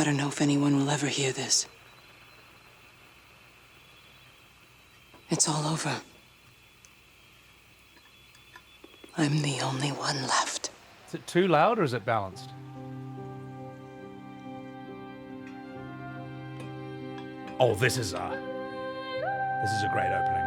I don't know if anyone will ever hear this. It's all over. I'm the only one left. Is it too loud or is it balanced? Oh, this is a great opening.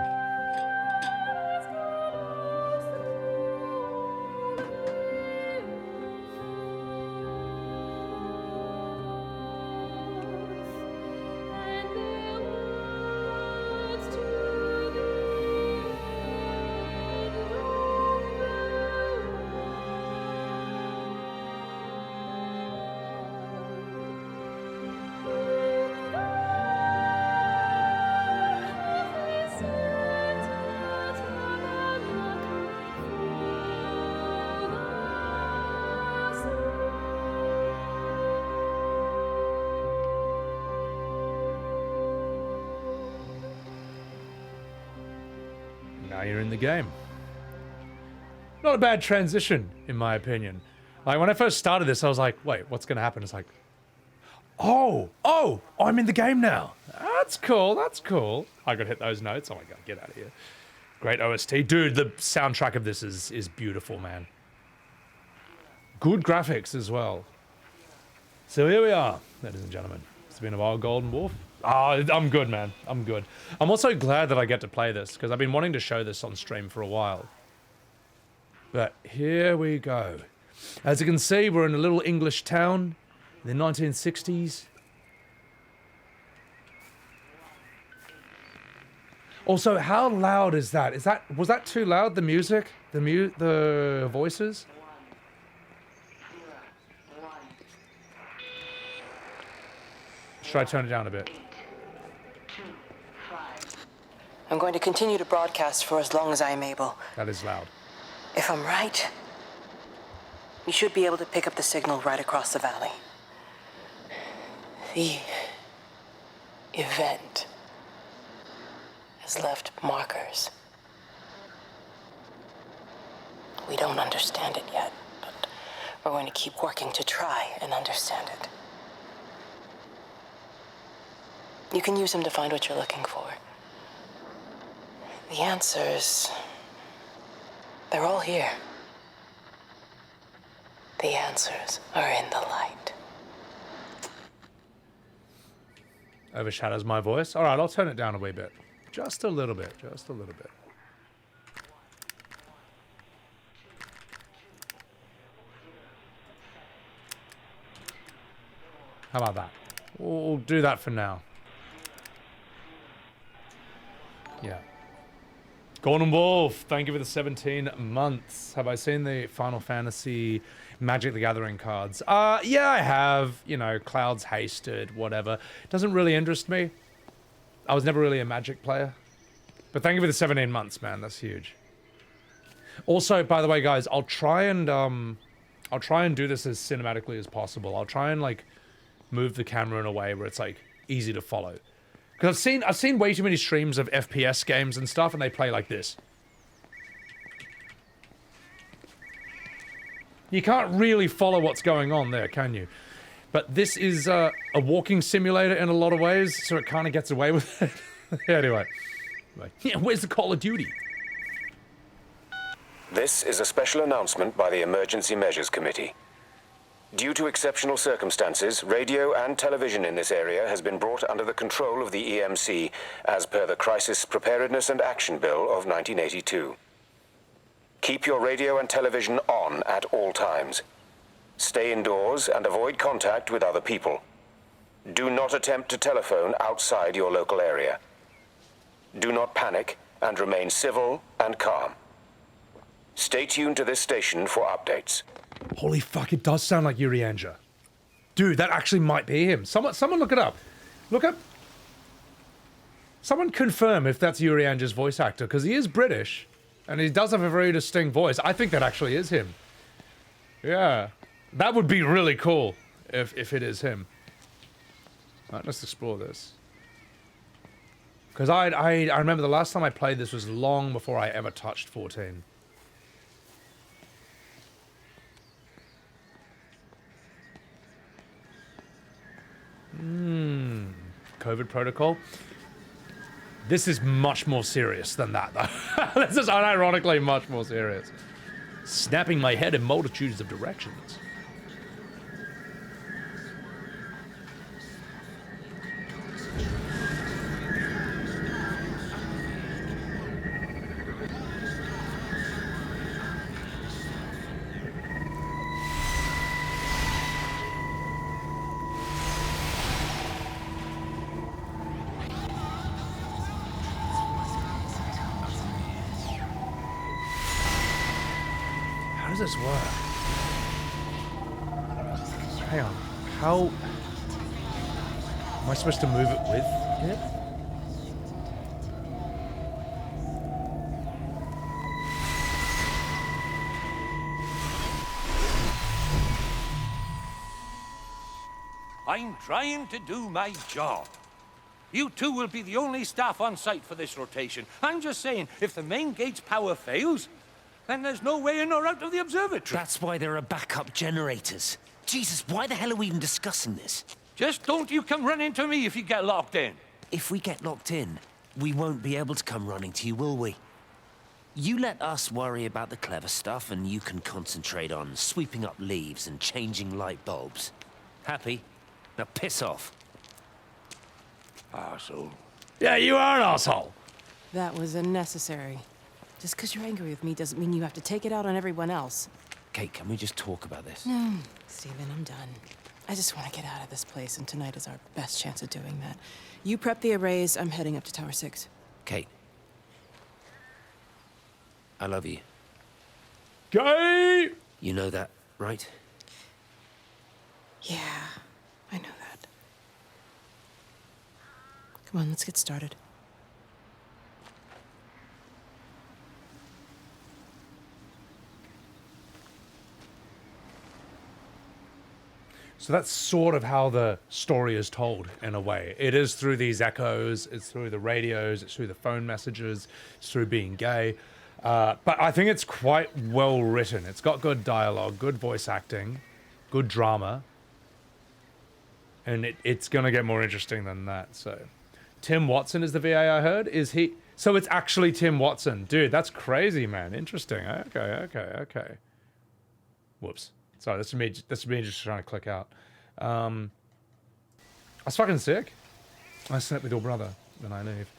You're in the game. Not a bad transition, in my opinion. Like, when I first started this, I was like, wait, what's going to happen? It's like, oh, I'm in the game now. That's cool, that's cool. I could hit those notes. Oh my god, get out of here. Great OST. Dude, the soundtrack of this is beautiful, man. Good graphics as well. So here we are, ladies and gentlemen. It's been a while, Golden Wolf. I'm good, man. I'm good. I'm also glad that I get to play this, because I've been wanting to show this on stream for a while. But here we go. As you can see, we're in a little English town in the 1960s. Also, how loud is that? Was that too loud, the music? The voices? Should I turn it down a bit? I'm going to continue to broadcast for as long as I am able. That is loud. If I'm right, we should be able to pick up the signal right across the valley. The event has left markers. We don't understand it yet, but we're going to keep working to try and understand it. You can use them to find what you're looking for. The answers, they're all here. The answers are in the light. Overshadows my voice. All right, I'll turn it down a wee bit. Just a little bit, just a little bit. How about that? We'll do that for now. Yeah. Golden Wolf, thank you for the 17 months. Have I seen the Final Fantasy Magic the Gathering cards? Yeah, I have. You know, Clouds Hasted, whatever. Doesn't really interest me. I was never really a Magic player. But thank you for the 17 months, man. That's huge. Also, by the way, guys, I'll try and do this as cinematically as possible. I'll try and, like, move the camera in a way where it's, like, easy to follow. Because I've seen way too many streams of FPS games and stuff, and they play like this. You can't really follow what's going on there, can you? But this is a walking simulator in a lot of ways, so it kind of gets away with it. Anyway. Yeah, where's the Call of Duty? This is a special announcement by the Emergency Measures Committee. Due to exceptional circumstances, radio and television in this area has been brought under the control of the EMC as per the Crisis Preparedness and Action Bill of 1982. Keep your radio and television on at all times. Stay indoors and avoid contact with other people. Do not attempt to telephone outside your local area. Do not panic and remain civil and calm. Stay tuned to this station for updates. Holy fuck, it does sound like Yuri Anja. Dude, that actually might be him. Someone look it up. Look up. Someone confirm if that's Yuri Anja's voice actor, because he is British, and he does have a very distinct voice. I think that actually is him. Yeah. That would be really cool if it is him. Alright, let's explore this. Because I remember the last time I played this was long before I ever touched 14. COVID protocol. This is much more serious than that, though. This is unironically much more serious. Snapping my head in multitudes of directions. How does this work? Hang on. How am I supposed to move it with it? I'm trying to do my job. You two will be the only staff on site for this rotation. I'm just saying, if the main gate's power fails, then there's no way in or out of the observatory. That's why there are backup generators. Jesus, why the hell are we even discussing this? Just don't you come running to me if you get locked in. If we get locked in, we won't be able to come running to you, will we? You let us worry about the clever stuff, and you can concentrate on sweeping up leaves and changing light bulbs. Happy? Now piss off. Arsehole. Yeah, you are an asshole. That was unnecessary. Just because you're angry with me doesn't mean you have to take it out on everyone else. Kate, can we just talk about this? No, Steven, I'm done. I just want to get out of this place, and tonight is our best chance of doing that. You prep the arrays, I'm heading up to Tower 6. Kate. I love you. Gay! You know that, right? Yeah, I know that. Come on, let's get started. So that's sort of how the story is told, in a way. It is through these echoes, it's through the radios, it's through the phone messages, it's through being gay. But I think it's quite well written. It's got good dialogue, good voice acting, good drama. And it's going to get more interesting than that, so. Tim Watson is the VA I heard? Is he? So it's actually Tim Watson. Dude, that's crazy, man. Interesting. Okay. Whoops. Sorry, this is me just trying to click out. I was fucking sick. I slept with your brother when I leave.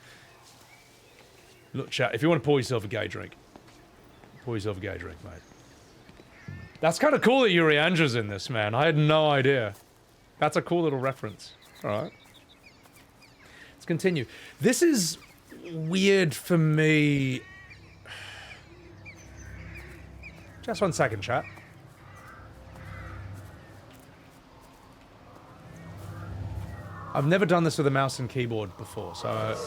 Look, chat, if you want to pour yourself a gay drink, mate. That's kind of cool that Yuri Andra's in this, man. I had no idea. That's a cool little reference. All right. Let's continue. This is weird for me. Just 1 second, chat. I've never done this with a mouse and keyboard before, so...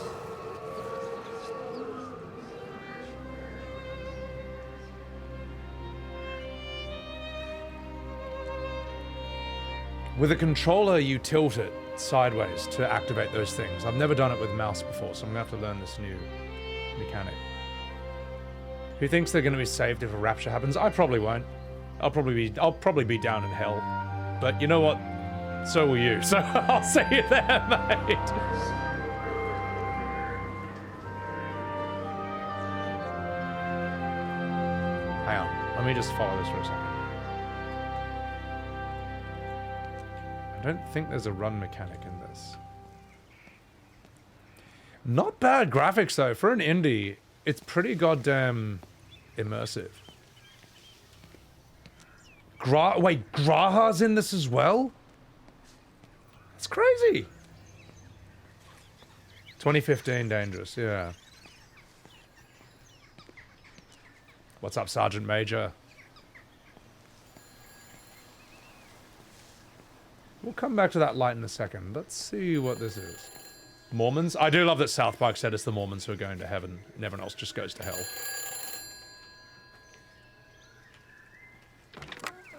With a controller, you tilt it sideways to activate those things. I've never done it with mouse before, so I'm gonna have to learn this new mechanic. Who thinks they're gonna be saved if a rapture happens? I probably won't. I'll probably be down in hell. But you know what? So will you. So I'll see you there, mate. Hang on. Let me just follow this for a second. I don't think there's a run mechanic in this. Not bad graphics, though. For an indie, it's pretty goddamn immersive. Wait, Graha's in this as well? That's crazy. 2015 Dangerous, yeah. What's up, Sergeant Major? We'll come back to that light in a second. Let's see what this is. Mormons? I do love that South Park said it's the Mormons who are going to heaven, and everyone else just goes to hell.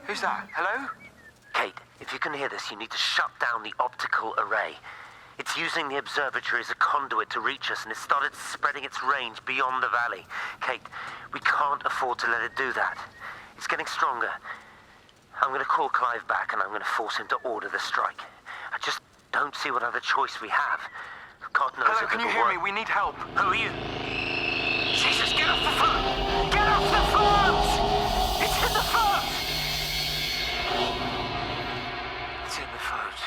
Who's that? Hello? Kate, if you can hear this, you need to shut down the optical array. It's using the observatory as a conduit to reach us, and it's started spreading its range beyond the valley. Kate, we can't afford to let it do that. It's getting stronger. I'm going to call Clive back, and I'm going to force him to order the strike. I just don't don't see what other choice we have. God knows Hello, if can you it'll hear work. me? We need help. Who are you? Jesus, get off the phone! Get off the phones! It's in the phones! It's in the phones.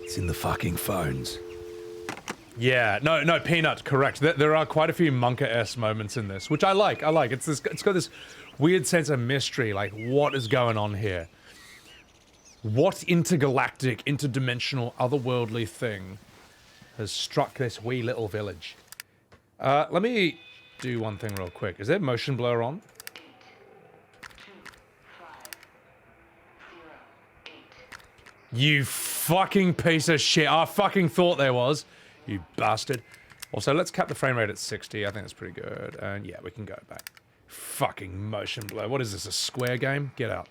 It's in the fucking phones. Yeah, no, Peanut, correct. There are quite a few Monka-esque moments in this, which I like. It's got this weird sense of mystery, like, what is going on here? What intergalactic, interdimensional, otherworldly thing has struck this wee little village? Let me do one thing real quick. Is there motion blur on? You fucking piece of shit. I fucking thought there was. You bastard. Also, let's cap the frame rate at 60. I think that's pretty good. And yeah, we can go back. Fucking motion blur. What is this, a square game? Get out.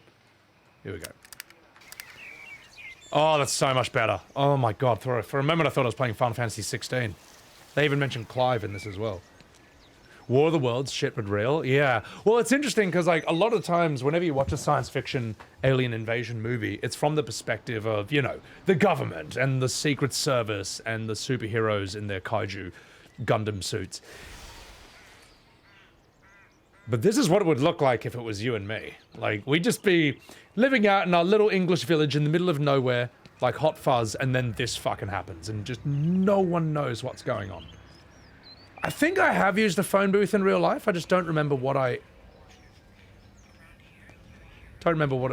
Here we go. Oh, that's so much better. Oh my god. For a moment I thought I was playing Final Fantasy 16. They even mentioned Clive in this as well. War of the Worlds, shit but real? Yeah. Well, it's interesting because, like, a lot of times whenever you watch a science fiction alien invasion movie, it's from the perspective of, you know, the government and the Secret Service and the superheroes in their kaiju Gundam suits. But this is what it would look like if it was you and me. Like, we'd just be living out in our little English village in the middle of nowhere, like Hot Fuzz, and then this fucking happens, and just no one knows what's going on. I think I have used a phone booth in real life. I just don't remember what it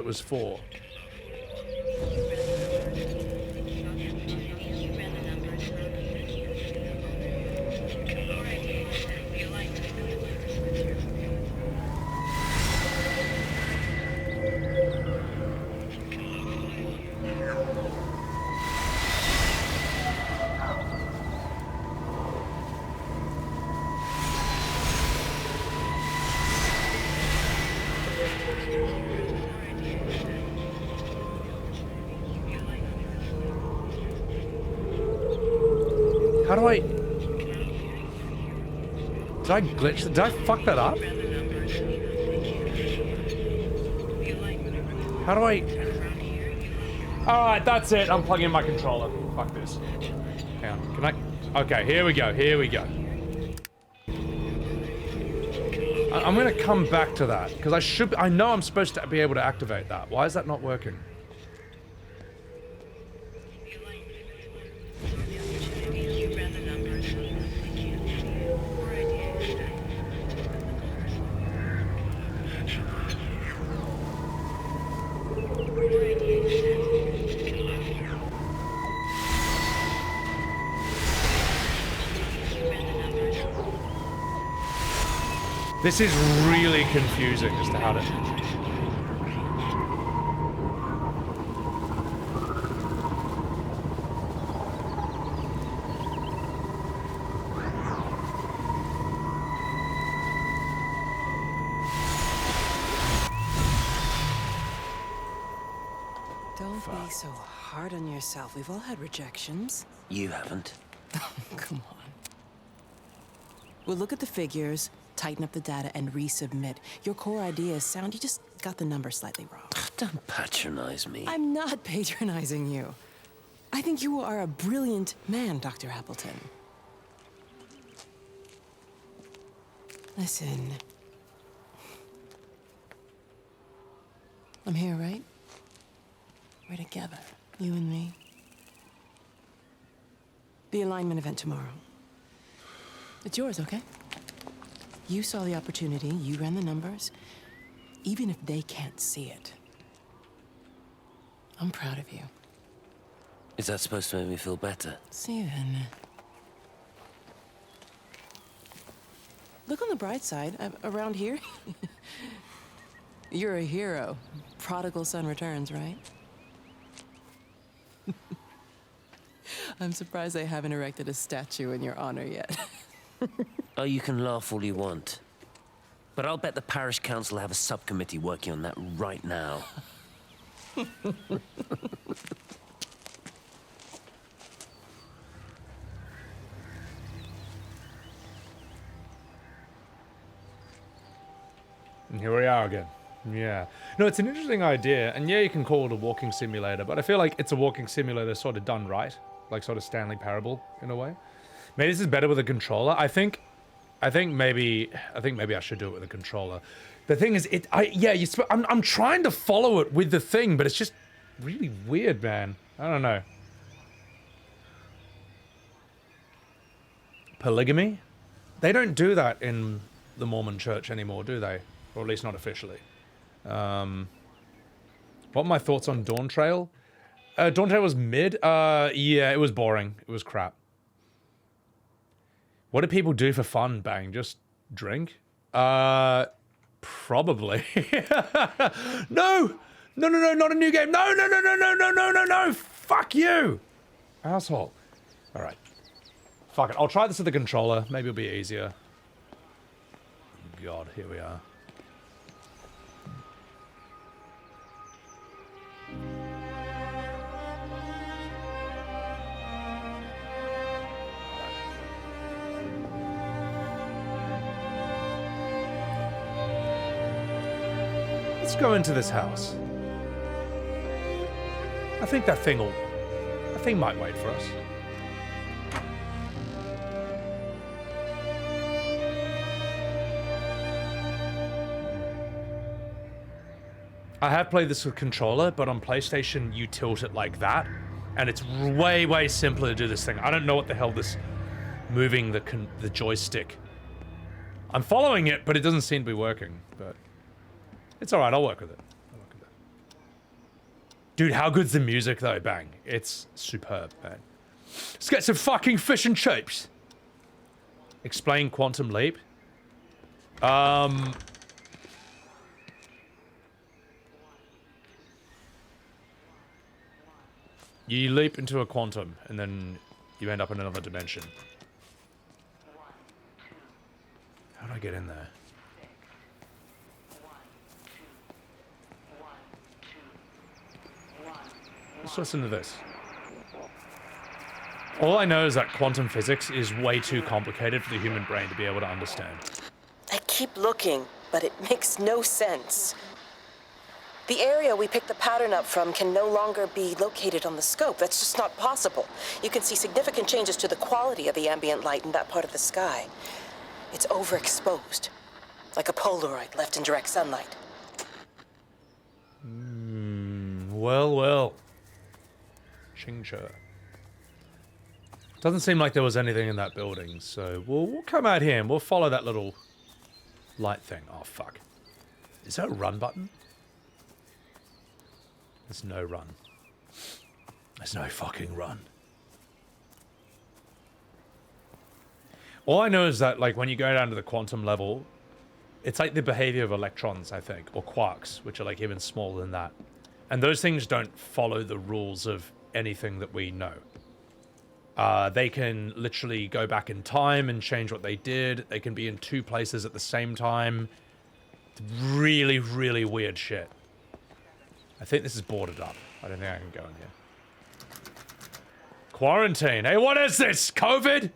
was for. How do I... Did I glitch? Did I fuck that up? How do I... Alright, that's it. I'm plugging in my controller. Fuck this. Hang on. Can I... Okay, here we go. Here we go. I'm gonna come back to that, because I know I'm supposed to be able to activate that. Why is that not working? This is really confusing as to how to... Don't be so hard on yourself. We've all had rejections. You haven't. Come on. We'll look at the figures, tighten up the data, and resubmit. Your core idea is sound. You just got the number slightly wrong. Don't patronize me. I'm not patronizing you. I think you are a brilliant man, Dr. Appleton. Listen. I'm here, right? We're together, you and me. The alignment event tomorrow. It's yours, okay? You saw the opportunity, you ran the numbers. Even if they can't see it, I'm proud of you. Is that supposed to make me feel better? Steven. Look on the bright side. Around here, you're a hero. Prodigal son returns, right? I'm surprised they haven't erected a statue in your honor yet. Oh, you can laugh all you want. But I'll bet the parish council have a subcommittee working on that right now. And here we are again. Yeah. No, it's an interesting idea, and yeah, you can call it a walking simulator, but I feel like it's a walking simulator sort of done right, like sort of Stanley Parable in a way. Maybe this is better with a controller. I think maybe I should do it with a controller. The thing is, I'm trying to follow it with the thing, but it's just really weird, man. I don't know. Polygamy? They don't do that in the Mormon church anymore, do they? Or at least not officially. What are my thoughts on Dawn Trail? Dawn Trail was mid. Yeah, it was boring. It was crap. What do people do for fun, Bang? Just drink? Probably. No! No, not a new game. No! Fuck you! Asshole. Alright. Fuck it. I'll try this with the controller. Maybe it'll be easier. God, here we are. Let's go into this house. I think that thing might wait for us. I have played this with controller, but on PlayStation you tilt it like that, and it's way simpler to do this thing. I don't know what the hell this moving the joystick. I'm following it, but it doesn't seem to be working. But it's all right. I'll work with it. Dude, how good's the music though? Bang! It's superb, man. Let's get some fucking fish and chips. Explain Quantum Leap. You leap into a quantum, and then you end up in another dimension. How do I get in there? Let's listen to this. All I know is that quantum physics is way too complicated for the human brain to be able to understand. I keep looking, but it makes no sense. The area we picked the pattern up from can no longer be located on the scope. That's just not possible. You can see significant changes to the quality of the ambient light in that part of the sky. It's overexposed, like a Polaroid left in direct sunlight. Well. Ching-cha. Doesn't seem like there was anything in that building, so we'll come out here and we'll follow that little light thing. Oh, fuck. Is there a run button? There's no run. There's no fucking run. All I know is that, like, when you go down to the quantum level, it's like the behavior of electrons, I think, or quarks, which are, like, even smaller than that. And those things don't follow the rules of anything that we know. They can literally go back in time and change what they did. They can be in two places at the same time. It's really, really weird shit. I think this is boarded up. I don't think I can go in here. Quarantine. Hey, what is this? COVID?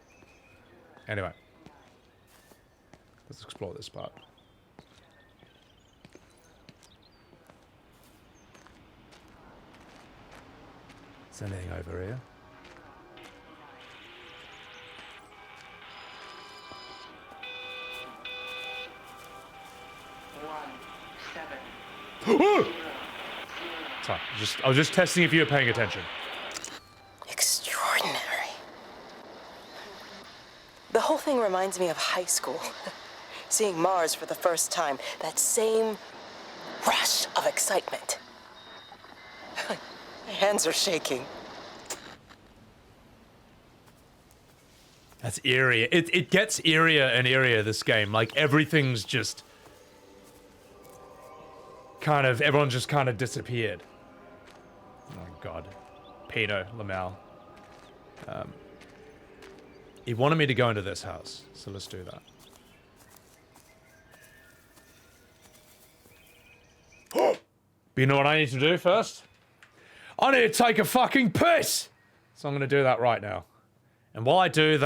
Anyway. Let's explore this part. Is there anything over here? Sorry, I was just testing if you were paying attention. Extraordinary. The whole thing reminds me of high school. Seeing Mars for the first time. That same rush of excitement. My hands are shaking. That's eerie. It gets eerier and eerier, this game. Like, everything's just everyone just kind of disappeared. Oh, God. Pino, Lamau. He wanted me to go into this house, so let's do that. But you know what I need to do first? I need to take a fucking piss! So I'm going to do that right now. And while I do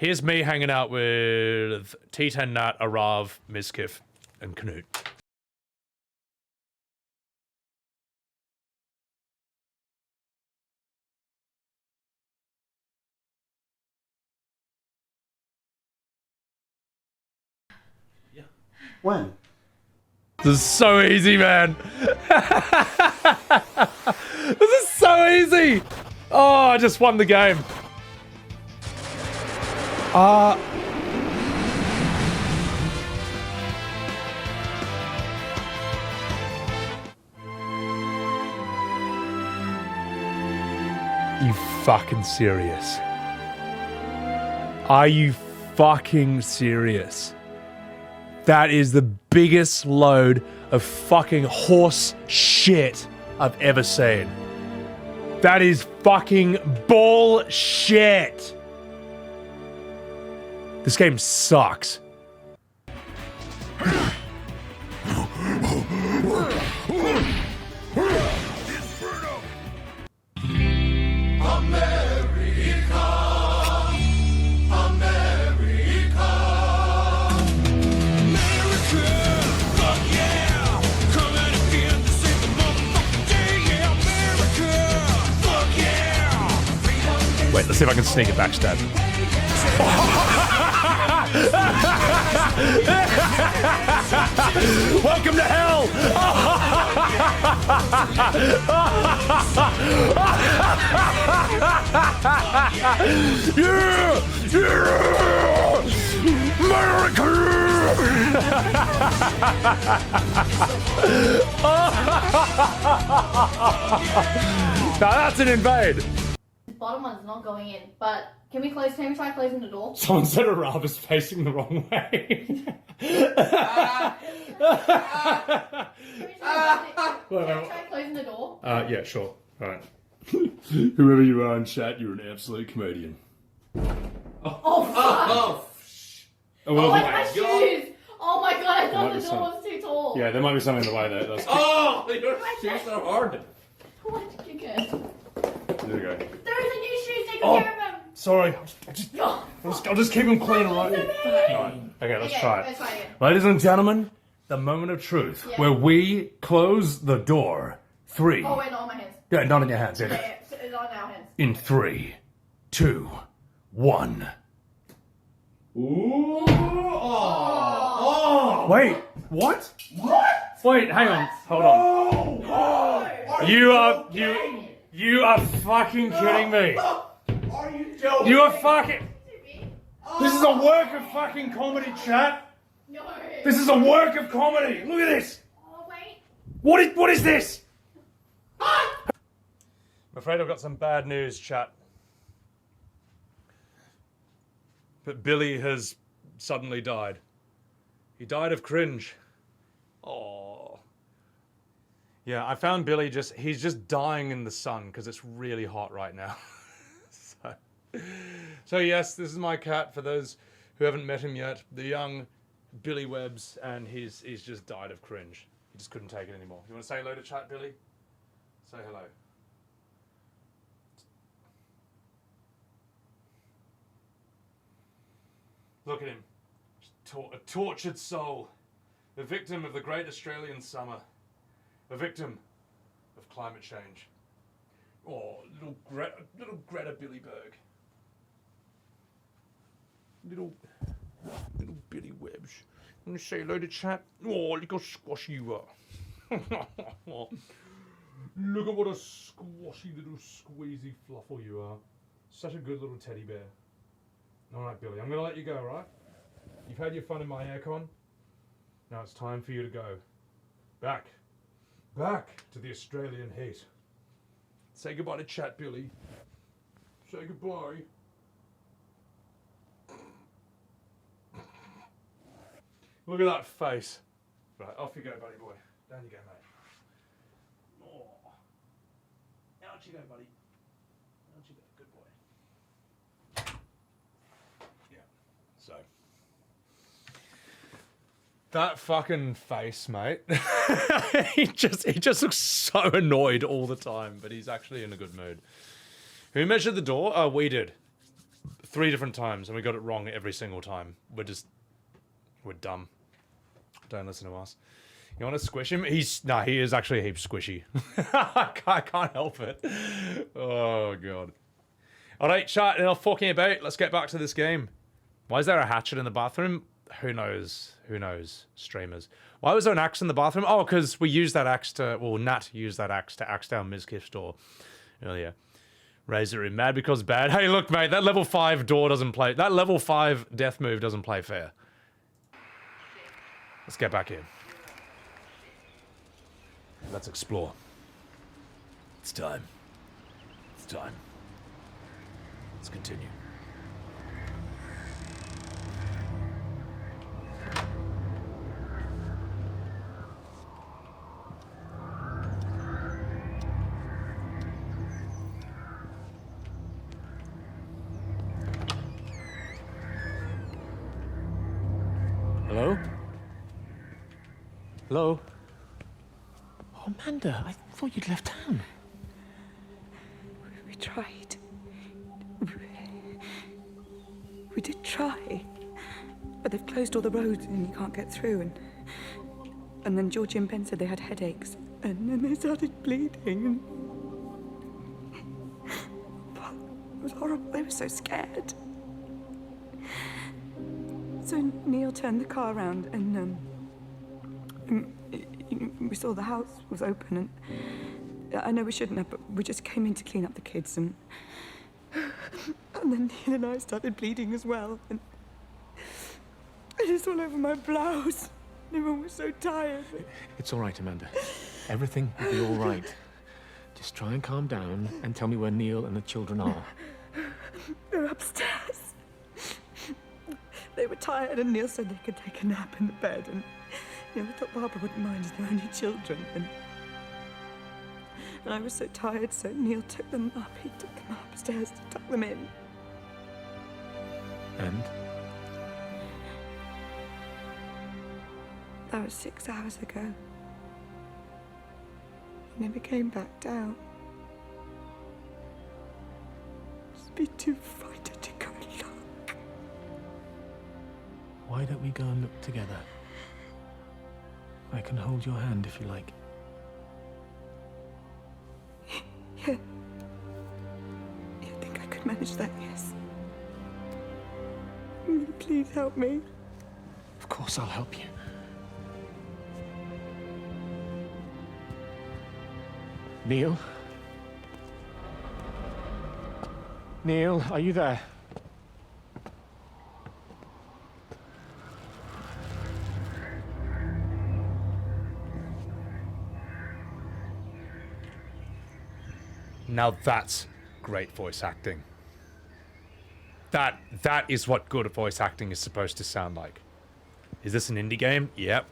Here's me hanging out with T10 Nat, Arav, Mizkif, and Knut. When? This is so easy, man. This is so easy. Oh, I just won the game. You fucking serious? Are you fucking serious? That is the biggest load of fucking horse shit I've ever seen. That is fucking bullshit. This game sucks. Wait, let's see if I can sneak it backstab. Welcome to hell! Yeah! Yeah! America! Now that's an invade. The bottom one's not going in, but can we try closing the door? Someone said Arav is facing the wrong way. Can we try closing the door? Yeah, sure. Alright. Whoever you are in chat, you're an absolute comedian. Oh, fuck! Oh, my shoes! Oh my god, I thought the door was too tall. Yeah, there might be something in the way there. That's Your shoes are hard. What did you get? There we go. There is a new shoe, take Oh. care of them! Sorry. No. I'll just keep them clean, alright? Alright. Okay, let's try it. Let's try again. Ladies and gentlemen, the moment of truth, Yeah. where we close the door. 3. Oh wait, not on my hands. Yeah, not in your hands. Yeah. Yeah, it's on our hands. In 3, 2, 1. Ooh. Wait, what? What? Wait, hang on. Hold on. You are fucking kidding me. Are you joking? You are fucking. This is a work of fucking comedy, chat. No. This is a work of comedy. Look at this. Oh wait. What is this? I'm afraid I've got some bad news, chat. But Billy has suddenly died. He died of cringe. Oh. Yeah, I found Billy he's just dying in the sun because it's really hot right now. So yes, this is my cat for those who haven't met him yet. The young Sebbywebz, and he's just died of cringe. He just couldn't take it anymore. You want to say hello to chat, Billy? Say hello. Look at him. A tortured soul. A victim of the great Australian summer. A victim of climate change. Oh, little Greta Billyberg. Little Billy Webbs. Want to say hello to chat? Oh, look how squashy you are. Look at what a squashy little squeezy fluffle you are. Such a good little teddy bear. Alright, Billy, I'm going to let you go, right? You've had your fun in my aircon. Now it's time for you to go. Back to the Australian heat. Say goodbye to chat, Billy. Say goodbye. Look at that face. Right, off you go, buddy boy. Down you go, mate. Oh. Out you go, buddy. Out you go. Good boy. Yeah. So. That fucking face, mate. he just looks so annoyed all the time, but he's actually in a good mood. Who measured the door? Oh, we did. 3 different times, and we got it wrong every single time. We're dumb. Don't listen to us. You want to squish him? He is actually a heap squishy. I can't help it. Oh, God. All right, chat, enough talking about. Let's get back to this game. Why is there a hatchet in the bathroom? Who knows? Who knows? Streamers. Why was there an axe in the bathroom? Oh, because we used that axe to... Well, Nat used that axe to axe down Mizkif's door earlier. Razor in mad because bad. Hey, look, mate, that level 5 door doesn't play... That level 5 death move doesn't play fair. Let's get back in. Let's explore. It's time. It's time. Let's continue. Hello? Hello? Oh, Amanda, I thought you'd left town. We tried. We did try. But they've closed all the roads and you can't get through. And then Georgie and Ben said they had headaches. And then they started bleeding. It was horrible. They were so scared. So Neil turned the car around and we saw the house was open, and I know we shouldn't have, but we just came in to clean up the kids, and then Neil and I started bleeding as well, and it's all over my blouse. Everyone was so tired. It's all right, Amanda. Everything will be all right. Just try and calm down and tell me where Neil and the children are. They're upstairs. They were tired, and Neil said they could take a nap in the bed, and we thought Barbara wouldn't mind as they're only children, and I was so tired, so Neil took them up. He took them upstairs to tuck them in. And? That was 6 hours ago. He never came back down. Just be too frightened to go and look. Why don't we go and look together? I can hold your hand if you like. Yeah. I think I could manage that, yes. Please help me. Of course I'll help you. Neil? Neil, are you there? Now that's great voice acting. That is what good voice acting is supposed to sound like. Is this an indie game? Yep.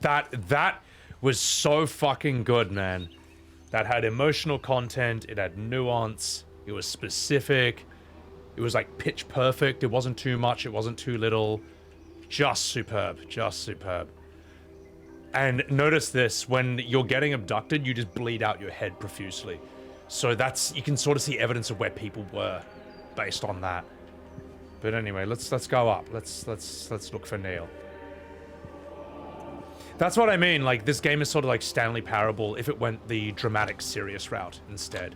That was so fucking good, man. That had emotional content, it had nuance, it was specific, it was like pitch perfect, it wasn't too much, it wasn't too little. Just superb, just superb. And notice this, when you're getting abducted, you just bleed out your head profusely. So that's, you can sort of see evidence of where people were based on that. But anyway, let's go up. Let's look for Neil. That's what I mean, like this game is sort of like Stanley Parable if it went the dramatic serious route instead.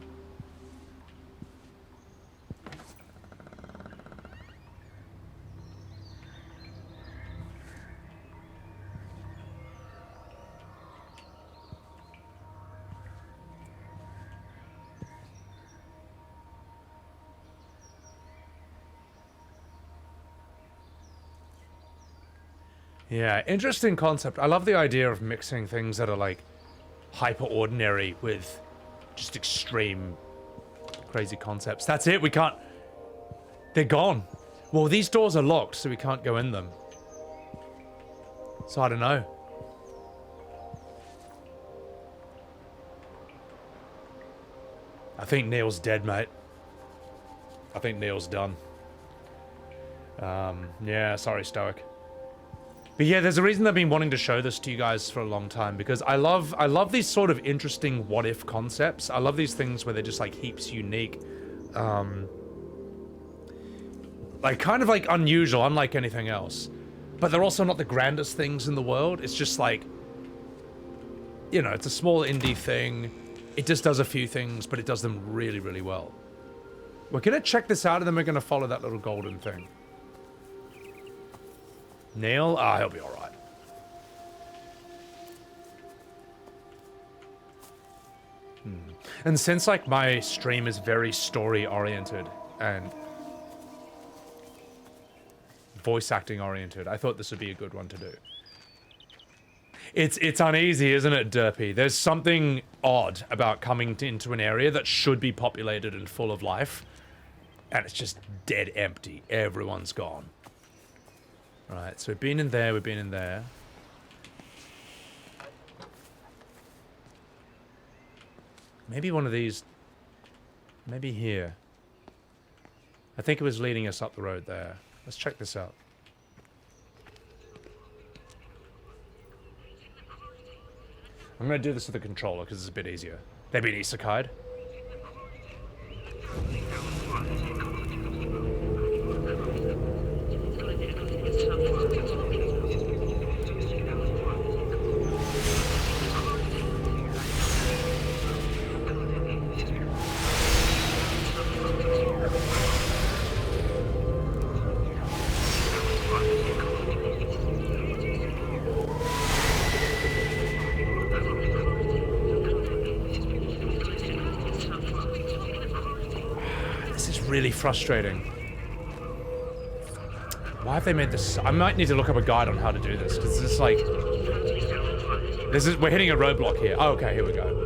Yeah, interesting concept. I love the idea of mixing things that are like hyper ordinary with just extreme crazy concepts. That's it, we can't... They're gone. Well, these doors are locked, so we can't go in them. So I don't know. I think Neil's dead, mate. I think Neil's done. Yeah, sorry, Stoic. But yeah, there's a reason I've been wanting to show this to you guys for a long time, because I love these sort of interesting what-if concepts. I love these things where they're just like heaps unique. Like, kind of like unusual, unlike anything else. But they're also not the grandest things in the world. It's just like, you know, it's a small indie thing. It just does a few things, but it does them really, really well. We're gonna check this out and then we're gonna follow that little golden thing. Neil? Ah, he'll be alright. And since, like, my stream is very story-oriented and voice acting oriented, I thought this would be a good one to do. It's uneasy, isn't it, Derpy? There's something odd about coming into an area that should be populated and full of life, and it's just dead empty. Everyone's gone. Right, so we've been in there, we've been in there. Maybe one of these... Maybe here. I think it was leading us up the road there. Let's check this out. I'm gonna do this with the controller because it's a bit easier. They've been isekai'd. Really frustrating. Why have they made this? I might need to look up a guide on how to do this, because it's like... we're hitting a roadblock here. Oh, okay, here we go.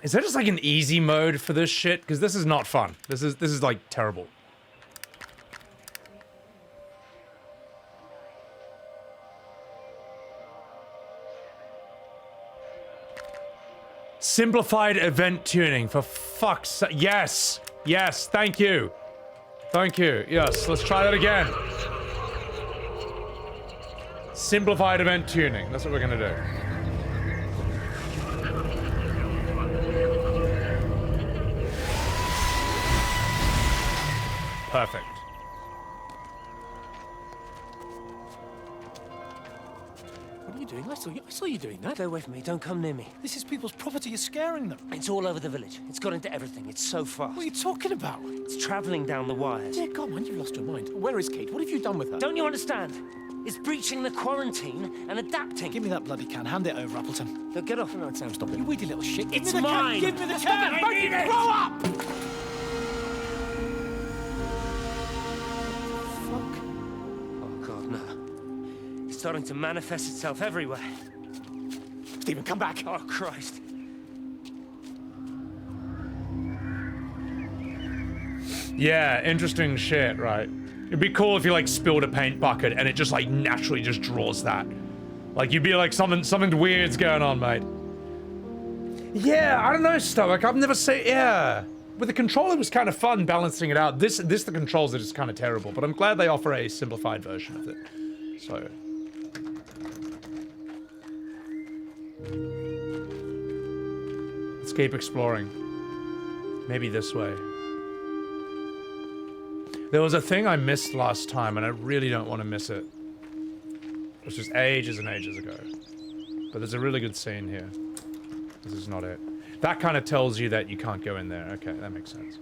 Is there just like an easy mode for this shit? Because this is not fun. This is like terrible. Simplified event tuning, for fuck's sake. Yes! Yes, thank you. Thank you. Yes, let's try that again. Simplified event tuning. That's what we're gonna do. Perfect. What are you doing? I saw you doing that. Stay away from me. Don't come near me. This is people's property. You're scaring them. It's all over the village. It's got into everything. It's so fast. What are you talking about? It's traveling down the wires. Dear God, man, you've lost your mind. Where is Kate? What have you done with her? Don't you understand? It's breaching the quarantine and adapting. Give me that bloody can. Hand it over, Appleton. Now get off. No, Sam, stop it. You weedy little shit. It's mine. Give me the can. I need it. Grow up! Oh, God, no. It's starting to manifest itself everywhere. Stephen, come back. Oh, Christ. Yeah, interesting shit, right? It'd be cool if you like spilled a paint bucket and it just like naturally just draws that. Like you'd be like something weird's going on, mate. Yeah, I don't know, stuff. Like I've never seen. Yeah, with the controller it was kind of fun balancing it out. This the controls are just kind of terrible, but I'm glad they offer a simplified version of it. So. Let's keep exploring. Maybe this way. There was a thing I missed last time, and I really don't want to miss it. It was just ages and ages ago. But there's a really good scene here. This is not it. That kind of tells you that you can't go in there. Okay, that makes sense.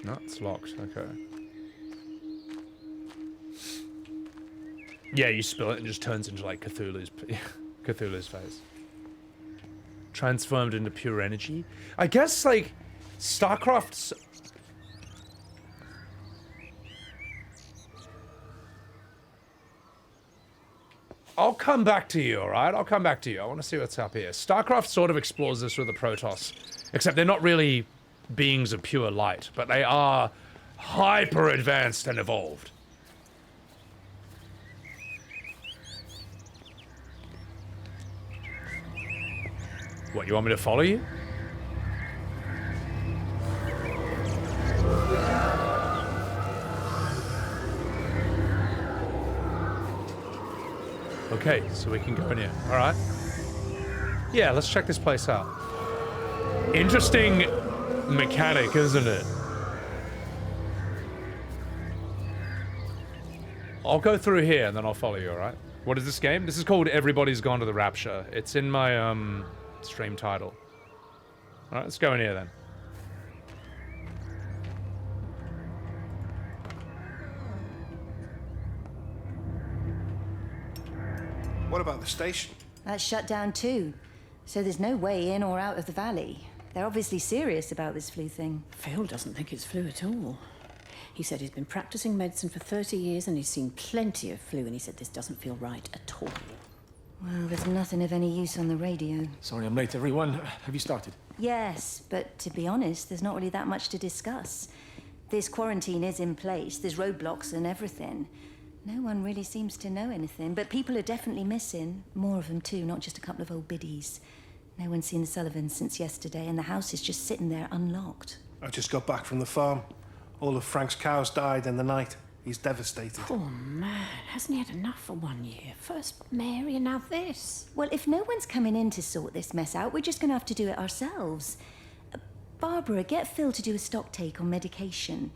No, it's locked. Okay. Yeah, you spill it and it just turns into like Cthulhu's face. Transformed into pure energy. I guess like StarCraft's. I'll come back to you, alright? I'll come back to you. I want to see what's up here. StarCraft sort of explores this with the Protoss. Except they're not really beings of pure light, but they are hyper advanced and evolved. What, you want me to follow you? Okay, so we can go in here. All right. Yeah, let's check this place out. Interesting mechanic, isn't it? I'll go through here and then I'll follow you, all right? What is this game? This is called Everybody's Gone to the Rapture. It's in my stream title. All right, let's go in here then. What about the station? That's shut down too. So there's no way in or out of the valley. They're obviously serious about this flu thing. Phil doesn't think it's flu at all. He said he's been practicing medicine for 30 years and he's seen plenty of flu, and he said this doesn't feel right at all. Well, there's nothing of any use on the radio. Sorry I'm late, everyone. Have you started? Yes, but to be honest, there's not really that much to discuss. This quarantine is in place, there's roadblocks and everything. No one really seems to know anything, but people are definitely missing. More of them too, not just a couple of old biddies. No one's seen the Sullivans since yesterday, and the house is just sitting there unlocked. I just got back from the farm. All of Frank's cows died in the night. He's devastated. Poor man, hasn't he had enough for 1 year? First Mary and now this. Well, if no one's coming in to sort this mess out, we're just gonna have to do it ourselves. Barbara, get Phil to do a stock take on medication.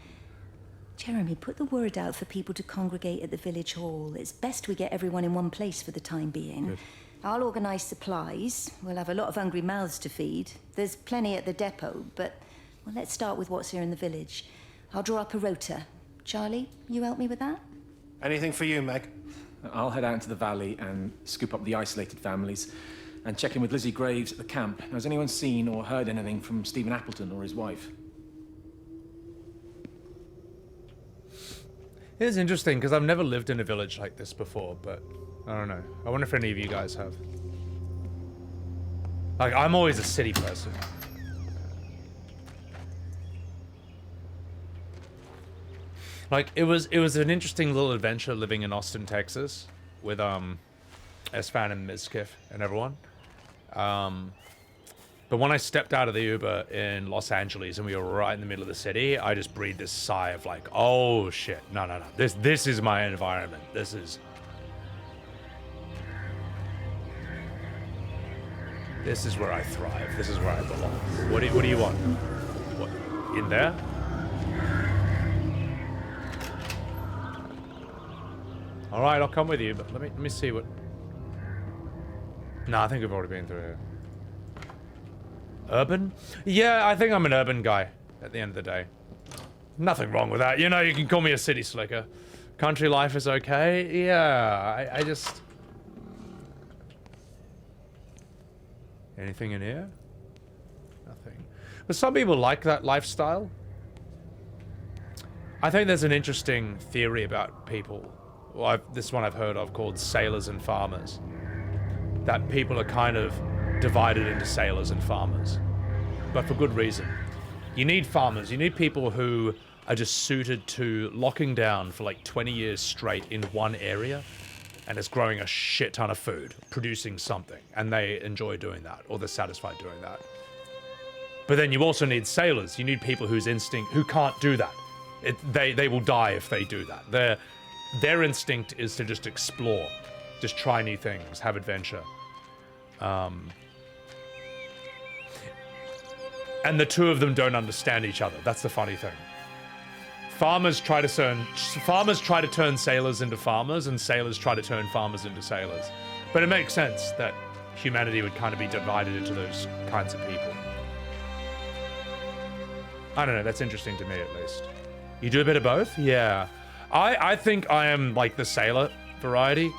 Jeremy, put the word out for people to congregate at the village hall. It's best we get everyone in one place for the time being. Good. I'll organise supplies. We'll have a lot of hungry mouths to feed. There's plenty at the depot, but well, let's start with what's here in the village. I'll draw up a rota. Charlie, you help me with that? Anything for you, Meg? I'll head out into the valley and scoop up the isolated families and check in with Lizzie Graves at the camp. Now, has anyone seen or heard anything from Stephen Appleton or his wife? It is interesting because I've never lived in a village like this before, but I don't know. I wonder if any of you guys have. Like, I'm always a city person. Like, it was an interesting little adventure living in Austin, Texas, with Esfan and Mizkif and everyone. But when I stepped out of the Uber in Los Angeles and we were right in the middle of the city, I just breathed this sigh of like, oh shit, no. This is my environment. This is where I thrive. This is where I belong. What do you want? What, in there? All right, I'll come with you, but let me see what. No, I think we've already been through here. Urban? Yeah, I think I'm an urban guy at the end of the day. Nothing wrong with that. You know, you can call me a city slicker. Country life is okay. Yeah, I just. Anything in here? Nothing. But some people like that lifestyle. I think there's an interesting theory about people. Well, this one I've heard of called sailors and farmers. That people are kind of divided into sailors and farmers, but for good reason. You need farmers. You need people who are just suited to locking down for like 20 years straight in one area and is growing a shit ton of food, producing something, and they enjoy doing that, or they're satisfied doing that. But then you also need sailors. You need people who can't do that. They will die if they do that. Their instinct is to just explore, just try new things, have adventure. And the two of them don't understand each other. That's the funny thing. Farmers try to turn sailors into farmers, and sailors try to turn farmers into sailors. But it makes sense that humanity would kind of be divided into those kinds of people. I don't know, that's interesting to me at least. You do a bit of both? Yeah. I think I am like the sailor variety,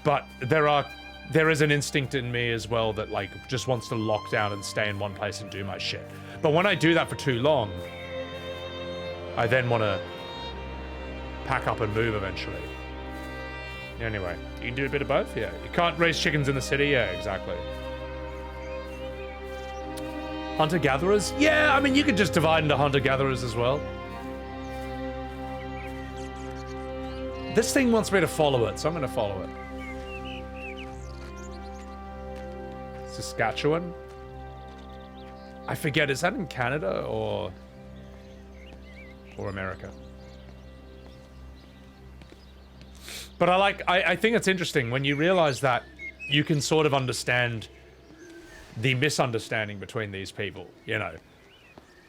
but there is an instinct in me as well that like just wants to lock down and stay in one place and do my shit. But when I do that for too long, I then want to pack up and move eventually. Anyway, you can do a bit of both? Yeah. You can't raise chickens in the city? Yeah, exactly. Hunter-gatherers? Yeah, I mean, you could just divide into hunter-gatherers as well. This thing wants me to follow it, so I'm going to follow it. Saskatchewan. I forget, is that in Canada or America? But I think it's interesting when you realize that you can sort of understand the misunderstanding between these people, you know.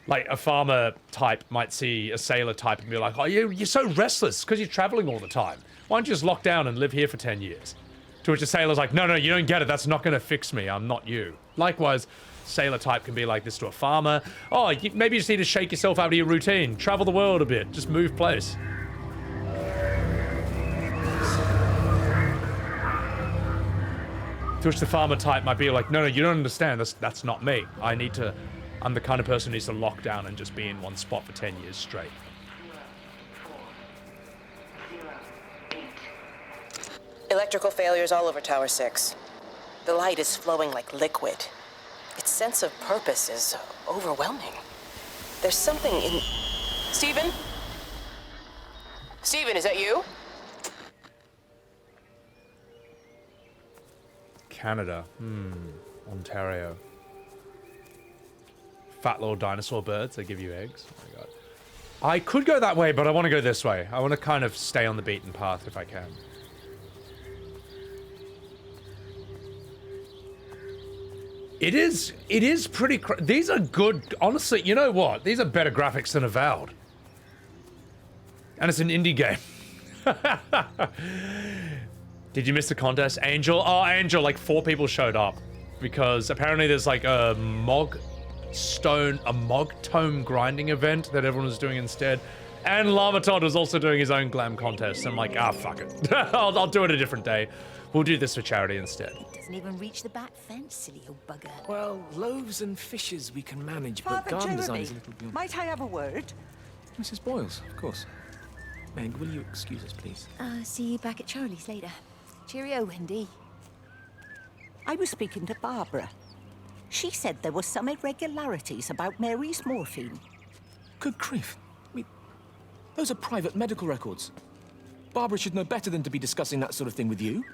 Like, a farmer type might see a sailor type and be like, oh, you're so restless because you're traveling all the time. Why don't you just lock down and live here for 10 years? To which the sailor's like, no, you don't get it. That's not going to fix me. I'm not you. Likewise, sailor type can be like this to a farmer. Oh, maybe you just need to shake yourself out of your routine. Travel the world a bit. Just move place. To which the farmer type might be like, no, you don't understand. That's not me. I'm the kind of person who needs to lock down and just be in one spot for 10 years straight. Electrical failures all over Tower 6. The light is flowing like liquid. Its sense of purpose is overwhelming. There's something in... Stephen? Stephen, is that you? Canada. Ontario. Fat little dinosaur birds, they give you eggs. Oh my god. I could go that way, but I want to go this way. I want to kind of stay on the beaten path if I can. It is pretty these are good, honestly, you know what? These are better graphics than Avowed. And it's an indie game. Did you miss the contest? Angel? Oh, Angel, like 4 people showed up. Because apparently there's like a Mog Tome grinding event that everyone was doing instead. And Lamatod was also doing his own glam contest. I'm like, fuck it. I'll do it a different day. We'll do this for charity instead. It doesn't even reach the back fence, silly old bugger. Well, loaves and fishes we can manage, but Father garden Jeremy, design is a little beyond... might I have a word? Mrs. Boyles, of course. Meg, will you excuse us, please? See you back at Charlie's later. Cheerio, Wendy. I was speaking to Barbara. She said there were some irregularities about Mary's morphine. Good grief. Those are private medical records. Barbara should know better than to be discussing that sort of thing with you.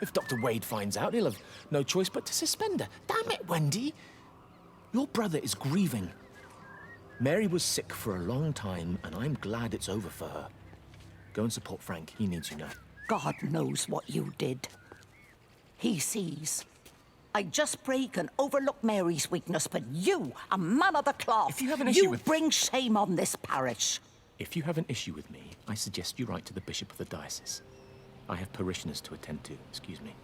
If Dr. Wade finds out, he'll have no choice but to suspend her. Damn it, Wendy. Your brother is grieving. Mary was sick for a long time, and I'm glad it's over for her. Go and support Frank. He needs you now. God knows what you did. He sees. I just break and overlook Mary's weakness, but you, a man of the cloth, if you have an issue with... bring shame on this parish. If you have an issue with me, I suggest you write to the Bishop of the Diocese. I have parishioners to attend to. Excuse me.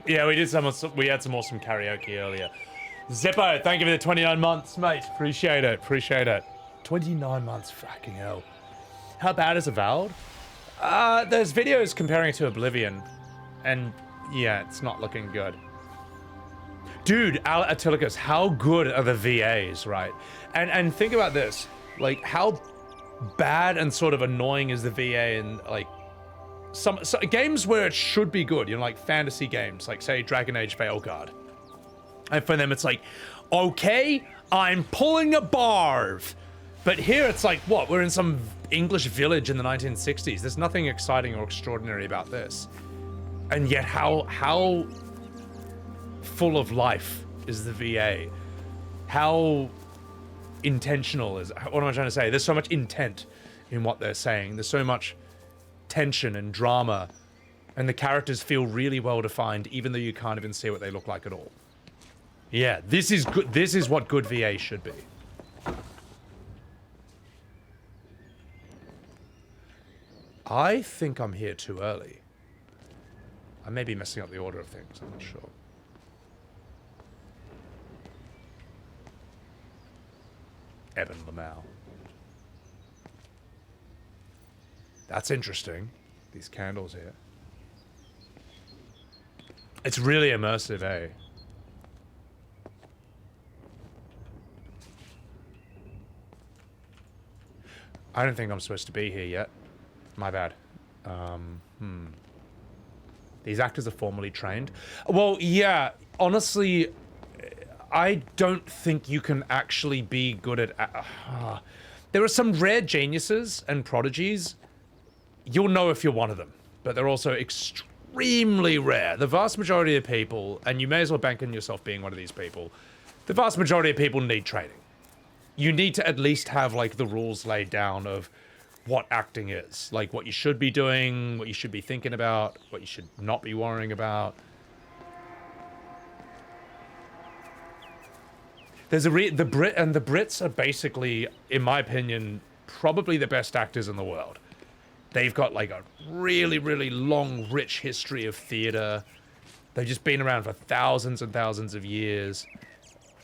Yeah, we had some awesome karaoke earlier. Zippo, thank you for the 29 months, mate. Appreciate it. 29 months, fucking hell. How bad is Avowed? There's videos comparing it to Oblivion, and yeah, it's not looking good. Dude, Atilicus, how good are the VAs, right? And think about this, like how bad and sort of annoying is the VA in like some games where it should be good, you know, like fantasy games, like say Dragon Age Veilguard. And for them it's like, okay, I'm pulling a barv. But here it's like, what? We're in some English village in the 1960s. There's nothing exciting or extraordinary about this. And yet how full of life is the VA? How intentional is, what am I trying to say? There's so much intent in what they're saying. There's so much tension and drama, and the characters feel really well defined, even though you can't even see what they look like at all. Yeah, this is good. This is what good VA should be. I think I'm here too early. I may be messing up the order of things, I'm not sure. Evan Lamau. That's interesting. These candles here. It's really immersive, eh? I don't think I'm supposed to be here yet. My bad. These actors are formally trained. Well, yeah, honestly, I don't think you can actually be good at... there are some rare geniuses and prodigies. You'll know if you're one of them, but they're also extremely rare. The vast majority of people, and you may as well bank on yourself being one of these people, the vast majority of people need training. You need to at least have, like, the rules laid down of what acting is. Like, what you should be doing, what you should be thinking about, what you should not be worrying about. There's the Brits are basically, in my opinion, probably the best actors in the world. They've got like a really, really long, rich history of theater. They've just been around for thousands and thousands of years.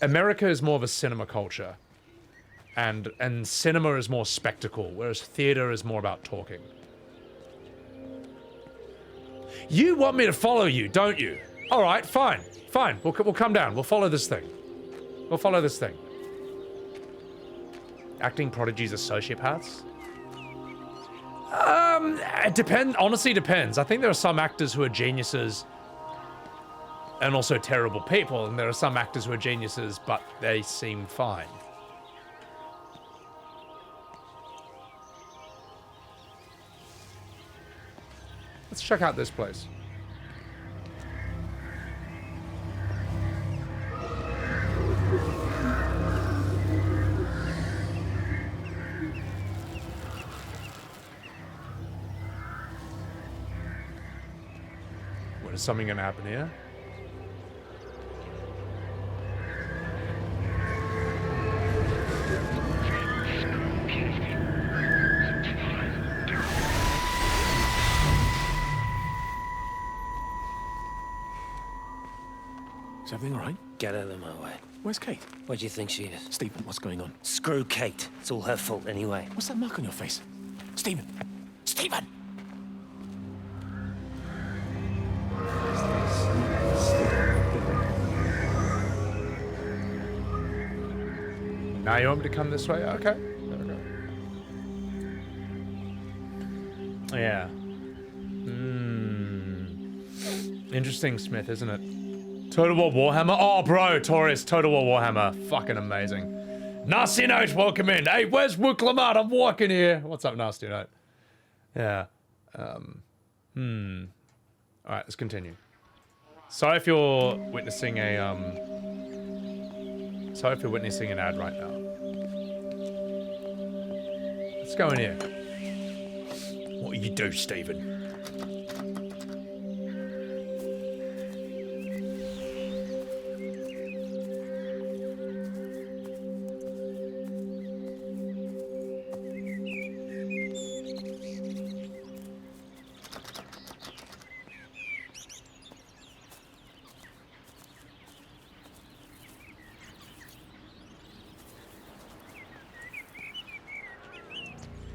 America is more of a cinema culture, and cinema is more spectacle, whereas theater is more about talking. You want me to follow you, don't you? All right, fine, fine. We'll come down. We'll follow this thing. We'll follow this thing. Acting prodigies are sociopaths? It honestly depends. I think there are some actors who are geniuses and also terrible people, and there are some actors who are geniuses, but they seem fine. Let's check out this place. Is something gonna happen here? Is everything all right? Get out of my way. Where's Kate? Where do you think she is? Stephen, what's going on? Screw Kate. It's all her fault anyway. What's that mark on your face? Stephen! Stephen! Now you want me to come this way? Okay. There we go. Yeah. Interesting, Smith, isn't it? Total War Warhammer? Oh, bro, Taurus, Total War Warhammer. Fucking amazing. Nasty Note, welcome in. Hey, where's Wook Lamont? I'm walking here. What's up, Nasty Note? Yeah. Alright, let's continue. Sorry if you're witnessing a, Sorry if you're witnessing an ad right now. Let's go in here. What do you do, Stephen?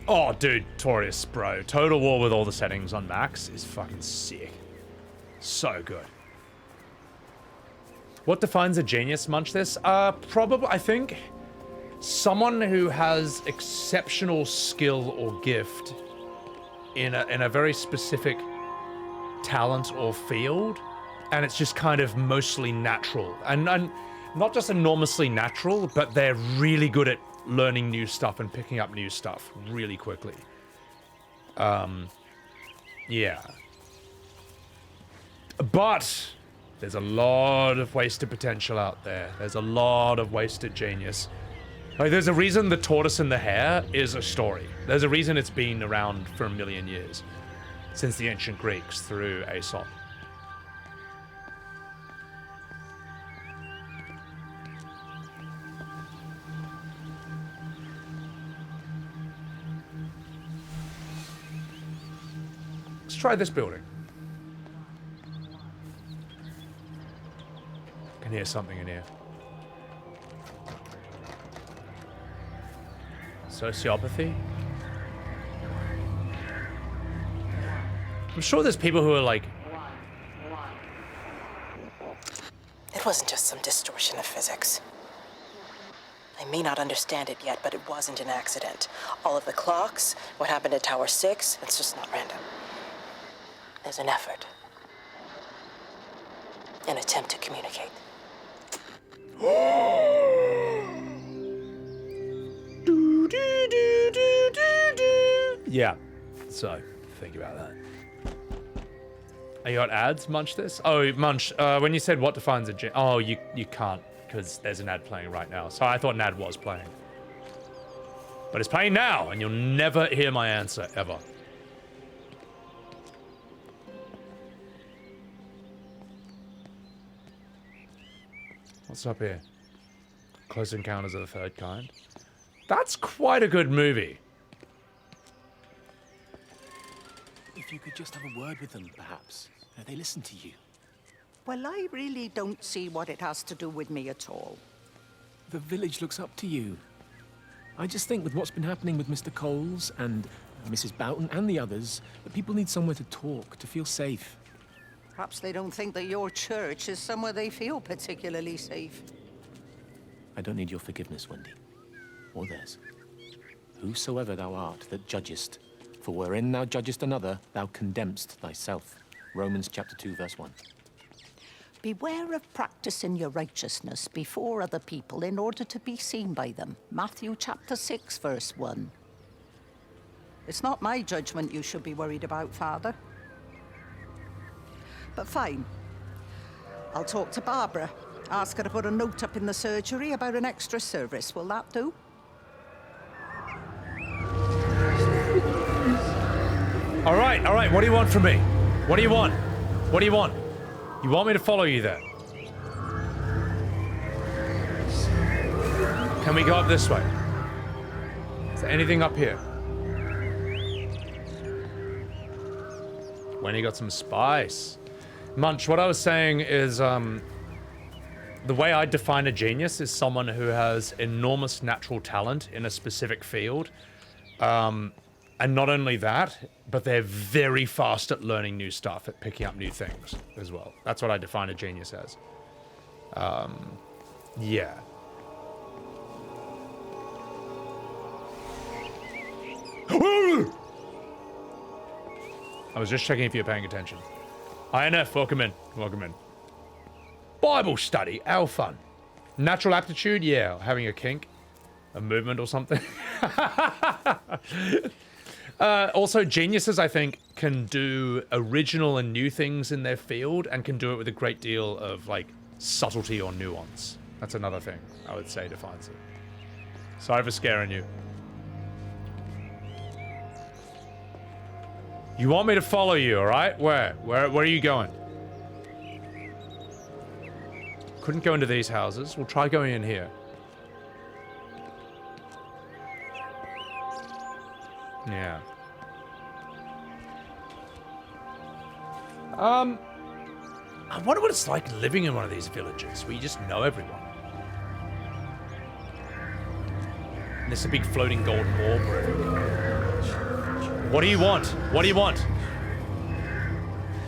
Oh, dude, Taurus, bro. Total War with all the settings on max is fucking sick. So good. What defines a genius, Munch this? Probably, I think, someone who has exceptional skill or gift in a very specific talent or field, and it's just kind of mostly natural. And not just enormously natural, but they're really good at learning new stuff and picking up new stuff really quickly. Yeah. But there's a lot of wasted potential out there. There's a lot of wasted genius. Like, there's a reason the tortoise and the hare is a story. There's a reason it's been around for 1,000,000 years. Since the ancient Greeks through Aesop. Let's try this building. I can hear something in here. Sociopathy? I'm sure there's people who are like... It wasn't just some distortion of physics. I may not understand it yet, but it wasn't an accident. All of the clocks, what happened at Tower 6, it's just not random. There's an effort. An attempt to communicate. Yeah, so think about that. You got ads? Munch this? Oh, Munch, when you said what defines a genius... Oh, you can't, because there's an ad playing right now. So I thought an ad was playing. But it's playing now, and you'll never hear my answer, ever. What's up here? Close Encounters of the Third Kind. That's quite a good movie. If you could just have a word with them, perhaps. They listen to you. Well, I really don't see what it has to do with me at all. The village looks up to you. I just think with what's been happening with Mr. Coles and Mrs. Boughton and the others, that people need somewhere to talk, to feel safe. Perhaps they don't think that your church is somewhere they feel particularly safe. I don't need your forgiveness, Wendy. Or theirs. Whosoever thou art that judgest, for wherein thou judgest another, thou condemnest thyself. Romans chapter 2, verse 1. Beware of practicing your righteousness before other people in order to be seen by them. Matthew chapter 6, verse 1. It's not my judgment you should be worried about, Father. But fine. I'll talk to Barbara. Ask her to put a note up in the surgery about an extra service. Will that do? All right. What do you want from me? What do you want? What do you want? You want me to follow you there? Can we go up this way? Is there anything up here? When you got some spice. Munch, what I was saying is, the way I define a genius is someone who has enormous natural talent in a specific field. And not only that, but they're very fast at learning new stuff, at picking up new things as well. That's what I define a genius as. Yeah. I was just checking if you're paying attention. INF, welcome in. Welcome in. Bible study, how fun. Natural aptitude, yeah. Having a kink, a movement or something. Also, geniuses, I think, can do original and new things in their field and can do it with a great deal of, like, subtlety or nuance. That's another thing I would say defines it. Sorry for scaring you. You want me to follow you, all right? Where are you going? Couldn't go into these houses. We'll try going in here. Yeah. I wonder what it's like living in one of these villages where you just know everyone. And there's a big floating golden orb everywhere. What do you want? What do you want?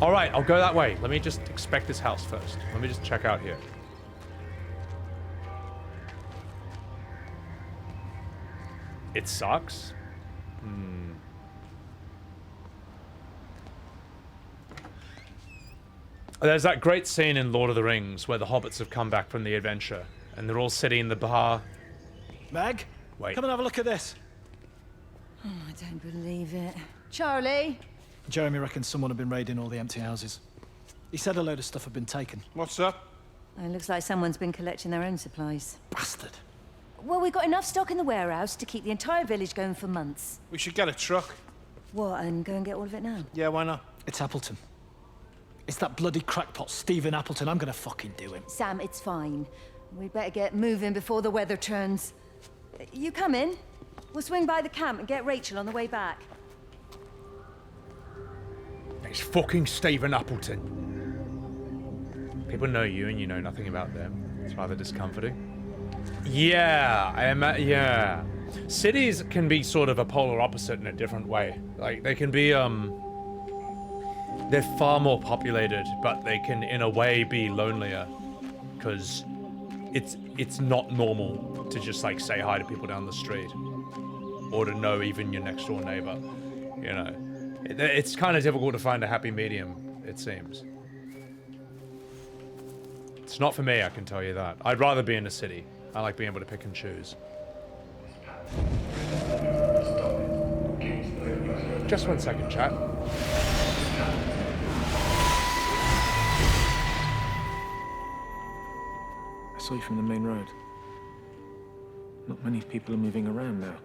All right, I'll go that way. Let me just inspect this house first. Let me just check out here. It sucks. There's that great scene in Lord of the Rings where the hobbits have come back from the adventure and they're all sitting in the bar. Meg, wait. Come and have a look at this. Oh, I don't believe it. Charlie? Jeremy reckons someone had been raiding all the empty houses. He said a load of stuff had been taken. What's up? It looks like someone's been collecting their own supplies. Bastard. Well, we've got enough stock in the warehouse to keep the entire village going for months. We should get a truck. What, and go and get all of it now? Yeah, why not? It's Appleton. It's that bloody crackpot, Stephen Appleton. I'm gonna fucking do him. Sam, it's fine. We'd better get moving before the weather turns. You come in. We'll swing by the camp and get Rachel on the way back. It's fucking Stephen Appleton. People know you and you know nothing about them. It's rather discomforting. Yeah, yeah. Cities can be sort of a polar opposite in a different way. Like, they can be, they're far more populated, but they can, in a way, be lonelier. Because it's not normal to just, like, say hi to people down the street. Or to know even your next door neighbor. You know. It's kind of difficult to find a happy medium, it seems. It's not for me, I can tell you that. I'd rather be in a city. I like being able to pick and choose. Just 1 second, chat. I saw you from the main road. Not many people are moving around now.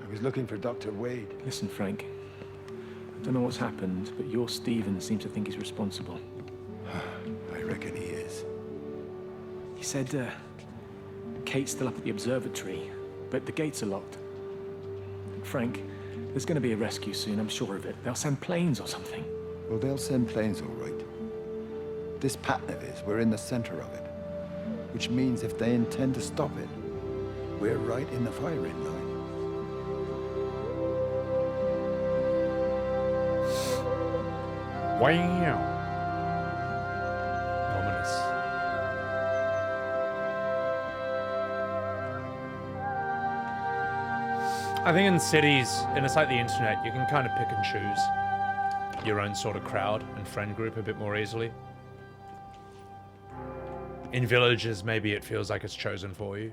I was looking for Dr. Wade. Listen, Frank. I don't know what's happened, but your Stephen seems to think he's responsible. I reckon he is. He said, Kate's still up at the observatory, but the gates are locked. Frank, there's going to be a rescue soon, I'm sure of it. They'll send planes or something. Well, they'll send planes, all right. This pattern of his, we're in the center of it. Which means if they intend to stop it, we're right in the firing line. Wow. Ominous. I think in cities, and it's like the internet, you can kind of pick and choose your own sort of crowd and friend group a bit more easily. In villages, maybe it feels like it's chosen for you.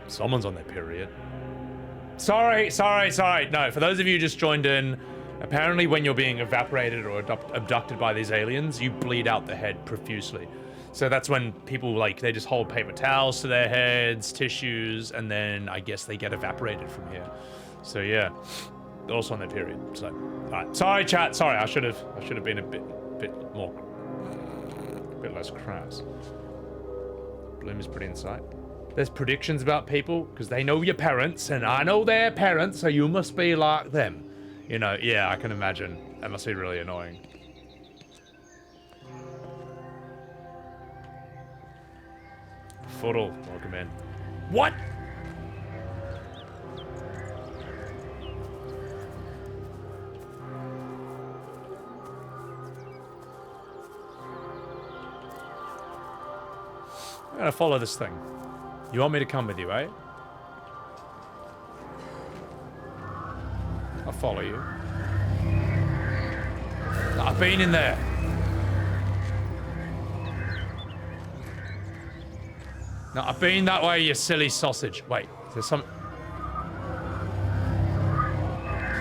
Someone's on their period. Sorry. No, for those of you who just joined in, apparently when you're being evaporated or abducted by these aliens, you bleed out the head profusely. So that's when people, like, they just hold paper towels to their heads, tissues, and then I guess they get evaporated from here. So yeah, they're also on their period. So, alright. Sorry, chat. Sorry, I should have been a bit less crass. Bloom is pretty in sight. There's predictions about people because they know your parents and I know their parents, so you must be like them. You know, yeah, I can imagine. That must be really annoying. Fuddle, welcome in. What? I'm gonna follow this thing. You want me to come with you, eh? I'll follow you. I've been in there. No, I've been that way, you silly sausage. Wait, is there some...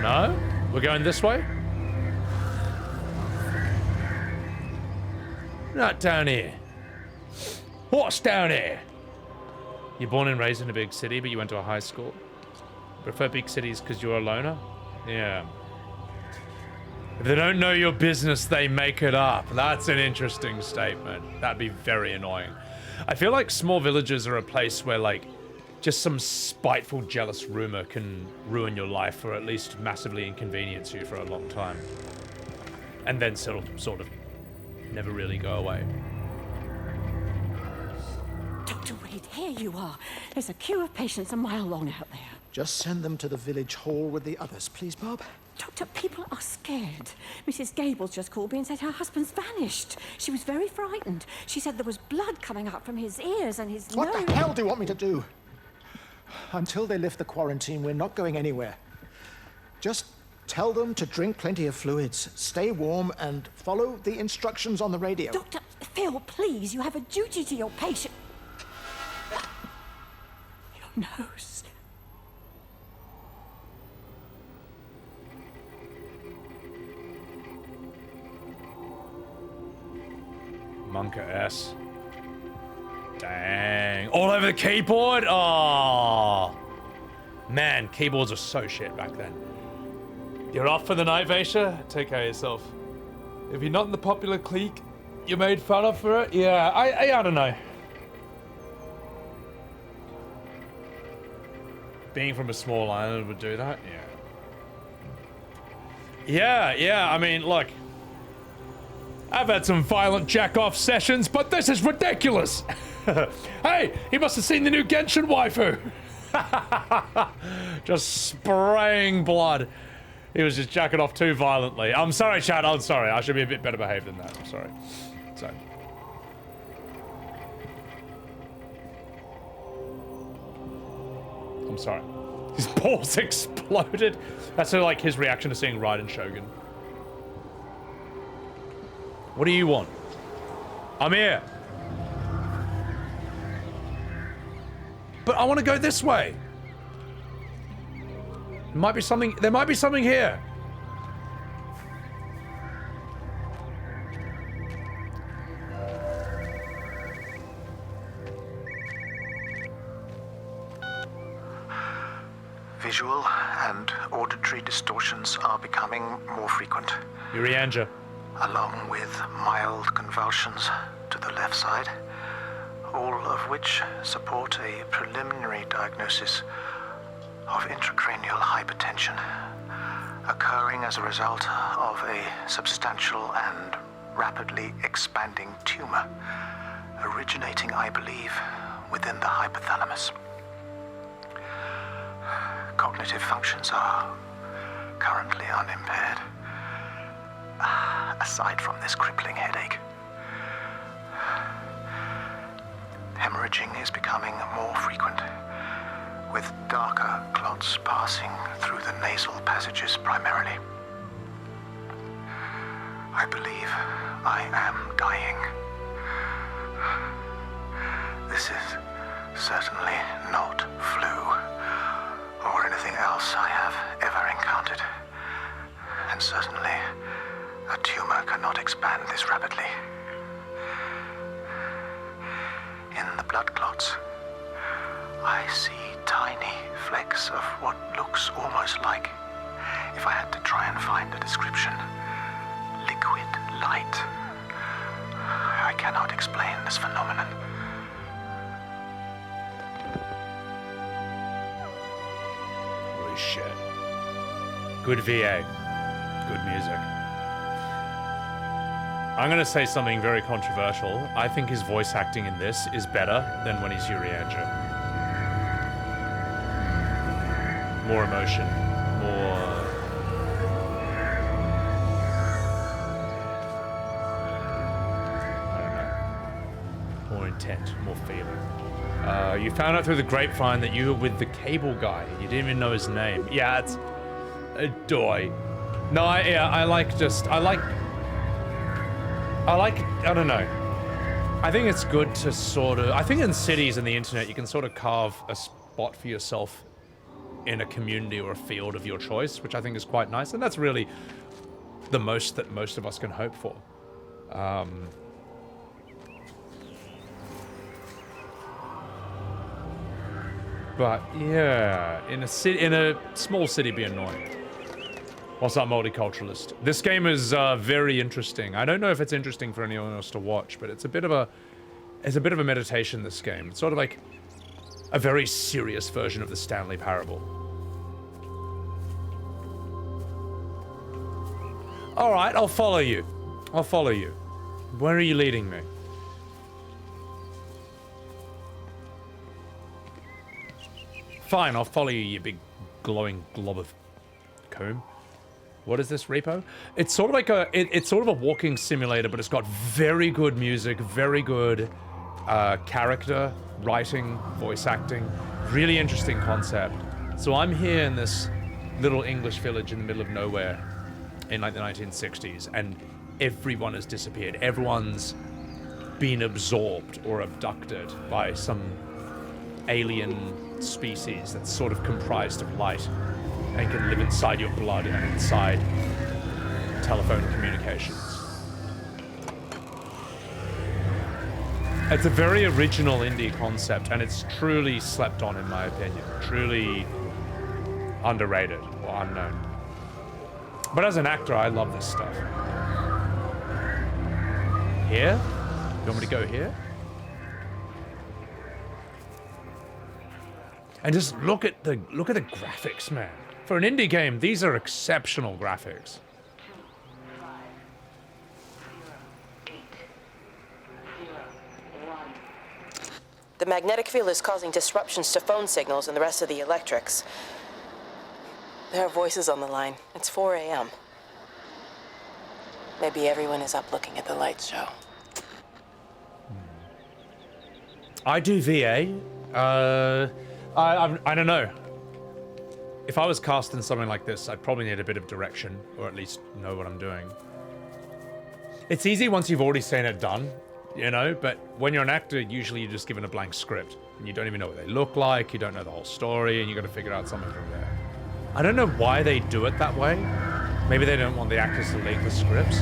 No? We're going this way? Not down here. What's down here? You're born and raised in a big city, but you went to a high school. Prefer big cities because you're a loner? Yeah. If they don't know your business, they make it up. That's an interesting statement. That'd be very annoying. I feel like small villages are a place where, like, just some spiteful, jealous rumor can ruin your life or at least massively inconvenience you for a long time. And then sort of never really go away. Dr. Wade, here you are. There's a queue of patients a mile long out there. Just send them to the village hall with the others, please, Bob. Doctor, people are scared. Mrs. Gables just called me and said her husband's vanished. She was very frightened. She said there was blood coming up from his ears and his nose. What the hell do you want me to do? Until they lift the quarantine, we're not going anywhere. Just tell them to drink plenty of fluids, stay warm, and follow the instructions on the radio. Dr. Phil, please, you have a duty to your patient. Your nose. Monka S. Dang. All over the keyboard? Oh. Man, keyboards are so shit back then. You're off for the night, Vasha? Take care of yourself. If you're not in the popular clique, you're made fun of for it? Yeah, I don't know. Being from a small island would do that? Yeah. Yeah, I mean, look. I've had some violent jack-off sessions, but this is ridiculous! Hey, he must have seen the new Genshin waifu! Just spraying blood. He was just jacking off too violently. I'm sorry, Chad, I'm sorry. I should be a bit better behaved than that. I'm sorry. So. sorry. His balls exploded. That's sort of like his reaction to seeing Raiden Shogun. What do you want? I'm here. But I want to go this way. There might be something here. Visual and auditory distortions are becoming more frequent. Urianja. Along with mild convulsions to the left side, all of which support a preliminary diagnosis of intracranial hypertension, occurring as a result of a substantial and rapidly expanding tumor, originating, I believe, within the hypothalamus. Cognitive functions are currently unimpaired, aside from this crippling headache. Hemorrhaging is becoming more frequent, with darker clots passing through the nasal passages primarily. I believe I am dying. This is certainly not flu or anything else I have ever encountered. And certainly, a tumor cannot expand this rapidly. In the blood clots, I see tiny flecks of what looks almost like, if I had to try and find a description, liquid light. I cannot explain this phenomenon. Holy shit. Good VA. Good music. I'm gonna say something very controversial. I think his voice acting in this is better than when he's Urianja. More emotion, more... I don't know. More intent, more feeling. You found out through the grapevine that you were with the cable guy. You didn't even know his name. Yeah, it's... Doy. No, I don't know. I think it's good to sort of... I think in cities and the internet, you can sort of carve a spot for yourself in a community or a field of your choice, which I think is quite nice. And that's really the most that most of us can hope for. But yeah, in a small city, be annoying. What's up, multiculturalist? This game is very interesting. I don't know if it's interesting for anyone else to watch, but it's a bit of a meditation. This game, it's sort of like a very serious version of the Stanley Parable. All right, I'll follow you. I'll follow you. Where are you leading me? Fine, I'll follow you, you big glowing glob of comb. What is this, repo? It's sort of like it's sort of a walking simulator, but it's got very good music, very good character writing, voice acting, really interesting concept. So I'm here in this little English village in the middle of nowhere in like the 1960s, and everyone has disappeared. Everyone's been absorbed or abducted by some alien species that's sort of comprised of light and can live inside your blood and inside telephone communications. It's a very original indie concept, and it's truly slept on, in my opinion. Truly underrated or unknown. But as an actor, I love this stuff. Here? You want me to go here? And just look at the graphics, man. For an indie game, these are exceptional graphics. The magnetic field is causing disruptions to phone signals and the rest of the electrics. There are voices on the line. It's 4 a.m. Maybe everyone is up looking at the light show. I do VA. I don't know. if I was casting something like this, I'd probably need a bit of direction, or at least know what I'm doing. It's easy once you've already seen it done, you know, but when you're an actor, usually you're just given a blank script, and you don't even know what they look like, you don't know the whole story, and you got to figure out something from there. I don't know why they do it that way. Maybe they don't want the actors to leak the scripts.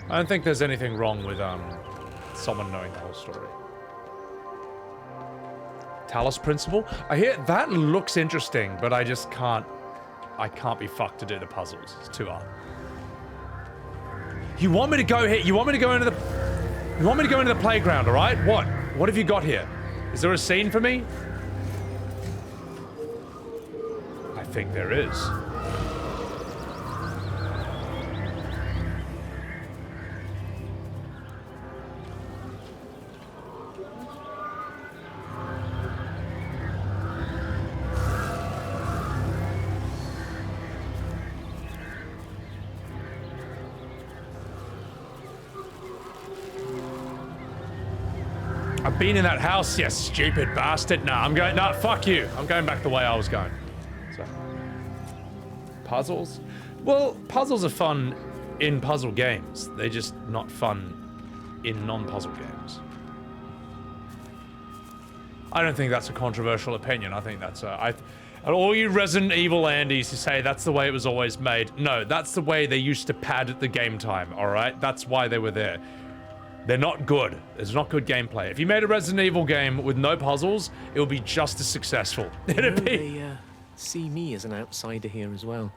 I don't think there's anything wrong with someone knowing the whole story. Talos Principle? I hear that looks interesting, but I just can't. I can't be fucked to do the puzzles. It's too hard. You want me to go here? You want me to go into the? You want me to go into the playground? All right. What? What have you got here? Is there a scene for me? I think there is. I've been in that house, you stupid bastard. Nah, I'm going. Nah, fuck you. I'm going back the way I was going. So, puzzles? Well, puzzles are fun in puzzle games. They're just not fun in non-puzzle games. I don't think that's a controversial opinion. I think that's all you Resident Evil Andys who say that's the way it was always made. No, that's the way they used to pad the game time, all right? That's why they were there. They're not good. It's not good gameplay. If you made a Resident Evil game with no puzzles, it would be just as successful. It'd be... They see me as an outsider here as well.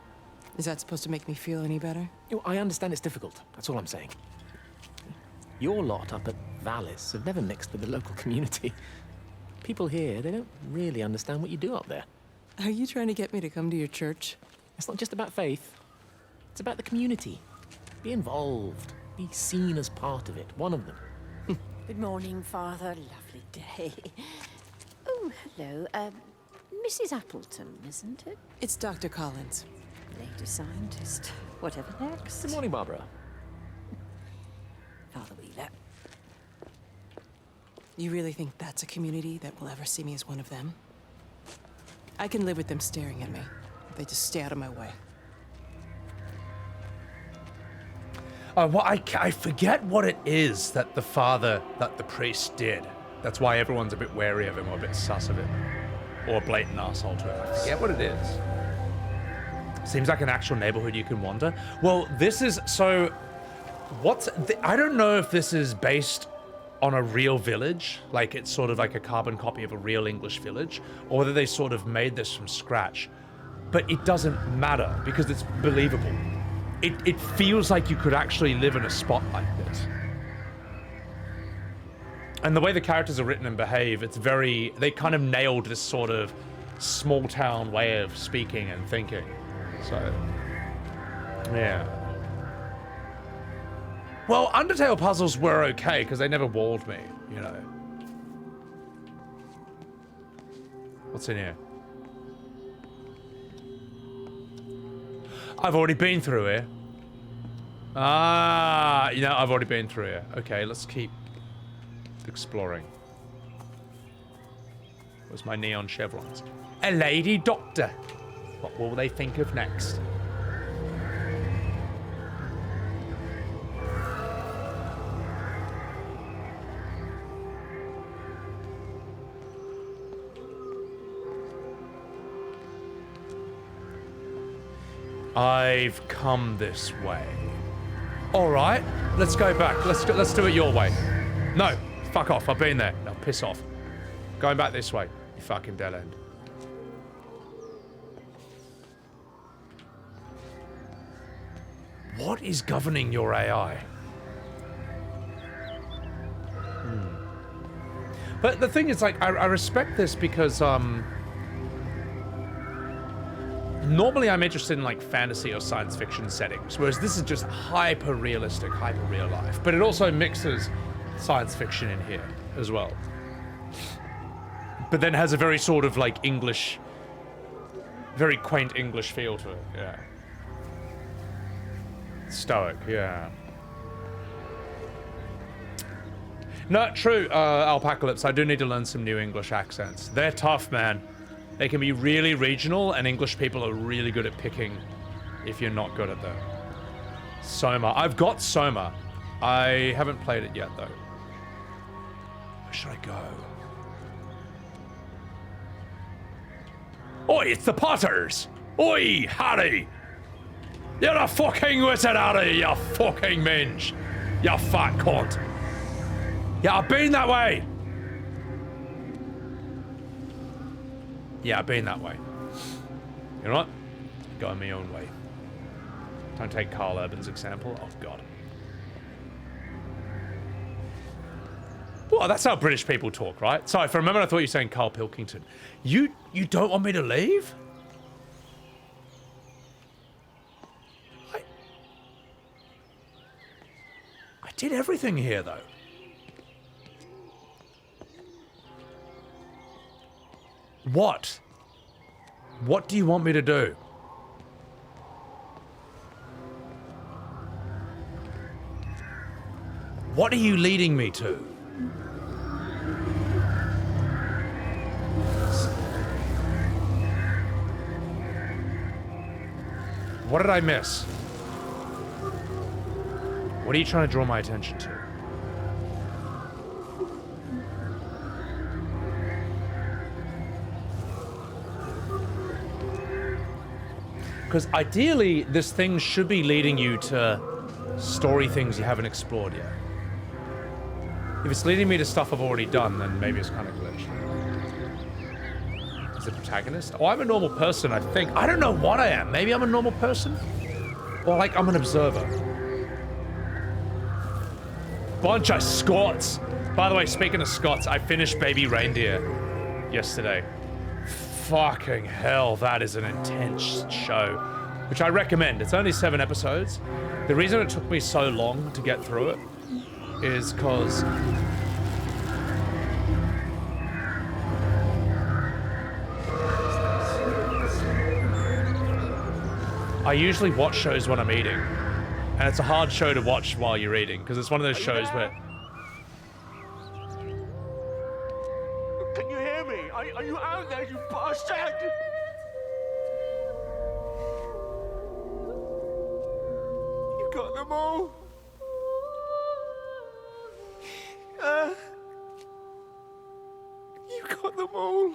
Is that supposed to make me feel any better? You know, I understand it's difficult. That's all I'm saying. Your lot up at Valis have never mixed with the local community. People here, they don't really understand what you do up there. Are you trying to get me to come to your church? It's not just about faith. It's about the community. Be involved. Be seen as part of it. One of them. Good morning, Father. Lovely day. Oh, hello. Mrs. Appleton, isn't it? It's Dr. Collins. Lady scientist. Whatever next. Good morning, Barbara. Father Wheeler. You really think that's a community that will ever see me as one of them? I can live with them staring at me. They just stay out of my way. Well, I forget what it is that the priest did. That's why everyone's a bit wary of him or a bit sus of him. Or a blatant asshole to him. I forget what it is. Seems like an actual neighborhood you can wander. Well, this is, so, I don't know if this is based on a real village, like it's sort of like a carbon copy of a real English village, or whether they sort of made this from scratch. But it doesn't matter, because it's believable. It feels like you could actually live in a spot like this. And the way the characters are written and behave, it's very... They kind of nailed this sort of small town way of speaking and thinking. So, yeah. Well, Undertale puzzles were okay, because they never walled me, you know. What's in here? I've already been through here. Ah, you know, I've already been through here. Okay, let's keep exploring. Where's my neon chevrons? A lady doctor. What will they think of next? I've come this way. All right, let's go back. Let's do it your way. No, fuck off. I've been there. No, piss off. Going back this way. You fucking dead end. What is governing your AI? But the thing is, like, I respect this because normally I'm interested in like fantasy or science fiction settings, whereas this is just hyper realistic, hyper real life. But it also mixes science fiction in here as well. But then has a very sort of like English, very quaint English feel to it, yeah. Stoic, yeah. No, true, Alpacalypse. I do need to learn some new English accents. They're tough, man. They can be really regional, and English people are really good at picking if you're not good at them. Soma. I've got Soma. I haven't played it yet, though. Where should I go? Oi, it's the Potters! Oi, Harry! You're a fucking wizard, Harry, you fucking minge! You fat cunt! Yeah, I've been that way! Yeah, I've been that way. You know what? Going my own way. Don't take Carl Urban's example. Oh, God. Well, that's how British people talk, right? Sorry, for a moment I thought you were saying Carl Pilkington. You don't want me to leave? I did everything here, though. What? What do you want me to do? What are you leading me to? What did I miss? What are you trying to draw my attention to? Because ideally, this thing should be leading you to story things you haven't explored yet. If it's leading me to stuff I've already done, then maybe it's kind of glitched. Is the protagonist? Oh, I'm a normal person, I think. I don't know what I am. Maybe I'm a normal person? Or like, I'm an observer. Bunch of Scots. By the way, speaking of Scots, I finished Baby Reindeer yesterday. Fucking hell, that is an intense show, which I recommend. It's only 7 episodes. The reason it took me so long to get through it is because I usually watch shows when I'm eating, and it's a hard show to watch while you're eating because it's one of those shows where... Can you hear me? Are you out there, you bastard? You got them all. You got them all.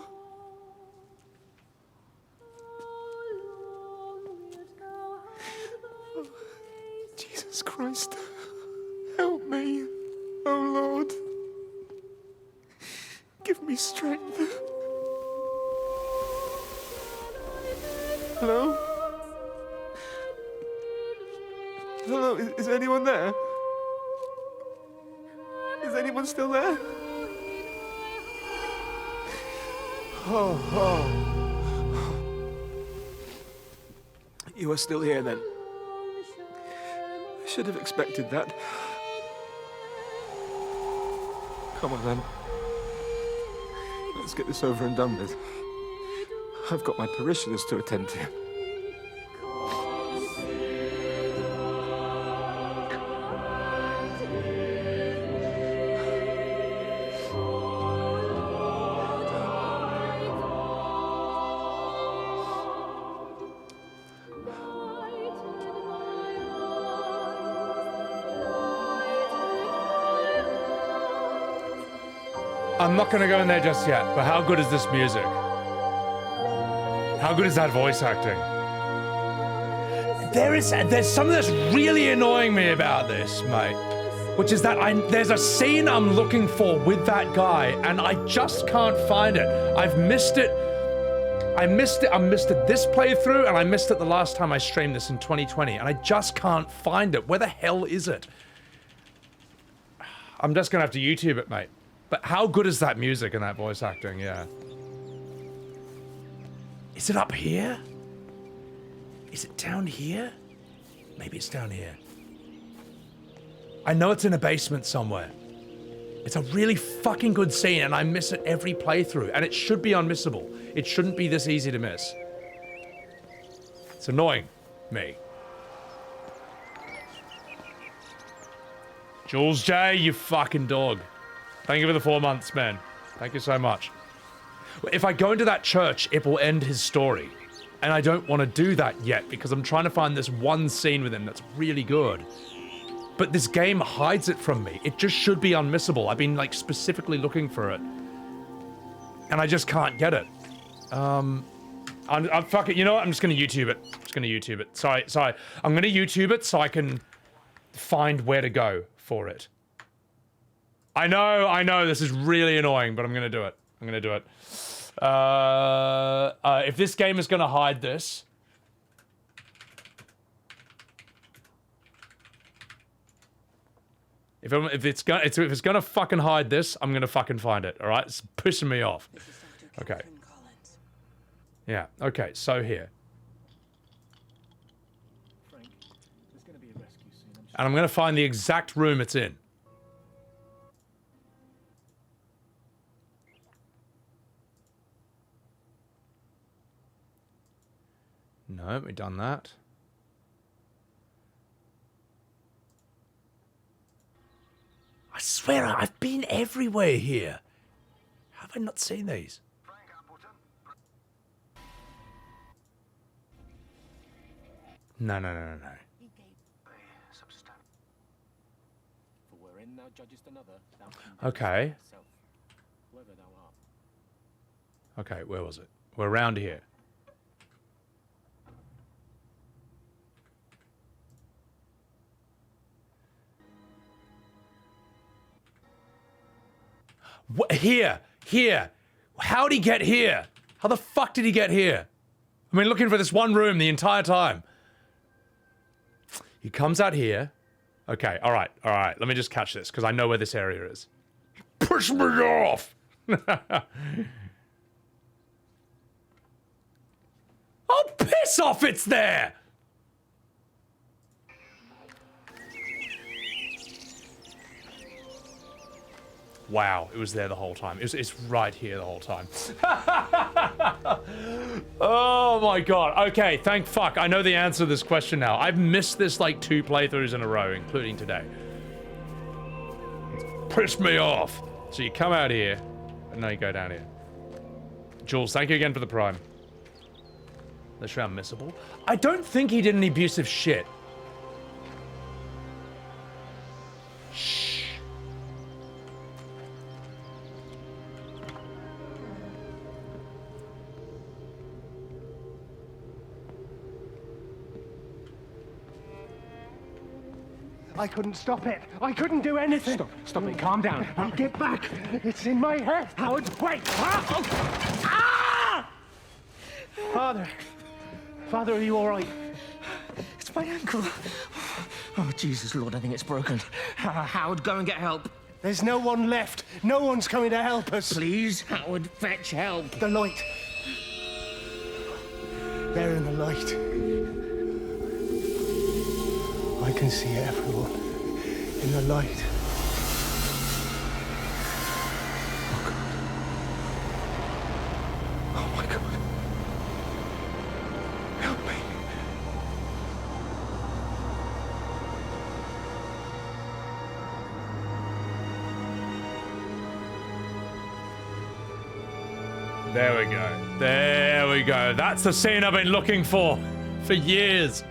Oh, Jesus Christ. Help me. Oh, Lord. Give me strength. Hello? Hello, is anyone there? Is anyone still there? Oh. You are still here then. I should have expected that. Come on then. Let's get this over and done with. I've got my parishioners to attend to. I'm not gonna go in there just yet, but how good is this music? How good is that voice acting? There's something that's really annoying me about this, mate. Which is that there's a scene I'm looking for with that guy, and I just can't find it. I've missed it. I missed it this playthrough, and I missed it the last time I streamed this in 2020, and I just can't find it. Where the hell is it? I'm just gonna have to YouTube it, mate. But how good is that music and that voice acting? Yeah. Is it up here? Is it down here? Maybe it's down here. I know it's in a basement somewhere. It's a really fucking good scene and I miss it every playthrough and it should be unmissable. It shouldn't be this easy to miss. It's annoying me. Jules J, you fucking dog. Thank you for the 4 months, man. Thank you so much. If I go into that church, it will end his story. And I don't want to do that yet because I'm trying to find this one scene with him that's really good. But this game hides it from me. It just should be unmissable. I've been like specifically looking for it. And I just can't get it. I'm fuck it. You know what? I'm just gonna YouTube it. I'm just gonna YouTube it. Sorry. I'm gonna YouTube it so I can find where to go for it. I know, this is really annoying, but I'm gonna do it. I'm gonna do it. If this game is gonna hide this... If it's gonna fucking hide this, I'm gonna fucking find it, alright? It's pissing me off. Okay. Yeah, okay, so here. And I'm gonna find the exact room it's in. No, we've done that. I swear I've been everywhere here. Have I not seen these? No. Okay. Okay, where was it? We're around here. What, here. How'd he get here? How the fuck did he get here? I've been looking for this one room the entire time. He comes out here. Okay, all right. Let me just catch this, because I know where this area is. Push me off! Oh, piss off, it's there! Wow, it was there the whole time. It's right here the whole time. Oh my god. Okay, thank fuck. I know the answer to this question now. I've missed this like 2 playthroughs in a row, including today. It's pissed me off. So you come out here, and now you go down here. Jules, thank you again for the prime. This round missable. I don't think he did any abusive shit. Shh. I couldn't stop it. I couldn't do anything. Stop it. Calm down. I'll get back. It's in my head. Howard, wait. Ah! Father, are you all right? It's my ankle. Oh, Jesus, Lord, I think it's broken. Howard, go and get help. There's no one left. No one's coming to help us. Please, Howard, fetch help. The light. They're in the light. I can see everyone in the light. Oh my God. Help me. There we go. There we go. That's the scene I've been looking for years.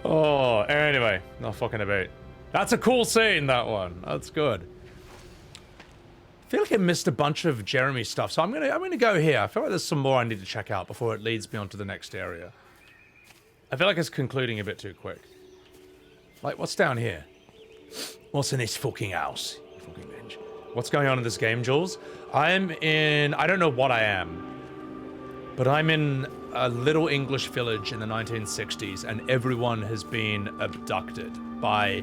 Oh, anyway, not fucking about. That's a cool scene, that one. That's good. I feel like I missed a bunch of Jeremy stuff, so I'm gonna go here. I feel like there's some more I need to check out before it leads me on to the next area. I feel like it's concluding a bit too quick. Like, what's down here? What's in this fucking house? You fucking bitch. What's going on in this game, Jules? I'm in... I don't know what I am. But I'm in a little English village in the 1960s, and everyone has been abducted by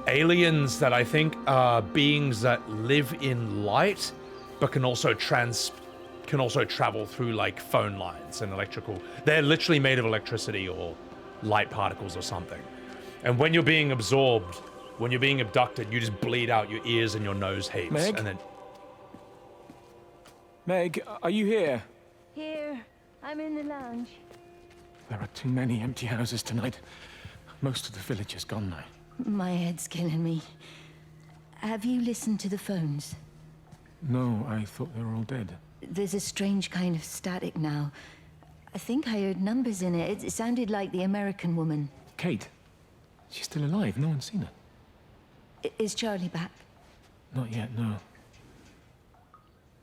aliens that I think are beings that live in light, but can also travel through like phone lines and electrical. They're literally made of electricity or light particles or something. And when you're being absorbed, when you're being abducted, you just bleed out your ears and your nose heaps. Meg? And then... Meg, are you here? Here, I'm in the lounge. There are too many empty houses tonight. Most of the village is gone now. My head's killing me. Have you listened to the phones? No, I thought they were all dead. There's a strange kind of static now. I think I heard numbers in it. It sounded like the American woman. Kate? She's still alive. No one's seen her. Is Charlie back? Not yet, no.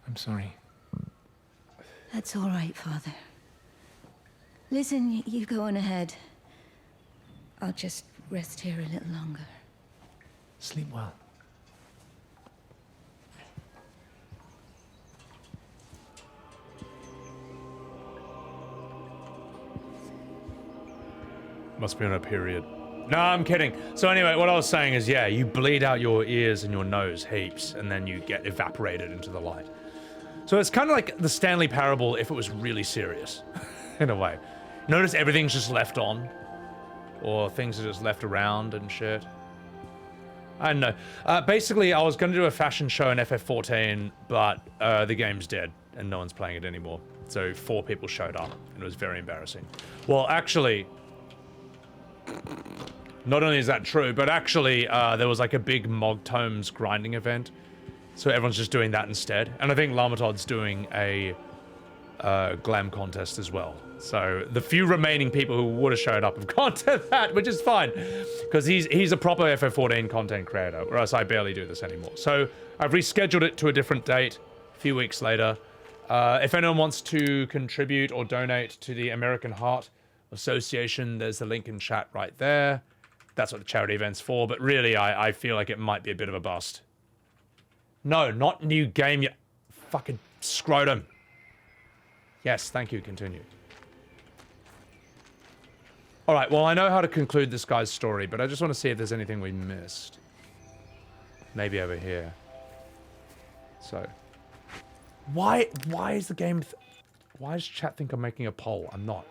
I'm sorry. That's all right, Father. Listen, you go on ahead. I'll just rest here a little longer. Sleep well. Must be on a period. No, I'm kidding. So anyway, what I was saying is, yeah, you bleed out your ears and your nose heaps, and then you get evaporated into the light. So it's kind of like the Stanley Parable if it was really serious, in a way. Notice everything's just left on, or things are just left around and shit. I don't know. Basically, I was going to do a fashion show in FF14, but the game's dead, and no one's playing it anymore. So 4 people showed up, and it was very embarrassing. Well, actually, not only is that true, but actually there was like a big Mog Tomes grinding event. So everyone's just doing that instead. And I think Lamatod's doing a glam contest as well. So the few remaining people who would have showed up have gone to that, which is fine. Because he's a proper FF14 content creator, whereas I barely do this anymore. So I've rescheduled it to a different date, a few weeks later. If anyone wants to contribute or donate to the American Heart Association, there's the link in chat right there. That's what the charity event's for, but really I feel like it might be a bit of a bust. No, not new game, you fucking scrotum. Yes, thank you, continue. Alright, well I know how to conclude this guy's story, but I just want to see if there's anything we missed. Maybe over here. So. Why is the game... why does chat think I'm making a poll? I'm not.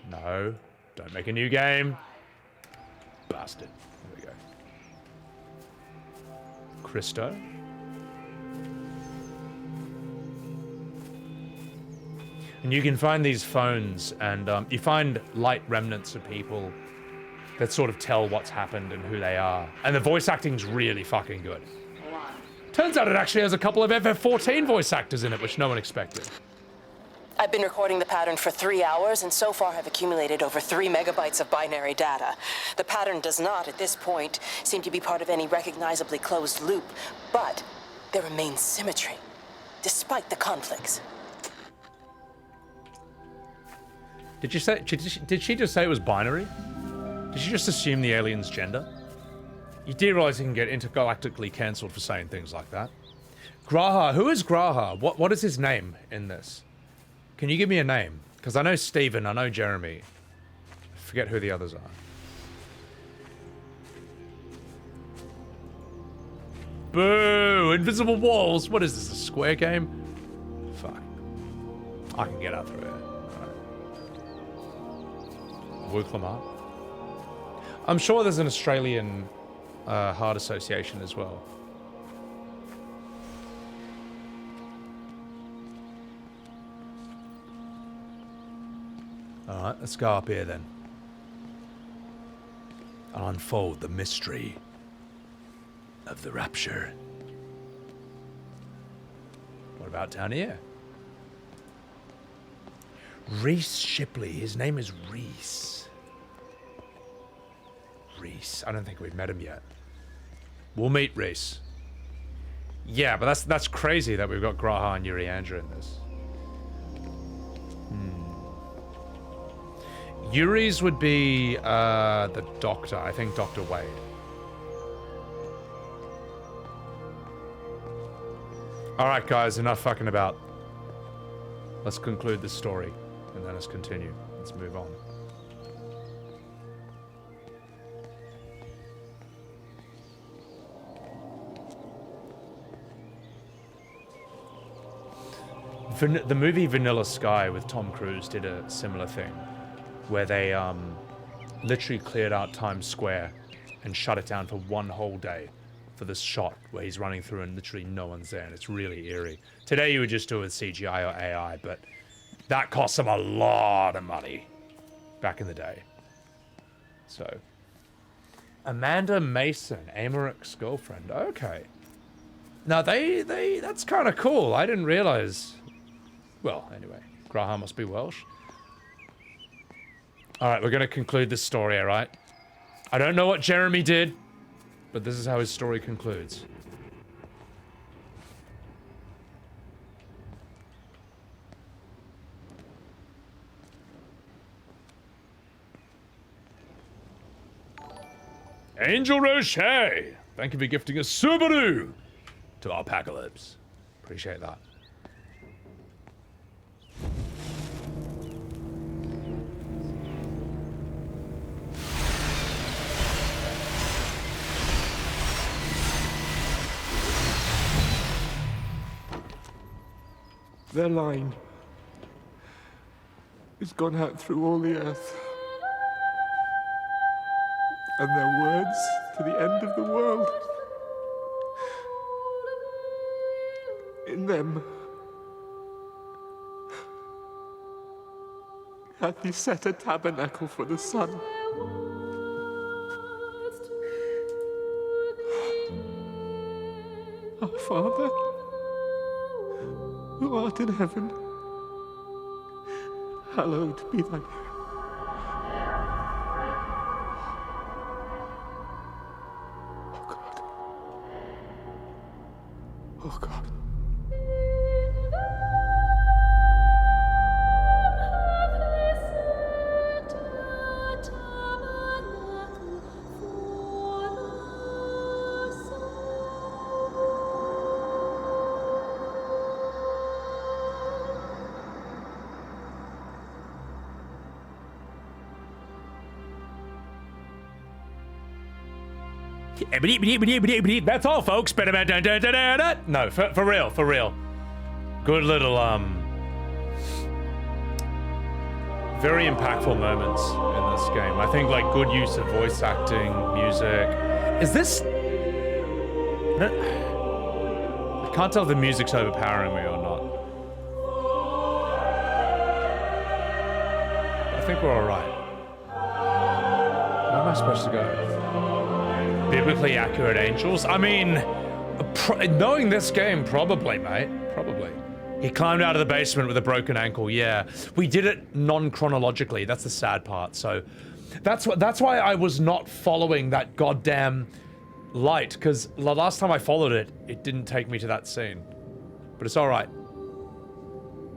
No, don't make a new game. Bastard. There we go. Christo. And you can find these phones, and you find light remnants of people that sort of tell what's happened and who they are. And the voice acting's really fucking good. Turns out it actually has a couple of FF14 voice actors in it, which no one expected. I've been recording the pattern for 3 hours, and so far have accumulated over 3 megabytes of binary data. The pattern does not, at this point, seem to be part of any recognizably closed loop, but there remains symmetry, despite the conflicts. Did she just say it was binary? Did she just assume the alien's gender? You do realize you can get intergalactically cancelled for saying things like that. Graha, who is Graha? What is his name in this? Can you give me a name? Because I know Steven, I know Jeremy. I forget who the others are. Boo! Invisible walls! What is this, a square game? Fuck. I can get out through here. Right. I'm sure there's an Australian Heart Association as well. Alright, let's go up here then. I'll unfold the mystery of the Rapture. What about down here? Reese Shipley. His name is Reese. Reese. I don't think we've met him yet. We'll meet Reese. Yeah, but that's crazy that we've got Graha and Yuri Andra in this. Yuri's would be the doctor. I think Dr. Wade. Alright guys, enough fucking about. Let's conclude this story and then let's continue. Let's move on. The movie Vanilla Sky with Tom Cruise did a similar thing, where they literally cleared out Times Square and shut it down for one whole day for this shot where he's running through and literally no one's there, and it's really eerie. Today you would just do it with CGI or AI, but that cost them a lot of money back in the day. So, Amanda Mason, Amarick's girlfriend. Okay. Now that's kind of cool. I didn't realize. Well, anyway, Graham must be Welsh. All right, we're gonna conclude this story. All right. I don't know what Jeremy did, but this is how his story concludes. Angel Roche, thank you for gifting a Subaru to our Apocalypse. Appreciate that. Their line has gone out through all the earth. And their words to the end of the world. In them hath he set a tabernacle for the sun. Our Father, who art in heaven, hallowed be thy name. Oh God. That's all, folks. No, for real, for real. Good little, very impactful moments in this game. I think, like, good use of voice acting, music. Is this... I can't tell if the music's overpowering me or not. I think we're alright. Where am I supposed to go? Biblically accurate angels? I mean, knowing this game, probably, mate. Probably. He climbed out of the basement with a broken ankle, yeah. We did it non-chronologically, that's the sad part, so... That's why I was not following that goddamn light, because the last time I followed it, it didn't take me to that scene. But it's alright.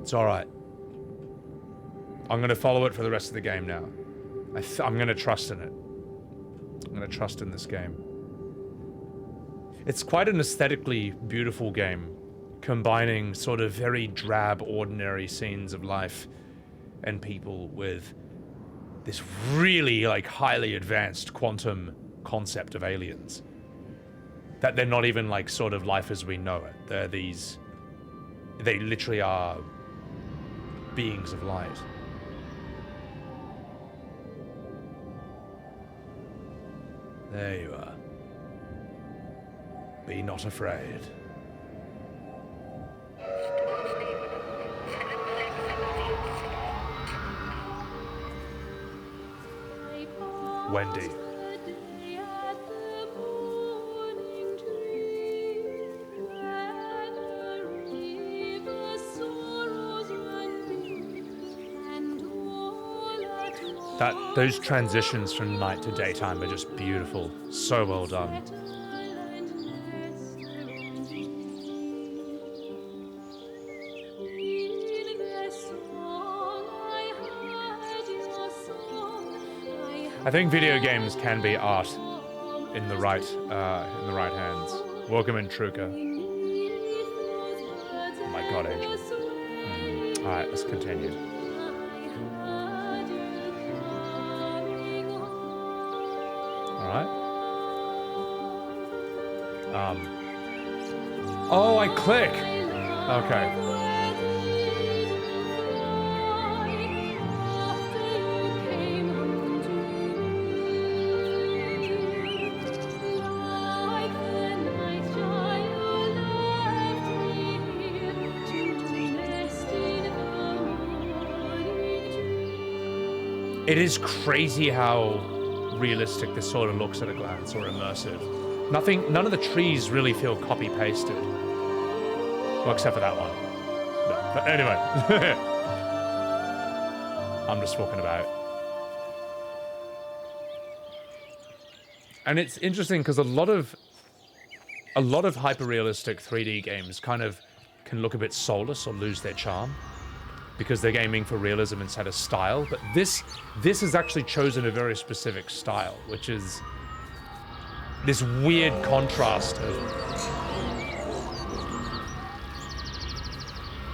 It's alright. I'm gonna follow it for the rest of the game now. I'm gonna trust in it. I'm gonna trust in this game. It's quite an aesthetically beautiful game, combining sort of very drab, ordinary scenes of life and people with this really, like, highly advanced quantum concept of aliens. That they're not even, like, sort of life as we know it. They're these... They literally are beings of light. There you are. Be not afraid. Wendy. Those transitions from night to daytime are just beautiful. So well done. I think video games can be art in the right hands. Welcome in, Truca. Oh my God, Angel. All right, let's continue. All right. Oh, I click. Okay. It is crazy how realistic this sort of looks at a glance, or immersive. None of the trees really feel copy-pasted. Well, except for that one. No, but anyway. I'm just walking about. And it's interesting because a lot of hyper-realistic 3D games kind of can look a bit soulless or lose their charm because they're aiming for realism instead of style. But this has actually chosen a very specific style, which is this weird contrast of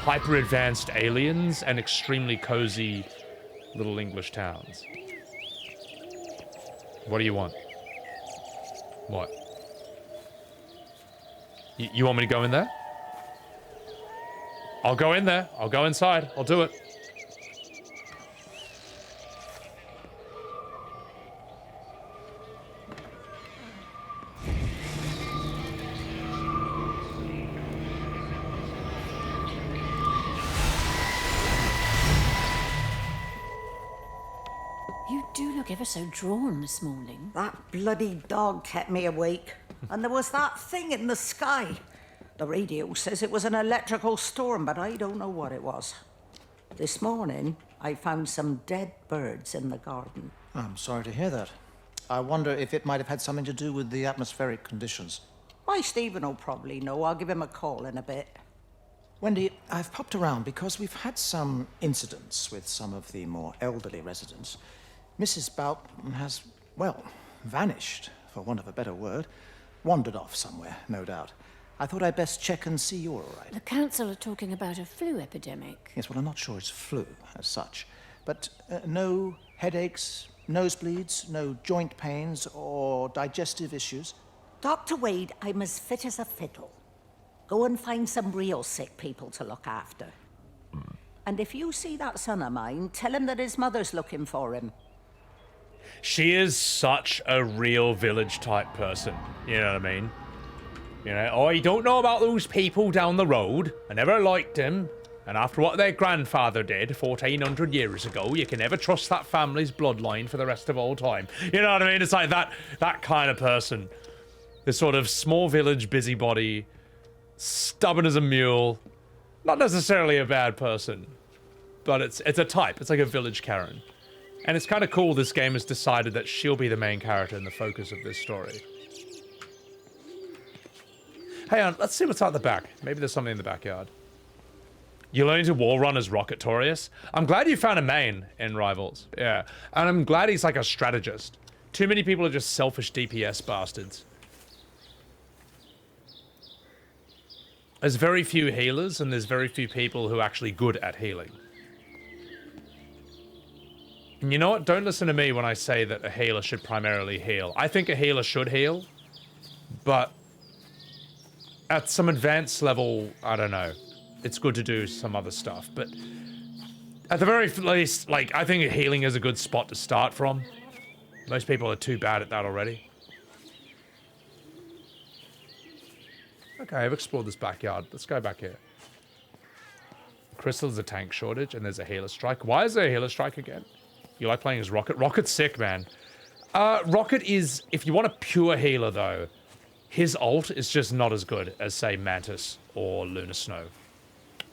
hyper-advanced aliens and extremely cozy little English towns. What do you want? What? You want me to go in there? I'll go in there. I'll go inside. I'll do it. You do look ever so drawn this morning. That bloody dog kept me awake. And there was that thing in the sky. The radio says it was an electrical storm, but I don't know what it was. This morning, I found some dead birds in the garden. I'm sorry to hear that. I wonder if it might have had something to do with the atmospheric conditions. My Stephen will probably know. I'll give him a call in a bit. Wendy, I've popped around because we've had some incidents with some of the more elderly residents. Mrs. Bout has, well, vanished, for want of a better word. Wandered off somewhere, no doubt. I thought I'd best check and see you're all right. The council are talking about a flu epidemic. Yes, well, I'm not sure it's flu as such. But no headaches, nosebleeds, no joint pains or digestive issues? Dr. Wade, I'm as fit as a fiddle. Go and find some real sick people to look after. And if you see that son of mine, tell him that his mother's looking for him. She is such a real village type person. You know what I mean? You know, I don't know about those people down the road. I never liked them. And after what their grandfather did 1400 years ago, you can never trust that family's bloodline for the rest of all time. You know what I mean? It's like that kind of person. This sort of small village busybody, stubborn as a mule. Not necessarily a bad person, but it's a type. It's like a village Karen. And it's kind of cool this game has decided that she'll be the main character and the focus of this story. Hey, let's see what's out the back. Maybe there's something in the backyard. You're learning to wall run as Rocketorius. I'm glad you found a main in Rivals. Yeah. And I'm glad he's like a strategist. Too many people are just selfish DPS bastards. There's very few healers, and there's very few people who are actually good at healing. And you know what? Don't listen to me when I say that a healer should primarily heal. I think a healer should heal, but at some advanced level, I don't know. It's good to do some other stuff, but at the very least, like, I think healing is a good spot to start from. Most people are too bad at that already. Okay, I've explored this backyard. Let's go back here. Crystal is a tank shortage, and there's a healer strike. Why is there a healer strike again? You like playing as Rocket? Rocket's sick, man. Rocket is, if you want a pure healer, though, his ult is just not as good as, say, Mantis or Lunar Snow.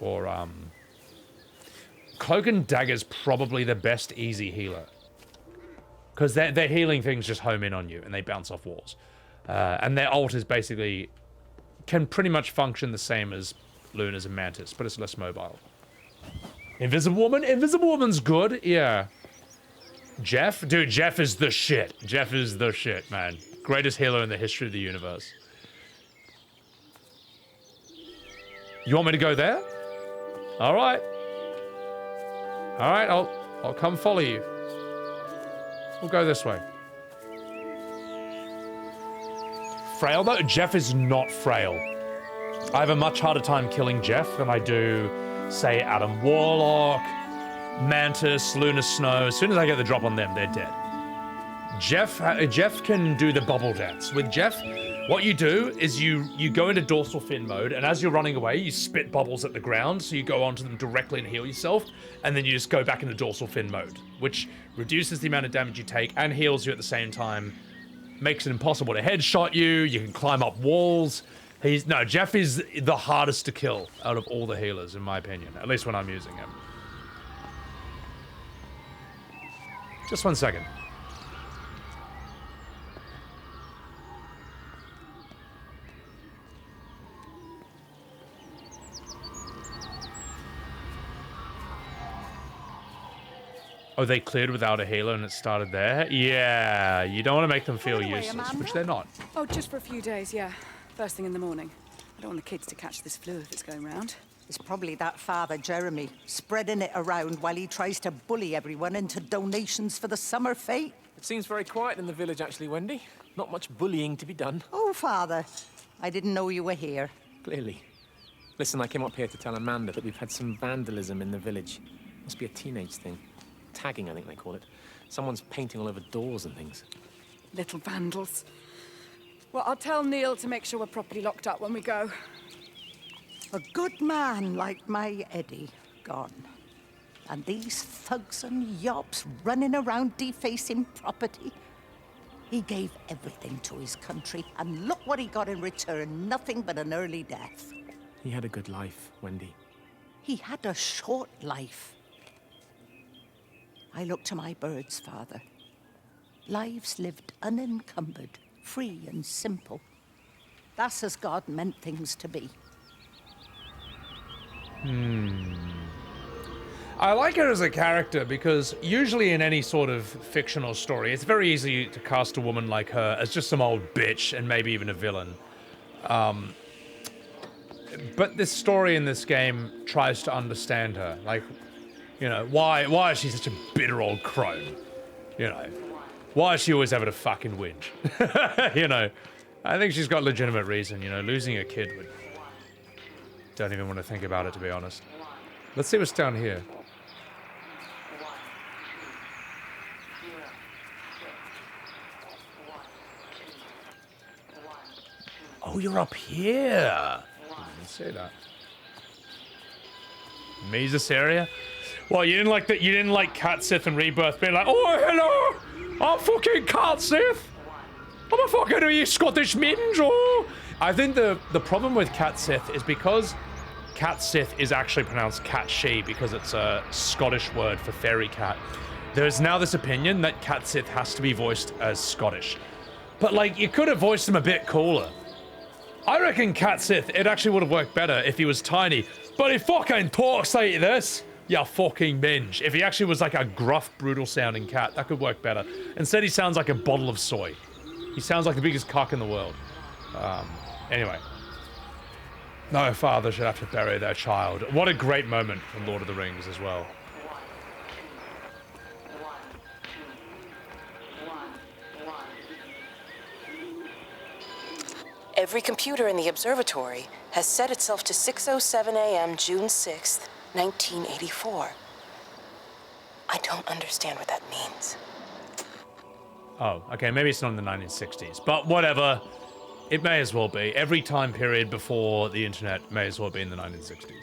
Or, Cloak and Dagger's probably the best easy healer. Because their healing things just home in on you, and they bounce off walls. And their ult is basically... can pretty much function the same as Luna's and Mantis, but it's less mobile. Invisible Woman? Invisible Woman's good, yeah. Jeff? Dude, Jeff is the shit. Jeff is the shit, man. Greatest healer in the history of the universe. You want me to go there? Alright. Alright, I'll come follow you. We'll go this way. Frail though? Jeff is not frail. I have a much harder time killing Jeff than I do, say, Adam Warlock, Mantis, Lunar Snow. As soon as I get the drop on them, they're dead. Jeff can do the bubble dance. With Jeff, what you do is you go into dorsal fin mode, and as you're running away, you spit bubbles at the ground, so you go onto them directly and heal yourself, and then you just go back into dorsal fin mode, which reduces the amount of damage you take and heals you at the same time. Makes it impossible to headshot you. You can climb up walls. Jeff is the hardest to kill out of all the healers, in my opinion. At least when I'm using him. Just 1 second. Oh, they cleared without a healer and it started there? Yeah, you don't want to make them feel useless, which they're not. Oh, just for a few days, yeah. First thing in the morning. I don't want the kids to catch this flu if it's going round. It's probably that father, Jeremy, spreading it around while he tries to bully everyone into donations for the summer fete. It seems very quiet in the village, actually, Wendy. Not much bullying to be done. Oh, Father, I didn't know you were here. Clearly. Listen, I came up here to tell Amanda that we've had some vandalism in the village. Must be a teenage thing. Tagging, I think they call it. Someone's painting all over doors and things. Little vandals. Well, I'll tell Neil to make sure we're properly locked up when we go. A good man like my Eddie gone. And these thugs and yobs running around defacing property. He gave everything to his country, and look what he got in return. Nothing but an early death. He had a good life, Wendy. He had a short life. I look to my birds, Father. Lives lived unencumbered, free and simple. That's as God meant things to be. I like her as a character because usually in any sort of fictional story, it's very easy to cast a woman like her as just some old bitch and maybe even a villain. But this story in this game tries to understand her. Like, you know, why is she such a bitter old crone? You know, why is she always having a fucking whinge? You know, I think she's got legitimate reason, you know, losing a kid would... Don't even want to think about it, to be honest. Let's see what's down here. Oh, you're up here. I didn't say that. Mesus area? Well, you didn't like that. You didn't like Cat Sith and Rebirth being like, oh, hello, I'm fucking Cat Sith. I'm a fucking are you Scottish minge? Oh, I think the problem with Cat Sith is because Cat Sith is actually pronounced Cat She because it's a Scottish word for fairy cat. There's now this opinion that Cat Sith has to be voiced as Scottish, but like you could have voiced him a bit cooler. I reckon Cat Sith, it actually would have worked better if he was tiny, but he fucking talks like this. Yeah, fucking binge. If he actually was like a gruff, brutal sounding cat, that could work better. Instead, he sounds like a bottle of soy. He sounds like the biggest cock in the world. Anyway. No father should have to bury their child. What a great moment from Lord of the Rings as well. Every computer in the observatory has set itself to 6:07 a.m. June 6th, 1984. I don't understand what that means. Oh, okay, maybe it's not in the 1960s, but whatever. It may as well be. Every time period before the internet may as well be in the 1960s.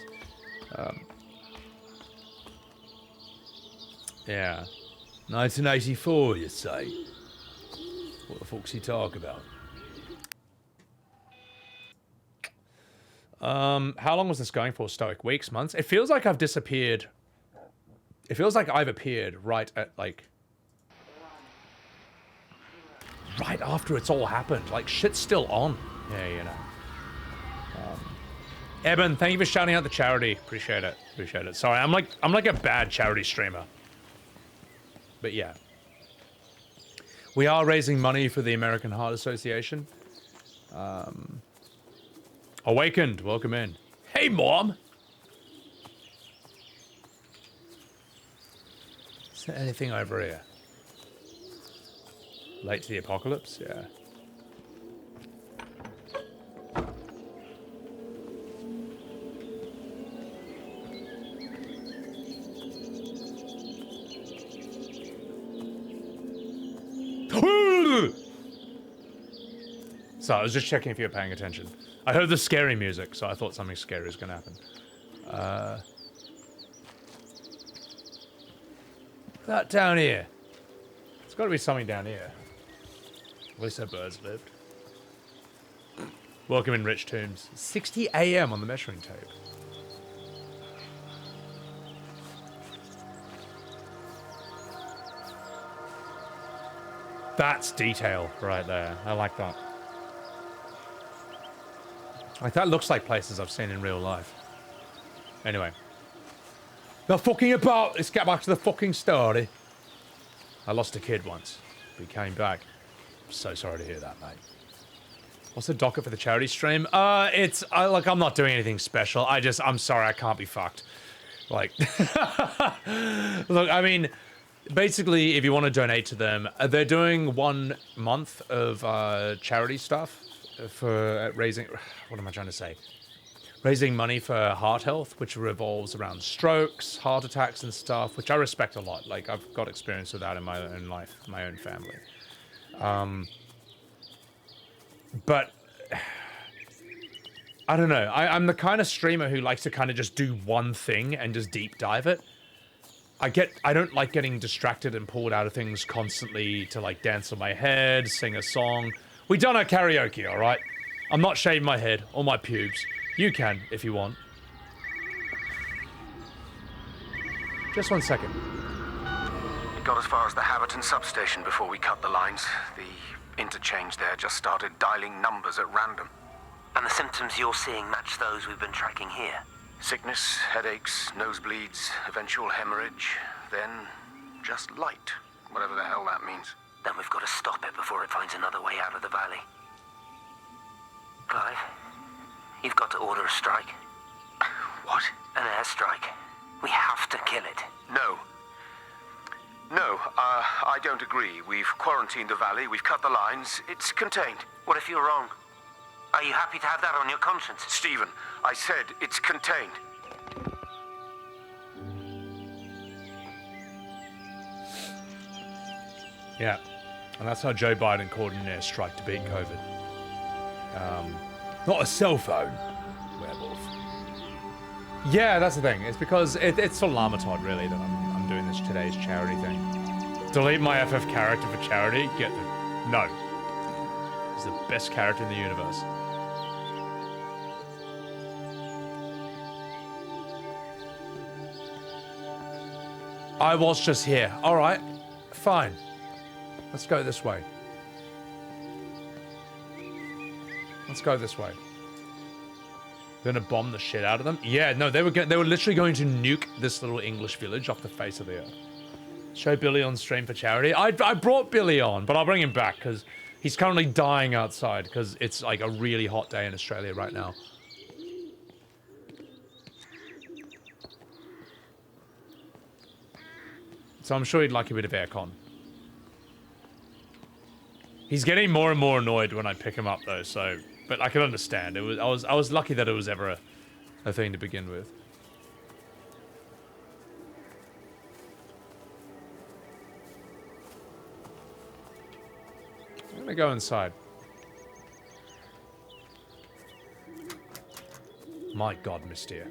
Yeah. 1984, you say? What the fuck's he talk about? How long was this going for, Stoic? Weeks, months? It feels like I've disappeared. It feels like I've appeared right at, like... right after it's all happened. Like, shit's still on. Yeah, you know. Eben, thank you for shouting out the charity. Appreciate it. Appreciate it. Sorry, I'm like a bad charity streamer. But yeah. We are raising money for the American Heart Association. Awakened, welcome in. Hey, Mom! Is there anything over here? Late to the apocalypse? Yeah. So I was just checking if you were paying attention. I heard the scary music, so I thought something scary was going to happen. That down here. There's got to be something down here. At least where birds lived. Welcome in Rich Tombs. 60 AM on the measuring tape. That's detail right there. I like that. Like, that looks like places I've seen in real life. Anyway. The fucking about. Let's get back to the fucking story. I lost a kid once. But he came back. I'm so sorry to hear that, mate. What's the docket for the charity stream? Like, I'm not doing anything special. I'm sorry, I can't be fucked. Like, look, I mean, basically, if you want to donate to them, they're doing 1 month of charity stuff for raising, what am I trying to say? Raising money for heart health, which revolves around strokes, heart attacks and stuff, which I respect a lot. Like, I've got experience with that in my own life, my own family. But I don't know. I'm the kind of streamer who likes to kind of just do one thing and just deep dive it. I don't like getting distracted and pulled out of things constantly to like dance on my head, sing a song. We done our karaoke, all right? I'm not shaving my head or my pubes. You can if you want. Just 1 second. It got as far as the Haverton substation before we cut the lines. The interchange there just started dialing numbers at random. And the symptoms you're seeing match those we've been tracking here? Sickness, headaches, nosebleeds, eventual hemorrhage, then just light, whatever the hell that means. Then we've got to stop it before it finds another way out of the valley. Clive, you've got to order a strike. What? An airstrike. We have to kill it. No. No, I don't agree. We've quarantined the valley, we've cut the lines, it's contained. What if you're wrong? Are you happy to have that on your conscience? Stephen, I said it's contained. Yeah, and that's how Joe Biden called an airstrike to beat COVID. Not a cell phone, werewolf. Yeah, that's the thing. It's because it's for Lamatod, really, that I'm doing this today's charity thing. Delete my FF character for charity? Get the... No. He's the best character in the universe. I was just here. Alright. Fine. Let's go this way. Let's go this way. Gonna bomb the shit out of them? Yeah, no, they were literally going to nuke this little English village off the face of the earth. Show Billy on stream for charity. I brought Billy on, but I'll bring him back because he's currently dying outside because it's like a really hot day in Australia right now. So I'm sure he'd like a bit of aircon. He's getting more and more annoyed when I pick him up though, so... But I can understand. I was lucky that it was ever a thing to begin with. I'm gonna go inside. My God, Mystere.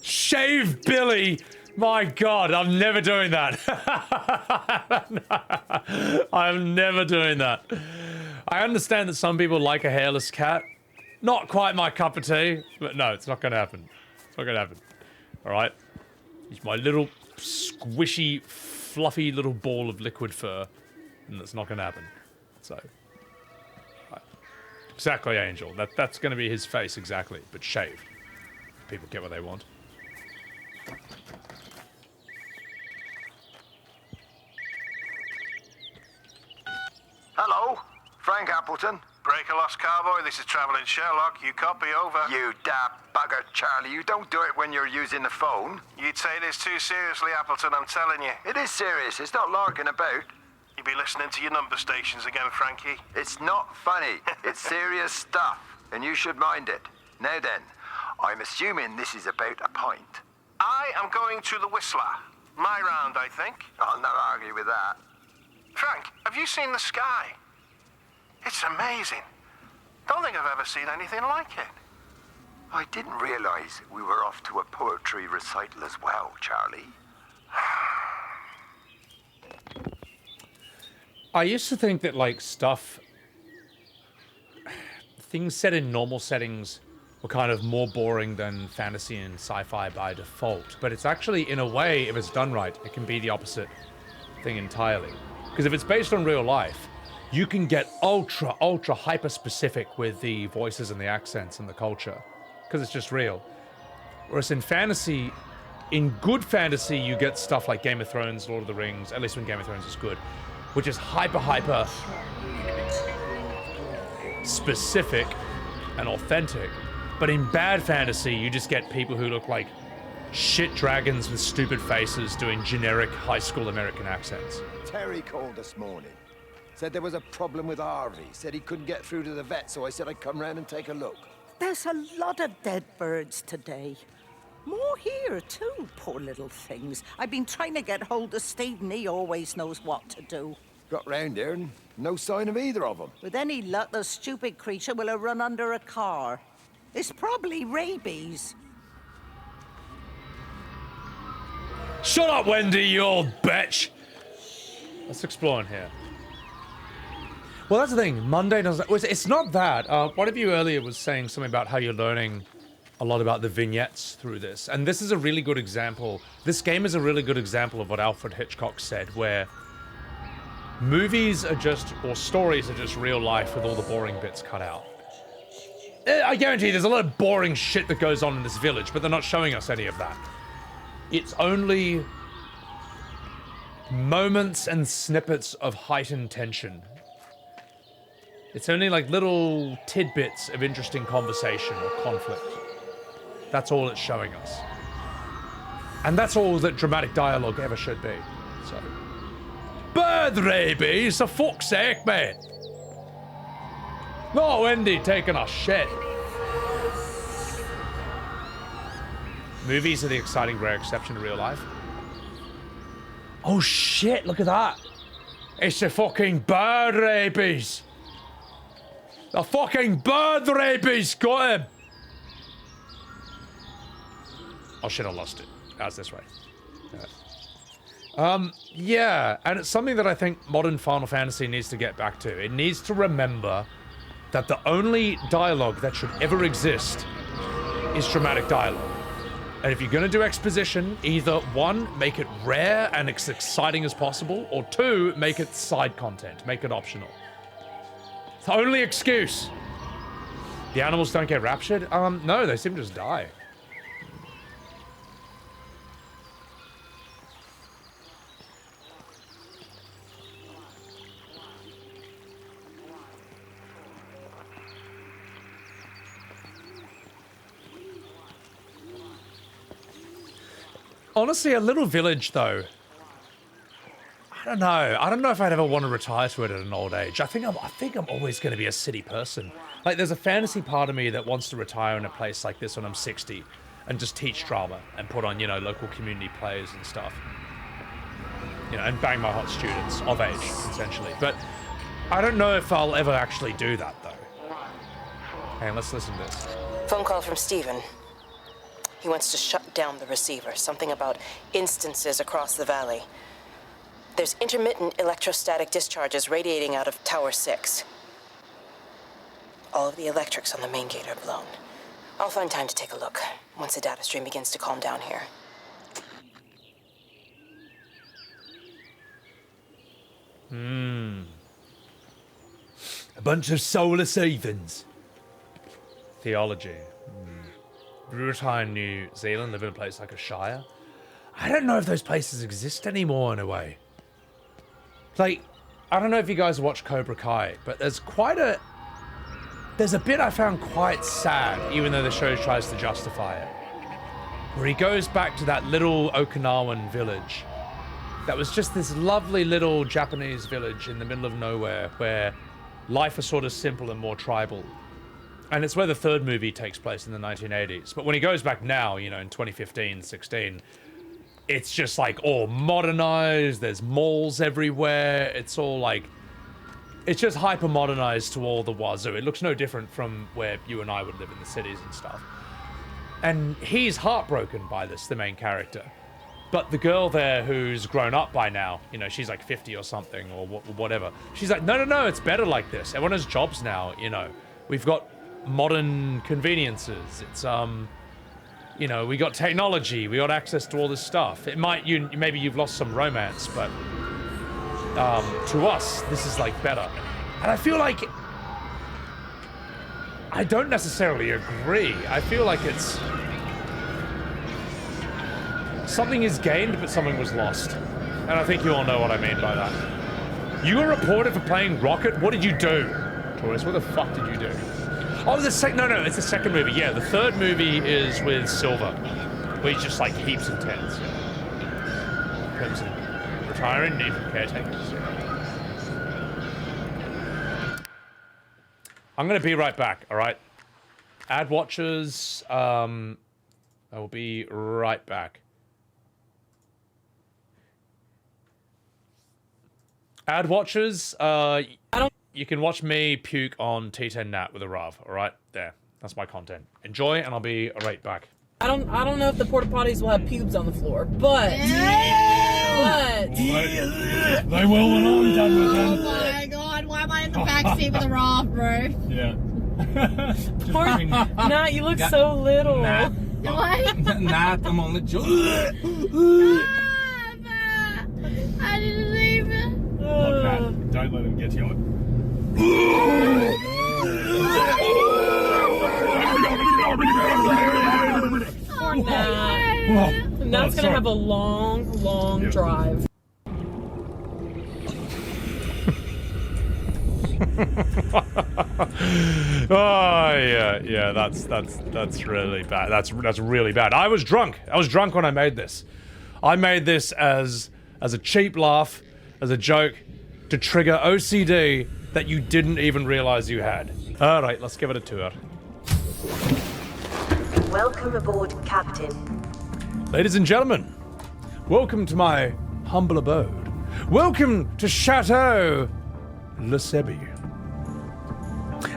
Shave Billy! My God, I'm never doing that. I'm never doing that. I understand that some people like a hairless cat. Not quite my cup of tea, but no, it's not gonna happen. It's not gonna happen. Alright? He's my little squishy, fluffy little ball of liquid fur. And that's not gonna happen. So. Right. Exactly, Angel. That's gonna be his face, exactly. But shaved. People get what they want. Hello? Frank Appleton? Break a lost cowboy, this is Traveling Sherlock. You copy, over. You da bugger, Charlie. You don't do it when you're using the phone. You'd say this too seriously, Appleton, I'm telling you. It is serious. It's not larking about. You be listening to your number stations again, Frankie. It's not funny. It's serious stuff, and you should mind it. Now then, I'm assuming this is about a pint. I am going to the Whistler. My round, I think. I'll not argue with that. Frank, have you seen the sky? It's amazing. Don't think I've ever seen anything like it. I didn't realize we were off to a poetry recital as well, Charlie. I used to think that, like, things set in normal settings were kind of more boring than fantasy and sci-fi by default. But it's actually, in a way, if it's done right, it can be the opposite thing entirely. Because if it's based on real life, you can get ultra hyper-specific with the voices and the accents and the culture. Because it's just real. Whereas in fantasy, in good fantasy, you get stuff like Game of Thrones, Lord of the Rings, at least when Game of Thrones is good, which is hyper specific and authentic. But in bad fantasy, you just get people who look like shit dragons with stupid faces doing generic high school American accents. Terry called this morning. Said there was a problem with Harvey. Said he couldn't get through to the vet, so I said I'd come round and take a look. There's a lot of dead birds today. More here, too, poor little things. I've been trying to get hold of Steve, and he always knows what to do. Got round here and no sign of either of them. With any luck, the stupid creature will have run under a car. It's probably rabies. Shut up, Wendy, you old bitch! Let's explore in here. Well, that's the thing. Monday doesn't... It's not that. One of you earlier was saying something about how you're learning a lot about the vignettes through this. And this is a really good example. This game is a really good example of what Alfred Hitchcock said, where movies are just... or stories are just real life with all the boring bits cut out. I guarantee you there's a lot of boring shit that goes on in this village, but they're not showing us any of that. It's only moments and snippets of heightened tension. It's only like little tidbits of interesting conversation or conflict. That's all it's showing us. And that's all that dramatic dialogue ever should be. So, bird rabies, for fuck's sake, mate. No, Wendy taking a shit. Movies are the exciting rare exception to real life. Oh shit, look at that. It's the fucking bird rabies. The fucking bird rabies got him. Oh shit, I lost it. How's this way? Yeah, and it's something that I think modern Final Fantasy needs to get back to. It needs to remember that the only dialogue that should ever exist is dramatic dialogue. And if you're going to do exposition, either one, make it rare and as exciting as possible, or two, make it side content, make it optional. It's the only excuse. The animals don't get raptured? No, they seem to just die. Honestly, a little village, though. I don't know. I don't know if I'd ever want to retire to it at an old age. I think I'm always going to be a city person. Like, there's a fantasy part of me that wants to retire in a place like this when I'm 60 and just teach drama and put on, you know, local community plays and stuff. You know, and bang my hot students of age, essentially. But I don't know if I'll ever actually do that, though. Hey, let's listen to this. Phone call from Steven. He wants to shut down the receiver. Something about instances across the valley. There's intermittent electrostatic discharges radiating out of Tower 6. All of the electrics on the main gate are blown. I'll find time to take a look once the data stream begins to calm down here. A bunch of soulless heathens. Theology. Retire in New Zealand, live in a place like a shire. I don't know if those places exist anymore in a way. Like, I don't know if you guys watch Cobra Kai, but there's a bit I found quite sad, even though the show tries to justify it. Where he goes back to that little Okinawan village. That was just this lovely little Japanese village in the middle of nowhere where life is sort of simple and more tribal. And it's where the third movie takes place in the 1980s. But when he goes back now, you know, in 2015, 16, it's just like all modernized. There's malls everywhere. It's all like it's just hyper modernized to all the wazoo. It looks no different from where you and I would live in the cities and stuff. And he's heartbroken by this, the main character. But the girl there who's grown up by now, you know, she's like 50 or something or whatever. She's like, no, it's better like this. Everyone has jobs now, you know. We've got modern conveniences. It's, you know, we got technology. We got access to all this stuff. It might, maybe you've lost some romance, but to us, this is like better. And I feel like, I don't necessarily agree. I feel like it's, something is gained, but something was lost. And I think you all know what I mean by that. You were reported for playing Rocket? What did you do? Taurus, what the fuck did you do? Oh, it's the second movie. Yeah, the third movie is with Silver, where he's just like heaps intense. Yeah. Crimson. Retiring, need for caretakers. Yeah. I'm gonna be right back, alright? Ad watchers, I will be right back. Ad watchers, you can watch me puke on T10 Nat with a Rav, alright? There. That's my content. Enjoy, and I'll be right back. I don't know if the porta potties will have pubes on the floor, but They will when I'm done with them. Oh my god, why am I in the backseat with a Rav, bro? Yeah. Poor Nat, you look so little. What? Nat, I'm on the job. I didn't leave it. Look, Nat, don't let him get to you. Poor Nat. Nat's gonna have a long drive. Oh yeah, that's really bad. That's really bad. I was drunk when I made this. I made this as a cheap laugh, as a joke, to trigger OCD that you didn't even realize you had. All right, let's give it a tour. Welcome aboard, Captain. Ladies and gentlemen, welcome to my humble abode. Welcome to Chateau Le Sebby.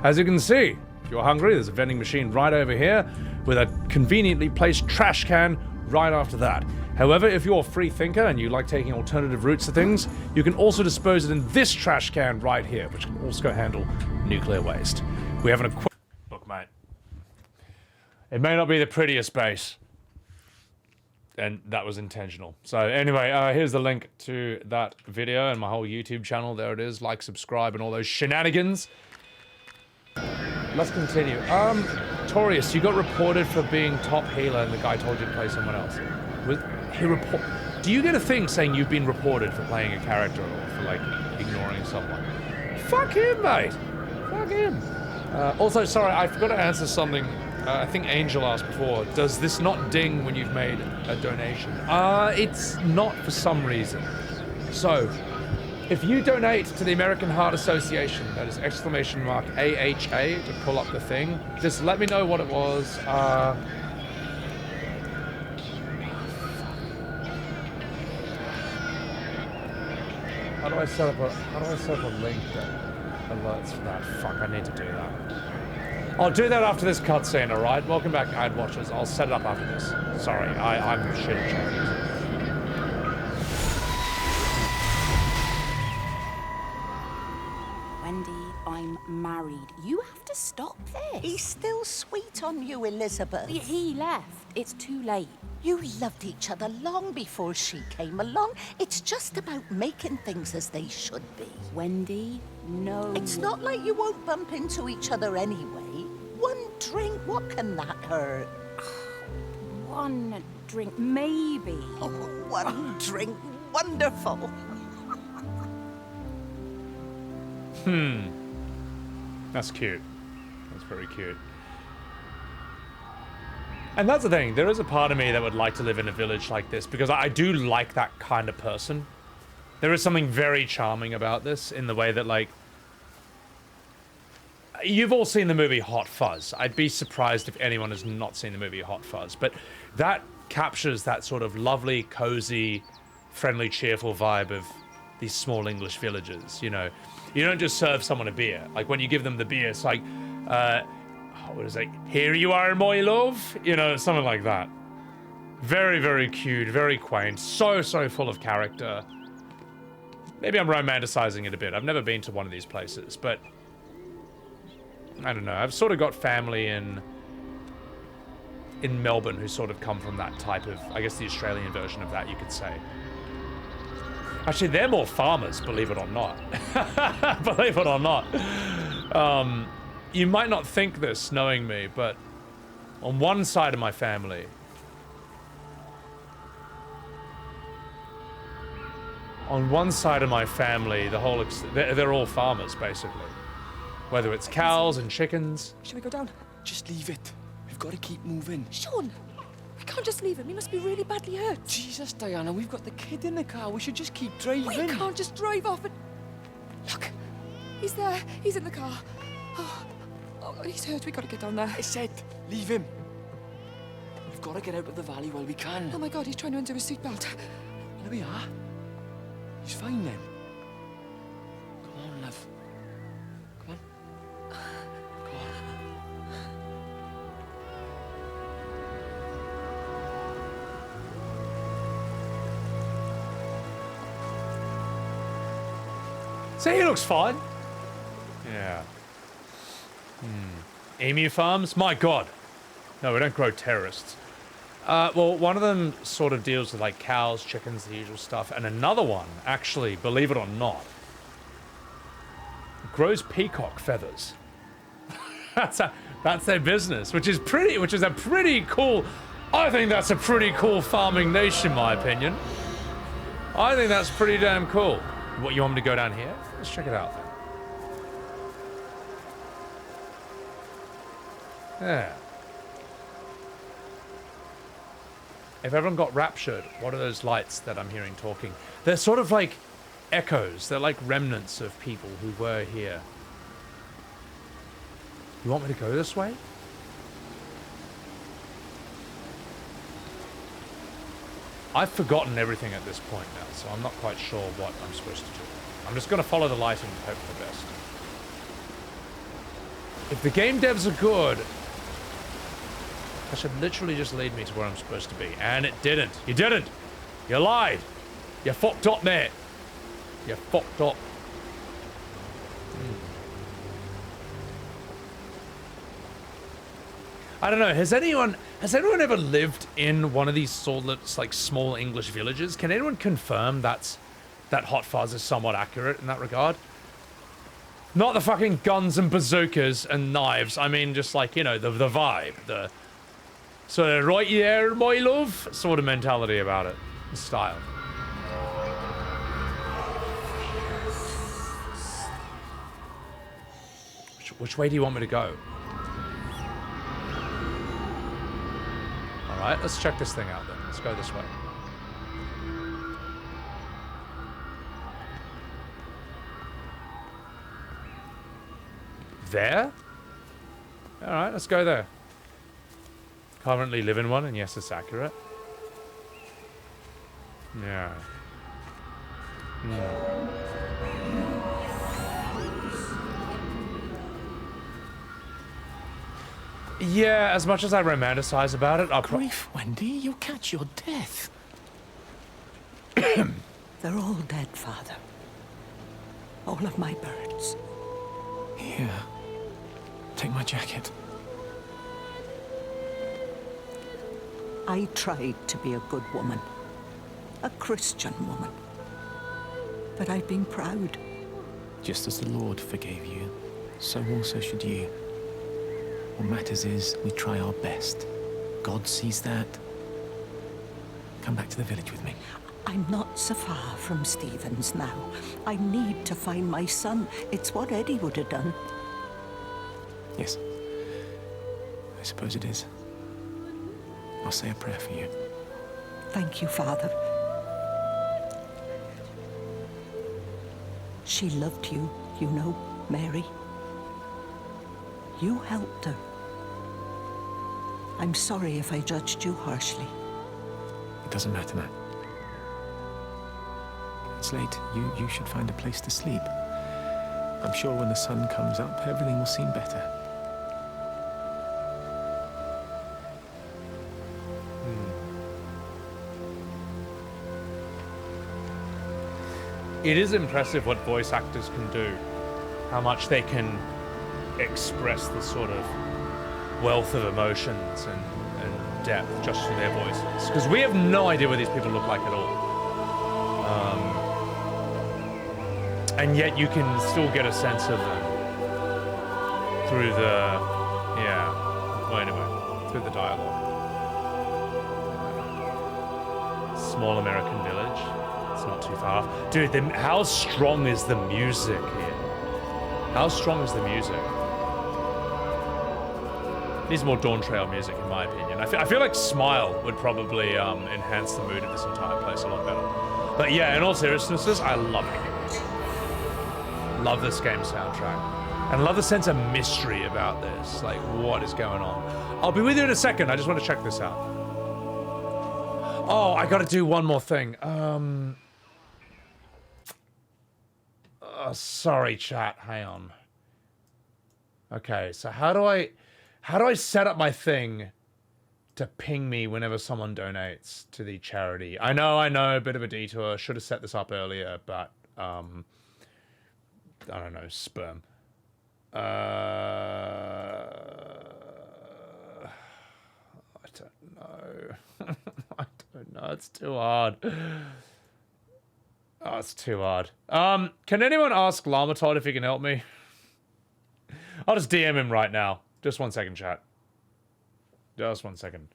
As you can see, if you're hungry, there's a vending machine right over here with a conveniently placed trash can right after that. However, if you're a free thinker and you like taking alternative routes to things, you can also dispose it in this trash can right here, which can also handle nuclear waste. We have an look, mate. It may not be the prettiest base, and that was intentional. So anyway, here's the link to that video and my whole YouTube channel. There it is. Like, subscribe, and all those shenanigans. Let's continue. Torius, you got reported for being top healer, and the guy told you to play someone else. Do you get a thing saying you've been reported for playing a character or for like ignoring someone? Fuck him, mate. Fuck him. Also, sorry, I forgot to answer something. I think Angel asked before. Does this not ding when you've made a donation? It's not for some reason. So, if you donate to the American Heart Association, that is !AHA to pull up the thing, just let me know what it was. How do I set up a link that alerts for that? Fuck, I need to do that. I'll do that after this cutscene, alright? Welcome back, Ad Watchers. I'll set it up after this. Sorry, I'm shit at Chinese. Wendy, I'm married. You have to stop this. He's still sweet on you, Elizabeth. He left. It's too late. You loved each other long before she came along. It's just about making things as they should be. Wendy, no. It's not like you won't bump into each other anyway. One drink, what can that hurt? One drink, maybe. Oh, one drink, wonderful. That's cute. That's very cute. And that's the thing, there is a part of me that would like to live in a village like this, because I do like that kind of person. There is something very charming about this, in the way that, like... You've all seen the movie Hot Fuzz. I'd be surprised if anyone has not seen the movie Hot Fuzz, but that captures that sort of lovely, cozy, friendly, cheerful vibe of these small English villages, you know. You don't just serve someone a beer. Like, when you give them the beer, it's like, what is it? Here you are, my love. You know, something like that. Very, very cute, very quaint. So full of character. Maybe I'm romanticizing it a bit. I've never been to one of these places, but I don't know. I've sort of got family in Melbourne who sort of come from that type of, I guess the Australian version of that, you could say. Actually, they're more farmers, believe it or not. Believe it or not. You might not think this, knowing me, but on one side of my family, the whole, they're all farmers, basically. Whether it's cows and chickens. Shall we go down? Just leave it. We've got to keep moving. Sean, we can't just leave him. He must be really badly hurt. Jesus, Diana, we've got the kid in the car. We should just keep driving. We can't just drive off and... Look, he's there. He's in the car. Oh, he's hurt. We got to get down there. I said, leave him. We've got to get out of the valley while we can. Oh my God, he's trying to undo his seatbelt. There we are. He's fine then. Come on, love. Come on. Come on. See, he looks fine. Yeah. Emu farms? My God. No, we don't grow terrorists. Well, one of them sort of deals with like cows, chickens, the usual stuff, and another one, actually, believe it or not, grows peacock feathers. That's their business, which is a pretty cool. I think that's a pretty cool farming niche, in my opinion. I think that's pretty damn cool. What, you want me to go down here? Let's check it out then. Yeah. If everyone got raptured, what are those lights that I'm hearing talking? They're sort of like echoes. They're like remnants of people who were here. You want me to go this way? I've forgotten everything at this point now, so I'm not quite sure what I'm supposed to do. I'm just going to follow the light and hope for the best. If the game devs are good, that should literally just lead me to where I'm supposed to be. And it didn't. You didn't. You lied. You fucked up, mate. You fucked up. I don't know. Has anyone ever lived in one of these sort of like small English villages? Can anyone confirm that Hot Fuzz is somewhat accurate in that regard? Not the fucking guns and bazookas and knives. I mean, just like, you know, the vibe, the sort of right there, my love, sort of mentality about it, the style. Which way do you want me to go? All right, let's check this thing out then. Let's go this way. There? All right, let's go there. Currently live in one, and yes, it's accurate. Yeah. Yeah, as much as I romanticize about it, I'll Grief, Wendy, you'll catch your death. They're all dead, Father. All of my birds. Here. Take my jacket. I tried to be a good woman. A Christian woman. But I've been proud. Just as the Lord forgave you, so also should you. What matters is we try our best. God sees that. Come back to the village with me. I'm not so far from Stevens now. I need to find my son. It's what Eddie would have done. Yes. I suppose it is. I'll say a prayer for you. Thank you, Father. She loved you, you know, Mary. You helped her. I'm sorry if I judged you harshly. It doesn't matter now. It's late. You should find a place to sleep. I'm sure when the sun comes up, everything will seem better. It is impressive what voice actors can do. How much they can express the sort of wealth of emotions and depth just through their voices. Because we have no idea what these people look like at all. And yet you can still get a sense of them through the, well anyway, through the dialogue. Small American village. It's not too far. Dude, how strong is the music here? How strong is the music? Needs more Dawn Trail music, in my opinion. I feel like Smile would probably enhance the mood of this entire place a lot better. But yeah, in all seriousness, I love it. Love this game soundtrack. And love the sense of mystery about this. Like, what is going on? I'll be with you in a second. I just want to check this out. Oh, I gotta do one more thing. Sorry, chat. Hang on. Okay, so how do I set up my thing to ping me whenever someone donates to the charity? I know, a bit of a detour. Should have set this up earlier, but I don't know, sperm. I don't know. I don't know. It's too hard. Oh, it's too hard. Can anyone ask Llama Todd if he can help me? I'll just DM him right now. Just 1 second, chat. Just 1 second.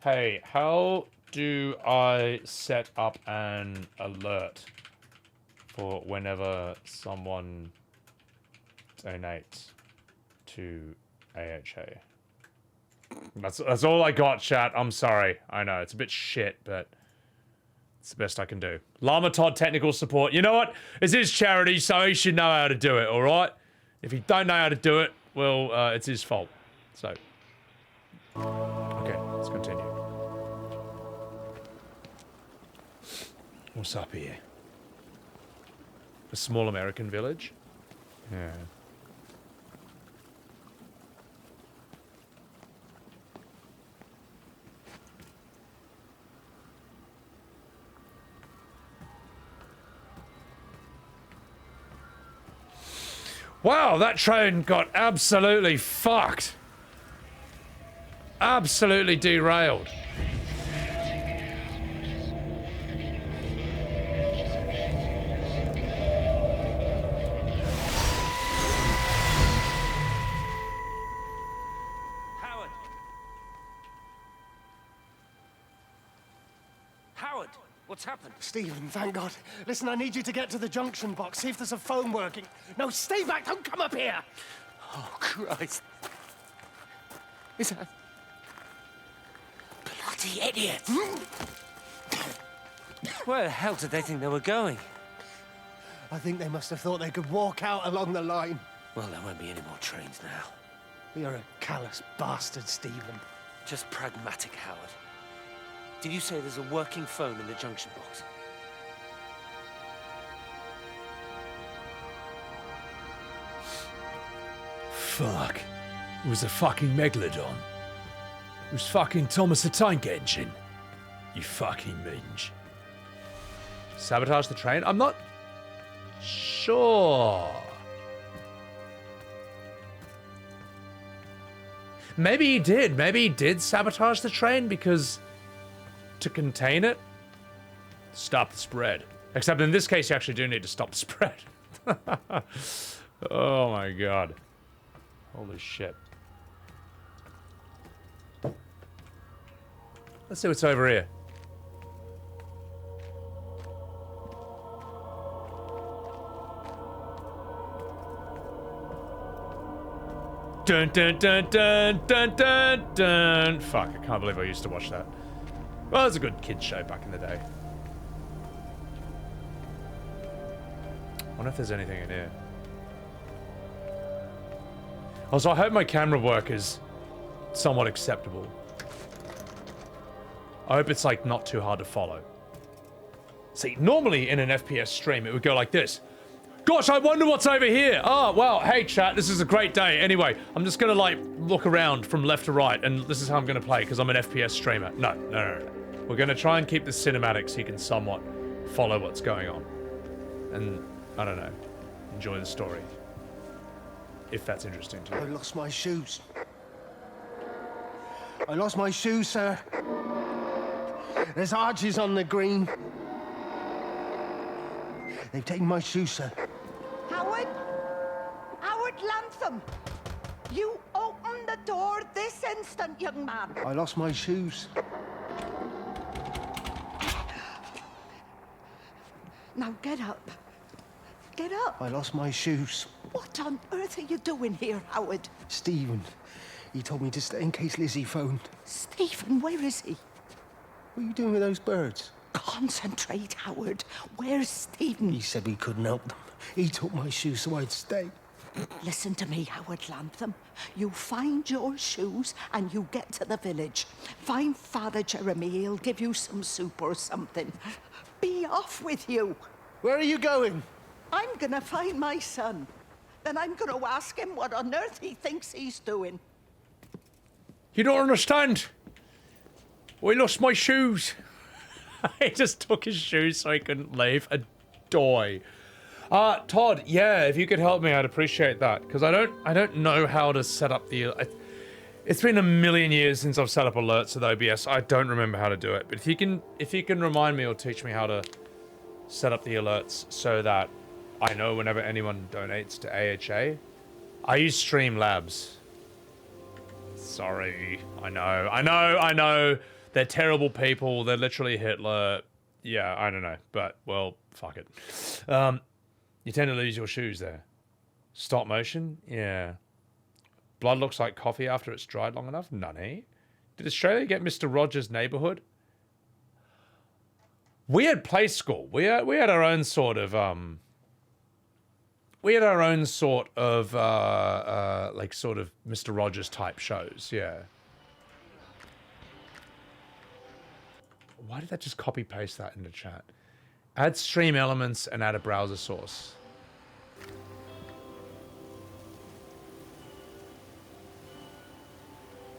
Hey, how do I set up an alert for whenever someone donates to AHA? That's all I got, chat. I'm sorry. I know, it's a bit shit, but it's the best I can do. Llama Todd technical support. You know what? It's his charity, so he should know how to do it, alright? If he don't know how to do it, well, it's his fault. So, okay, let's continue. What's up here? A small American village? Yeah. Wow, that train got absolutely fucked. Absolutely derailed. Howard, what's happened? Stephen, thank God. Listen, I need you to get to the junction box, see if there's a phone working. No, stay back, don't come up here! Oh, Christ. Is that... Bloody idiot! Where the hell did they think they were going? I think they must have thought they could walk out along the line. Well, there won't be any more trains now. You're a callous bastard, Stephen. Just pragmatic, Howard. Did you say there's a working phone in the junction box? Fuck. It was a fucking Megalodon. It was fucking Thomas the Tank Engine. You fucking minge. Sabotage the train? I'm not sure. Maybe he did. Maybe he did sabotage the train because to contain it, stop the spread. Except in this case, you actually do need to stop the spread. Oh my god. Holy shit. Let's see what's over here. Dun dun dun dun dun dun dun. Fuck, I can't believe I used to watch that. Well, it was a good kids show back in the day. Wonder if there's anything in here. Also, I hope my camera work is somewhat acceptable. I hope it's like not too hard to follow. See, normally in an FPS stream, it would go like this. Gosh, I wonder what's over here. Oh, well, hey chat, this is a great day. Anyway, I'm just gonna like look around from left to right and this is how I'm gonna play because I'm an FPS streamer. No. We're gonna try and keep the cinematics so you can somewhat follow what's going on. And, I don't know, enjoy the story. If that's interesting to you. I lost my shoes. I lost my shoes, sir. There's arches on the green. They've taken my shoes, sir. Howard? Howard Lantham! You open the door this instant, young man. I lost my shoes. Now get up. Get up. I lost my shoes. What on earth are you doing here, Howard? Stephen, he told me to stay in case Lizzie phoned. Stephen, where is he? What are you doing with those birds? Concentrate, Howard. Where's Stephen? He said we couldn't help them. He took my shoes so I'd stay. Listen to me, Howard Lantham. You find your shoes and you get to the village. Find Father Jeremy. He'll give you some soup or something. Be off with you. Where are you going? I'm gonna find my son. Then I'm gonna ask him what on earth he thinks he's doing. You don't understand. I lost my shoes. He just took his shoes so he couldn't leave. A doy. Todd, yeah, if you could help me, I'd appreciate that. Because I don't know how to set up the... It's been a million years since I've set up alerts with OBS. I don't remember how to do it. But if you can remind me or teach me how to set up the alerts so that I know whenever anyone donates to AHA. I use Streamlabs. Sorry. I know. They're terrible people. They're literally Hitler. Yeah, I don't know. But, well, fuck it. You tend to lose your shoes there. Stop motion? Yeah. Blood looks like coffee after it's dried long enough? Nunny. Did Australia get Mr. Rogers' Neighborhood? We had Play School. We had our own sort of, like, sort of Mr. Rogers type shows, yeah. Why did that just copy paste that into chat? Add stream elements and add a browser source.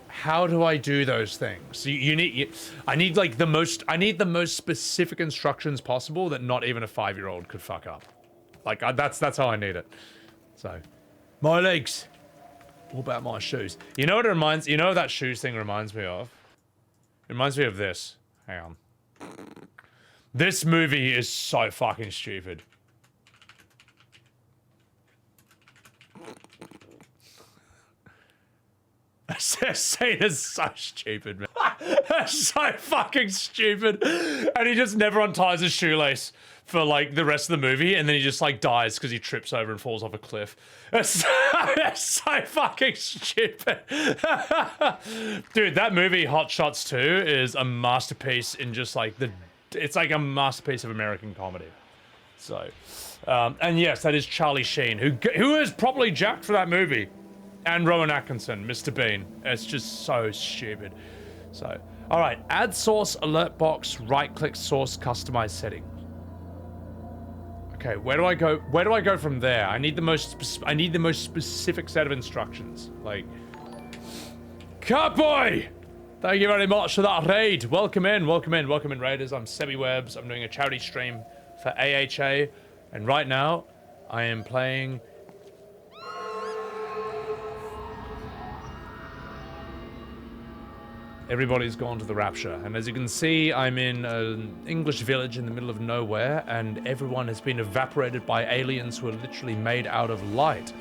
How do I do those things? I need like the most specific instructions possible that not even a 5-year-old could fuck up. Like that's how I need it. So, my legs. What about my shoes? You know what it reminds? You know what that shoes thing reminds me of? It reminds me of this. Hang on. This movie is so fucking stupid. Saint is so stupid, man. That's so fucking stupid. And he just never unties his shoelace for like the rest of the movie, and then he just like dies because he trips over and falls off a cliff. That's so fucking stupid. Dude, that movie Hot Shots 2 is a masterpiece in just like it's like a masterpiece of American comedy. So, and yes, that is Charlie Sheen, who is probably jacked for that movie. And Rowan Atkinson, Mr. Bean. It's just so stupid. So, all right, add source alert box, right-click source, customize setting. Okay, where do I go? Where do I go from there? I need the most specific set of instructions. Like, Catboy! Thank you very much for that raid. Welcome in, raiders. I'm Sebbywebz. I'm doing a charity stream for AHA, and right now I am playing. Everybody's gone to the Rapture, and as you can see, I'm in an English village in the middle of nowhere, and everyone has been evaporated by aliens who are literally made out of light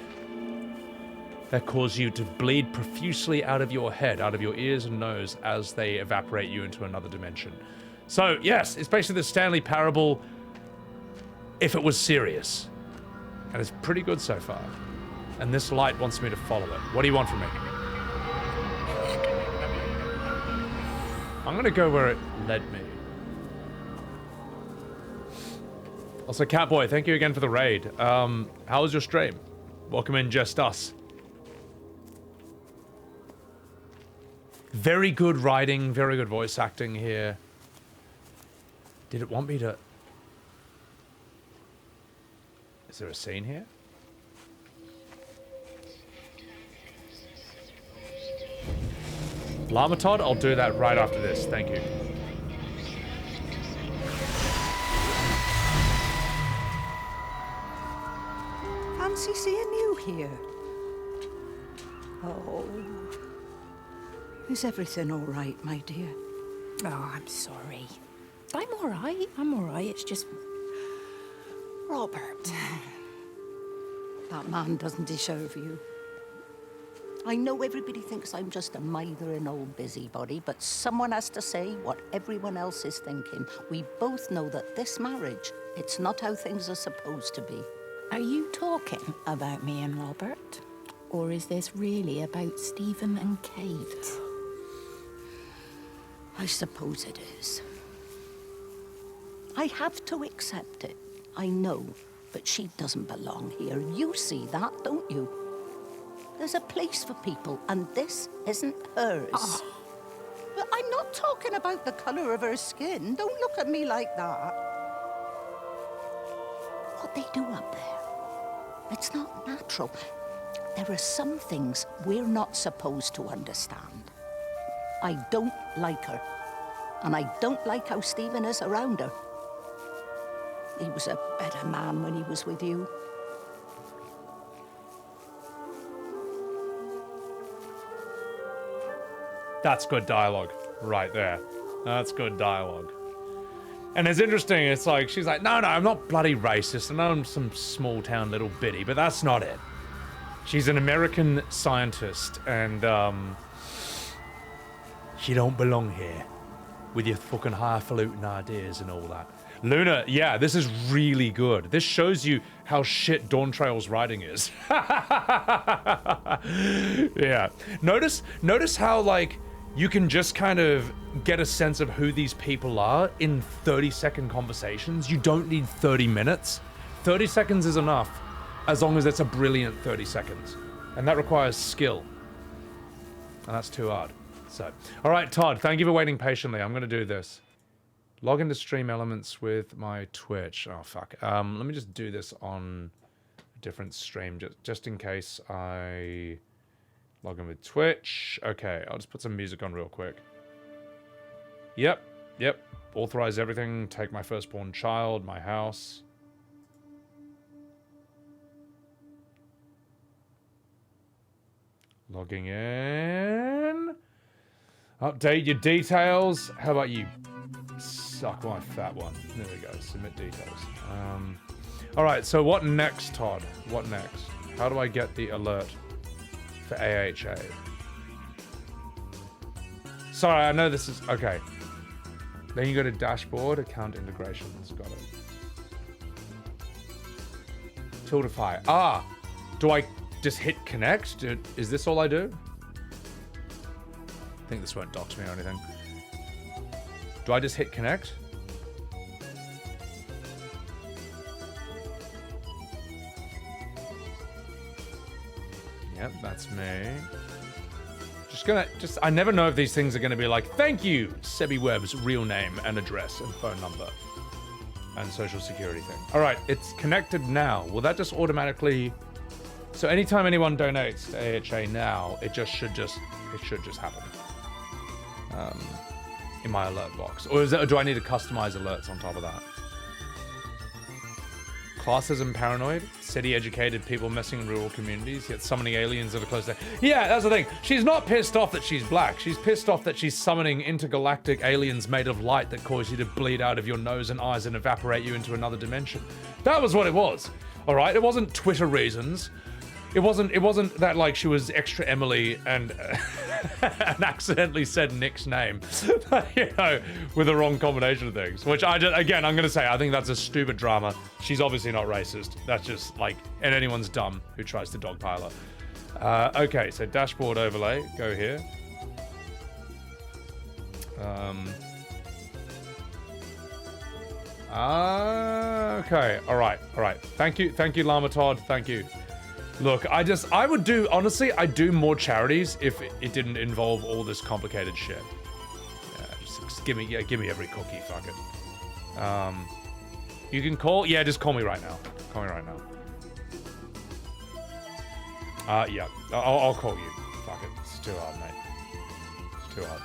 that cause you to bleed profusely out of your head, out of your ears and nose, as they evaporate you into another dimension. So, yes, it's basically the Stanley Parable if it was serious. And it's pretty good so far. And this light wants me to follow it. What do you want from me? I'm gonna go where it led me. Also, Catboy, thank you again for the raid. How was your stream? Welcome in, Just Us. Very good writing, very good voice acting here. Did it want me to... Is there a scene here? Llama Todd, I'll do that right after this. Thank you. Fancy seeing you here. Oh. Is everything all right, my dear? Oh, I'm sorry. I'm all right. I'm all right. It's just... Robert. That man doesn't deserve you. I know everybody thinks I'm just a mithering old busybody, but someone has to say what everyone else is thinking. We both know that this marriage, it's not how things are supposed to be. Are you talking about me and Robert? Or is this really about Stephen and Kate? I suppose it is. I have to accept it. I know, but she doesn't belong here. You see that, don't you? There's a place for people, and this isn't hers. Oh. But I'm not talking about the color of her skin. Don't look at me like that. What they do up there, it's not natural. There are some things we're not supposed to understand. I don't like her, and I don't like how Stephen is around her. He was a better man when he was with you. That's good dialogue right there. That's good dialogue. And it's interesting, it's like, she's like, no, I'm not bloody racist. I know I'm some small town little bitty, but that's not it. She's an American scientist, and she don't belong here with your fucking highfalutin ideas and all that. Luna, yeah, this is really good. This shows you how shit Dawn Trail's writing is. Yeah. Notice how, like, you can just kind of get a sense of who these people are in 30-second conversations. You don't need 30 minutes. 30 seconds is enough, as long as it's a brilliant 30 seconds. And that requires skill. And that's too hard. So, all right, Todd, thank you for waiting patiently. I'm going to do this. Log into Stream Elements with my Twitch. Oh, fuck. Let me just do this on a different stream, just in case I log in with Twitch. Okay, I'll just put some music on real quick. Yep. Authorize everything. Take my firstborn child, my house. Logging in. Update your details. How about you suck my fat one? There we go. Submit details. All right, so what next, Todd? What next? How do I get the alert for AHA? Sorry, I know this is... Okay. Then you go to dashboard, account integrations. Got it. Tiltify. Ah! Do I just hit connect? Is this all I do? I think this won't dox me or anything. Do I just hit connect? Yep, that's me. I never know if these things are gonna be like, thank you, Sebbywebz, real name and address and phone number and social security thing. All right, it's connected now. Will that just automatically? So anytime anyone donates to AHA now, it should just happen. In my alert box, or do I need to customize alerts on top of that? Classism paranoid, city-educated people messing in rural communities, yet summoning aliens that are close to... Yeah, that's the thing. She's not pissed off that she's black. She's pissed off that she's summoning intergalactic aliens made of light that cause you to bleed out of your nose and eyes and evaporate you into another dimension. That was what it was. All right, it wasn't Twitter reasons. It wasn't that, like, she was extra Emily and, and accidentally said Nick's name, you know, with the wrong combination of things. Which I'm gonna say, I think that's a stupid drama. She's obviously not racist. That's just like, and anyone's dumb who tries to dogpile her. Okay, so dashboard overlay, go here. Okay, all right. Thank you, Llama Todd. Thank you. Look, I would do, honestly, I'd do more charities if it didn't involve all this complicated shit. Yeah, just give me every cookie, fuck it. You can call, yeah, just call me right now. Call me right now. Yeah. I'll call you. Fuck it. It's too hard, mate. It's too hard.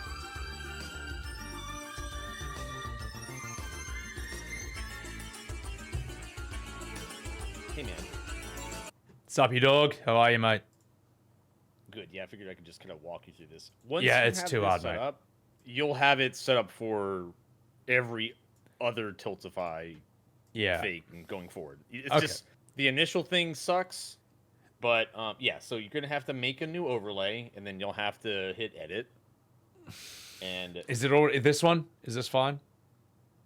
Hey, man. What's up, you dog? How are you, mate? Good. Yeah, I figured I could just kind of walk you through this. Once Yeah, you it's have too this hard, set mate. up, you'll have it set up for every other Tiltify thing going forward. It's just the initial thing sucks, but yeah. So you're gonna have to make a new overlay, and then you'll have to hit edit. And Is it already this one? Is this fine?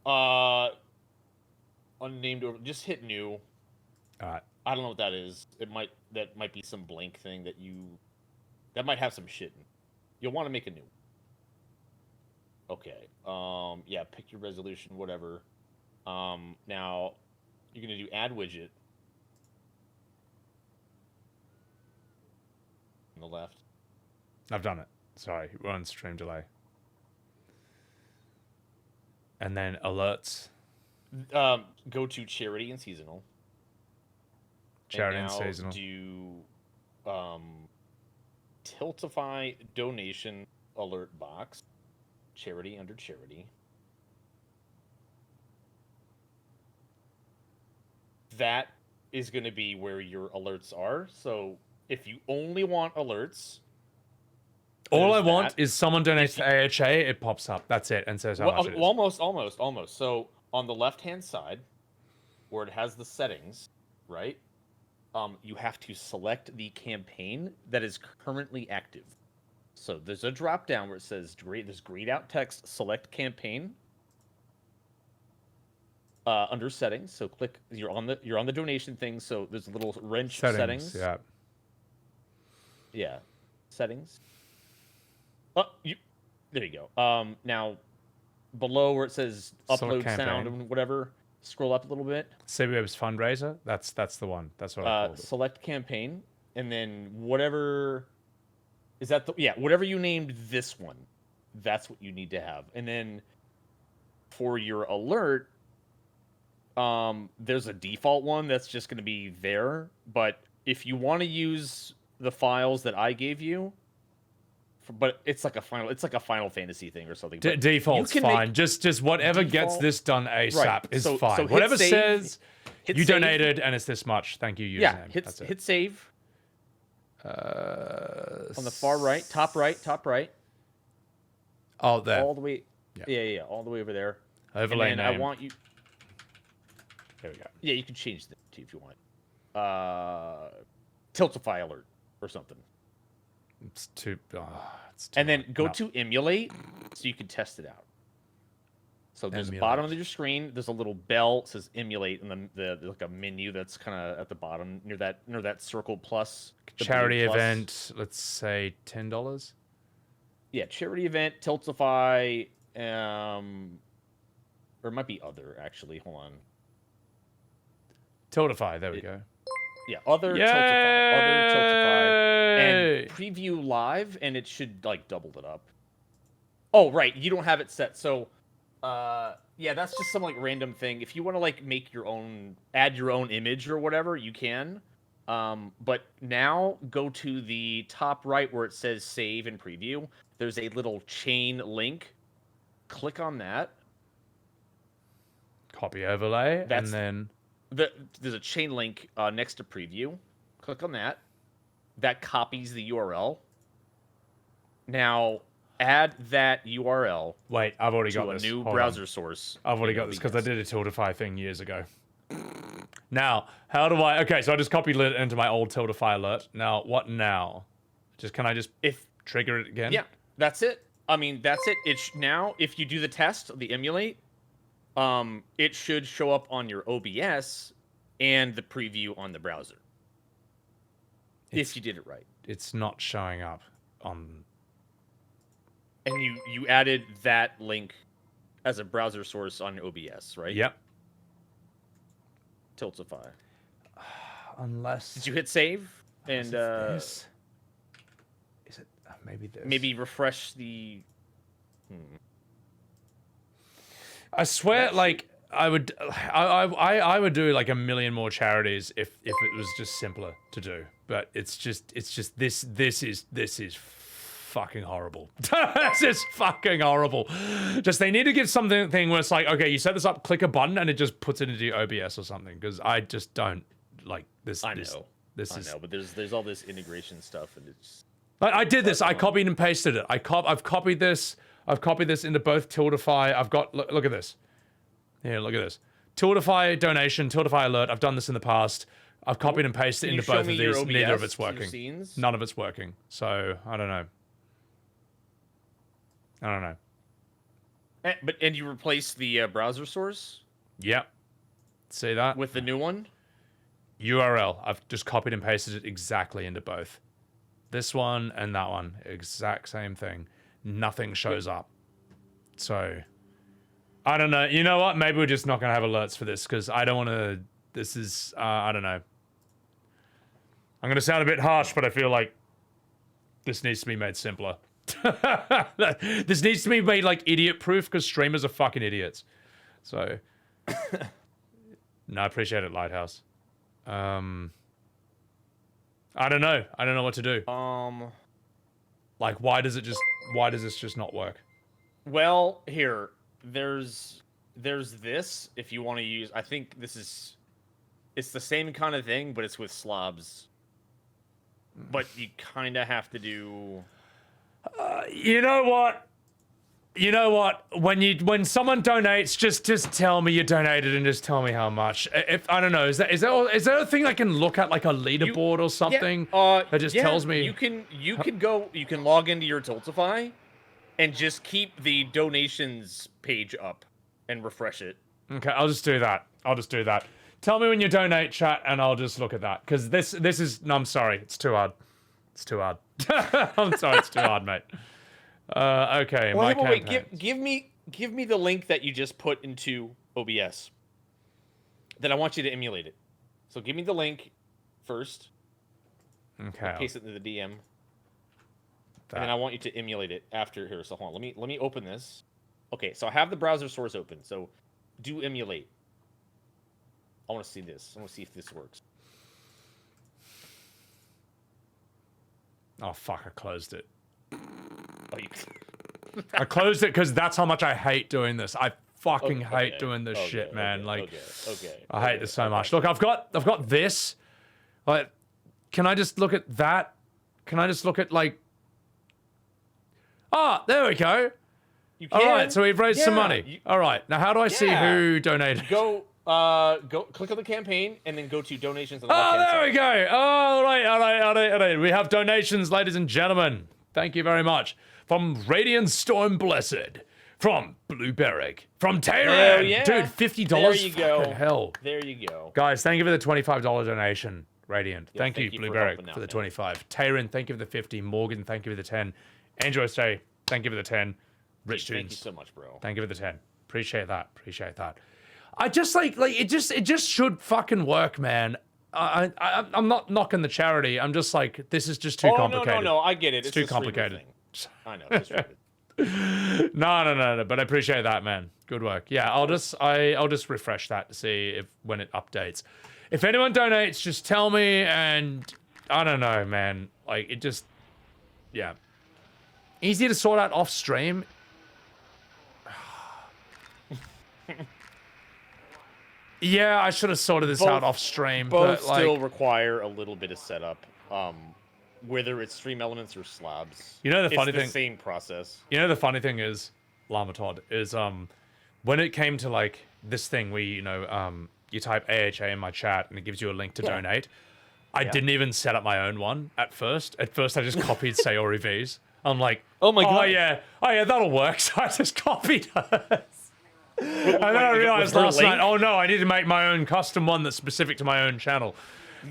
Unnamed over. Just hit new. All right. I don't know what that is. That might be some blank thing that might have some shit in. You'll want to make a new. Okay. Yeah, pick your resolution, whatever. Now you're gonna do add widget on the left. I've done it. Sorry, we're on stream delay. And then alerts. Go to charity and seasonal. Charity and and seasonal. Do Tiltify donation alert box. Charity under charity. That is going to be where your alerts are. So if you only want alerts, All I want is someone donates to AHA, it pops up. That's it, and says how much it is. Almost. So on the left-hand side, where it has the settings, right? You have to select the campaign that is currently active. So there's a drop down where it says there's grayed out text, select campaign. Under settings, so click. You're on the donation thing. So there's a little wrench settings. Yeah. Yeah, settings. Oh, there you go. Now, below where it says upload sound and whatever, scroll up a little bit. Sebbywebz fundraiser. That's the one. That's what I called it. Select campaign, and then whatever is that. Whatever you named this one, that's what you need to have. And then for your alert, there's a default one that's just going to be there. But if you want to use the files that I gave you. But it's like a Final Fantasy thing or something. Default's fine. Just whatever gets this done ASAP is fine. So whatever save, says you save. Donated and it's this much. Thank you, username. Yeah, That's it. hit save. On the far right, top right. Oh, there. All the way. Yeah, all the way over there. Overlay and name. I want you. There we go. Yeah, you can change that too if you want. Tiltify alert or something. It's too. And then go to emulate so you can test it out. So there's the bottom of your screen. There's a little bell that says emulate, and the like a menu that's kind of at the bottom near that circle plus. Charity event. Let's say $10. Yeah, charity event, Tiltify, or it might be other actually. Hold on. Tiltify. There we go. Yeah, other Tiltify, and preview live, and it should like double it up. Oh, right, you don't have it set, so yeah, that's just some like random thing. If you want to like make your own, add your own image or whatever, you can. But now go to the top right where it says save and preview. There's a little chain link. Click on that. Copy overlay, and then. There's a chain link next to preview. Click on that. That copies the URL. Now, add that URL. Wait, I've already got to this. a new Hold browser on. source. I've already got this because I did a Tiltify thing years ago. Now, how do I... Okay, so I just copied it into my old Tiltify alert. Now, what now? Can I just trigger it again? Yeah, that's it. I mean, that's it. Now, if you do the test, the emulate, it should show up on your OBS and the preview on the browser. If you did it right. It's not showing up on... And you added that link as a browser source on OBS, right? Yep. Tiltify. Unless... Did you hit save? And Is it... maybe this. Maybe refresh the... I swear, like, I would do like a million more charities if it was just simpler to do. But it's just this is fucking horrible. This is fucking horrible. Just they need to give something where it's like, okay, you set this up, click a button, and it just puts it into your OBS or something. Because I just don't like this. I know, but there's all this integration stuff, and it's. I did this. I copied and pasted it. I've copied this. I've copied this into both Tiltify. I've got look at this. Here, look at this. Tiltify donation, Tiltify alert. I've done this in the past. I've copied and pasted into both of these. Neither of it's working. None of it's working. So I don't know. I don't know. And you replaced the browser source? Yep. See that? With the new one? URL. I've just copied and pasted it exactly into both. This one and that one. Exact same thing. Nothing shows up. So, I don't know. You know what? Maybe we're just not going to have alerts for this because I don't want to... This is... I don't know. I'm going to sound a bit harsh, but I feel like this needs to be made simpler. This needs to be made like idiot-proof because streamers are fucking idiots. So, no, I appreciate it, Lighthouse. I don't know. I don't know what to do. Like, why does this just not work? Well, here, there's this. If you want to use, I think it's the same kind of thing, but it's with slobs. But you kind of have to do. You know what? You know what? When someone donates, just tell me you donated and just tell me how much. If I don't know, is there a thing I can look at, like a leaderboard or something that just tells me? You can log into your Tiltify and just keep the donations page up and refresh it. Okay, I'll just do that. Tell me when you donate, chat, and I'll just look at that. Because this is... No, I'm sorry. It's too hard. It's too hard. I'm sorry. It's too hard, mate. Okay, well, wait, give me the link that you just put into OBS. Then I want you to emulate it. So give me the link first. Okay. Paste it into the DM. And then I want you to emulate it after here. So hold on. Let me open this. Okay, so I have the browser source open. So do emulate. I want to see this. I want to see if this works. Oh fuck! I closed it. Oh, you... I closed it because that's how much I hate doing this. I fucking hate doing this shit, man. Like, I hate this so much. Look, I've got this. Like, can I just look at that? Can I just look at like? Oh, there we go. You can. All right, so we've raised some money. All right, now how do I see who donated? Go click on the campaign and then go to donations on the left-hand side. There we go. All right. We have donations, ladies and gentlemen. Thank you very much. From Radiant Storm Blessed. From Blue Beric. From Tehran. Yeah. Dude, $50. There you go. Fucking hell. There you go. Guys, thank you for the $25 donation. Radiant. Yeah, thank you, Blue Beric, for the 25. Tehran, thank you for the 50. Morgan, thank you for the 10. Andrew Stay, thank you for the 10. Rich Tunes. Thank you so much, bro. Thank you for the 10. Appreciate that. I just like it just should fucking work, man. I'm not knocking the charity. I'm just like, this is just too complicated. No, I get it. It's too complicated. I know. It's No, but I appreciate that, man. Good work. Yeah, I'll just refresh that to see when it updates. If anyone donates, just tell me, and I don't know, man. Like, it just, yeah. Easy to sort out off stream. Yeah, I should have sorted this out off stream. Both but, like, still require a little bit of setup, whether it's stream elements or slabs. You know the funny thing? thing? Same process. You know the funny thing is, Llama Todd, is when it came to like this thing where you type AHA in my chat and it gives you a link to donate. I didn't even set up my own one at first. At first, I just copied Sayori V's. I'm like, oh my god, oh yeah, that'll work. So I just copied hers. And then I realized last night, oh no, I need to make my own custom one that's specific to my own channel.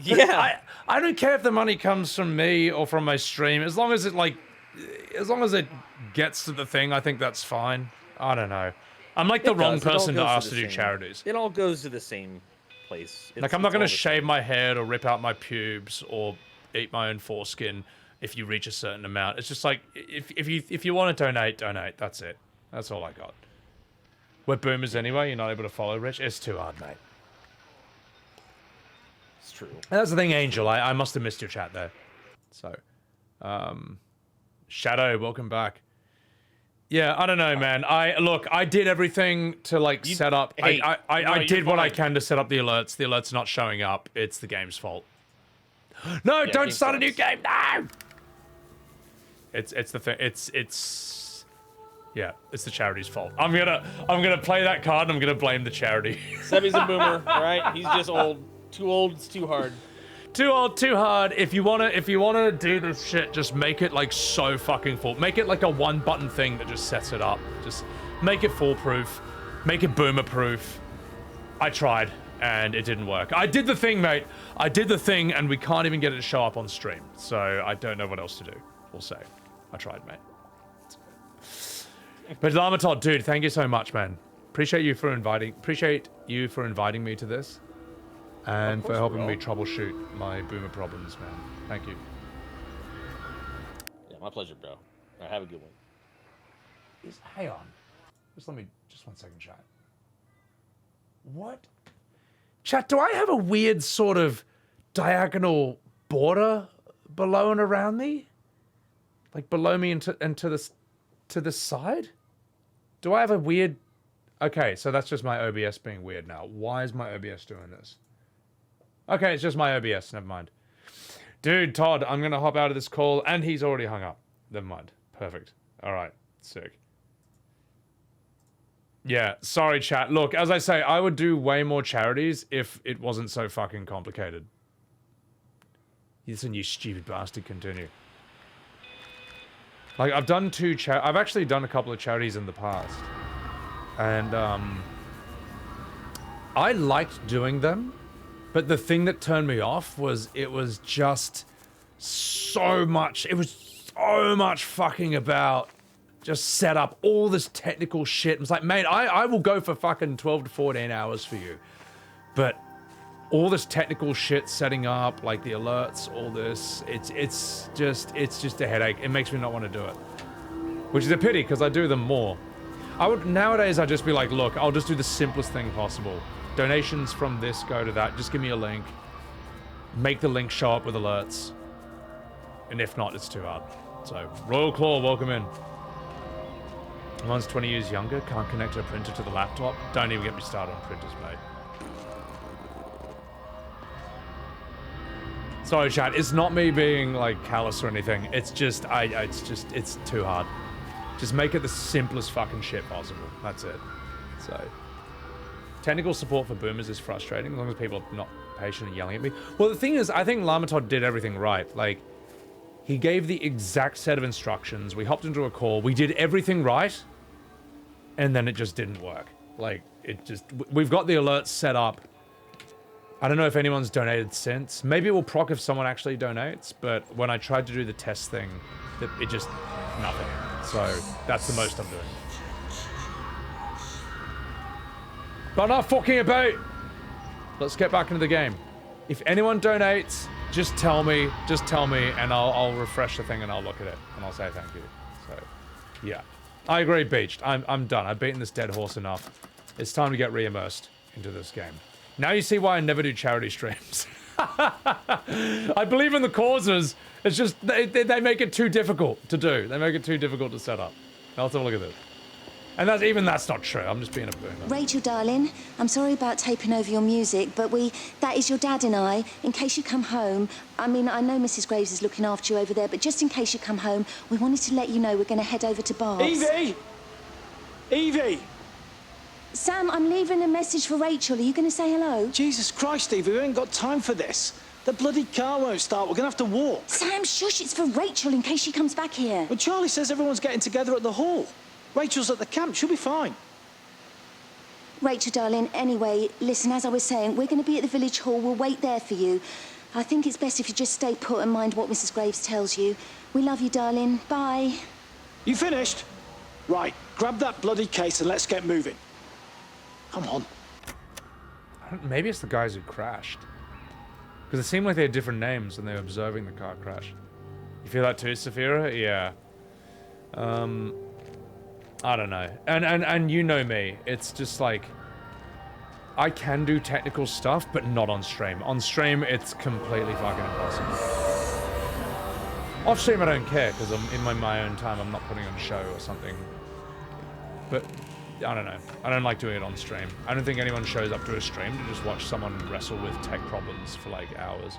Yeah, I don't care if the money comes from me or from my stream, as long as it gets to the thing. I think that's fine. I don't know. I'm like the wrong person to ask to do charities. It all goes to the same place. Like I'm not gonna shave my head or rip out my pubes or eat my own foreskin if you reach a certain amount. It's just like if you want to donate. That's it. That's all I got. We're boomers anyway. You're not able to follow Rich. It's too hard, mate. true. And that's the thing, Angel. I must have missed your chat there. So, Shadow, welcome back. Yeah, I don't know, man. I did everything to like set up. Hey, I did what I fine. can to set up the alerts. The alert's not showing up. It's the game's fault. No, Yeah, don't game start a new sucks. game. No. It's the thing. Yeah, it's the charity's fault. I'm gonna play that card and I'm gonna blame the charity. Sebby's a boomer, alright? He's just old. Too old, it's too hard. Too old, too hard. If you wanna do this shit, just make it like so fucking full. Make it like a one button thing that just sets it up. Just make it foolproof. Make it boomer proof. I tried and it didn't work. I did the thing, mate. I did the thing and we can't even get it to show up on stream. So I don't know what else to do. We'll say. I tried, mate. But Lamatod, dude, thank you so much, man. Appreciate you for inviting me to this. And for helping me troubleshoot my boomer problems, man. Thank you. Yeah, my pleasure, bro. Alright, have a good one. Hang on. Just 1 second, chat. What? Chat, do I have a weird sort of diagonal border below and around me? Like below me and to the side? Do I have a weird... Okay, so that's just my OBS being weird now. Why is my OBS doing this? Okay, it's just my OBS. Never mind. Dude, Todd, I'm going to hop out of this call. And he's already hung up. Never mind. Perfect. All right. Sick. Yeah, sorry, chat. Look, as I say, I would do way more charities if it wasn't so fucking complicated. Listen, you stupid bastard. Continue. Like, I've actually done a couple of charities in the past. And, I liked doing them. But the thing that turned me off was it was just so much. It was so much fucking about just set up all this technical shit. It's like, mate, I will go for fucking 12 to 14 hours for you. But all this technical shit setting up, like the alerts, all this, it's just a headache. It makes me not want to do it. Which is a pity because I do them more. Nowadays I'd just be like, look, I'll just do the simplest thing possible. Donations from this go to that. Just give me a link. Make the link show up with alerts. And if not, it's too hard. So, Royal Claw, welcome in. One's 20 years younger, can't connect a printer to the laptop. Don't even get me started on printers, mate. Sorry, chat. It's not me being, like, callous or anything. It's just, it's too hard. Just make it the simplest fucking shit possible. That's it. So... Technical support for boomers is frustrating as long as people are not patient and yelling at me. Well, the thing is, I think Lamatod did everything right. Like, he gave the exact set of instructions. We hopped into a call. We did everything right. And then it just didn't work. Like, we've got the alerts set up. I don't know if anyone's donated since. Maybe it will proc if someone actually donates. But when I tried to do the test thing, it just, nothing. So, that's the most I'm doing. But not fucking about. Let's get back into the game. If anyone donates, just tell me, and I'll refresh the thing and I'll look at it and I'll say thank you. So, yeah, I agree, Beached. I'm done. I've beaten this dead horse enough. It's time to get re-immersed into this game. Now you see why I never do charity streams. I believe in the causes. It's just they make it too difficult to do. They make it too difficult to set up. Now let's have a look at this. And that's not true. I'm just being a boomer. Rachel, darling, I'm sorry about taping over your music, but that is your dad and I. In case you come home, I mean, I know Mrs. Graves is looking after you over there, but just in case you come home, we wanted to let you know we're going to head over to Barb's. Evie! Evie! Sam, I'm leaving a message for Rachel. Are you going to say hello? Jesus Christ, Evie, we ain't got time for this. The bloody car won't start. We're going to have to walk. Sam, shush, it's for Rachel in case she comes back here. Well, Charlie says everyone's getting together at the hall. Rachel's at the camp. She'll be fine. Rachel, darling, anyway, listen, as I was saying, we're going to be at the village hall. We'll wait there for you. I think it's best if you just stay put and mind what Mrs. Graves tells you. We love you, darling. Bye. You finished? Right, grab that bloody case and let's get moving. Come on. Maybe it's the guys who crashed. Because it seemed like they had different names when they were observing the car crash. You feel that too, Saphira? Yeah. I don't know. And you know me. It's just like... I can do technical stuff, but not on stream. On stream, it's completely fucking impossible. Off stream, I don't care, because I'm in my own time, I'm not putting on a show or something. But, I don't know. I don't like doing it on stream. I don't think anyone shows up to a stream to just watch someone wrestle with tech problems for, like, hours.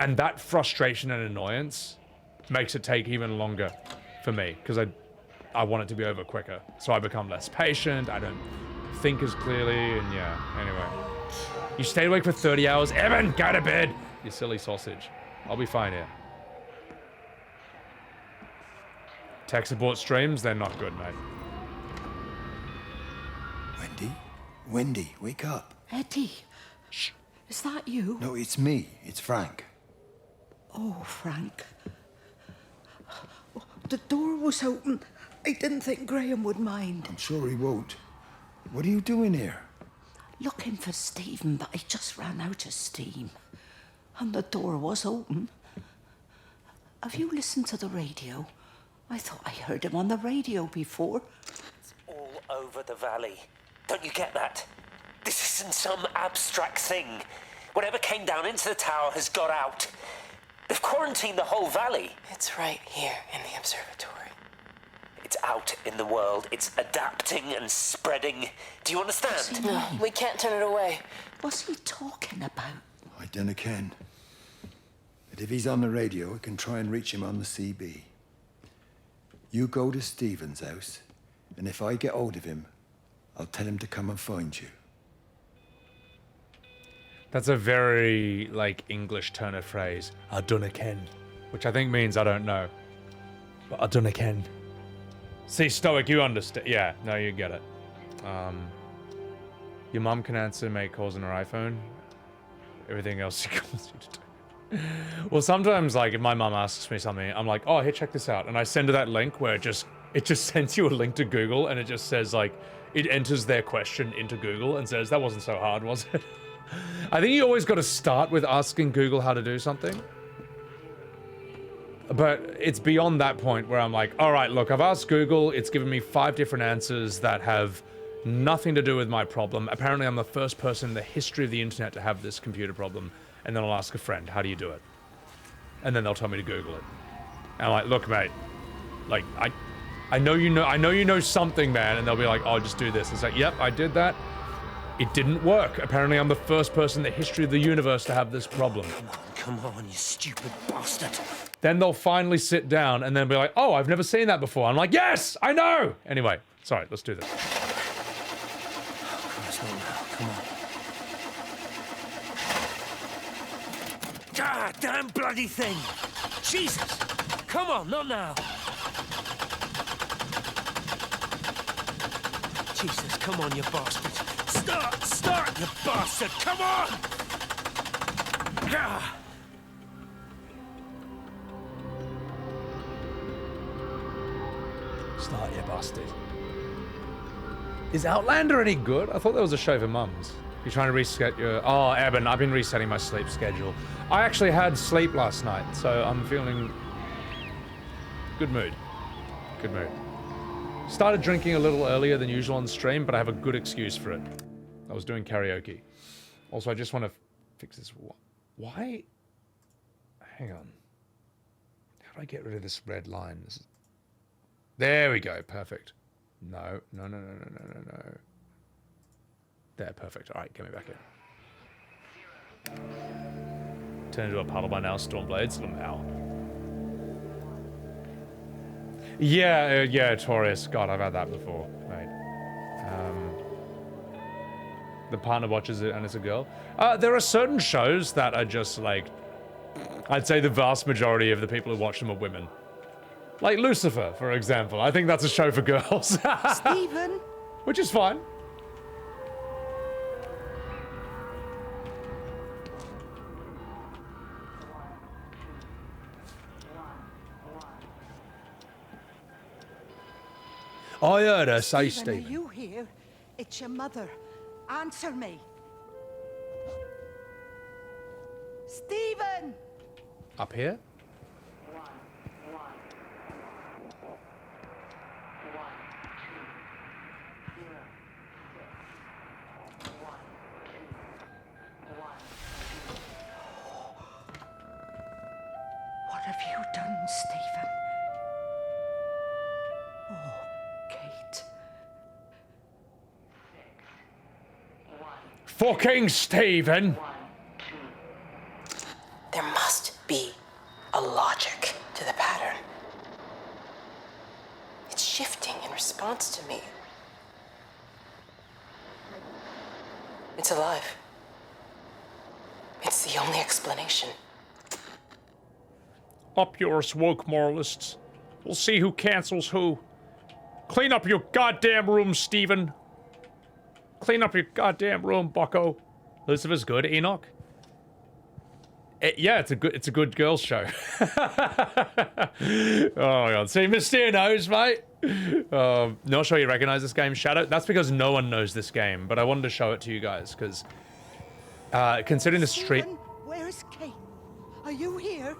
And that frustration and annoyance makes it take even longer for me, because I want it to be over quicker. So I become less patient, I don't think as clearly, and yeah, anyway. You stayed awake for 30 hours? Evan, go to bed! You silly sausage. I'll be fine here. Tech support streams, they're not good, mate. Wendy, wake up. Eddie. Shh. Is that you? No, it's me. It's Frank. Oh, Frank. The door was open. I didn't think Graham would mind. I'm sure he won't. What are you doing here? Looking for Stephen, but I just ran out of steam. And the door was open. Have you listened to the radio? I thought I heard him on the radio before. It's all over the valley. Don't you get that? This isn't some abstract thing. Whatever came down into the tower has got out. They've quarantined the whole valley. It's right here in the observatory. It's out in the world. It's adapting and spreading. Do you understand? No, we can't turn it away. What's he talking about? I dunno ken. But if he's on the radio, I can try and reach him on the CB. You go to Stephen's house, and if I get hold of him, I'll tell him to come and find you. That's a very, like, English turn of phrase. I dunno ken. Which I think means I don't know. But I dunno ken. See, Stoic, you understand. Yeah, no, you get it. Your mum can answer make calls on her iPhone. Everything else she calls you to do. Well, sometimes, like, if my mum asks me something, I'm like, oh, here, check this out. And I send her that link where it just sends you a link to Google, and it just says, like, it enters their question into Google and says, that wasn't so hard, was it? I think you always got to start with asking Google how to do something. But it's beyond that point where I'm like, all right, look, I've asked Google. It's given me 5 different answers that have nothing to do with my problem. Apparently, I'm the first person in the history of the internet to have this computer problem. And then I'll ask a friend, how do you do it? And then they'll tell me to Google it. And I'm like, look, mate, like, I know you know something, man. And they'll be like, oh, just do this. It's like, yep, I did that. It didn't work. Apparently, I'm the first person in the history of the universe to have this problem. Come on, you stupid bastard. Then they'll finally sit down and then be like, oh, I've never seen that before. I'm like, yes, I know. Anyway, sorry, let's do this. Come on. Ah, damn bloody thing! Jesus! Come on, not now! Jesus, come on, you bastard! Start, you bastard! Come on! Ah. Start, you bastard. Is Outlander any good? I thought that was a show for mums. You're trying to reset your... Oh, Eben, I've been resetting my sleep schedule. I actually had sleep last night, so I'm feeling... good mood. Good mood. Started drinking a little earlier than usual on stream, but I have a good excuse for it. I was doing karaoke. Also, I just want to fix this... Why? Hang on. How do I get rid of this red line? This is... There we go. Perfect. No. There, perfect. All right, get me back in. Turn into a puddle by now, Stormblades. Lamau. Yeah, Taurus. God, I've had that before, mate. The partner watches it and it's a girl. There are certain shows that are just like... I'd say the vast majority of the people who watch them are women. Like Lucifer, for example. I think that's a show for girls. Stephen? Which is fine. I heard her say, Stephen. Are you here? It's your mother. Answer me. Stephen! Up here? Stephen. Oh, Kate. Fucking Stephen! There must be a logic to the pattern. It's shifting in response to me. It's alive. It's the only explanation. Up yours, woke moralists. We'll see who cancels who. Clean up your goddamn room, Stephen. Clean up your goddamn room, bucko. Lucifer's good, Enoch? Yeah, it's a good girls show. Oh my god. See, Mystere knows, mate. Not sure you recognize this game, Shadow. That's because no one knows this game, but I wanted to show it to you guys, because considering the street... Where's Kate? Are you here?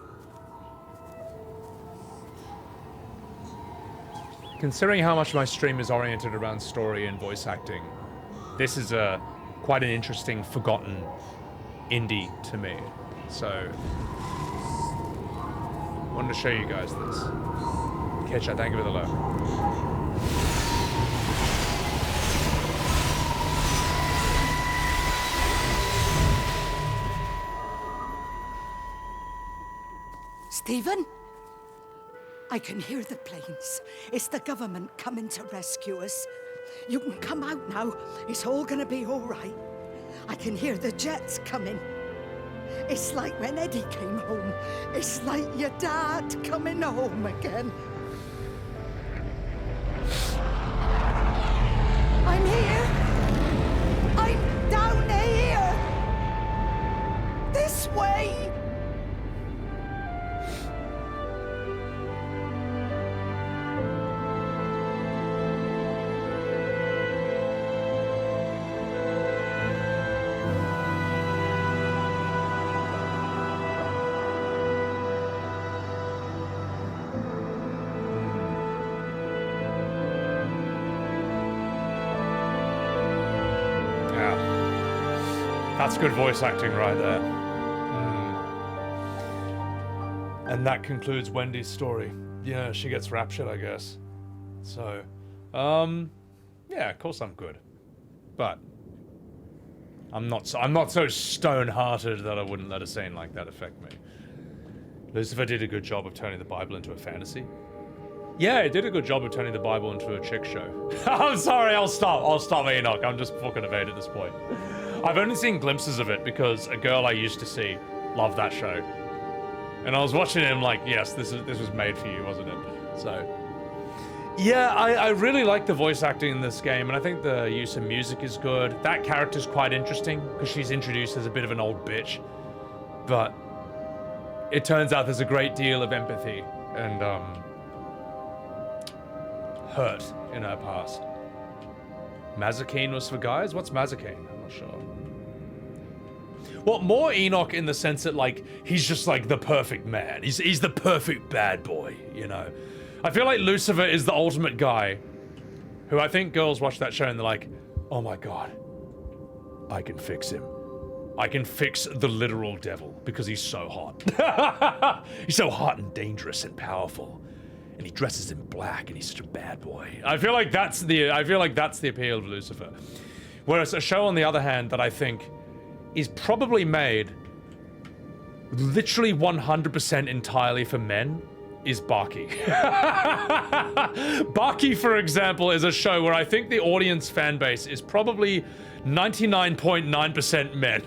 Considering how much my stream is oriented around story and voice acting, this is quite an interesting, forgotten indie to me. So, I wanted to show you guys this. Ketchup, thank you for the love. Stephen? I can hear the planes. It's the government coming to rescue us. You can come out now. It's all gonna be all right. I can hear the jets coming. It's like when Eddie came home. It's like your dad coming home again. I'm here. I'm down here. This way. That's good voice acting right there. And that concludes Wendy's story. Yeah, she gets raptured, I guess. So, yeah, of course I'm good. But I'm not so stone-hearted that I wouldn't let a scene like that affect me. Lucifer did a good job of turning the Bible into a fantasy. Yeah, it did a good job of turning the Bible into a chick show. I'm sorry, I'll stop Enoch. I'm just fucking evade at this point. I've only seen glimpses of it because a girl I used to see loved that show. And I was watching it and I'm like, yes, this was made for you, wasn't it? So, yeah, I really like the voice acting in this game, and I think the use of music is good. That character's quite interesting because she's introduced as a bit of an old bitch. But it turns out there's a great deal of empathy and hurt in her past. Mazikeen was for guys? What's Mazikeen? I'm not sure. Well, more Enoch in the sense that, like, he's just, like, the perfect man. He's the perfect bad boy, you know? I feel like Lucifer is the ultimate guy who I think girls watch that show and they're like, oh my god, I can fix him. I can fix the literal devil because he's so hot. He's so hot and dangerous and powerful. And he dresses in black and he's such a bad boy. I feel like that's the appeal of Lucifer. Whereas a show on the other hand that I think is probably made literally 100% entirely for men is Baki. Baki, for example, is a show where I think the audience fan base is probably 99.9% men.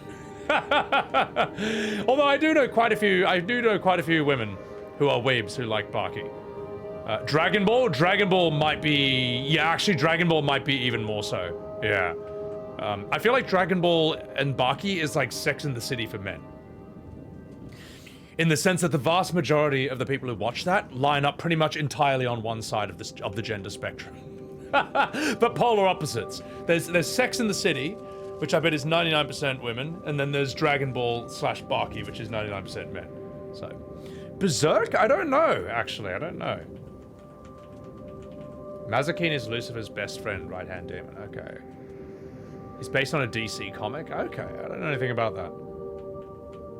Although I do know quite a few women who are weebs who like Baki. Dragon Ball might be, yeah, actually Dragon Ball might be even more so. Yeah. I feel like Dragon Ball and Baki is like Sex and the City for men. In the sense that the vast majority of the people who watch that line up pretty much entirely on one side of the gender spectrum. But polar opposites. There's Sex and the City, which I bet is 99% women, and then there's Dragon Ball / Baki, which is 99% men. So, Berserk? I don't know, actually, I don't know. Mazikeen is Lucifer's best friend, right-hand demon, okay. He's based on a DC comic? Okay, I don't know anything about that.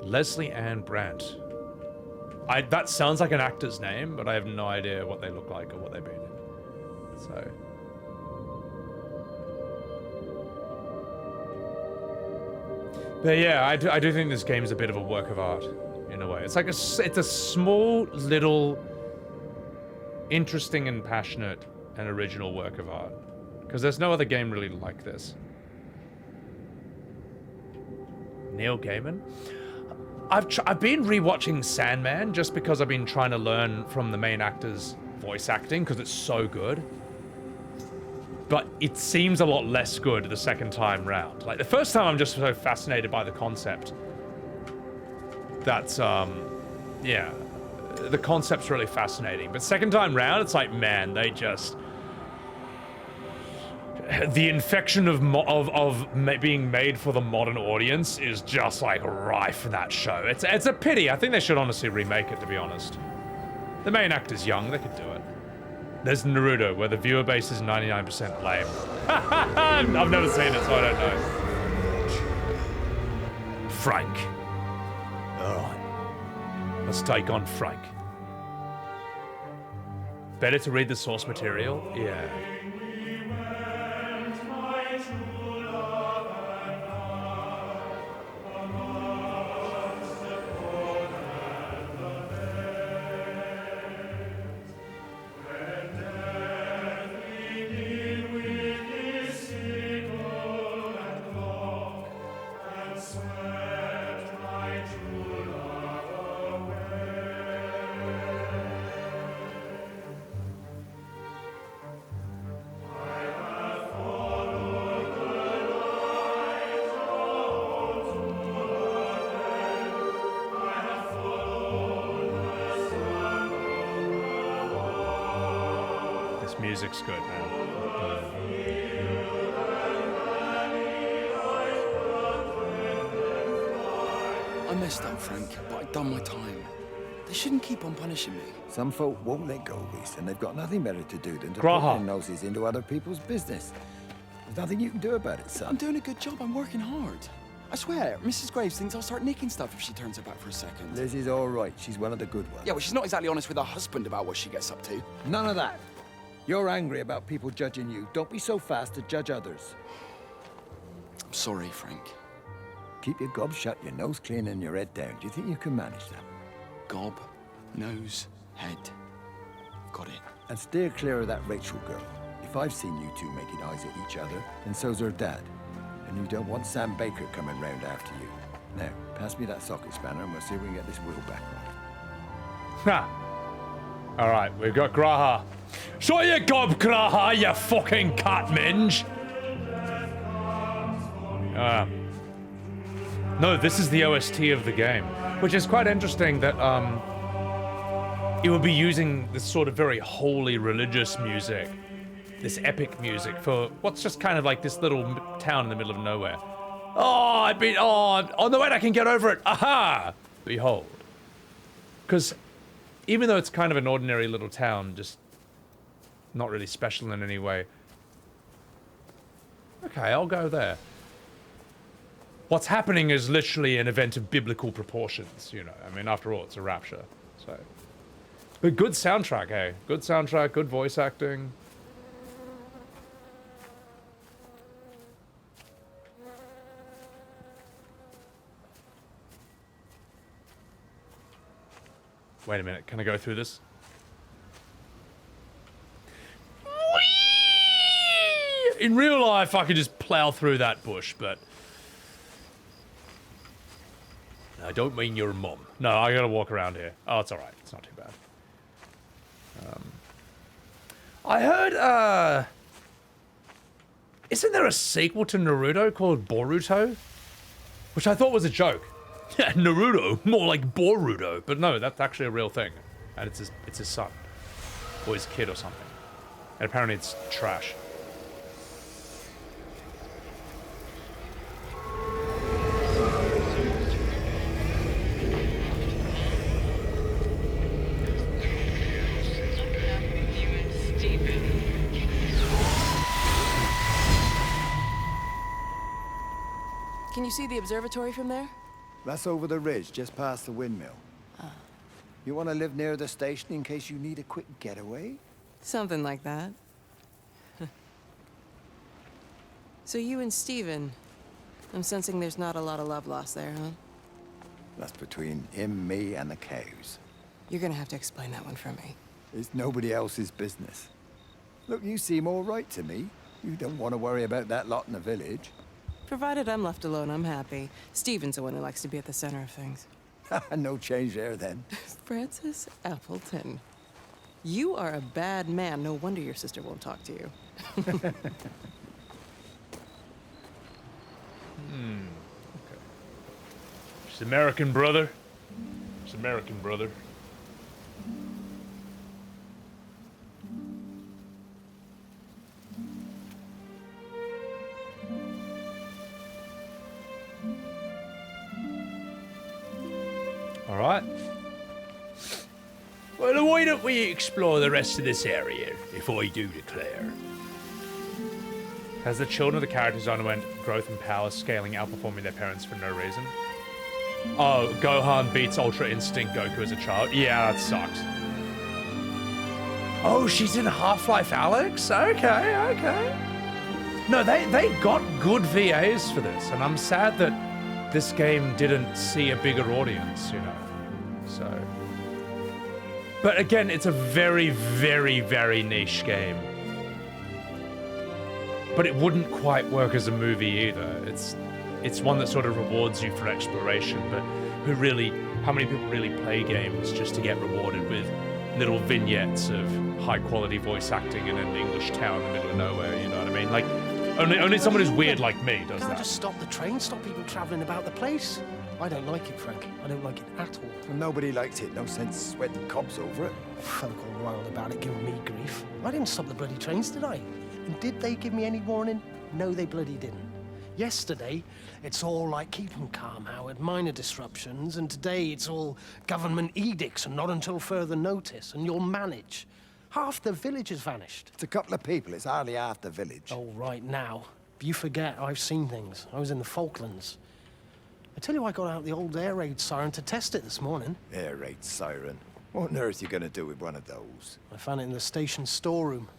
Leslie Ann Brandt. That sounds like an actor's name, but I have no idea what they look like or what they've been in. So. But yeah, I do think this game is a bit of a work of art, in a way. It's like it's a small, little, interesting and passionate and original work of art. Because there's no other game really like this. Neil Gaiman? I've been rewatching Sandman just because I've been trying to learn from the main actor's voice acting because it's so good. But it seems a lot less good the second time round. Like the first time I'm just so fascinated by the concept. That's yeah. The concept's really fascinating. But second time round, it's like, man, they just the infection of being made for the modern audience is just like rife in that show. It's a pity. I think they should honestly remake it, to be honest. The main actor's young, they could do it. There's Naruto, where the viewer base is 99% lame. I've never seen it, so I don't know. Frank. Alright. Let's take on Frank. Better to read the source material? Yeah. Music's good, man. I messed up, Frank, but I'd done my time. They shouldn't keep on punishing me. Some folk won't let go, Reese, and they've got nothing better to do than to Graha. put their noses into other people's business. There's nothing you can do about it, son. I'm doing a good job. I'm working hard. I swear, Mrs. Graves thinks I'll start nicking stuff if she turns her back for a second. Lizzie's all right. She's one of the good ones. Yeah, well, she's not exactly honest with her husband about what she gets up to. None of that. You're angry about people judging you. Don't be so fast to judge others. I'm sorry, Frank. Keep your gob shut, your nose clean, and your head down. Do you think you can manage that? Gob, nose, head. Got it. And steer clear of that Rachel girl. If I've seen you two making eyes at each other, then so's her dad. And you don't want Sam Baker coming round after you. Now, pass me that socket spanner and we'll see if we can get this wheel back right. Ha! Alright, we've got Graha. Show your gob, Graha, you fucking cat minge! No, this is the OST of the game. Which is quite interesting that, it would be using this sort of very holy religious music, this epic music, for what's just kind of like this little town in the middle of nowhere. Oh, on the way I can get over it, aha! Behold. Because even though it's kind of an ordinary little town, just not really special in any way. Okay, I'll go there. What's happening is literally an event of biblical proportions, you know. I mean, after all, it's a Rapture, so. But good soundtrack, hey. Good soundtrack, good voice acting. Wait a minute, can I go through this? Whee! In real life, I could just plow through that bush, but... I don't mean your mum. No, I gotta walk around here. Oh, it's alright. It's not too bad. I heard, isn't there a sequel to Naruto called Boruto? Which I thought was a joke. Yeah, Naruto, more like Boruto. But no, that's actually a real thing. And it's his son. Or his kid or something. And apparently it's trash. Can you see the observatory from there? That's over the ridge, just past the windmill. You want to live near the station in case you need a quick getaway? Something like that. So you and Steven, I'm sensing there's not a lot of love lost there, huh? That's between him, me, and the cows. You're gonna have to explain that one for me. It's nobody else's business. Look, you seem all right to me. You don't want to worry about that lot in the village. Provided I'm left alone, I'm happy. Steven's the one who likes to be at the center of things. No change there, then. Francis Appleton. You are a bad man. No wonder your sister won't talk to you. Okay. She's American, brother. She's American, brother. All right. Well, why don't we explore the rest of this area, if I do declare? As the children of the characters underwent growth and power, scaling, outperforming their parents for no reason. Oh, Gohan beats Ultra Instinct Goku as a child. Yeah, that sucks. Oh, she's in Half-Life Alyx? Okay, okay. No, they got good VAs for this, and I'm sad that this game didn't see a bigger audience, you know. So... But again, it's a very, very, very niche game. But it wouldn't quite work as a movie either. It's one that sort of rewards you for exploration, but how many people really play games just to get rewarded with little vignettes of high quality voice acting in an English town in the middle of nowhere, you know what I mean? Like, only someone who's weird like me does Can't that. just stop the train, stop people travelling about the place. I don't like it, Frank. I don't like it at all. Well, nobody likes it. No sense sweating cops over it. Folk all riled about it, giving me grief. I didn't stop the bloody trains, did I? And did they give me any warning? No, they bloody didn't. Yesterday, it's all like, keep 'em calm, Howard, minor disruptions, and today it's all government edicts and not until further notice, and you'll manage. Half the village has vanished. It's a couple of people. It's hardly half the village. Oh, right now. You forget, I've seen things. I was in the Falklands. I tell you, I got out the old air raid siren to test it this morning. Air raid siren? What on earth are you going to do with one of those? I found it in the station storeroom.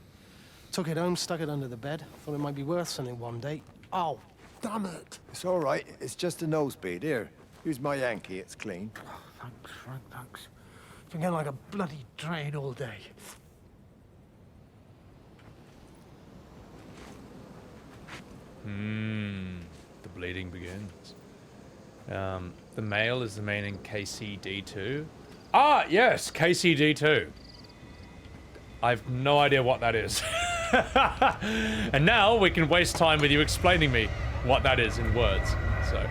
Took it home, stuck it under the bed. Thought it might be worth something one day. Oh, damn it. It's all right. It's just a nosebleed. Here, use my Yankee. It's clean. Thanks, Frank, thanks. Been getting like a bloody drain all day. The bleeding begins. The male is the main in KCD2. Ah, yes, KCD2. I've no idea what that is. And now we can waste time with you explaining me what that is in words. So.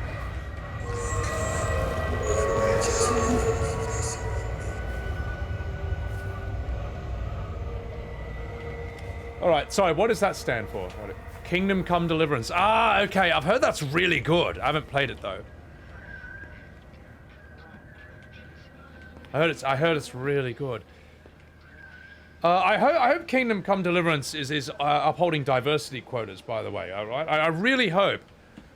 All right, sorry, what does that stand for? Kingdom Come Deliverance. Ah, okay, I've heard that's really good. I haven't played it though. I heard it's really good. I hope Kingdom Come Deliverance is upholding diversity quotas, by the way, alright? I really hope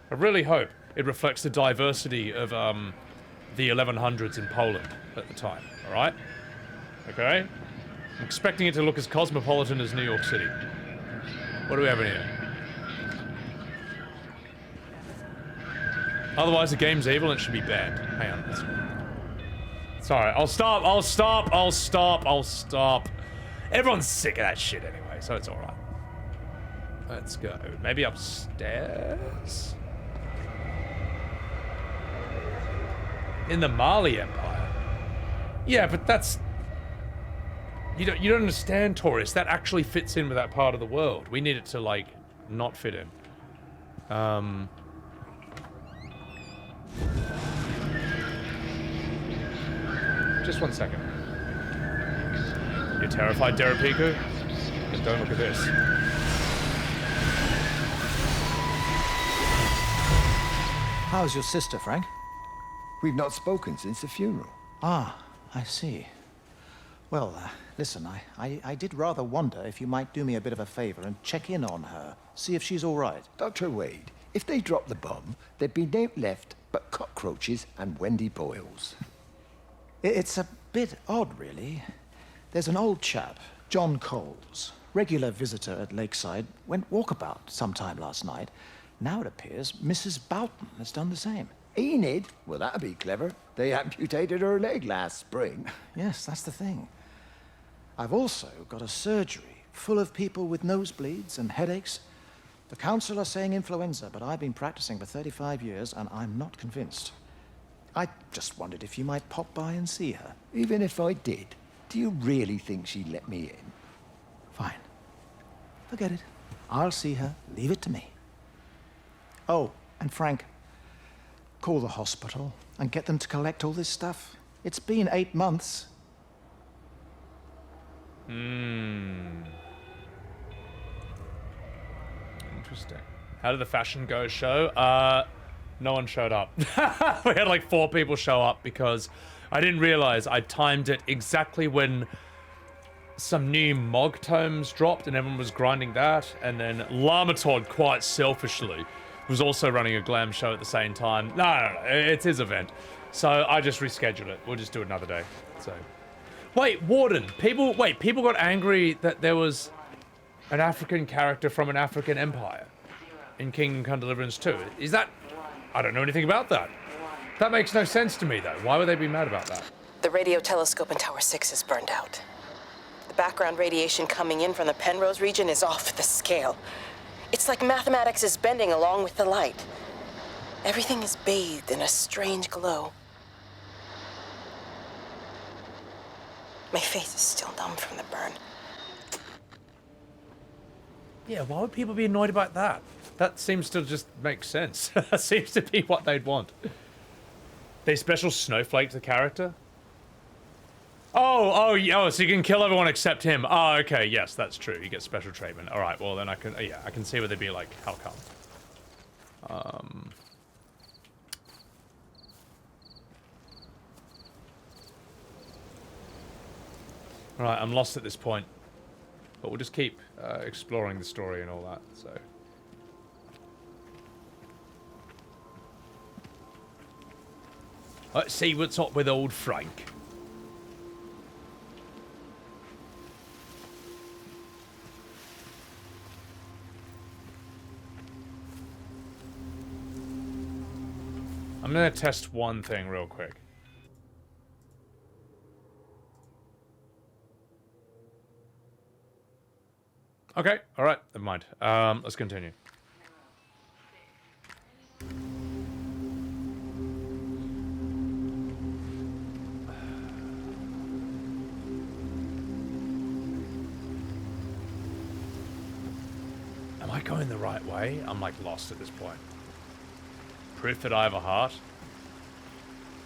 it reflects the diversity of the 1100s in Poland at the time, alright? Okay? I'm expecting it to look as cosmopolitan as New York City. What do we have in here? Otherwise the game's evil and it should be banned. Hang on. Sorry, I'll stop. Everyone's sick of that shit anyway, so it's alright. Let's go. Maybe upstairs? In the Mali Empire? Yeah, but that's... You don't understand, Taurus. That actually fits in with that part of the world. We need it to, like, not fit in. Just 1 second. You're terrified, Derapiku? Then don't look at this. How's your sister, Frank? We've not spoken since the funeral. Ah, I see. Well, listen, I did rather wonder if you might do me a bit of a favor and check in on her, see if she's all right. Dr. Wade, if they dropped the bomb, there'd be no left but cockroaches and Wendy boils. It's a bit odd, really. There's an old chap, John Coles, regular visitor at Lakeside, went walkabout sometime last night. Now it appears Mrs. Boughton has done the same. Enid? Well, that'd be clever. They amputated her leg last spring. Yes, that's the thing. I've also got a surgery full of people with nosebleeds and headaches. The council are saying influenza, but I've been practicing for 35 years and I'm not convinced. I just wondered if you might pop by and see her. Even if I did, do you really think she'd let me in? Fine. Forget it. I'll see her. Leave it to me. Oh, and Frank, call the hospital and get them to collect all this stuff. It's been 8 months. Interesting. How did the fashion go show? No one showed up. We had like 4 people show up because I didn't realize I timed it exactly when some new Mog tomes dropped and everyone was grinding that, and then Lamatod quite selfishly was also running a glam show at the same time. No, it's his event. So I just rescheduled it. We'll just do it another day. So wait, Warden, people got angry that there was an African character from an African empire in Kingdom Come Deliverance 2. Is that... I don't know anything about that. That makes no sense to me, though. Why would they be mad about that? The radio telescope in Tower 6 is burned out. The background radiation coming in from the Penrose region is off the scale. It's like mathematics is bending along with the light. Everything is bathed in a strange glow. My face is still numb from the burn. Yeah, why would people be annoyed about that? That seems to just make sense. That seems to be what they'd want. They special snowflaked the character? Oh, so you can kill everyone except him. Oh, okay, yes, that's true. You get special treatment. All right, well then I can, yeah, I can see where they'd be like, how come? All right, I'm lost at this point, but we'll just keep exploring the story and all that. So. Let's see what's up with old Frank. I'm gonna test one thing real quick. Okay, alright, never mind. Let's continue. Am I going the right way? I'm like lost at this point. Proof that I have a heart?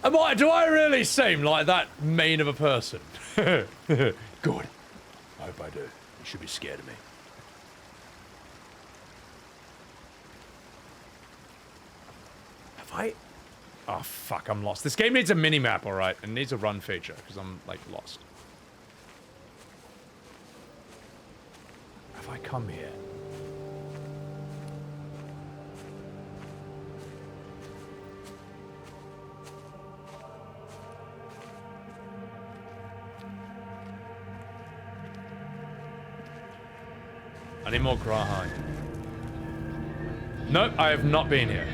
Do I really seem like that mean of a person? Good. I hope I do. You should be scared of me. Have I? Oh fuck, I'm lost. This game needs a mini-map, alright? It needs a run feature, because I'm like lost. Have I come here? I need more Grahine. Nope, I have not been here.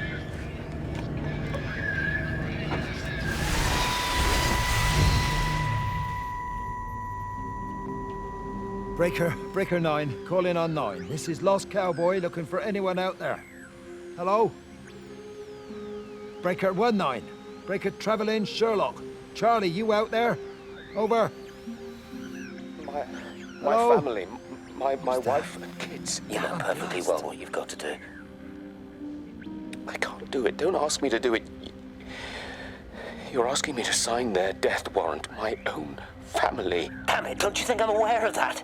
Breaker 9, call in on 9. This is Lost Cowboy looking for anyone out there. Hello? Breaker 19. Breaker Travelin' Sherlock. Charlie, you out there? Over. My family, my wife and kids. You know perfectly well what you've got to do. I can't do it. Don't ask me to do it. You're asking me to sign their death warrant. My own family. Damn it, don't you think I'm aware of that?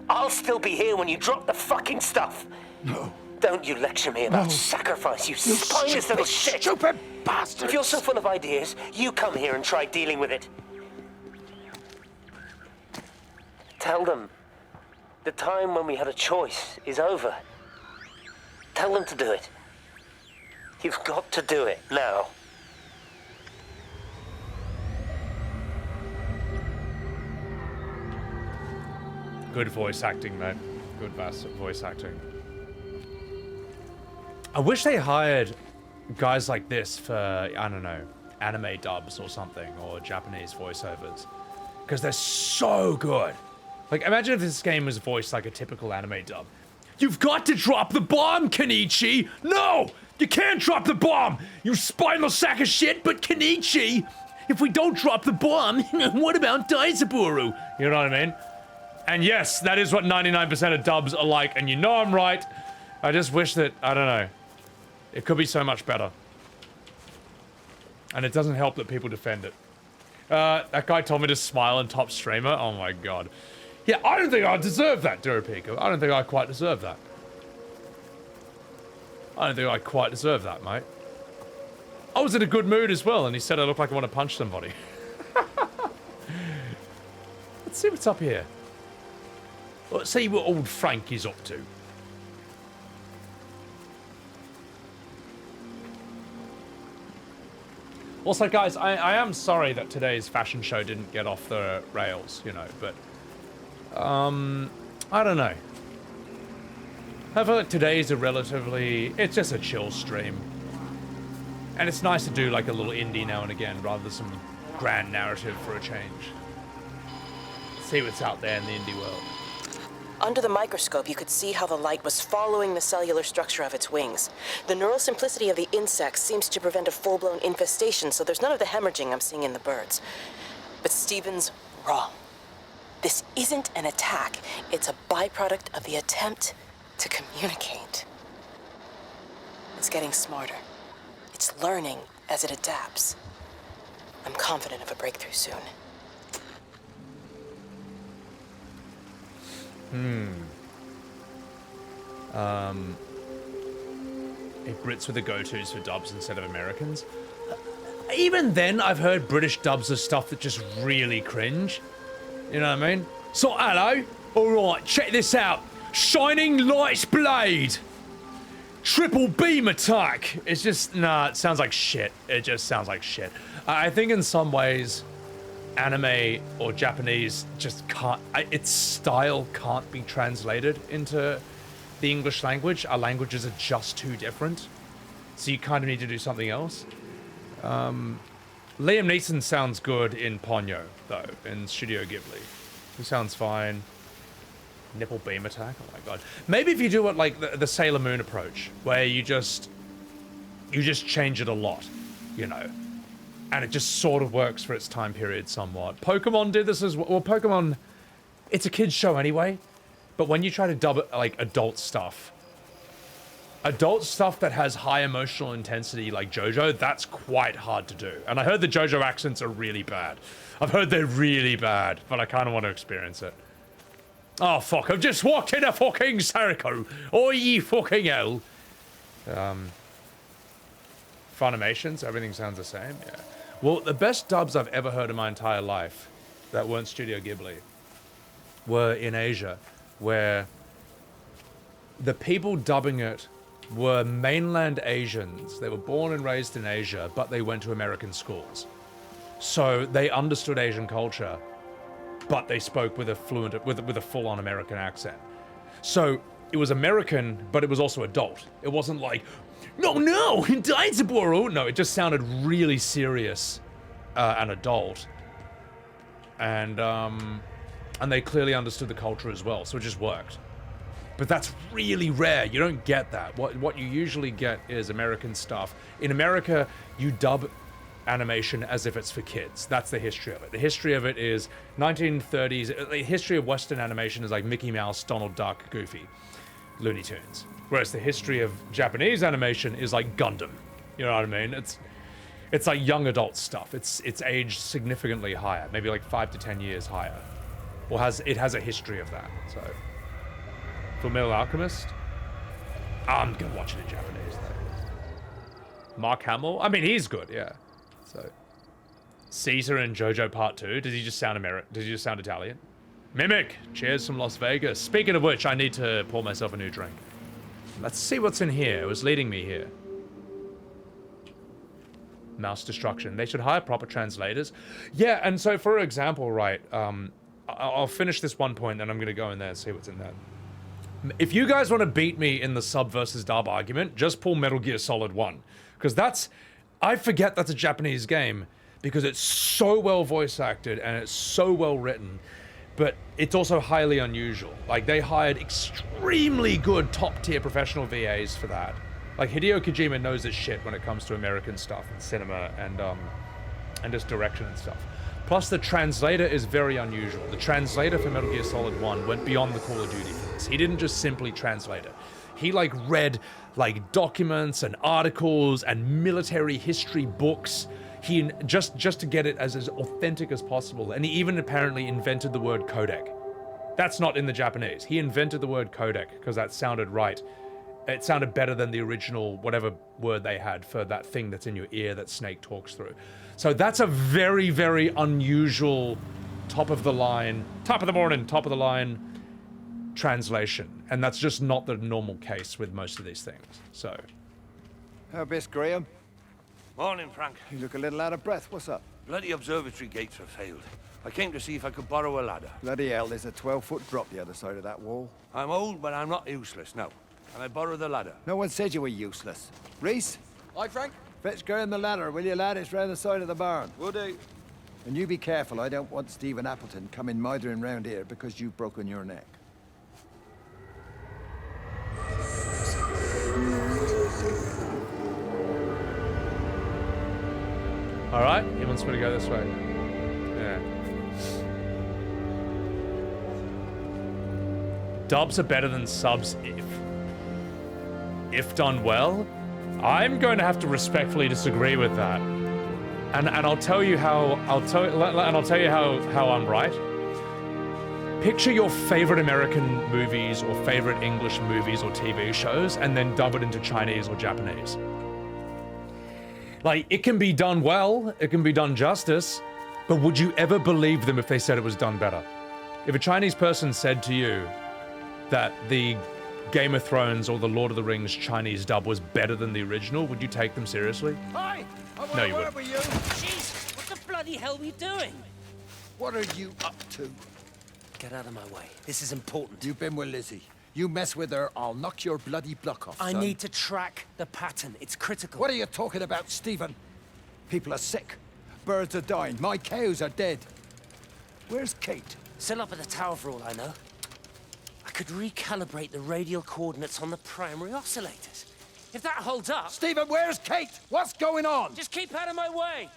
I'll still be here when you drop the fucking stuff. No. Don't you lecture me about sacrifice, you spineless little shit. Stupid bastard. If you're so full of ideas, you come here and try dealing with it. Tell them the time when we had a choice is over. Tell them to do it. You've got to do it now. Good voice acting, mate. Good voice acting. I wish they hired guys like this for, I don't know, anime dubs or something, or Japanese voiceovers. Because they're so good. Like, imagine if this game was voiced like a typical anime dub. You've got to drop the bomb, Kenichi! No! You can't drop the bomb! You spinal sack of shit, but Kenichi! If we don't drop the bomb, what about Daisaburu? You know what I mean? And yes, that is what 99% of dubs are like, and you know I'm right. I just wish that, I don't know, it could be so much better. And it doesn't help that people defend it. That guy told me to smile and top streamer. Oh my god. Yeah, I don't think I deserve that, Durapika. I don't think I quite deserve that. I don't think I quite deserve that, mate. I was in a good mood as well, and he said I look like I want to punch somebody. Let's see what's up here. Let's see what old Frank is up to. Also, guys, I am sorry that today's fashion show didn't get off the rails, you know, but... I don't know. I feel like today's a relatively... It's just a chill stream. And it's nice to do like a little indie now and again, rather than some grand narrative for a change. See what's out there in the indie world. Under the microscope, you could see how the light was following the cellular structure of its wings. The neural simplicity of the insects seems to prevent a full-blown infestation, so there's none of the hemorrhaging I'm seeing in the birds. But Stephen's wrong. This isn't an attack. It's a byproduct of the attempt to communicate. It's getting smarter. It's learning as it adapts. I'm confident of a breakthrough soon. Brits were the go-tos for dubs instead of Americans. Even then, I've heard British dubs of stuff that just really cringe. You know what I mean? So, hello. Alright, check this out. Shining Lights Blade. Triple beam attack. It's just, nah, it sounds like shit. It just sounds like shit. I think in some ways, anime or Japanese just can't, its style can't be translated into the English language. Our languages are just too different. So you kind of need to do something else. Liam Neeson sounds good in Ponyo, though, in Studio Ghibli. He sounds fine. Nipple beam attack, oh my god. Maybe if you do it like the Sailor Moon approach, where you just change it a lot, you know. And it just sort of works for its time period somewhat. Pokemon did this as well. Well, Pokemon, it's a kid's show anyway. But when you try to dub it like adult stuff that has high emotional intensity like JoJo, that's quite hard to do. And I heard the JoJo accents are really bad. I've heard they're really bad, but I kind of want to experience it. Oh fuck, I've just walked in a fucking Sariko. Oh ye fucking hell. Funimations, everything sounds the same, yeah. Well, the best dubs I've ever heard in my entire life that weren't Studio Ghibli were in Asia, where the people dubbing it were mainland Asians. They were born and raised in Asia, but they went to American schools. So they understood Asian culture, but they spoke with a fluent, with a full-on American accent. So it was American, but it was also adult. It wasn't like, no, Daisaburu. No, it just sounded really serious and adult. And they clearly understood the culture as well, so it just worked. But that's really rare. You don't get that. What you usually get is American stuff. In America, you dub animation as if it's for kids. That's the history of it. The history of it is 1930s. The history of Western animation is like Mickey Mouse, Donald Duck, Goofy, Looney Tunes. Whereas the history of Japanese animation is like Gundam. You know what I mean? It's like young adult stuff. It's aged significantly higher, maybe like 5 to 10 years higher. Or it has a history of that. So, Fullmetal Alchemist, I'm gonna watch it in Japanese though. Mark Hamill, I mean he's good, yeah. So, Caesar in JoJo Part 2. Does he just sound Does he just sound Italian? Mimic, cheers from Las Vegas. Speaking of which, I need to pour myself a new drink. Let's see what's in here. It was leading me here. Mouse destruction. They should hire proper translators. Yeah, and so for example, right, I'll finish this one point, then I'm gonna go in there and see what's in there. If you guys want to beat me in the sub versus dub argument, just pull Metal Gear Solid 1. Because I forget that's a Japanese game, because it's so well voice acted and it's so well written, but it's also highly unusual. Like, they hired extremely good top tier professional VAs for that. Like, Hideo Kojima knows his shit when it comes to American stuff and cinema and just direction and stuff. Plus, the translator is very unusual. The translator for Metal Gear Solid 1 went beyond the Call of Duty for this. He didn't just simply translate it. He, like, read, like, documents and articles and military history books. He, just to get it as authentic as possible. And he even apparently invented the word codec. That's not in the Japanese. He invented the word codec because that sounded right. It sounded better than the original, whatever word they had for that thing that's in your ear that Snake talks through. So that's a very, very unusual top of the line translation. And that's just not the normal case with most of these things. So. How best, Graham? Morning, Frank. You look a little out of breath. What's up? Bloody observatory gates have failed. I came to see if I could borrow a ladder. Bloody hell, there's a 12-foot drop the other side of that wall. I'm old, but I'm not useless, no. Can I borrow the ladder? No one said you were useless. Reese? Aye, Frank? Fetch Graham the ladder, will you, lad? It's round the side of the barn. Will do. And you be careful. I don't want Stephen Appleton coming mithering round here because you've broken your neck. Alright, he wants me to go this way. Yeah. Dubs are better than subs if done well. I'm going to have to respectfully disagree with that. And I'll tell you how I'm right. Picture your favorite American movies or favorite English movies or TV shows and then dub it into Chinese or Japanese. Like, it can be done well, it can be done justice, but would you ever believe them if they said it was done better? If a Chinese person said to you that the Game of Thrones or the Lord of the Rings Chinese dub was better than the original, would you take them seriously? Hi! No, you wouldn't. Jesus, what the bloody hell are we doing? What are you up to? Get out of my way. This is important. You've been with Lizzie. You mess with her, I'll knock your bloody block off, I son. need to track the pattern. It's critical. What are you talking about, Stephen? People are sick. Birds are dying. My cows are dead. Where's Kate? Still up at the tower for all I know. I could recalibrate the radial coordinates on the primary oscillators. If that holds up... Stephen, where's Kate? What's going on? Just keep out of my way!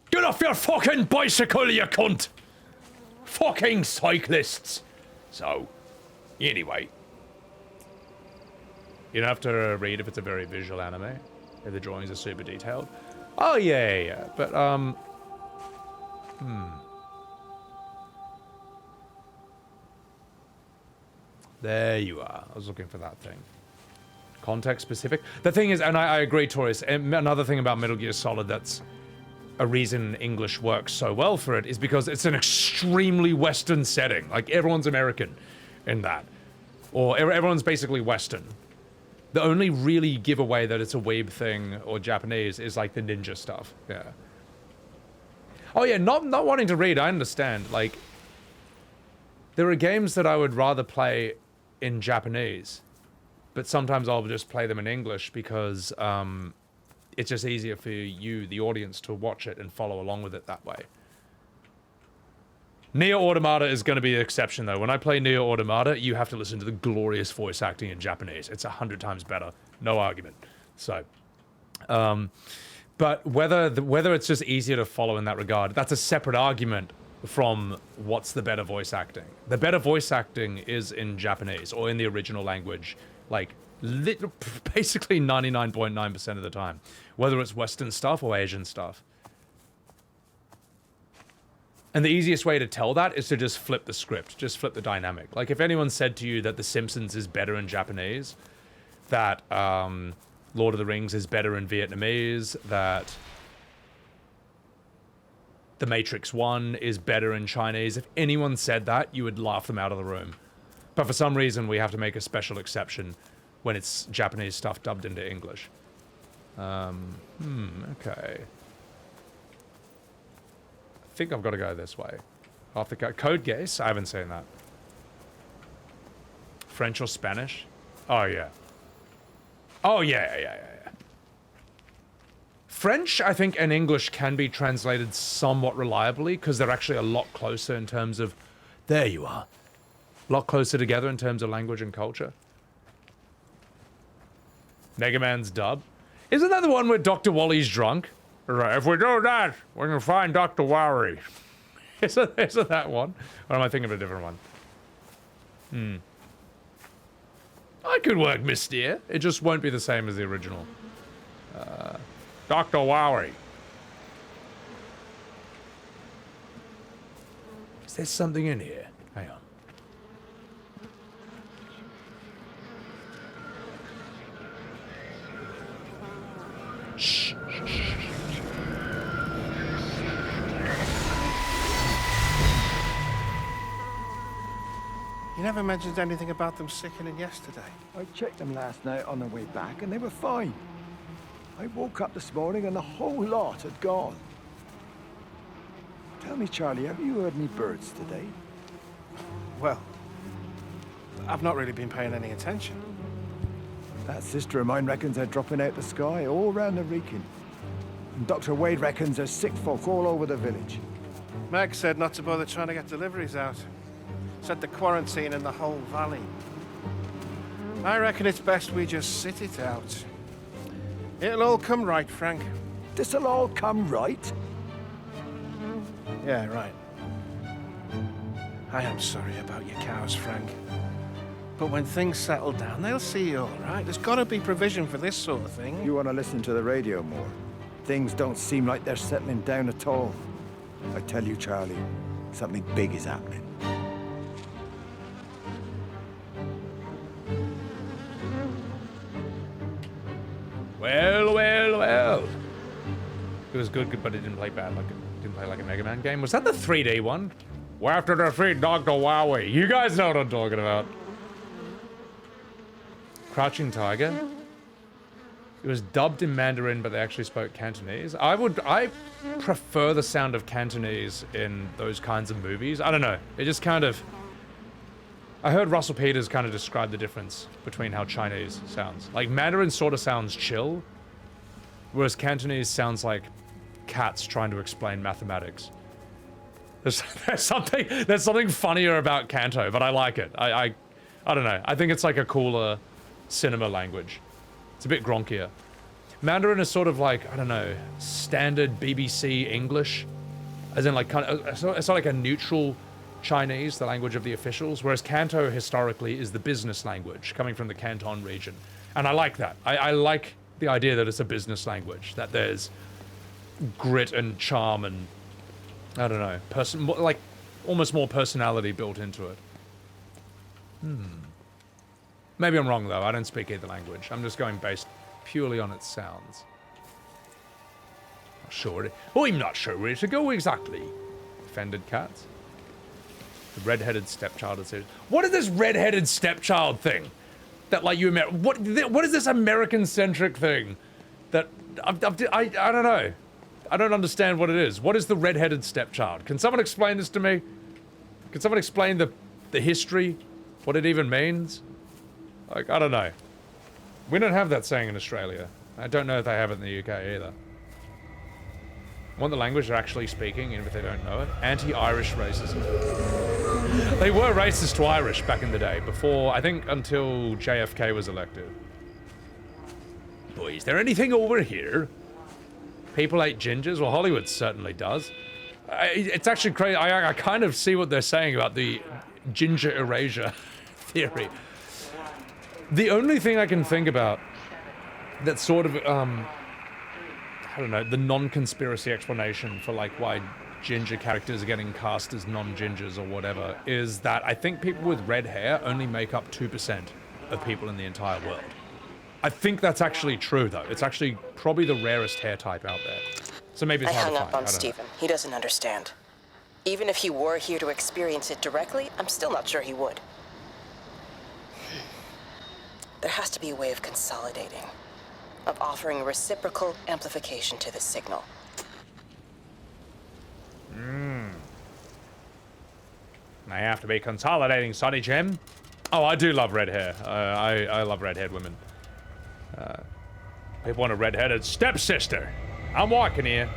Get off your fucking bicycle, you cunt! Fucking cyclists! So, anyway. You don't have to read if it's a very visual anime. If the drawings are super detailed. Oh, yeah. But, There you are. I was looking for that thing. Context specific. The thing is, and I agree, Taurus, another thing about Metal Gear Solid that's a reason English works so well for it is because it's an extremely Western setting. Like, everyone's American in that. Or everyone's basically Western. The only really giveaway that it's a weeb thing or Japanese is like the ninja stuff. Yeah. Oh yeah, not wanting to read, I understand. Like, there are games that I would rather play in Japanese, but sometimes I'll just play them in English because it's just easier for you, the audience, to watch it and follow along with it that way. Nier Automata is going to be the exception, though. When I play Nier Automata, you have to listen to the glorious voice acting in Japanese. It's 100 times better. No argument. So, but whether it's just easier to follow in that regard, that's a separate argument from what's the better voice acting. The better voice acting is in Japanese or in the original language, like basically 99.9% of the time, whether it's Western stuff or Asian stuff. And the easiest way to tell that is to just flip the script, just flip the dynamic. Like, if anyone said to you that The Simpsons is better in Japanese, that Lord of the Rings is better in Vietnamese, that The Matrix 1 is better in Chinese, if anyone said that, you would laugh them out of the room. But for some reason, we have to make a special exception when it's Japanese stuff dubbed into English. Okay. I think I've got to go this way. Off the code case? I haven't seen that. French or Spanish? Oh, yeah. Oh, yeah. French, I think, and English can be translated somewhat reliably because they're actually a lot closer in terms of... There you are. A lot closer together in terms of language and culture. Mega Man's dub. Isn't that the one where Dr. Wally's drunk? Right, if we do that, we can find Dr. Wowery. Isn't that one? Or am I thinking of a different one? I could work Mysteer. It just won't be the same as the original. Dr. Wowery. Is there something in here? Hang on. Shh. You never mentioned anything about them sickening yesterday. I checked them last night on the way back, and they were fine. I woke up this morning and the whole lot had gone. Tell me, Charlie, have you heard any birds today? Well, I've not really been paying any attention. That sister of mine reckons they're dropping out the sky all round the Wrekin. And Dr. Wade reckons there's sick folk all over the village. Meg said not to bother trying to get deliveries out. Said the quarantine in the whole valley. I reckon it's best we just sit it out. It'll all come right, Frank. This'll all come right? Yeah, right. I am sorry about your cows, Frank. But when things settle down, they'll see you all right. There's got to be provision for this sort of thing. You want to listen to the radio more? Things don't seem like they're settling down at all. I tell you, Charlie, something big is happening. Well. It was good, but it didn't play bad. Didn't play like a Mega Man game. Was that the 3D one? We'll have to defeat Dr. Wowery. You guys know what I'm talking about. Crouching Tiger. It was dubbed in Mandarin, but they actually spoke Cantonese. I prefer the sound of Cantonese in those kinds of movies. I don't know. It just kind of... I heard Russell Peters kind of describe the difference between how Chinese sounds. Like, Mandarin sort of sounds chill, whereas Cantonese sounds like cats trying to explain mathematics. There's something funnier about Canto, but I like it. I don't know. I think it's like a cooler cinema language. It's a bit gronkier. Mandarin is sort of like, I don't know, standard BBC English, as in like kind of, it's not like a neutral Chinese, the language of the officials, whereas Canto historically is the business language coming from the Canton region. And I like that. I like the idea that it's a business language, that there's grit and charm and, I don't know, like almost more personality built into it. Maybe I'm wrong though, I don't speak either language. I'm just going based purely on its sounds. I'm not sure where to go exactly. Offended cats. The red-headed stepchild series. What is this red-headed stepchild thing? That like you what is this American-centric thing? That I don't know. I don't understand what it is. What is the red-headed stepchild? Can someone explain this to me? Can someone explain the history? What it even means? Like, I don't know. We don't have that saying in Australia. I don't know if they have it in the UK either. I want the language they're actually speaking, even if they don't know it. Anti-Irish racism. They were racist to Irish back in the day, before, I think, until JFK was elected. Boy, is there anything over here? People hate gingers? Well, Hollywood certainly does. It's actually crazy. I kind of see what they're saying about the ginger erasure theory. The only thing I can think about that sort of, I don't know, the non-conspiracy explanation for like why ginger characters are getting cast as non-gingers or whatever is that I think people with red hair only make up 2% of people in the entire world. I think that's actually true though. It's actually probably the rarest hair type out there. So maybe it's I hard hung to up find. on Stephen. He doesn't understand. Even if he were here to experience it directly, I'm still not sure he would. There has to be a way of consolidating, of offering reciprocal amplification to the signal. I have to be consolidating, Sonny Jim. Oh, I do love red hair. I love red-haired women. People want a red-headed stepsister. I'm walking here.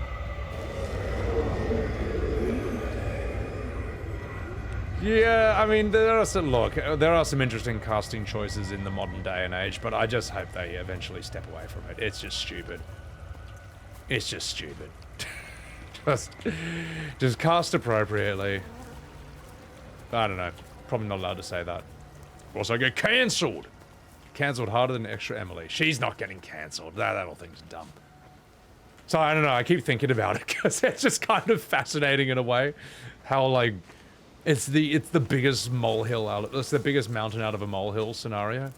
Yeah, I mean, there are some interesting casting choices in the modern day and age, but I just hope they eventually step away from it. It's just stupid. It's just stupid. just cast appropriately. I don't know. Probably not allowed to say that. Also get cancelled. Cancelled harder than Extra Emily. She's not getting cancelled. That whole thing's dumb. So I don't know. I keep thinking about it because it's just kind of fascinating in a way. How like, it's the biggest molehill out. It's the biggest mountain out of a molehill scenario.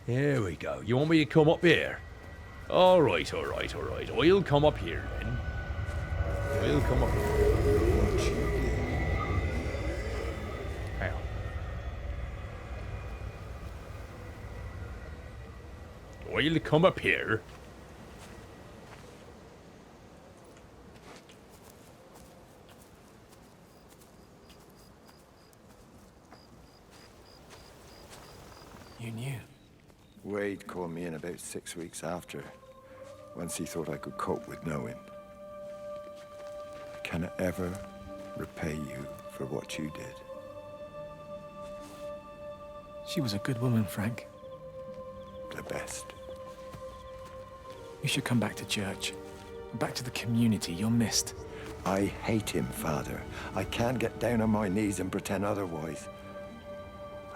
Here we go. You want me to come up here? All right, all right, all right. We'll come up here then. We'll come up here. Hang on. We'll come up here. You knew? Wade called me in about 6 weeks after, once he thought I could cope with knowing. I cannot ever repay you for what you did. She was a good woman, Frank. The best. You should come back to church. Back to the community. You're missed. I hate him, Father. I can't get down on my knees and pretend otherwise.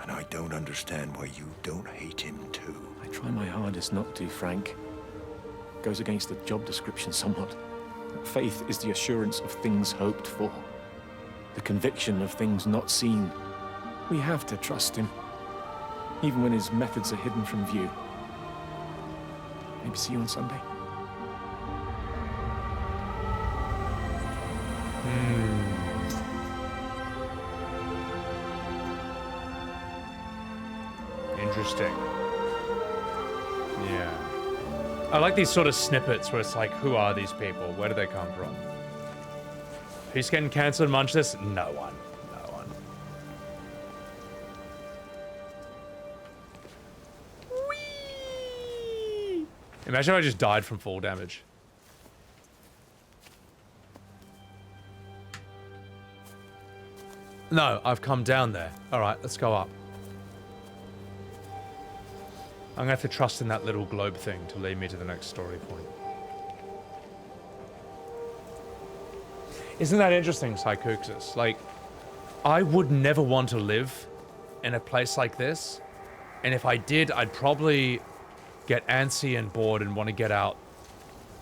And I don't understand why you don't hate him too. I try my hardest not to, Frank. Goes against the job description somewhat. Faith is the assurance of things hoped for. The conviction of things not seen. We have to trust him. Even when his methods are hidden from view. Maybe see you on Sunday? Interesting. Yeah. I like these sort of snippets where it's like, who are these people? Where do they come from? Who's getting cancelled munch this? No one. No one. Whee! Imagine if I just died from fall damage. No, I've come down there. Alright, let's go up. I'm gonna have to trust in that little globe thing to lead me to the next story point. Isn't that interesting, Psychooxis? Like, I would never want to live in a place like this. And if I did, I'd probably get antsy and bored and want to get out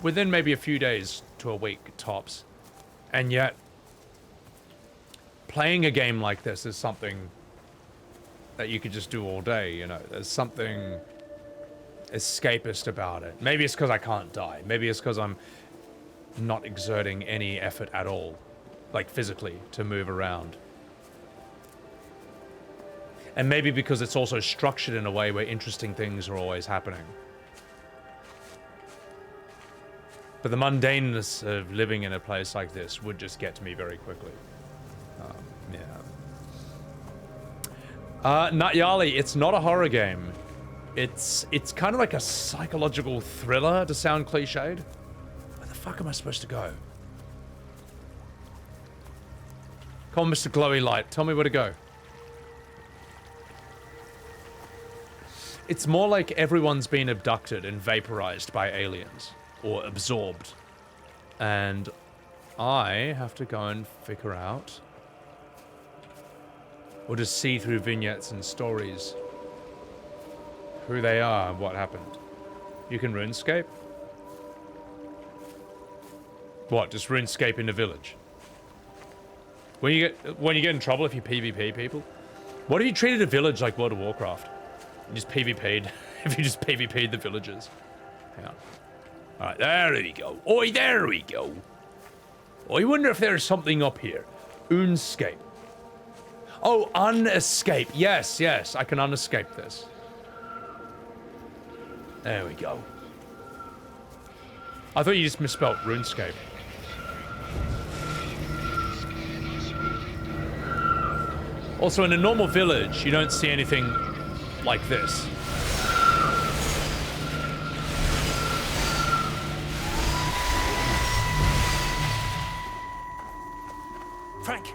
within maybe a few days to a week, tops. And yet, playing a game like this is something that you could just do all day, you know? There's something escapist about it. Maybe it's because I can't die. Maybe it's because I'm not exerting any effort at all, like physically, to move around. And maybe because it's also structured in a way where interesting things are always happening. But the mundaneness of living in a place like this would just get to me very quickly. Yeah. Natyali, it's not a horror game. It's kind of like a psychological thriller, to sound cliched. Where the fuck am I supposed to go? Come on, Mr. Glowy Light. Tell me where to go. It's more like everyone's been abducted and vaporized by aliens. Or absorbed. And I have to go and figure out, or just see through vignettes and stories, who they are and what happened. You can RuneScape? What, just RuneScape in the village? When you get in trouble if you PvP people? What if you treated a village like World of Warcraft? You just PvP'd, if you just PvP'd the villagers. Hang on. Alright, there we go. Oi, there we go. I wonder if there's something up here. Unescape. Oh, unescape. Yes, yes, I can unescape this. There we go. I thought you just misspelled RuneScape. Also, in a normal village, you don't see anything like this. Frank!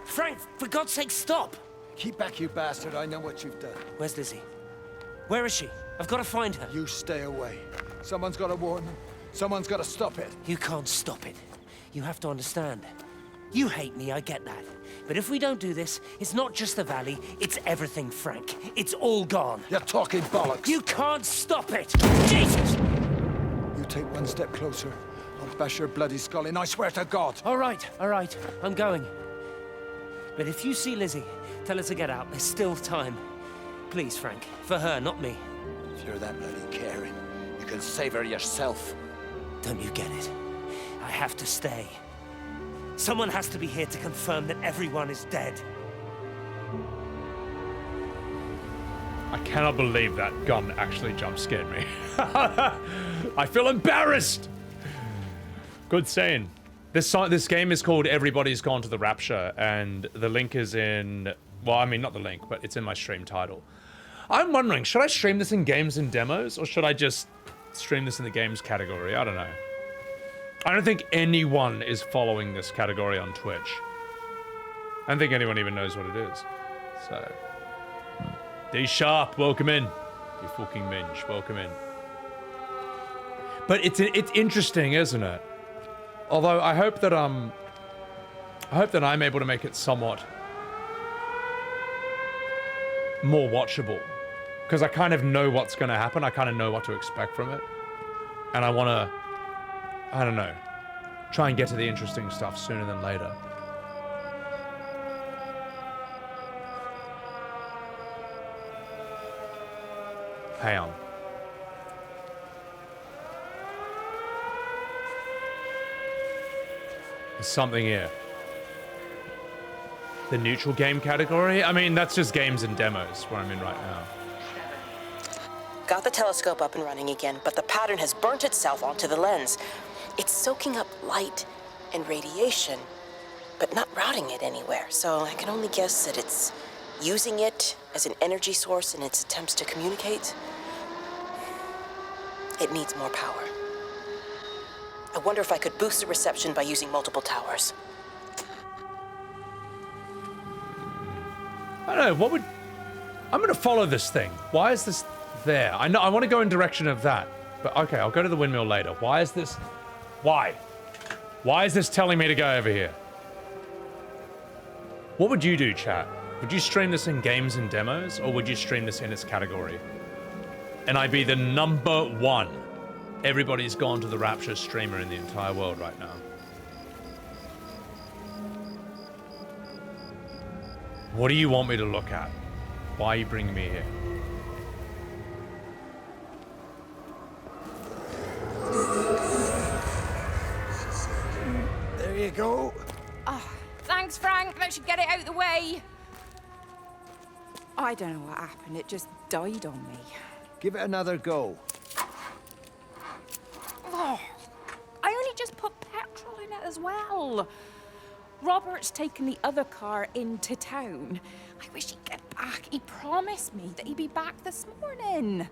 Frank, for God's sake, stop! Keep back, you bastard. I know what you've done. Where's Lizzie? Where is she? I've got to find her. You stay away. Someone's got to warn them. Someone's got to stop it. You can't stop it. You have to understand. You hate me, I get that. But if we don't do this, it's not just the valley, it's everything, Frank. It's all gone. You're talking bollocks. You can't stop it! Jesus! You take one step closer, I'll bash your bloody skull in, I swear to God. All right, I'm going. But if you see Lizzie, tell her to get out. There's still time. Please, Frank. For her, not me. If you're that bloody caring, you can save her yourself. Don't you get it? I have to stay. Someone has to be here to confirm that everyone is dead. I cannot believe that gun actually jump scared me. I feel embarrassed. Good saying. This game is called Everybody's Gone to the Rapture, and the link is in... Well, I mean, not the link, but it's in my stream title. I'm wondering, should I stream this in games and demos, or should I just stream this in the games category? I don't know. I don't think anyone is following this category on Twitch. I don't think anyone even knows what it is. So... D Sharp, welcome in. You fucking minge, welcome in. But it's interesting, isn't it? Although I hope that I'm able to make it somewhat more watchable, because I kind of know what's going to happen. I kind of know what to expect from it, and I want to, I don't know, try and get to the interesting stuff sooner than later. Hang on. There's something here. The neutral game category? I mean, that's just games and demos where I'm in right now. Got the telescope up and running again, but the pattern has burnt itself onto the lens. It's soaking up light and radiation, but not routing it anywhere. So I can only guess that it's using it as an energy source in its attempts to communicate. It needs more power. I wonder if I could boost the reception by using multiple towers. I don't know, what would... I'm gonna follow this thing. Why is this there? I know I want to go in direction of that. But okay, I'll go to the windmill later. Why is this... Why? Why is this telling me to go over here? What would you do, chat? Would you stream this in games and demos, or would you stream this in its category? And I'd be the #1 Everybody's Gone to the Rapture streamer in the entire world right now. What do you want me to look at? Why are you bringing me here? There you go. Oh, thanks, Frank. That should get it out of the way. I don't know what happened. It just died on me. Give it another go. Oh, I only just put petrol in it as well. Robert's taken the other car into town. I wish he'd get back. He promised me that he'd be back this morning.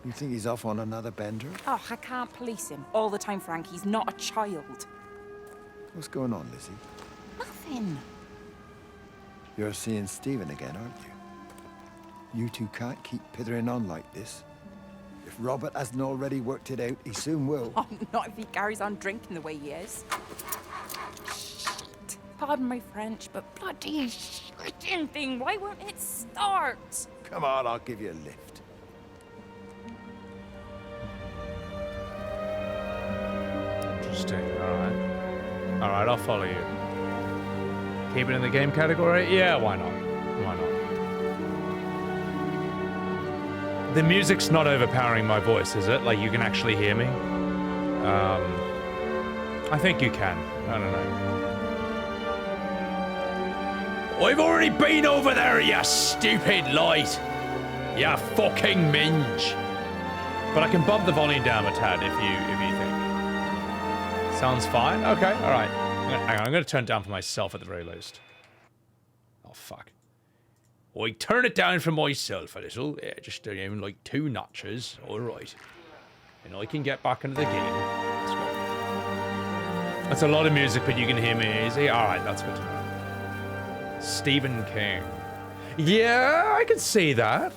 You think he's off on another bender? Oh, I can't police him all the time, Frank. He's not a child. What's going on, Lizzie? Nothing. You're seeing Stephen again, aren't you? You two can't keep pithering on like this. If Robert hasn't already worked it out, he soon will. Oh, not if he carries on drinking the way he is. Shit. Pardon my French, but bloody shitting thing, why won't it start? Come on, I'll give you a lift. Interesting, alright. Alright, I'll follow you. Keep it in the game category? Yeah, why not? Why not? The music's not overpowering my voice, is it? Like, you can actually hear me? I think you can. I don't know. I've already been over there, you stupid light! You fucking minge! But I can bump the volume down a tad if you think. Sounds fine? Okay, alright. Hang on, I'm gonna turn it down for myself at the very least. Oh, fuck. I turn it down for myself a little. Yeah, just down like 2 notches. Alright. And I can get back into the game. Let's go. That's a lot of music, but you can hear me easy. Alright, that's good to know. Stephen King. Yeah, I can see that.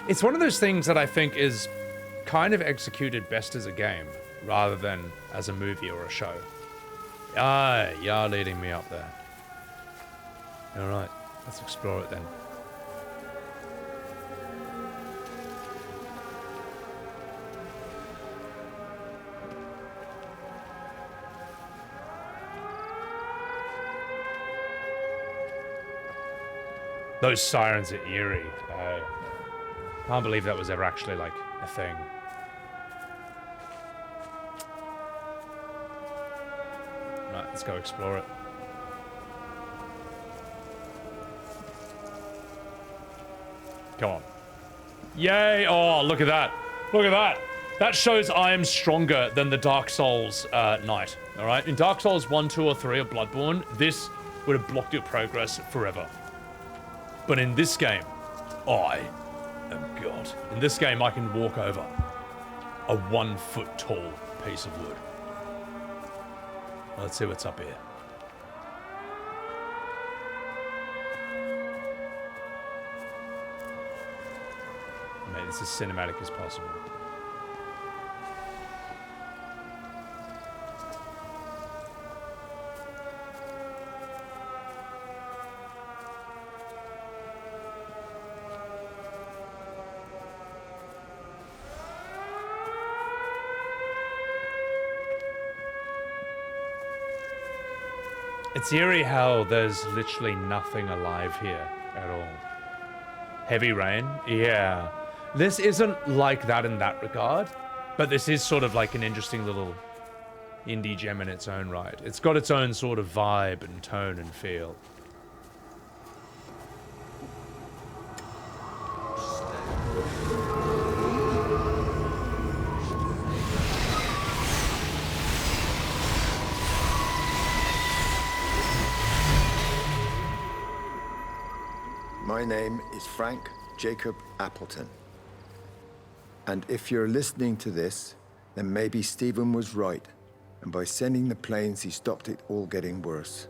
It's one of those things that I think is kind of executed best as a game, rather than as a movie or a show. Ah, you're leading me up there. Alright, let's explore it then. Those sirens are eerie. Can't believe that was ever actually, like, a thing. Right, let's go explore it. Come on. Yay! Oh, look at that. Look at that. That shows I am stronger than the Dark Souls knight. Alright? In Dark Souls 1, 2, or 3 or Bloodborne, this would have blocked your progress forever. But in this game, I am God. In this game, I can walk over a 1 foot tall piece of wood. Let's see what's up here. Mate, this is cinematic as possible. It's eerie how there's literally nothing alive here at all. Heavy rain? Yeah. This isn't like that in that regard, but this is sort of like an interesting little indie gem in its own right. It's got its own sort of vibe and tone and feel. My name is Frank Jacob Appleton. And if you're listening to this, then maybe Stephen was right. And by sending the planes, he stopped it all getting worse.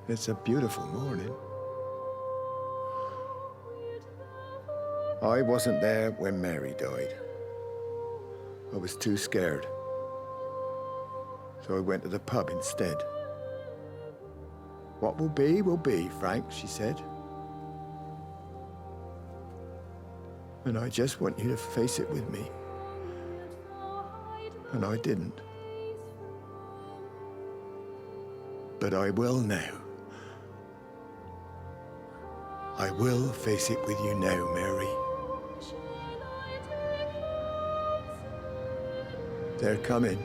It's a beautiful morning. I wasn't there when Mary died. I was too scared. So I went to the pub instead. What will be, Frank, she said. And I just want you to face it with me. And I didn't. But I will now. I will face it with you now, Mary. They're coming.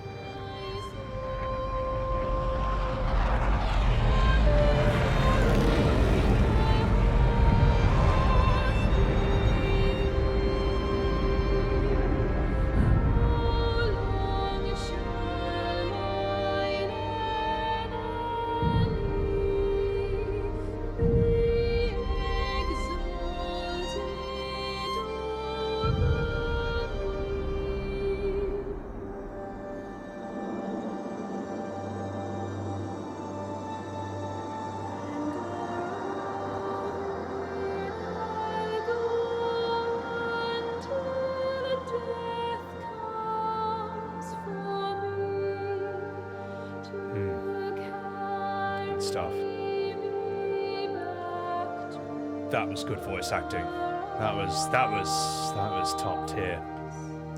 That was good voice acting. That was top tier.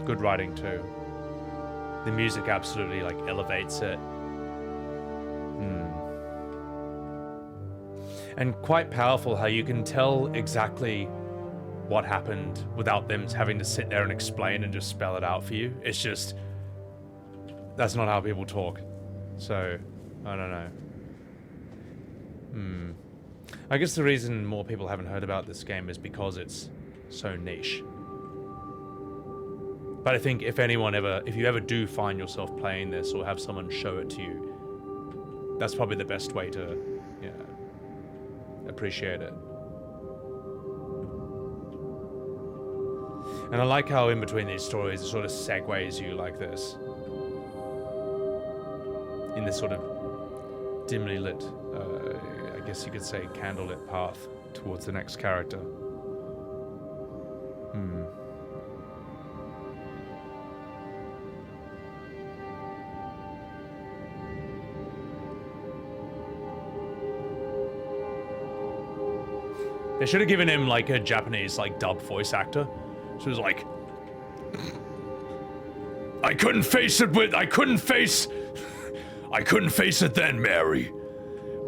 Good writing too. The music absolutely like elevates it. And quite powerful how you can tell exactly what happened without them having to sit there and explain and just spell it out for you. It's just, that's not how people talk. So, I don't know. I guess the reason more people haven't heard about this game is because it's so niche. But I think if you ever do find yourself playing this or have someone show it to you, That's probably the best way to, you know, appreciate it. And I like how in between these stories it sort of segues you like this. In this sort of dimly lit, I guess you could say candlelit path towards the next character. They should have given him like a Japanese like dub voice actor. So it was like, I couldn't face it then, Mary.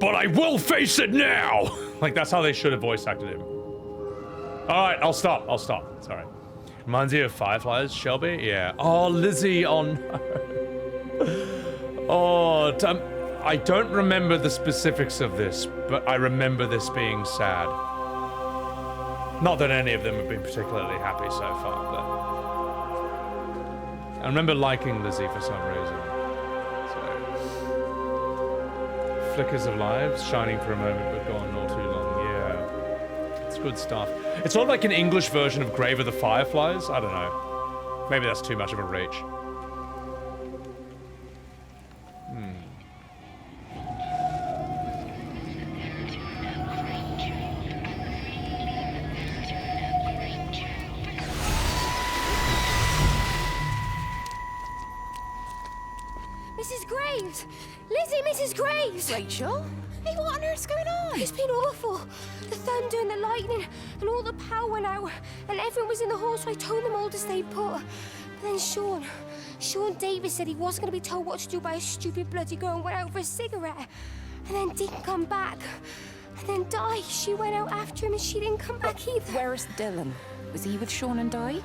But I will face it now! Like, that's how they should have voice acted him. Alright, I'll stop. Sorry. Reminds you of Fireflies, Shelby? Yeah. Oh, Lizzie on... Oh, I don't remember the specifics of this, but I remember this being sad. Not that any of them have been particularly happy so far, but... I remember liking Lizzie for some reason. Flickers of lives, shining for a moment but gone all too long. Yeah, it's good stuff. It's sort of like an English version of Grave of the Fireflies. I don't know. Maybe that's too much of a reach. Mrs. Graves! Lizzie, Mrs. Graves! Rachel? Hey, what on earth's going on? It's been awful. The thunder and the lightning and all the power went out and everyone was in the hall, so I told them all to stay put. But then Sean Davis said he wasn't going to be told what to do by a stupid bloody girl and went out for a cigarette. And then didn't come back. And then Di, she went out after him and she didn't come back either. Where's Dylan? Was he with Sean and Di?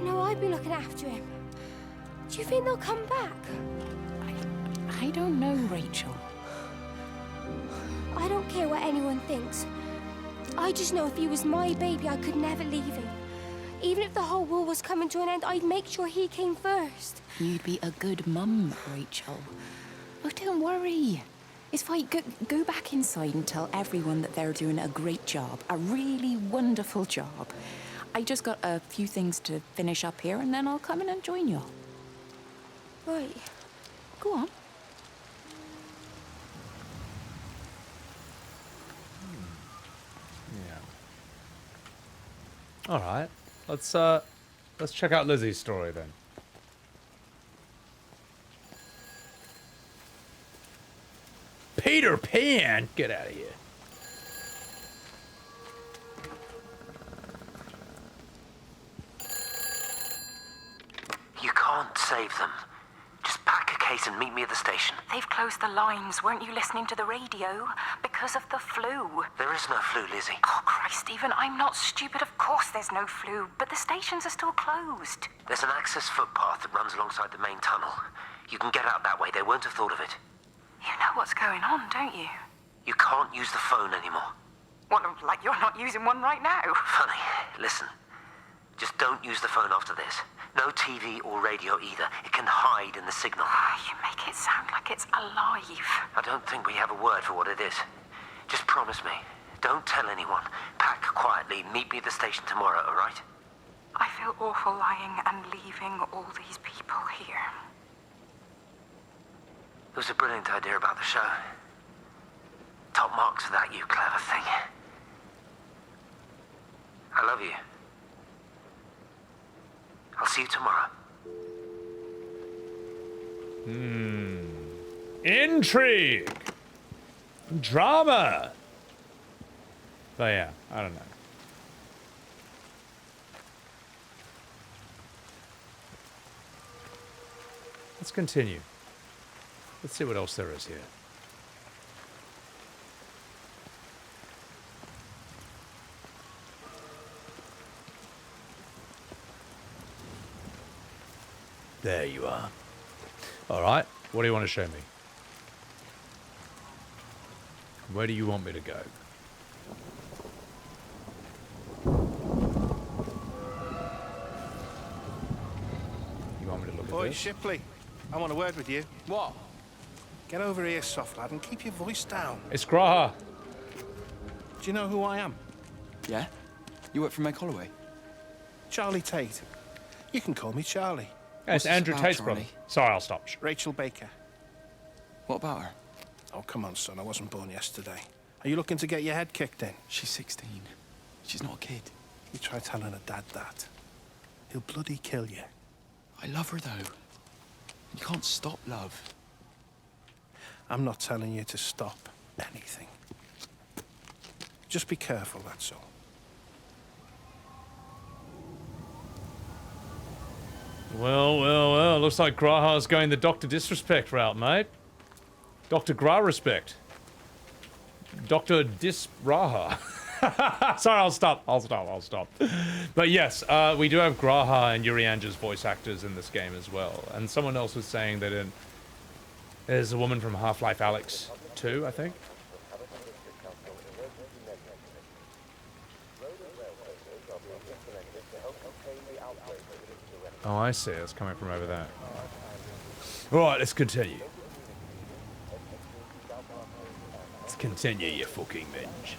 No, I've been looking after him. Do you think they'll come back? I don't know, Rachel. I don't care what anyone thinks. I just know if he was my baby, I could never leave him. Even if the whole world was coming to an end, I'd make sure he came first. You'd be a good mum, Rachel. Oh, don't worry. It's fine. Go back inside and tell everyone that they're doing a great job. A really wonderful job. I just got a few things to finish up here, and then I'll come in and join you. Right. Go on. All right, let's check out Lizzie's story then. Peter Pan, get out of here. You can't save them. Just pack a case and meet me at the station. They've closed the lines. Weren't you listening to the radio? Because of the flu. There is no flu, Lizzie. Oh, Christ, Stephen, I'm not stupid. Of course there's no flu, but the stations are still closed. There's an access footpath that runs alongside the main tunnel. You can get out that way. They won't have thought of it. You know what's going on, don't you? You can't use the phone anymore. What, like you're not using one right now? Funny. Listen. Just don't use the phone after this. No TV or radio either. It can hide in the signal. You make it sound like it's alive. I don't think we have a word for what it is. Just promise me. Don't tell anyone. Pack quietly. Meet me at the station tomorrow, all right? I feel awful lying and leaving all these people here. It was a brilliant idea about the show. Top marks for that, you clever thing. I love you. I'll see you tomorrow. Intrigue! Drama! But yeah, I don't know. Let's continue. Let's see what else there is here. There you are. All right, what do you want to show me? Where do you want me to go? You want me to look at Boy, this? Shipley, I want a word with you. What? Get over here, soft lad, and keep your voice down. It's Graha. Do you know who I am? Yeah? You work for Meg Holloway? Charlie Tate. You can call me Charlie. Yeah, it's Andrew Tate's brother. Sorry, I'll stop. Rachel Baker. What about her? Oh, come on, son. I wasn't born yesterday. Are you looking to get your head kicked in? She's 16. She's not a kid. You try telling her dad that. He'll bloody kill you. I love her, though. You can't stop love. I'm not telling you to stop anything. Just be careful, that's all. Well. Looks like Graha's going the Dr. Disrespect route, mate. Dr. Gra Respect. Dr. Disraha. Sorry, I'll stop. But yes, we do have Graha and Yuri Anja's voice actors in this game as well. And someone else was saying that there's a woman from Half-Life Alyx 2, I think. Oh, I see. It's coming from over there. Alright, let's continue. Let's continue, you fucking mensch.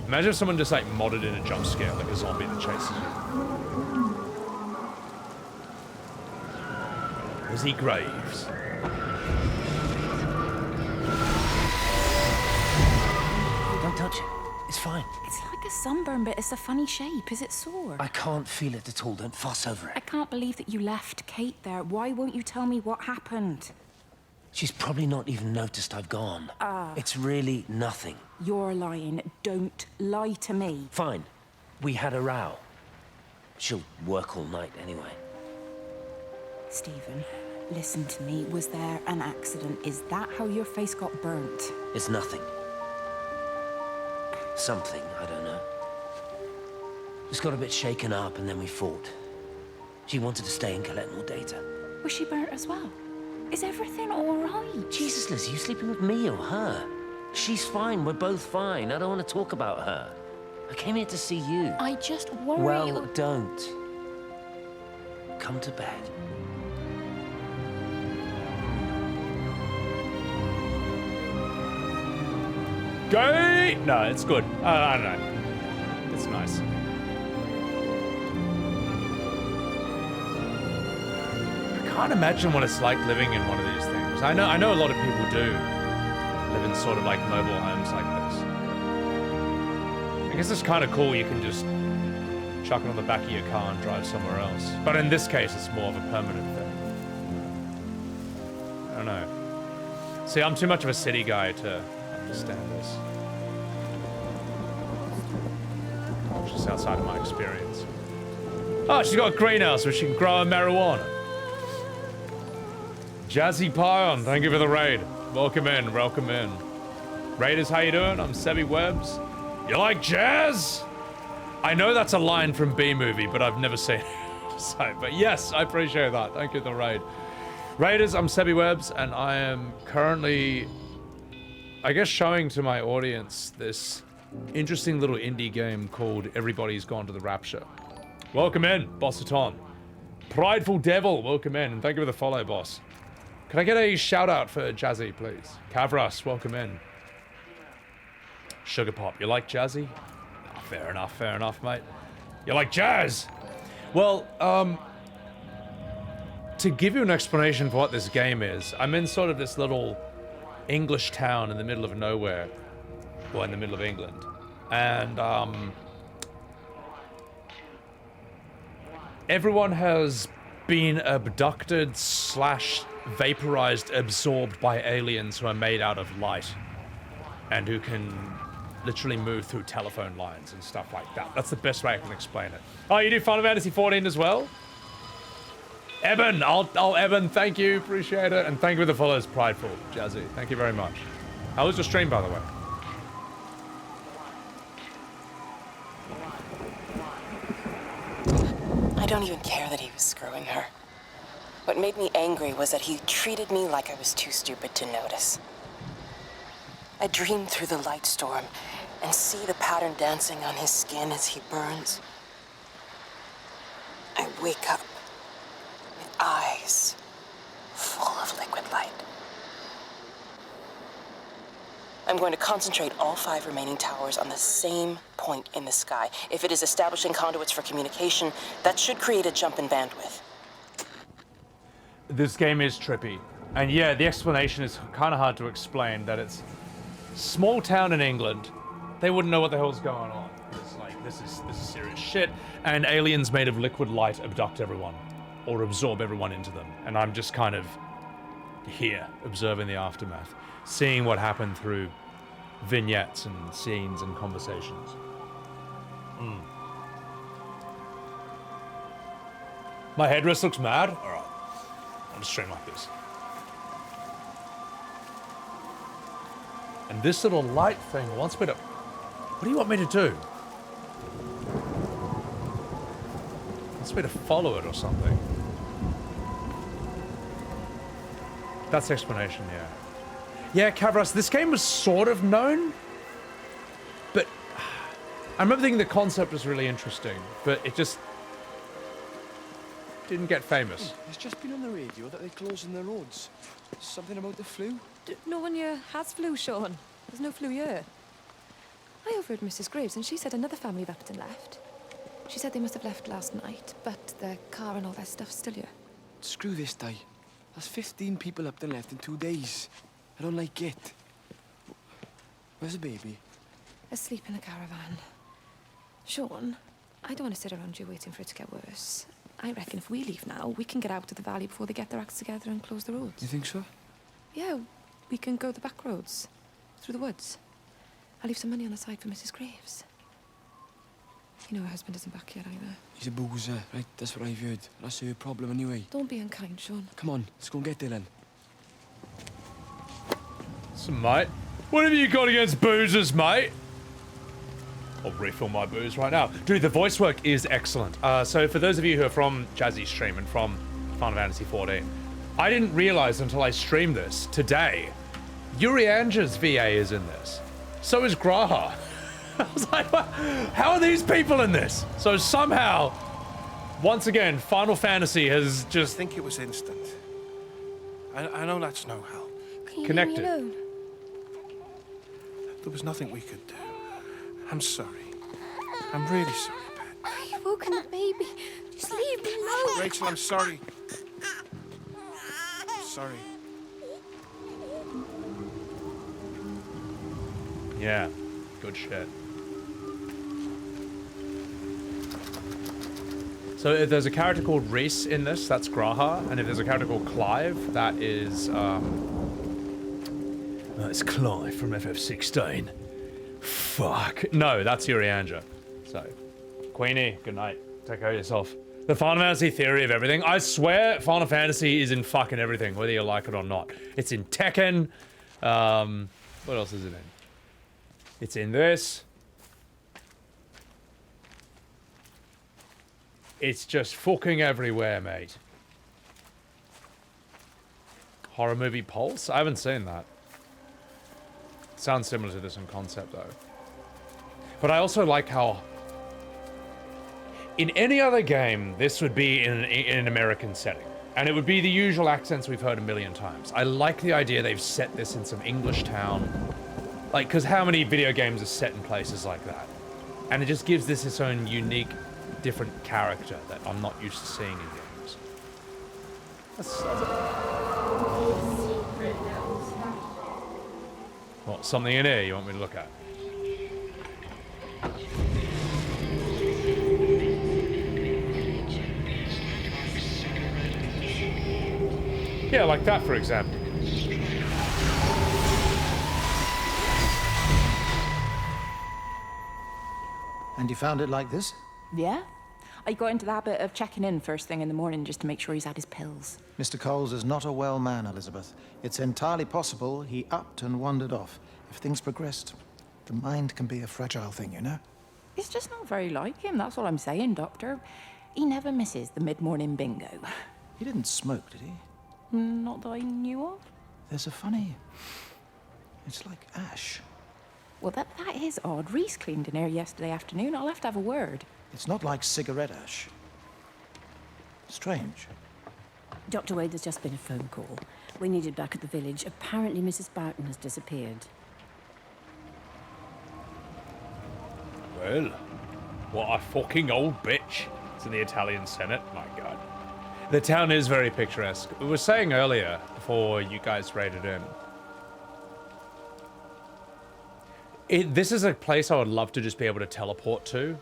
Imagine if someone just like modded in a jump scare, like a zombie that chases you. Lizzie Graves. Don't touch it. It's fine. It's like a sunburn, but it's a funny shape. Is it sore? I can't feel it at all. Don't fuss over I it. can't believe that you left Kate there. Why won't you tell me what happened? She's probably not even noticed I've gone. It's really nothing. You're lying. Don't lie to me. Fine. We had a row. She'll work all night anyway. Stephen, listen to me. Was there an accident? Is that how your face got burnt? It's nothing. Something, I don't know. Just got a bit shaken up and then we fought. She wanted to stay and collect more data. Was she burnt as well? Is everything all right? Jesus, Liz, you sleeping with me or her? She's fine, we're both fine. I don't want to talk about her. I came here to see you. I just worry. Well, don't. Come to bed. Gay! No, it's good. I don't know. It's nice. I can't imagine what it's like living in one of these things. I know a lot of people do live in sort of like mobile homes like this. I guess it's kind of cool. You can just chuck it on the back of your car and drive somewhere else. But in this case, it's more of a permanent thing. I don't know. See, I'm too much of a city guy to understand this. Just outside of my experience. Oh, she's got a greenhouse where she can grow a marijuana. Jazzy Pion, thank you for the raid. Welcome in, welcome in. Raiders, how you doing? I'm Sebbywebz. You like jazz? I know that's a line from B-movie, but I've never seen it. So, but yes, I appreciate that. Thank you for the raid. Raiders, I'm Sebbywebz, and I am currently, I guess, showing to my audience this interesting little indie game called Everybody's Gone to the Rapture. Welcome in, Bossaton. Prideful Devil, welcome in, and thank you for the follow, boss. Can I get a shout out for Jazzy, please? Kavras, welcome in. Sugar Pop, you like Jazzy? Oh, fair enough, mate. You like jazz? Well, to give you an explanation for what this game is, I'm in sort of this little English town in the middle of nowhere, well, in the middle of England, and everyone has been abducted / vaporized, absorbed by aliens who are made out of light and who can literally move through telephone lines and stuff like that. That's the best way I can explain it. Oh, you do Final Fantasy 14 as well? Eben, I'll Eben, thank you, appreciate it, and thank you for the follows, Prideful, Jazzy, thank you very much. How was your stream, by the way? I don't even care that he was screwing her. What made me angry was that he treated me like I was too stupid to notice. I dream through the light storm and see the pattern dancing on his skin as he burns. I wake up with eyes full of liquid light. I'm going to concentrate all 5 remaining towers on the same point in the sky. If it is establishing conduits for communication, that should create a jump in bandwidth. This game is trippy. And yeah, the explanation is kind of hard to explain, that it's small town in England. They wouldn't know what the hell's going on. It's like, this is serious shit. And aliens made of liquid light abduct everyone. Or absorb everyone into them. And I'm just kind of here, observing the aftermath. Seeing what happened through vignettes and scenes and conversations. My headrest looks mad? Alright. I'll just stream like this. And this little light thing wants me to... What do you want me to do? Wants me to follow it or something. That's the explanation, yeah. Yeah, Kavras, this game was sort of known, but I remember thinking the concept was really interesting, but it just didn't get famous. It's just been on the radio that they're closing the roads. Something about the flu? No one here has flu, Sean. There's no flu here. I overheard Mrs. Graves, and she said another family of Upton left. She said they must have left last night, but their car and all their stuff's still here. Screw this, Di. There's 15 people Upton left in 2 days. I don't like it. Where's the baby? Asleep in the caravan. Sean, I don't want to sit around here waiting for it to get worse. I reckon if we leave now, we can get out of the valley before they get their acts together and close the roads. You think so? Yeah, we can go the back roads, through the woods. I'll leave some money on the side for Mrs. Graves. You know her husband isn't back yet either. He's a boozer, right? That's what I've heard. That's your problem anyway. Don't be unkind, Sean. Come on, let's go and get Dylan. So, mate, what have you got against boozers, mate? I'll refill my booze right now. Dude, the voice work is excellent. So for those of you who are from Jazzy's stream and from Final Fantasy 14, I didn't realize until I streamed this today, Yuri Anja's VA is in this. So is Graha. I was like, what? How are these people in this? So somehow, once again, Final Fantasy has just... I think it was instant. I know that's no help. Can you Connected. leave me alone? There was nothing we could do. I'm sorry. I'm really sorry, Pat. You've woken the baby. Just leave me alone. Rachel, I'm sorry. I'm sorry. Yeah, good shit. So if there's a character called Reese in this, that's Graha, and if there's a character called Clive, that is, that's Clive from FF16. Fuck. No, that's Yuri Anja. So, Queenie, good night. Take care of yourself. The Final Fantasy theory of everything. I swear Final Fantasy is in fucking everything, whether you like it or not. It's in Tekken. What else is it in? It's in this. It's just fucking everywhere, mate. Horror movie Pulse? I haven't seen that. Sounds similar to this in concept, though. But I also like how... In any other game, this would be in an American setting. And it would be the usual accents we've heard a million times. I like the idea they've set this in some English town. Like, because how many video games are set in places like that? And it just gives this its own unique, different character that I'm not used to seeing in games. That's what, something in here you want me to look at? Yeah, like that, for example. And you found it like this? Yeah. I got into the habit of checking in first thing in the morning just to make sure he's had his pills. Mr. Coles is not a well man, Elizabeth. It's entirely possible he upped and wandered off. If things progressed, the mind can be a fragile thing, you know? It's just not very like him, that's all I'm saying, Doctor. He never misses the mid-morning bingo. He didn't smoke, did he? Not that I knew of. There's a funny... It's like ash. Well, that is odd. Reese cleaned in here yesterday afternoon. I'll have to have a word. It's not like cigarette ash. Strange. Dr. Wade, there's just been a phone call. We need it back at the village. Apparently Mrs. Barton has disappeared. Well, what a fucking old bitch. It's in the Italian Senate. My God. The town is very picturesque. We were saying earlier, before you guys raided in, this is a place I would love to just be able to teleport to,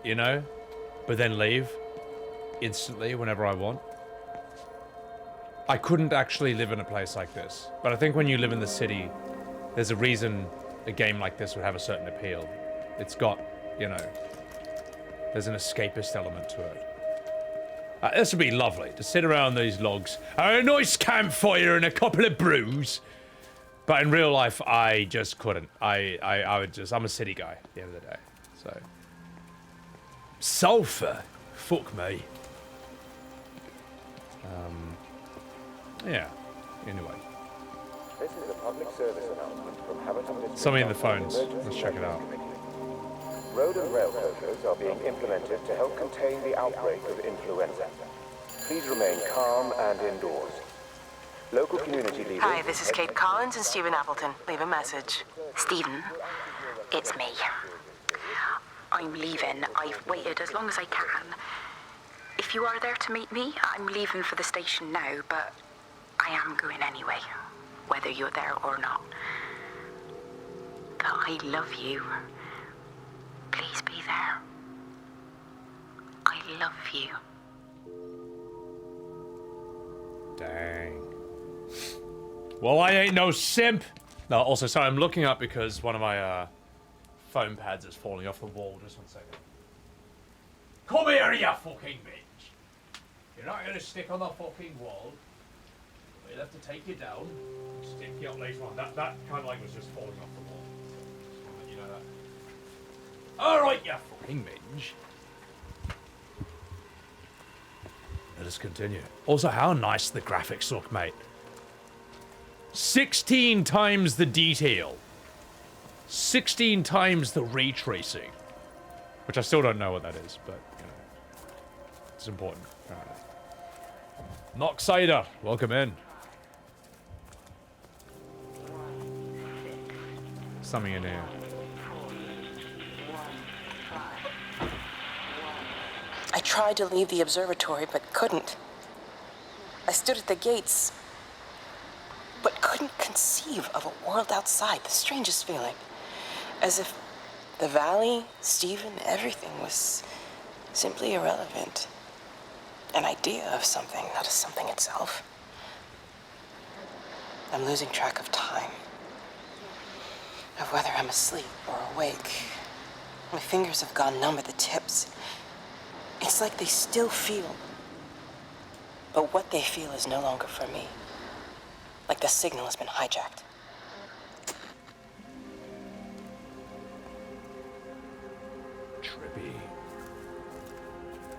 you know, but then leave instantly whenever I want. I couldn't actually live in a place like this, but I think when you live in the city, there's a reason a game like this would have a certain appeal. It's got, you know, there's an escapist element to it. This would be lovely, to sit around these logs, a nice campfire and a couple of brews. But in real life, I just couldn't. I would just, I'm a city guy at the end of the day, so. Sulfur? Fuck me. Yeah, anyway. This is a public service announcement from Habitat District. Something in the phones, let's check it out. Road and rail closures are being implemented to help contain the outbreak of influenza. Please remain calm and indoors. Local community leaders... Hi, this is Kate Collins and Stephen Appleton. Leave a message. Stephen, it's me. I'm leaving. I've waited as long as I can. If you are there to meet me, I'm leaving for the station now, but I am going anyway, whether you're there or not. But I love you. Please be there. I love you. Dang. Well, I ain't no simp. No, also, sorry, I'm looking up because one of my foam pads is falling off the wall. Just 1 second. Come here, you fucking bitch. You're not gonna stick on the fucking wall. We'll have to take you down. Stick you up later on. That kind of like was just falling off the wall. Just wanna let you know that. Alright, you fucking minge. Let us continue. Also, how nice the graphics look, mate. 16 times the detail. 16 times the ray tracing. Which I still don't know what that is, but, you know. It's important. Noxider, welcome in. Something in here. I tried to leave the observatory, but couldn't. I stood at the gates, but couldn't conceive of a world outside. The strangest feeling. As if the valley, Stephen, everything was simply irrelevant. An idea of something, not as something itself. I'm losing track of time. Of whether I'm asleep or awake. My fingers have gone numb at the tips. It's like they still feel. But what they feel is no longer for me. Like the signal has been hijacked. Trippy.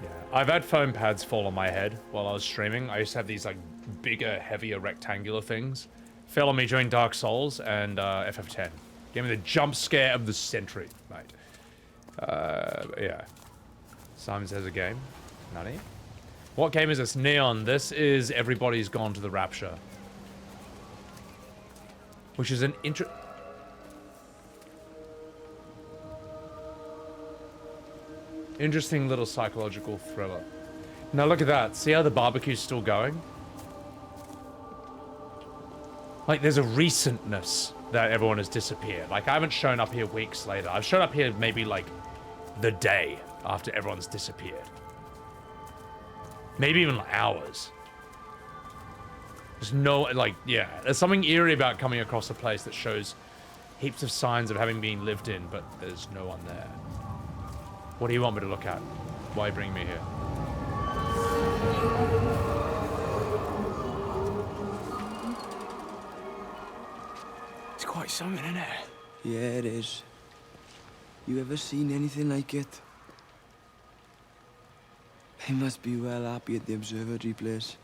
Yeah, I've had foam pads fall on my head while I was streaming. I used to have these like bigger, heavier, rectangular things. Fell on me during Dark Souls and FF10. Gave me the jump scare of the century, mate. Yeah. Simon says a game. Nutty. What game is this? Neon. This is Everybody's Gone to the Rapture. Which is an interesting little psychological thriller. Now look at that. See how the barbecue's still going? Like there's a recentness that everyone has disappeared. Like I haven't shown up here weeks later. I've shown up here maybe like the day after everyone's disappeared. Maybe even like hours. There's no, like, yeah. There's something eerie about coming across a place that shows heaps of signs of having been lived in, but there's no one there. What do you want me to look at? Why bring me here? It's quite something, isn't it? Yeah, it is. You ever seen anything like it? They must be well happy at the observatory place.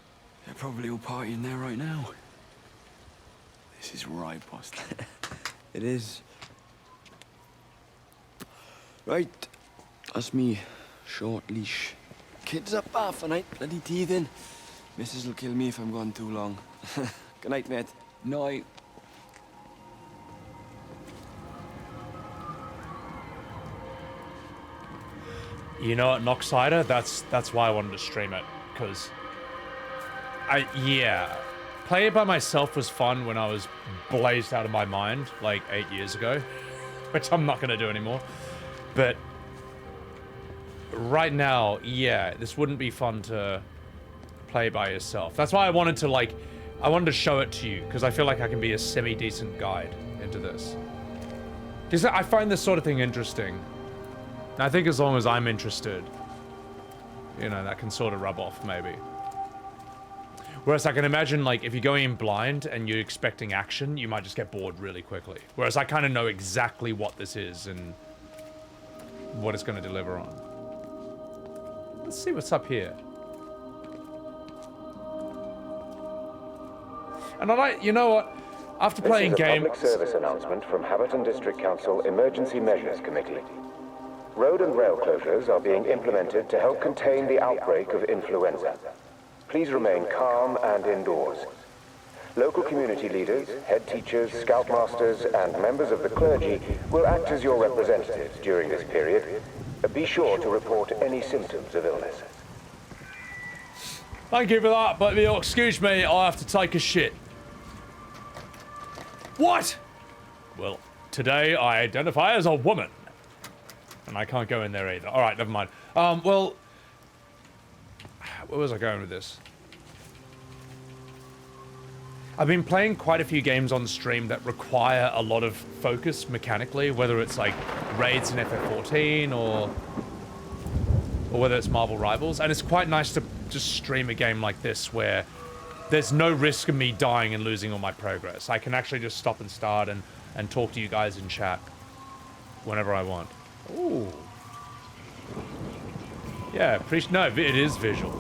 They're probably all partying there right now. This is right, boss. It is. Right. That's me. Short leash. Kids up half a night, bloody teething. Missus will kill me if I'm gone too long. Good night, mate. Night. You know what, Noxider? That's why I wanted to stream it, because yeah, play it by myself was fun when I was blazed out of my mind like 8 years ago, which I'm not gonna do anymore. But right now, yeah, this wouldn't be fun to play by yourself. That's why I wanted to I wanted to show it to you, because I feel like I can be a semi-decent guide into this. Because I find this sort of thing interesting. And I think as long as I'm interested, you know, that can sort of rub off, maybe. Whereas I can imagine, like, if you're going in blind and you're expecting action, you might just get bored really quickly. Whereas I kind of know exactly what this is and what it's going to deliver on. Let's see what's up here. And I like, you know what? After playing games... This is a public service announcement from Haverton District Council Emergency Measures Committee. Road and rail closures are being implemented to help contain the outbreak of influenza. Please remain calm and indoors. Local community leaders, head teachers, scoutmasters, and members of the clergy will act as your representatives during this period. Be sure to report any symptoms of illness. Thank you for that, but excuse me, I have to take a shit. What? Well, today I identify as a woman. And I can't go in there either. Alright, never mind. Well... Where was I going with this? I've been playing quite a few games on stream that require a lot of focus mechanically, whether it's like raids in FF14 or whether it's Marvel Rivals, and it's quite nice to just stream a game like this where there's no risk of me dying and losing all my progress. I can actually just stop and start and talk to you guys in chat whenever I want. Ooh. Yeah, no, it is visual.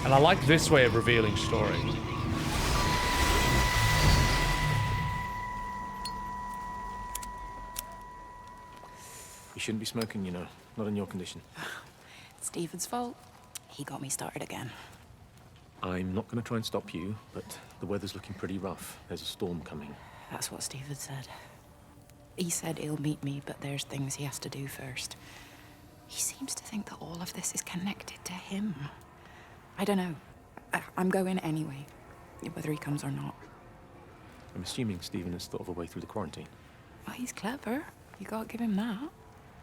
And I like this way of revealing story. You shouldn't be smoking, you know. Not in your condition. It's Stephen's fault. He got me started again. I'm not going to try and stop you, but the weather's looking pretty rough. There's a storm coming. That's what Stephen said. He said he'll meet me, but there's things he has to do first. He seems to think that all of this is connected to him. I don't know. I'm going anyway, whether he comes or not. I'm assuming Stephen has thought of a way through the quarantine. Well, he's clever. You gotta give him that.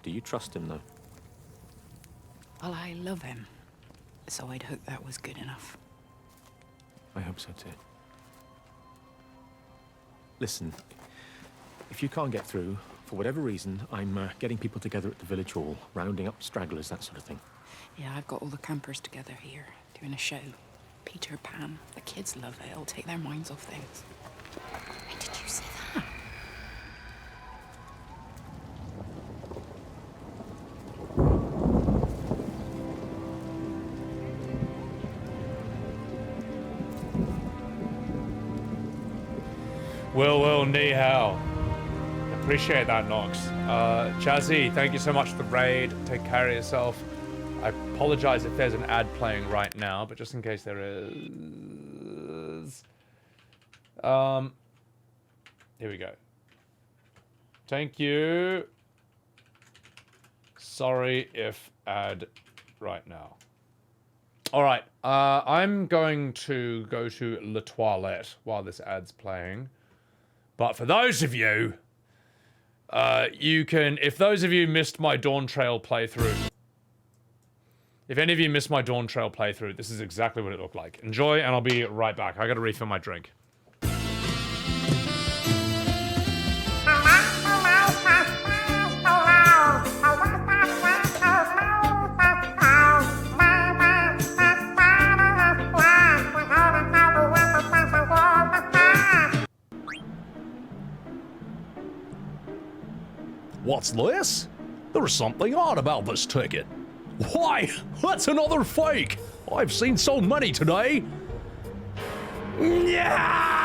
Do you trust him, though? Well, I love him. So I'd hope that was good enough. I hope so, too. Listen, if you can't get through, for whatever reason, I'm getting people together at the village hall, rounding up stragglers, that sort of thing. Yeah, I've got all the campers together here, doing a show. Peter Pan. The kids love it. It'll take their minds off things. Hey, did you see that? Well, ni hao. Appreciate that, Nox. Jazzy, thank you so much for the raid. Take care of yourself. I apologize if there's an ad playing right now, but just in case there is... Here we go. Thank you. Sorry if ad right now. Alright, I'm going to go to La Toilette while this ad's playing. But for those of you, if those of you missed my Dawn Trail playthrough, if any of you missed my Dawn Trail playthrough, this is exactly what it looked like. Enjoy, and I'll be right back. I gotta refill my drink. What's this? There's something odd about this ticket. Why, that's another fake! I've seen so many today. Yeah!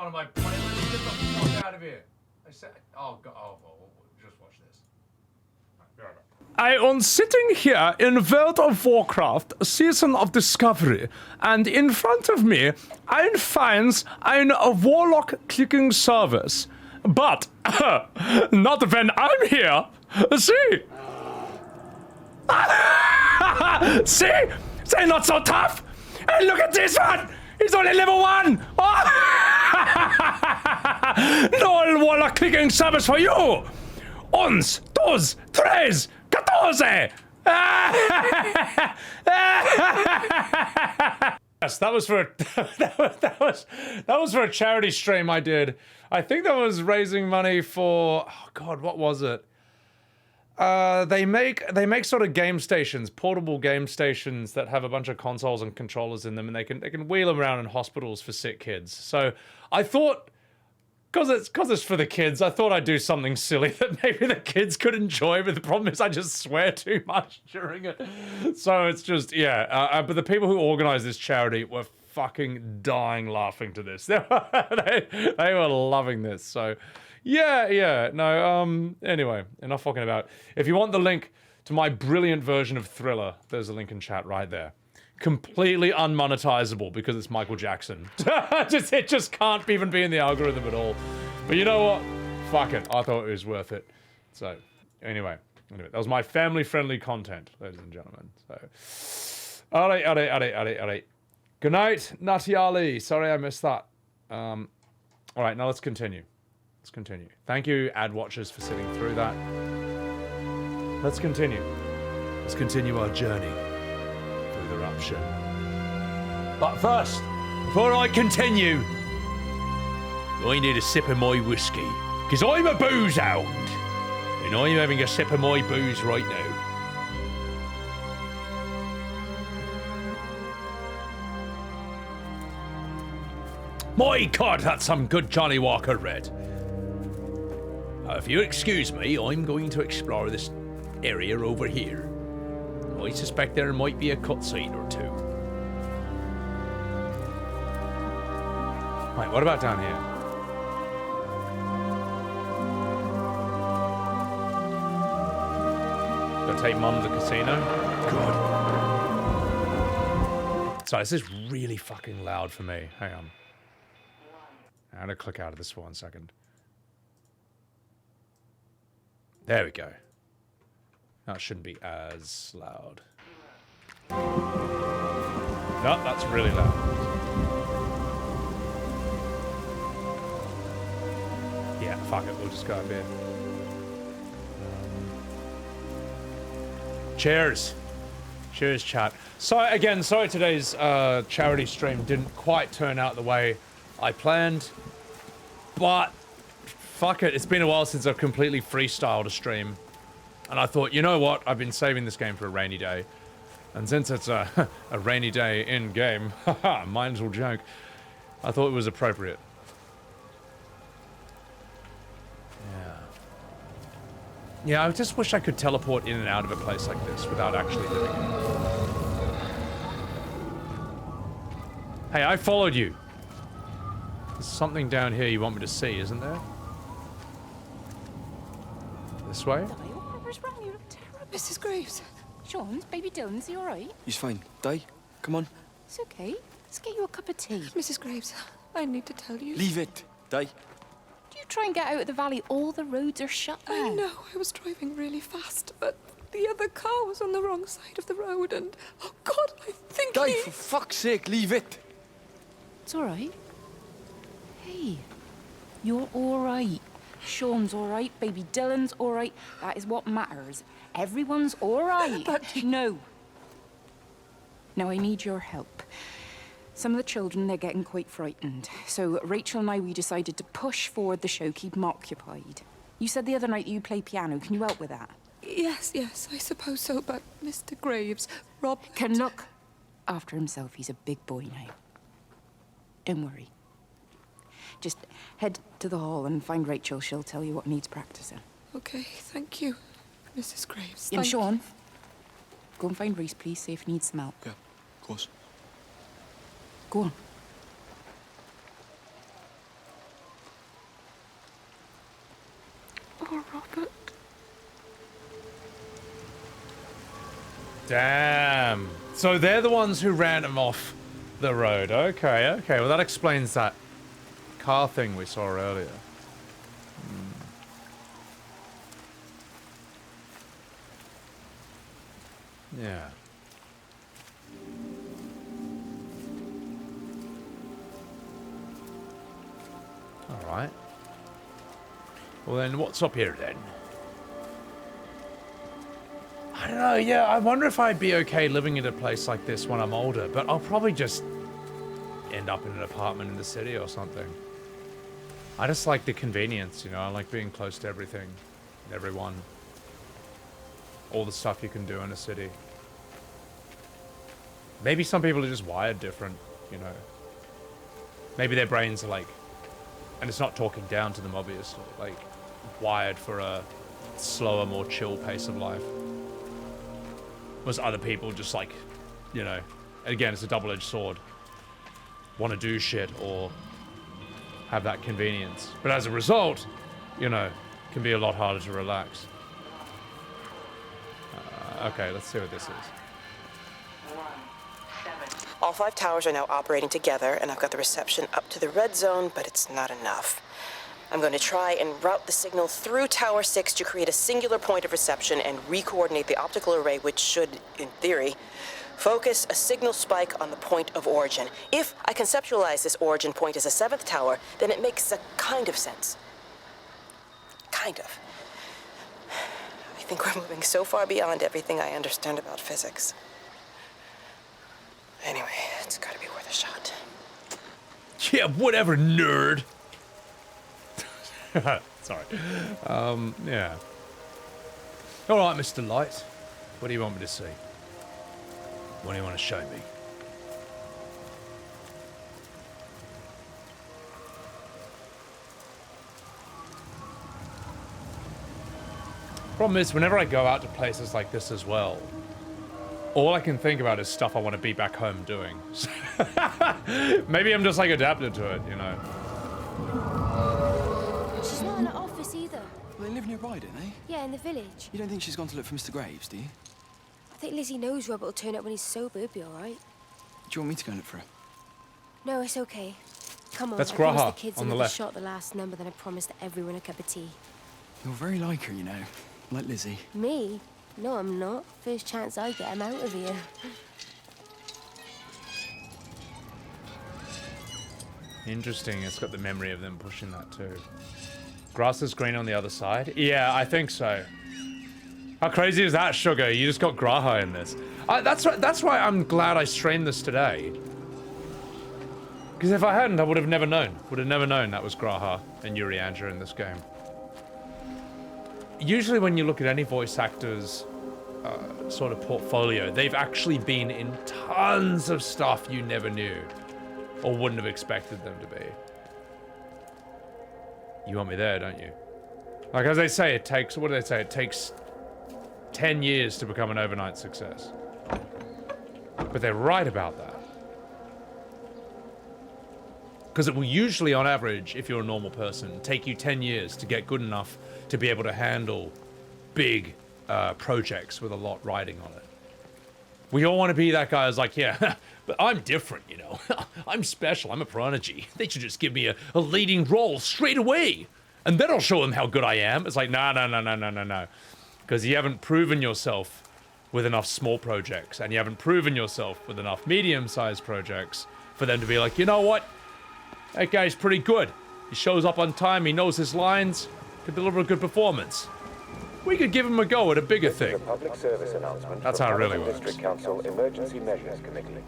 on my playlist. Get the fuck out of here. I said, oh god, just watch this. I am sitting here in World of Warcraft, Season of Discovery, and in front of me, I find a warlock clicking service. But, not when I'm here. See? See? They're not so tough. And look at this one. He's only level 1. Oh. No warlock clicking service for you. Uns, dos, tres, 14. Yes, that was for that was for a charity stream I did. I think that was raising money for, oh god, what was it? They make sort of game stations, portable game stations that have a bunch of consoles and controllers in them, and they can wheel them around in hospitals for sick kids. So I thought, cause it's for the kids, I thought I'd do something silly that maybe the kids could enjoy. But the problem is I just swear too much during it. So it's just but the people who organized this charity were fucking dying laughing to this. They were loving this. So. Yeah, no, anyway, enough fucking about. If you want the link to my brilliant version of Thriller, there's a link in chat right there. Completely unmonetizable because it's Michael Jackson. It just can't even be in the algorithm at all. But you know what? Fuck it, I thought it was worth it. So, anyway, that was my family-friendly content, ladies and gentlemen. So, alright. Good night, Nati Ali. Sorry I missed that. Alright, now let's continue. Let's continue. Thank you, ad watchers, for sitting through that. Let's continue. Let's continue our journey through the Rapture. But first, before I continue, I need a sip of my whiskey, because I'm a booze hound, and I'm having a sip of my booze right now. My God, that's some good Johnny Walker Red. If you excuse me, I'm going to explore this area over here. I suspect there might be a cutscene or two. Right, what about down here? Gonna take Mum to the casino? Good. Sorry, this is really fucking loud for me. Hang on. I'm gonna click out of this for 1 second. There we go. That shouldn't be as loud. No, that's really loud. Yeah, fuck it, we'll just go up here. Cheers. Cheers, chat. So, again, sorry today's charity stream didn't quite turn out the way I planned, but fuck it, it's been a while since I've completely freestyled a stream. And I thought, you know what, I've been saving this game for a rainy day. And since it's a rainy day in-game, haha, might as well joke, I thought it was appropriate. Yeah, I just wish I could teleport in and out of a place like this without actually living in it. Hey, I followed you. There's something down here you want me to see, isn't there? This way? What's wrong? You look terrible. Mrs. Graves. Sean, baby Dylan, is he alright? He's fine. Di, come on. It's okay. Let's get you a cup of tea. Mrs. Graves, I need to tell you. Leave it, Di. Do you try and get out of the valley? All the roads are shut now. I know. I was driving really fast, but the other car was on the wrong side of the road, and oh God, I think Di, for fuck's sake, leave it. It's all right. Hey, you're all right. Sean's all right. Baby Dylan's all right. That is what matters. Everyone's all right. But no. Now I need your help. Some of the children, they're getting quite frightened. So Rachel and I, we decided to push forward the show, keep them occupied. You said the other night that you play piano. Can you help with that? Yes, I suppose so, but Mr. Graves, Rob... Can look after himself. He's a big boy now. Don't worry. Just head to the hall and find Rachel. She'll tell you what needs practicing. Okay, thank you, Mrs. Graves. And Sean, go and find Reese, please. See if he needs some help. Yeah, of course. Go on. Damn. So they're the ones who ran him off the road. Okay, okay. Well, that explains that car thing we saw earlier. Yeah. All right. Well, then what's up here then? I don't know, yeah, I wonder if I'd be okay living in a place like this when I'm older, but I'll probably just end up in an apartment in the city or something. I just like the convenience, you know, I like being close to everything, everyone. All the stuff you can do in a city. Maybe some people are just wired different, you know. Maybe their brains are like, and it's not talking down to them obviously, like wired for a slower, more chill pace of life. Whereas other people just like, you know, again, it's a double-edged sword. Want to do shit or have that convenience. But as a result, you know, it can be a lot harder to relax. Okay, let's see what this is. All 5 towers are now operating together, and I've got the reception up to the red zone, but it's not enough. I'm going to try and route the signal through Tower 6 to create a singular point of reception and re-coordinate the optical array, which should, in theory, focus a signal spike on the point of origin. If I conceptualize this origin point as a 7th tower, then it makes a kind of sense. Kind of. I think we're moving so far beyond everything I understand about physics. Anyway, it's gotta be worth a shot. Yeah, whatever, nerd. Sorry. Yeah. All right, Mr. Light. What do you want me to see? What do you want to show me? Problem is, whenever I go out to places like this as well, all I can think about is stuff I want to be back home doing. Maybe I'm just like adapted to it, you know. She's not in the office either. Well, they live nearby, don't they? Yeah, in the village. You don't think she's gone to look for Mr. Graves, do you? I think Lizzie knows Robert will turn up when he's sober. He'll be all right. Do you want me to go and look for her? No, it's okay. Come on. That's I promised Graha the kids on the another left. shot the last number, then I promised everyone a cup of tea. You're very like her, you know. Like Lizzie. Me? No, I'm not. First chance I get him out of here. Interesting, it's got the memory of them pushing that too. Grass is green on the other side? Yeah, I think so. How crazy is that, Sugar? You just got Graha in this. That's why I'm glad I streamed this today. Because if I hadn't, I would have never known. Would have never known that was Graha and Yuri Anja in this game. Usually when you look at any voice actor's sort of portfolio, they've actually been in tons of stuff you never knew or wouldn't have expected them to be. You want me there, don't you? Like, as they say, it takes, what do they say? It takes 10 years to become an overnight success. But they're right about that. Because it will usually, on average, if you're a normal person, take you 10 years to get good enough to be able to handle big projects with a lot riding on it. We all want to be that guy who's like, yeah, but I'm different, you know. I'm special, I'm a prodigy. They should just give me a leading role straight away. And then I'll show them how good I am. It's like, no. Because you haven't proven yourself with enough small projects, and you haven't proven yourself with enough medium-sized projects for them to be like, you know what? That guy's pretty good. He shows up on time, he knows his lines, could deliver a good performance. We could give him a go at a bigger thing. Public service announcement. That's how it really works. District Council Emergency Measures Committee.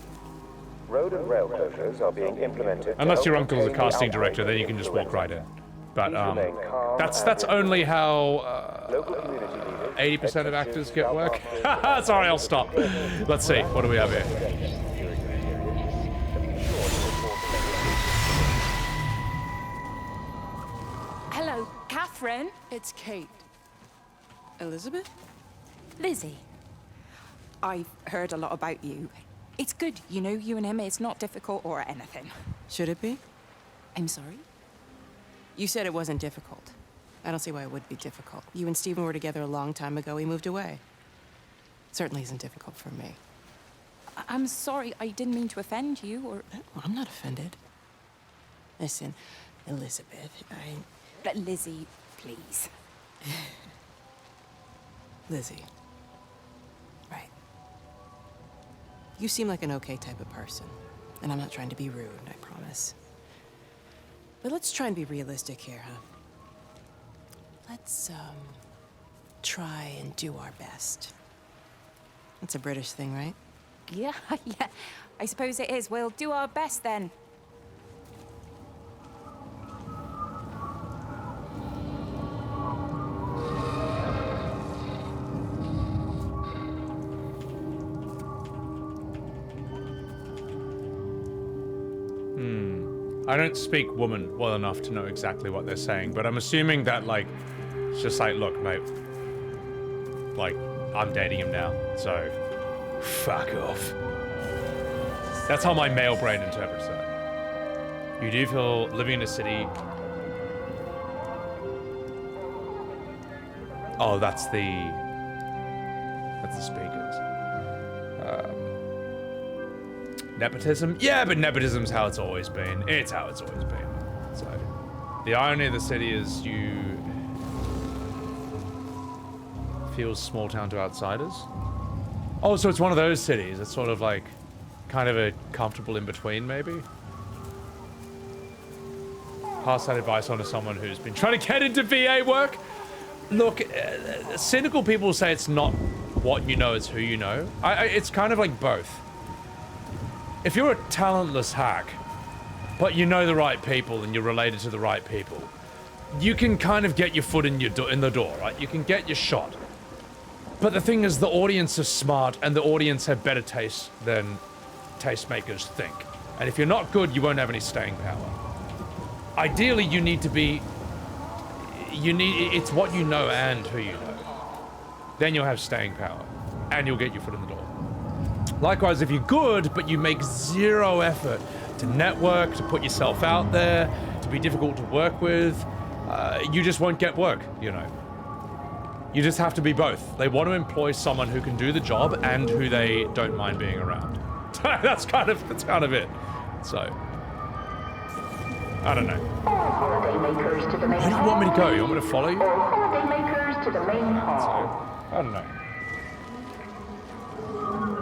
Road and rail closures are being implemented. Unless your uncle's a casting director, then you can just walk right in. But that's only how 80% of actors get work. Sorry, I'll stop. Let's see. What do we have here? Hello, Catherine. It's Kate. Elizabeth? Lizzie. I've heard a lot about you. It's good, you know, you and him, it's not difficult or anything. Should it be? I'm sorry? You said it wasn't difficult. I don't see why it would be difficult. You and Stephen were together a long time ago. He moved away. Certainly isn't difficult for me. I'm sorry, I didn't mean to offend you, or... Well, I'm not offended. Listen, Elizabeth, But Lizzie, please. Lizzie. Right. You seem like an okay type of person. And I'm not trying to be rude, I promise. But let's try and be realistic here, huh? Let's, try and do our best. That's a British thing, right? Yeah, yeah. I suppose it is. We'll do our best then. I don't speak woman well enough to know exactly what they're saying, but I'm assuming that, like, it's just like, look, mate, like, I'm dating him now, so fuck off. That's how my male brain interprets that. You do feel living in a city... Oh, that's the speakers. Nepotism? Yeah, but nepotism's how it's always been. It's how it's always been. So, the irony of the city is you feel small town to outsiders. Oh, so it's one of those cities. It's sort of like kind of a comfortable in between, maybe. Pass that advice on to someone who's been trying to get into VA work. Look, cynical people say it's not what you know, it's who you know. It's kind of like both. If you're a talentless hack, but you know the right people and you're related to the right people, you can kind of get your foot in the door, right? You can get your shot. But the thing is, the audience is smart and the audience have better taste than tastemakers think. And if you're not good, you won't have any staying power. Ideally, you need to be... It's what you know and who you know. Then you'll have staying power. And you'll get your foot in the door. Likewise, if you're good, but you make zero effort to network, to put yourself out there, to be difficult to work with, you just won't get work, you know. You just have to be both. They want to employ someone who can do the job and who they don't mind being around. that's kind of it. So, I don't know. Where do you want me to go? You want me to follow you? I don't know.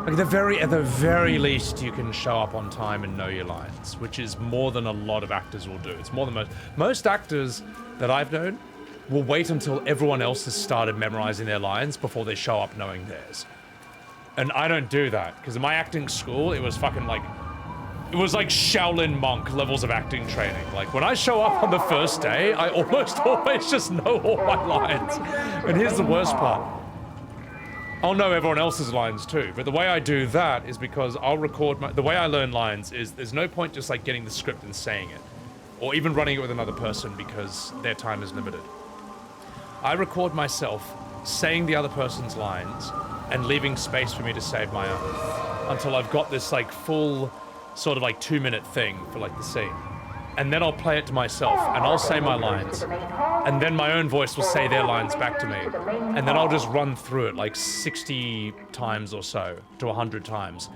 Like at the very least, you can show up on time and know your lines, which is more than a lot of actors will do. It's more than most actors that I've known will wait until everyone else has started memorizing their lines before they show up knowing theirs. And I don't do that, because in my acting school, it was fucking like, it was like Shaolin monk levels of acting training. Like, when I show up on the first day, I almost always just know all my lines. And here's the worst part. I'll know everyone else's lines too, but the way I do that is because I'll record the way I learn lines is there's no point just like getting the script and saying it, or even running it with another person because their time is limited. I record myself saying the other person's lines and leaving space for me to save my own until I've got this like full sort of like 2-minute thing for like the scene. And then I'll play it to myself and I'll say my lines and then my own voice will say their lines back to me. And then I'll just run through it like 60 times or so to 100 times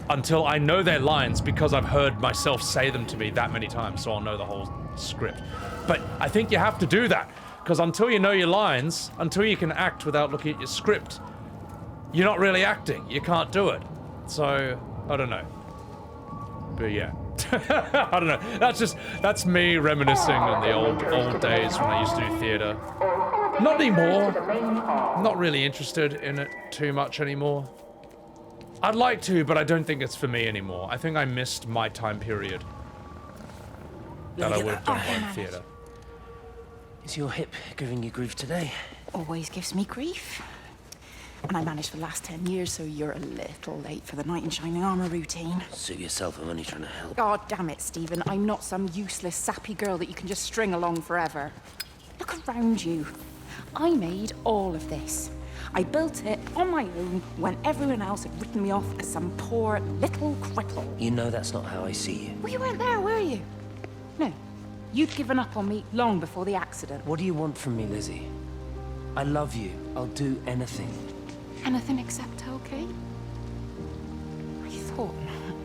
until I know their lines because I've heard myself say them to me that many times, so I'll know the whole script. But I think you have to do that because until you know your lines, until you can act without looking at your script, you're not really acting. You can't do it. So, I don't know. But yeah. I don't know. That's me reminiscing on the old days when I used to do theater. Not anymore. I'm not really interested in it too much anymore. I'd like to, but I don't think it's for me anymore. I think I missed my time period that I would have done in theater. Is your hip giving you grief today? Always gives me grief. And I managed for the last 10 years, so you're a little late for the knight in shining armor routine. Suit yourself, I'm only trying to help. God damn it, Stephen. I'm not some useless, sappy girl that you can just string along forever. Look around you. I made all of this. I built it on my own when everyone else had written me off as some poor little cripple. You know that's not how I see you. Well, you weren't there, were you? No. You'd given up on me long before the accident. What do you want from me, Lizzie? I love you. I'll do anything. Anything except okay? I thought not.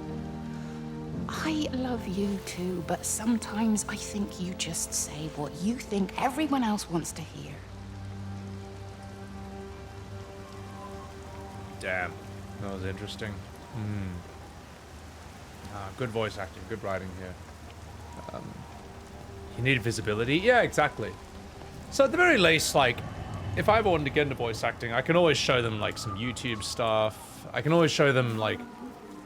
I love you too, but sometimes I think you just say what you think everyone else wants to hear. Damn, that was interesting. Good voice acting, good writing here. You need visibility? Yeah, exactly. So at the very least, like, if I ever wanted to get into voice acting, I can always show them, like, some YouTube stuff. I can always show them, like,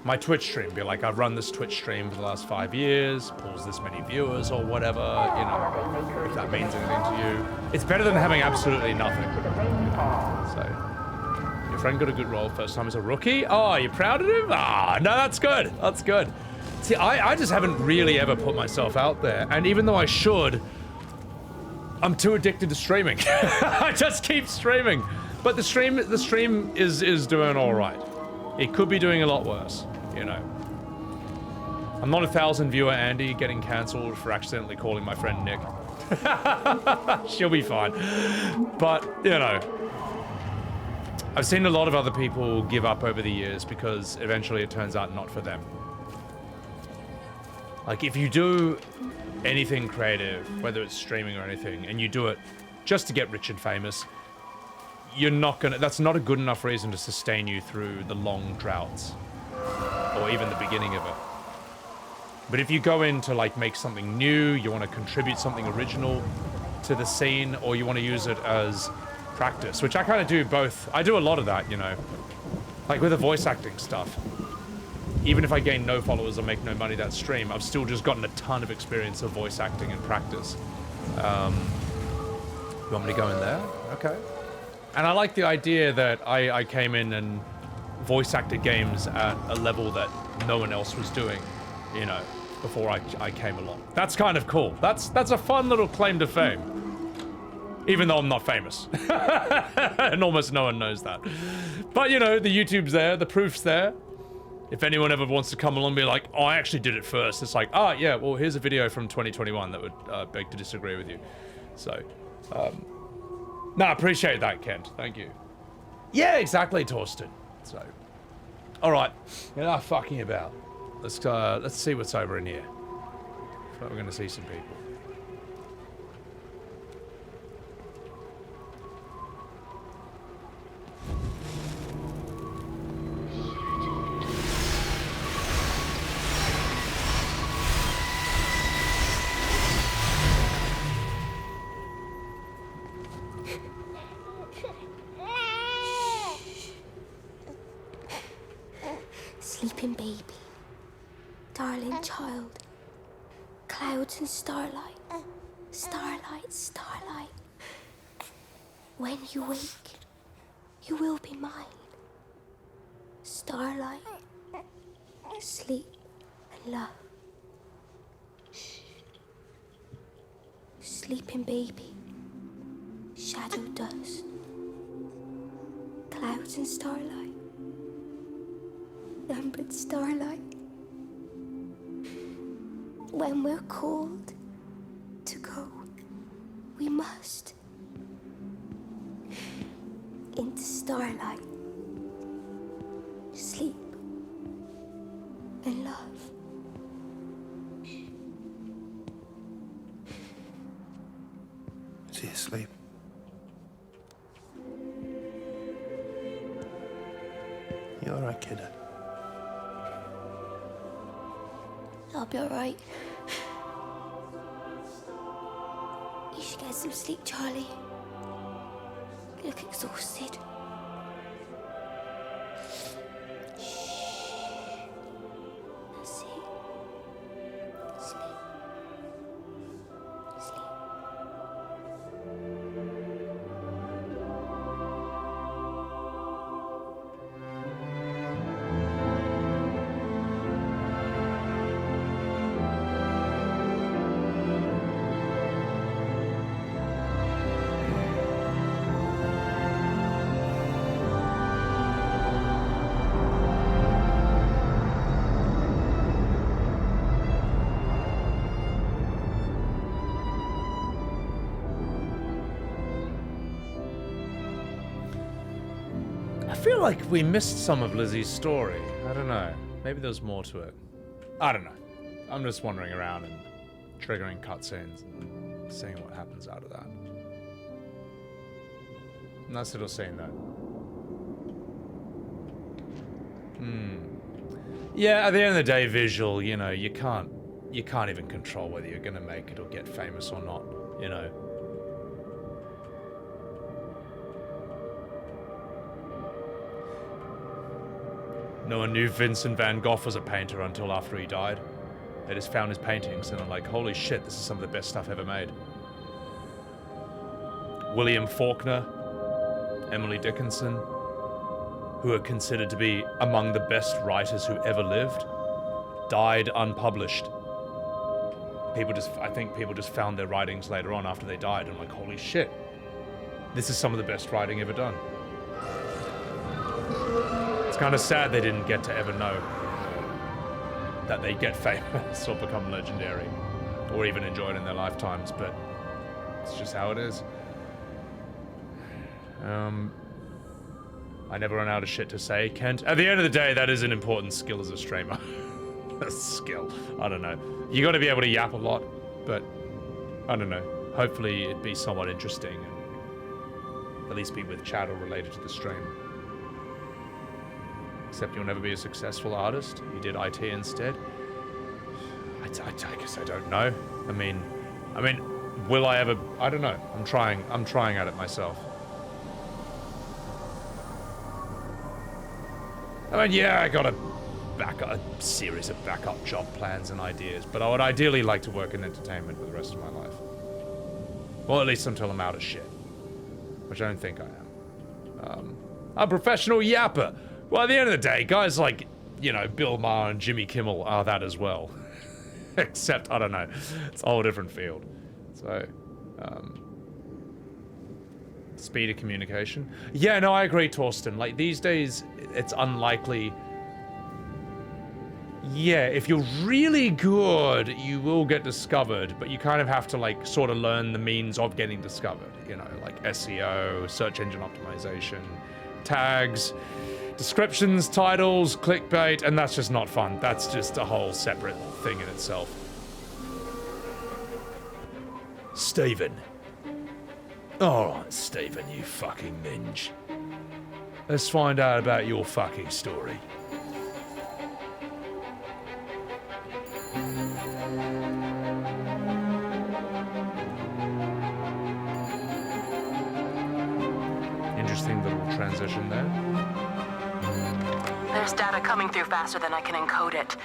my Twitch stream. Be like, I've run this Twitch stream for the last 5 years, pulls this many viewers or whatever, you know, if that means anything to you. It's better than having absolutely nothing. So, your friend got a good role first time as a rookie? Oh, you're proud of him? Ah, no, that's good. That's good. See, I just haven't really ever put myself out there, and even though I should, I'm too addicted to streaming. I just keep streaming. But the stream is doing all right. It could be doing a lot worse, you know. I'm not a 1,000 viewer Andy getting cancelled for accidentally calling my friend Nick. She'll be fine. But, you know, I've seen a lot of other people give up over the years because eventually it turns out not for them. Like, if you do anything creative, whether it's streaming or anything, and you do it just to get rich and famous, you're not gonna, that's not a good enough reason to sustain you through the long droughts, or even the beginning of it. But if you go in to, like, make something new, you want to contribute something original to the scene, or you want to use it as practice, which I kind of do both. I do a lot of that, you know. Like with the voice acting stuff. Even if I gain no followers or make no money that stream, I've still just gotten a ton of experience of voice acting and practice. You want me to go in there? Okay. And I like the idea that I came in and voice acted games at a level that no one else was doing, you know, before I came along. That's kind of cool. That's a fun little claim to fame. Even though I'm not famous. And almost no one knows that. But, you know, the YouTube's there, the proof's there. If anyone ever wants to come along and be like, oh, I actually did it first, it's like, oh, yeah, well, here's a video from 2021 that would beg to disagree with you. So, no, I appreciate that, Kent. Thank you. Yeah, exactly, Torsten. So, all right, enough fucking about. Let's see what's over in here. I thought we're going to see some people. Sleeping baby, darling child, clouds and starlight, starlight, starlight. When you wake, you will be mine. Starlight, sleep and love. Sleeping baby, shadow dust, clouds and starlight. Numbered starlight. When we're called to go, we must. Into starlight. Sleep and love. Is he asleep? You all right, kiddo? I'll be alright. You should get some sleep, Charlie. You look exhausted. That's it. Sleep. Sleep. feel like we missed some of Lizzie's story. I don't know. Maybe there's more to it. I don't know. I'm just wandering around and triggering cutscenes and seeing what happens out of that. Nice little scene though. Yeah, at the end of the day, visual, you know, you can't even control whether you're gonna make it or get famous or not, you know. No one knew Vincent van Gogh was a painter until after he died. They just found his paintings and are like, holy shit, this is some of the best stuff ever made. William Faulkner, Emily Dickinson, who are considered to be among the best writers who ever lived, died unpublished. I think people just found their writings later on after they died and like, holy shit, this is some of the best writing ever done. It's kind of sad they didn't get to ever know that they get famous or become legendary or even enjoy it in their lifetimes, but it's just how it is. I never run out of shit to say, Kent. At the end of the day, that is an important skill as a streamer. A skill. I don't know. You got to be able to yap a lot, but I don't know. Hopefully it'd be somewhat interesting and at least be with chat or related to the stream. Except you'll never be a successful artist. You did IT instead. I guess I don't know. I mean, will I ever? I don't know. I'm trying at it myself. I mean, yeah, I got a series of backup job plans and ideas, but I would ideally like to work in entertainment for the rest of my life. Well, at least until I'm out of shit, which I don't think I am. I'm a professional yapper. Well, at the end of the day, guys like, you know, Bill Maher and Jimmy Kimmel are that as well. Except, I don't know, it's a whole different field. So, speed of communication. Yeah, no, I agree, Torsten. Like, these days, it's unlikely. Yeah, if you're really good, you will get discovered, but you kind of have to, like, sort of learn the means of getting discovered. You know, like SEO, search engine optimization, tags, descriptions, titles, clickbait, and that's just not fun. That's just a whole separate thing in itself. Stephen. Alright, Stephen, you fucking minge. Let's find out about your fucking story. Interesting little transition there. There's data coming through faster than I can encode it.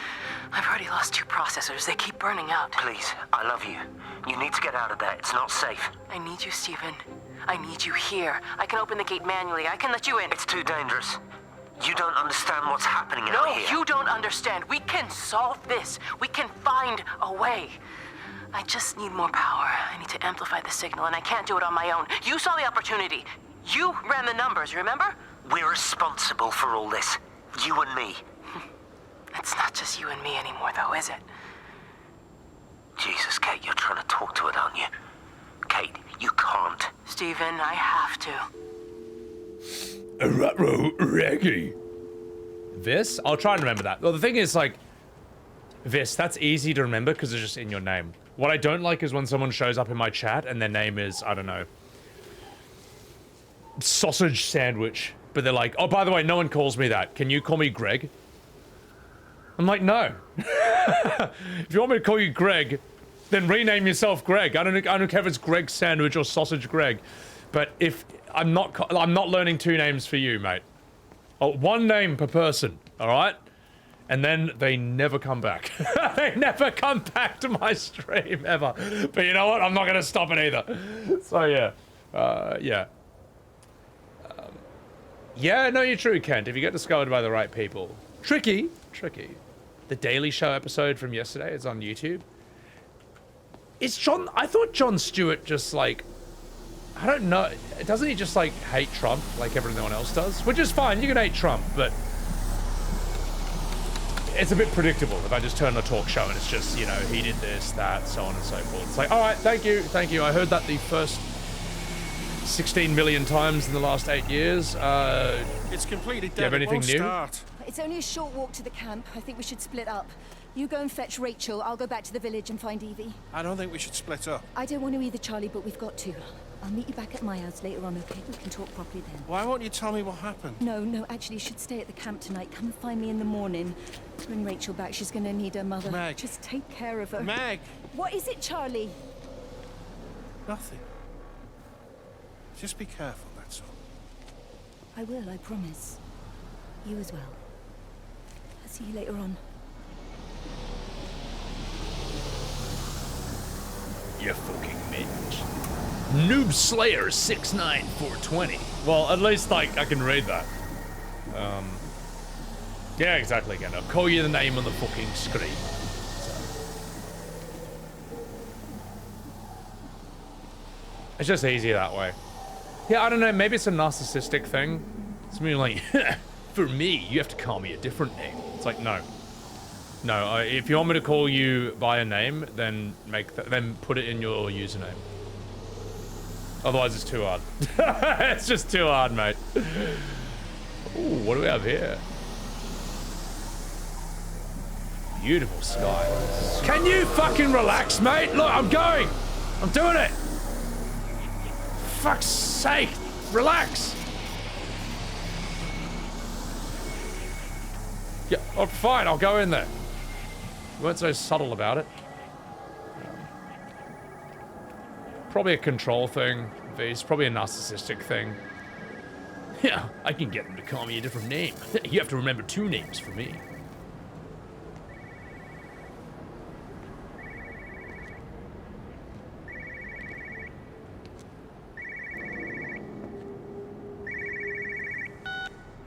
I've already lost 2 processors. They keep burning out. Please, I love you. You need to get out of there. It's not safe. I need you, Stephen. I need you here. I can open the gate manually. I can let you in. It's too dangerous. You don't understand what's happening out here. No, you don't understand. We can solve this. We can find a way. I just need more power. I need to amplify the signal, and I can't do it on my own. You saw the opportunity. You ran the numbers, remember? We're responsible for all this. You and me. It's not just you and me anymore, though, is it? Jesus, Kate, you're trying to talk to it, aren't you? Kate, you can't. Stephen, I have to. Reggie. Vis? I'll try and remember that. Well, the thing is, like, Vis, that's easy to remember because it's just in your name. What I don't like is when someone shows up in my chat and their name is, I don't know, Sausage Sandwich. But they're like, oh, by the way, no one calls me that. Can you call me Greg? I'm like, no. If you want me to call you Greg, then rename yourself Greg. I don't care if it's Greg Sandwich or Sausage Greg. But if I'm not learning 2 names for you, mate. Oh, 1 name per person, all right? And then they never come back. They never come back to my stream ever. But you know what? I'm not gonna stop it either. So yeah, yeah. Yeah, no, you're true, Kent. If you get discovered by the right people. Tricky. The Daily Show episode from yesterday is on YouTube. I thought Jon Stewart just, like, I don't know. Doesn't he just, like, hate Trump like everyone else does? Which is fine. You can hate Trump, but it's a bit predictable if I just turn on a talk show and it's just, you know, he did this, that, so on and so forth. It's like, all right, thank you. I heard that the first 16 million times in the last 8 years. It's completely dead. Do you have anything new? Start. It's only a short walk to the camp. I think we should split up. You go and fetch Rachel. I'll go back to the village and find Evie. I don't think we should split up. I don't want to either, Charlie, but we've got to. I'll meet you back at my house later on, okay? We can talk properly then. Why won't you tell me what happened? No, actually, you should stay at the camp tonight. Come and find me in the morning. Bring Rachel back. She's going to need her mother. Meg. Just take care of her. Meg! What is it, Charlie? Nothing. Just be careful, that's all. I will, I promise. You as well. I'll see you later on. You fucking bitch. Noob Slayer 69420. Well, at least like I can read that. Yeah, exactly. Again, I'll call you the name on the fucking screen. It's just easier that way. Yeah, I don't know. Maybe it's a narcissistic thing. It's me like, For me, you have to call me a different name. It's like no. No, if you want me to call you by a name, then then put it in your username. Otherwise, it's too hard. It's just too hard, mate. Ooh, what do we have here? Beautiful sky. Can you fucking relax, mate? Look, I'm going. I'm doing it. Fuck's sake, relax. Yeah, oh, fine, I'll go in there. You weren't so subtle about it. Probably a control thing, V's. Probably a narcissistic thing. Yeah, I can get them to call me a different name. You have to remember 2 names for me.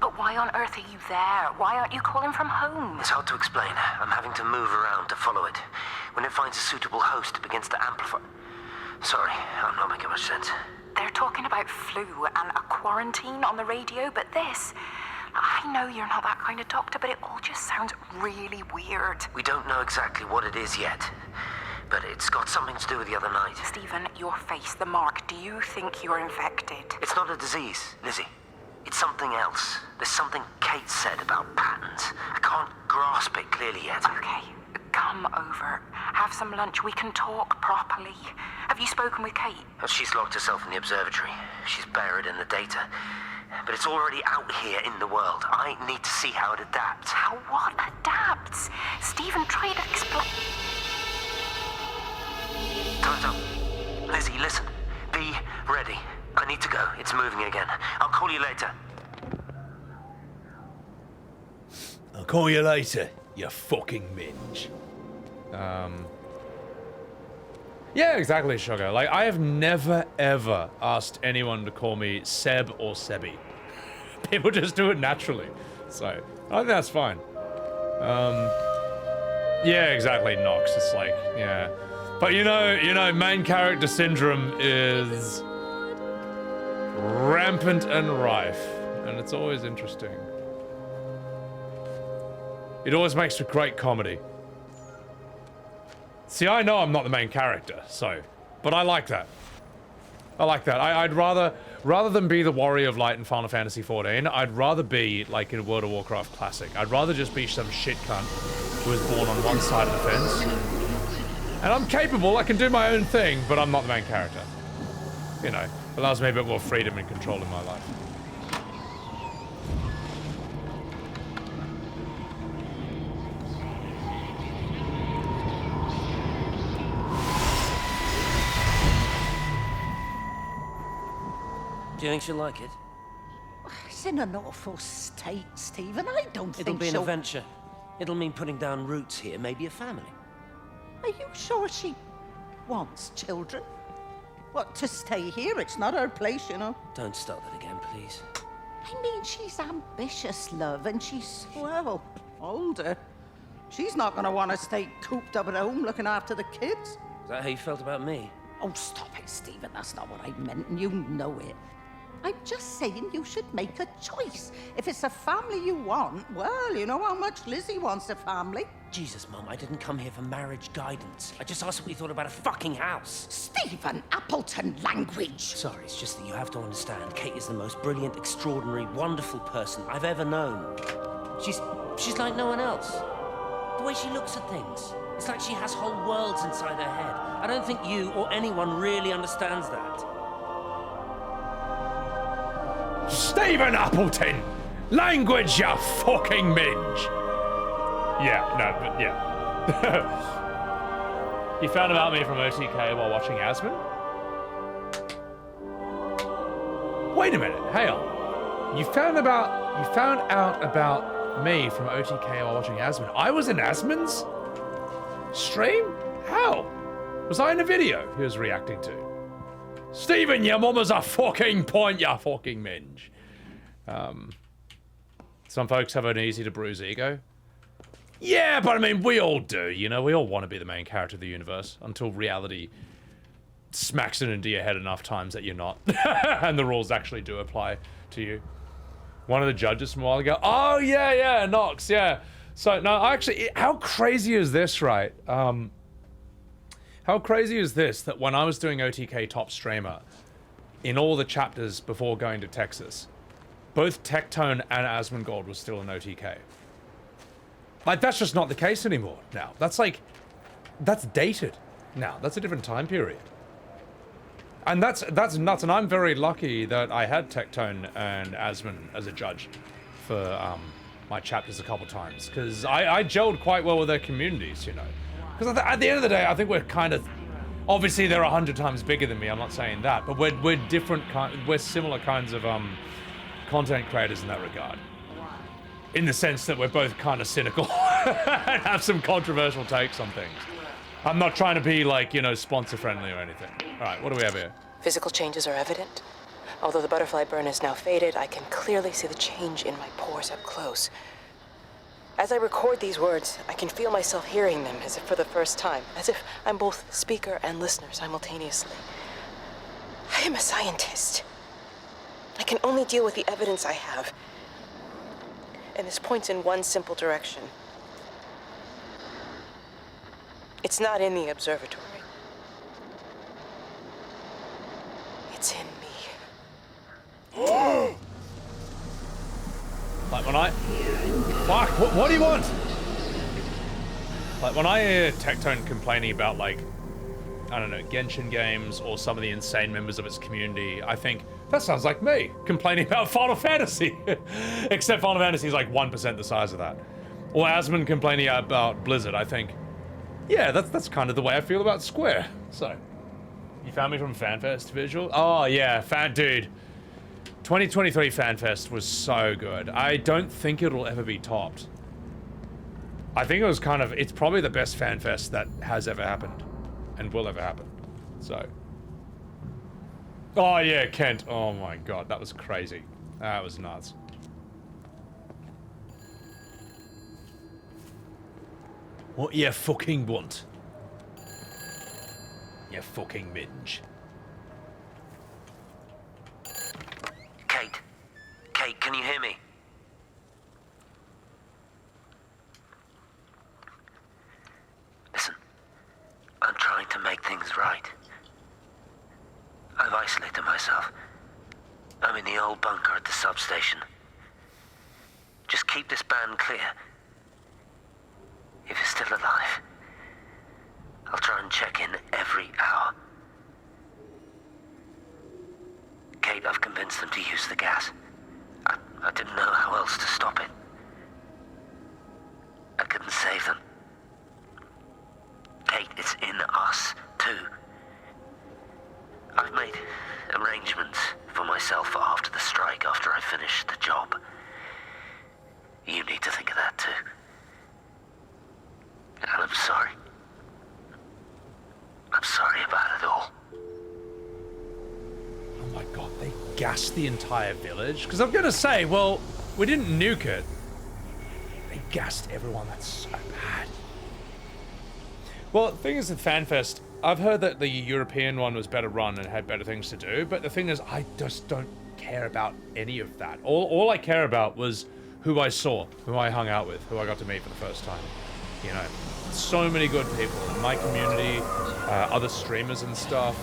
But why on earth are you there? Why aren't you calling from home? It's hard to explain. I'm having to move around to follow it. When it finds a suitable host, it begins to amplify. Sorry, I'm not making much sense. They're talking about flu and a quarantine on the radio, but this... I know you're not that kind of doctor, but it all just sounds really weird. We don't know exactly what it is yet, but it's got something to do with the other night. Stephen, your face, the mark, do you think you're infected? It's not a disease, Lizzie. It's something else. There's something Kate said about patterns. I can't grasp it clearly yet. Okay, come over. Have some lunch. We can talk properly. Have you spoken with Kate? She's locked herself in the observatory. She's buried in the data. But it's already out here in the world. I need to see how it adapts. How what adapts? Stephen, try to explain. Time's up. Lizzie, listen. Be ready. I need to go. It's moving again. I'll call you later. I'll call you later, you fucking minge. Yeah, exactly, Sugar. Like, I have never, ever asked anyone to call me Seb or Sebby. People just do it naturally. So, I think that's fine. Yeah, exactly, Nox. It's like, yeah. But you know, main character syndrome is rampant and rife. And it's always interesting. It always makes for great comedy. See, I know I'm not the main character, so... But I like that. I like that. I'd rather than be the Warrior of Light in Final Fantasy XIV, I'd rather be, like, in a World of Warcraft Classic. I'd rather just be some shit cunt who was born on one side of the fence. And I'm capable, I can do my own thing, but I'm not the main character. You know, allows me a bit more freedom and control in my life. Do you think she'll like it? It's in an awful state, Stephen. I don't It'll think be an she'll... adventure. It'll mean putting down roots here, maybe a family. Are you sure she wants children? What, to stay here? It's not her place, you know. Don't start that again, please. I mean, she's ambitious, love, and she's, well, older. She's not going to want to stay cooped up at home looking after the kids. Is that how you felt about me? Oh, stop it, Stephen. That's not what I meant, and you know it. I'm just saying you should make a choice. If it's a family you want, well, you know how much Lizzie wants a family. Jesus, Mum, I didn't come here for marriage guidance. I just asked what you thought about a fucking house. Stephen Appleton language! Sorry, it's just that you have to understand, Kate is the most brilliant, extraordinary, wonderful person I've ever known. She's like no one else. The way she looks at things, it's like she has whole worlds inside her head. I don't think you or anyone really understands that. Stephen Appleton! Language, you fucking minge! Yeah, no, but yeah. You found about me from OTK while watching Asmund? Wait a minute, hang on. You found out about me from OTK while watching Asmund. I was in Asmund's stream? How? Was I in a video he was reacting to? Stephen, your mama's a fucking point, you fucking minge. Some folks have an easy to bruise ego. Yeah, but I mean, we all do, you know? We all want to be the main character of the universe until reality smacks it into your head enough times that you're not. And the rules actually do apply to you. One of the judges from a while ago, oh, yeah, Nox, yeah. So, no, actually, how crazy is this, right? How crazy is this that when I was doing OTK Top Streamer, in all the chapters before going to Texas, both Tectone and Asmongold was still in OTK. Like, that's just not the case anymore now. That's like, that's dated now. That's a different time period. And that's nuts, and I'm very lucky that I had Tectone and Asmon as a judge for my chapters a couple times, because I gelled quite well with their communities, you know. Because at the end of the day, I think we're kind of, obviously they're 100 times bigger than me, I'm not saying that, but we're different, we're similar kinds of content creators in that regard. In the sense that we're both kind of cynical and have some controversial takes on things. I'm not trying to be like, you know, sponsor friendly or anything. All right, what do we have here? Physical changes are evident. Although the butterfly burn is now faded, I can clearly see the change in my pores up close. As I record these words, I can feel myself hearing them as if for the first time, as if I'm both speaker and listener simultaneously. I am a scientist. I can only deal with the evidence I have. And this points in one simple direction. It's not in the observatory. It's in me. Like when I... Fuck, what do you want? Like when I hear Tectone complaining about, like, I don't know, Genshin games or some of the insane members of its community, I think, that sounds like me, complaining about Final Fantasy. Except Final Fantasy is like 1% the size of that. Or Asmon complaining about Blizzard, I think, yeah, that's kind of the way I feel about Square. So, you found me from FanFest visual? Oh yeah, dude. 2023 FanFest was so good. I don't think it'll ever be topped. I think it was kind of, it's probably the best FanFest that has ever happened and will ever happen. So. Oh yeah, Kent. Oh my god, that was crazy. That was nuts. What you fucking want? You fucking minge. Kate, can you hear me? Listen, I'm trying to make things right. I've isolated myself. I'm in the old bunker at the substation. Just keep this band clear. If you're still alive, I'll try and check in every hour. Kate, I've convinced them to use the gas. I didn't know how else to stop it. I couldn't save them. Kate, it's in us, too. I've made arrangements for myself after the strike, after I finish the job. You need to think of that, too. And I'm sorry. I'm sorry about it all. Oh my god, they gassed the entire village? Because I'm gonna say, well, we didn't nuke it. They gassed everyone, that's so bad. Well, the thing is with FanFest, I've heard that the European one was better run and had better things to do, but the thing is, I just don't care about any of that. All I care about was who I saw, who I hung out with, who I got to meet for the first time. You know, so many good people in my community, other streamers and stuff.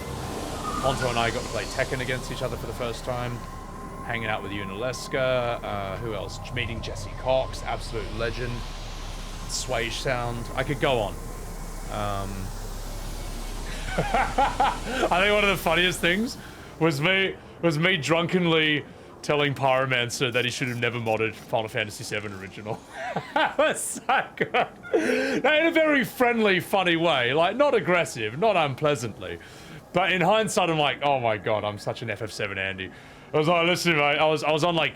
Ponto and I got to play Tekken against each other for the first time. Hanging out with Unaleska, who else? Meeting Jesse Cox, absolute legend. Swage Sound. I could go on. I think one of the funniest things was me drunkenly telling Pyromancer that he should have never modded Final Fantasy VII Original. That was so good. In a very friendly, funny way. Like, not aggressive, not unpleasantly. But in hindsight, I'm like, oh my god, I'm such an FF7 Andy. I was like, listen, mate, I was on, like,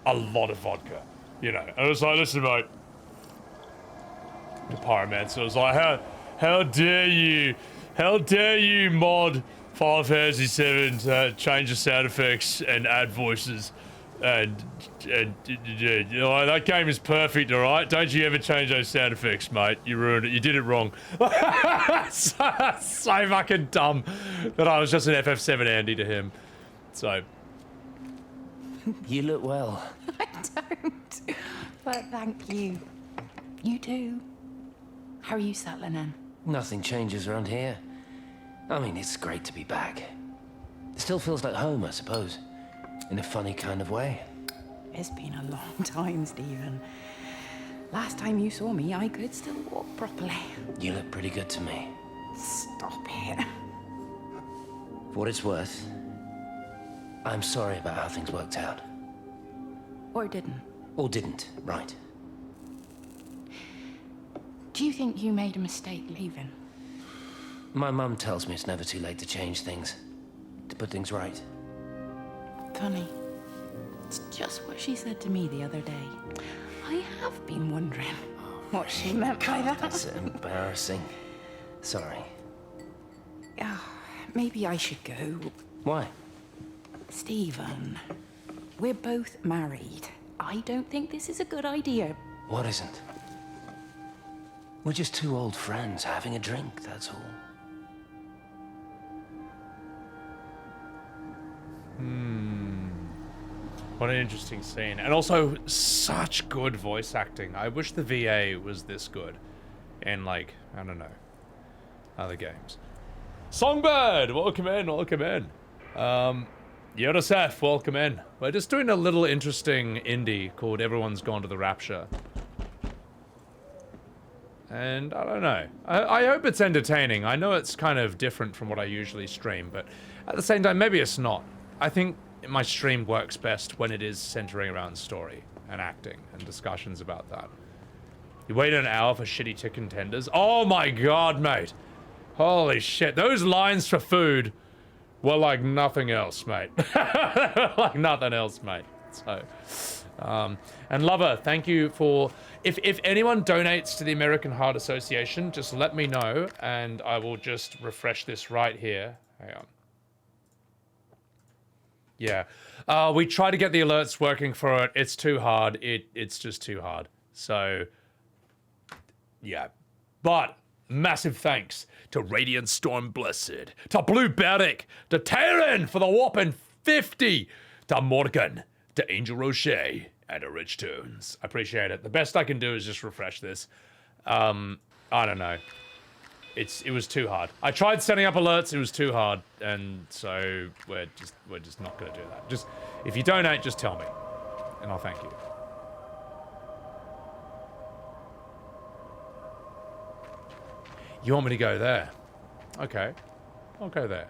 a lot of vodka, you know. I was like, listen, mate. The Pyromancer was like, how dare you mod Final Fantasy VII to change the sound effects and add voices, and you know, that game is perfect, all right? Don't you ever change those sound effects, mate. You ruined it. You did it wrong. so fucking dumb that I was just an FF7 Andy to him. So. You look well. I don't. But thank you. You do. How are you settling in? Nothing changes around here. I mean, it's great to be back. It still feels like home, I suppose. In a funny kind of way. It's been a long time, Stephen. Last time you saw me, I could still walk properly. You look pretty good to me. Stop it. For what it's worth, I'm sorry about how things worked out. Or didn't. Or didn't, right. Do you think you made a mistake leaving? My mum tells me it's never too late to change things. To put things right. Funny. It's just what she said to me the other day. I have been wondering what she meant by that. That's embarrassing. Sorry. Maybe I should go. Why? Stephen, we're both married. I don't think this is a good idea. What isn't? We're just two old friends having a drink, that's all. What an interesting scene. And also, such good voice acting. I wish the VA was this good in, like, I don't know, other games. Songbird, welcome in, welcome in. Yodosef, welcome in. We're just doing a little interesting indie called Everyone's Gone to the Rapture. And I don't know. I hope it's entertaining. I know it's kind of different from what I usually stream, but at the same time, maybe it's not. I think my stream works best when it is centering around story and acting and discussions about that. You wait an hour for shitty chicken tenders. Oh my god, mate. Holy shit. Those lines for food were like nothing else, mate. Like nothing else, mate. So, and Lover, thank you for... If anyone donates to the American Heart Association, just let me know, and I will just refresh this right here. Hang on. Yeah. We try to get the alerts working for it. It's too hard. It's just too hard. So, yeah. But, massive thanks to Radiant Storm Blessed, to Blue Bardic, to Tyron for the whopping 50, to Morgan, to Angel Rocher, and to Rich Tunes. I appreciate it. The best I can do is just refresh this. I don't know. It was too hard. I tried setting up alerts, it was too hard, and so we're just not gonna do that. Just if you donate, just tell me, and I'll thank you. You want me to go there? Okay, I'll go there.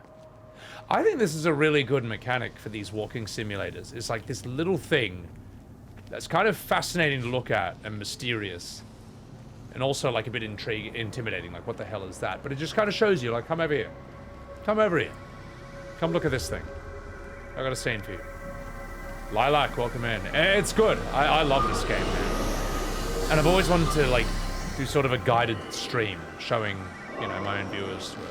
I think this is a really good mechanic for these walking simulators. It's like this little thing that's kind of fascinating to look at and mysterious. And also like a bit intimidating, like what the hell is that? But it just kind of shows you, like, come over here. Come over here. Come look at this thing. I got a scene for you. Lilac, welcome in. It's good. I love this game, man. And I've always wanted to, like, do sort of a guided stream showing, you know, my own viewers to it.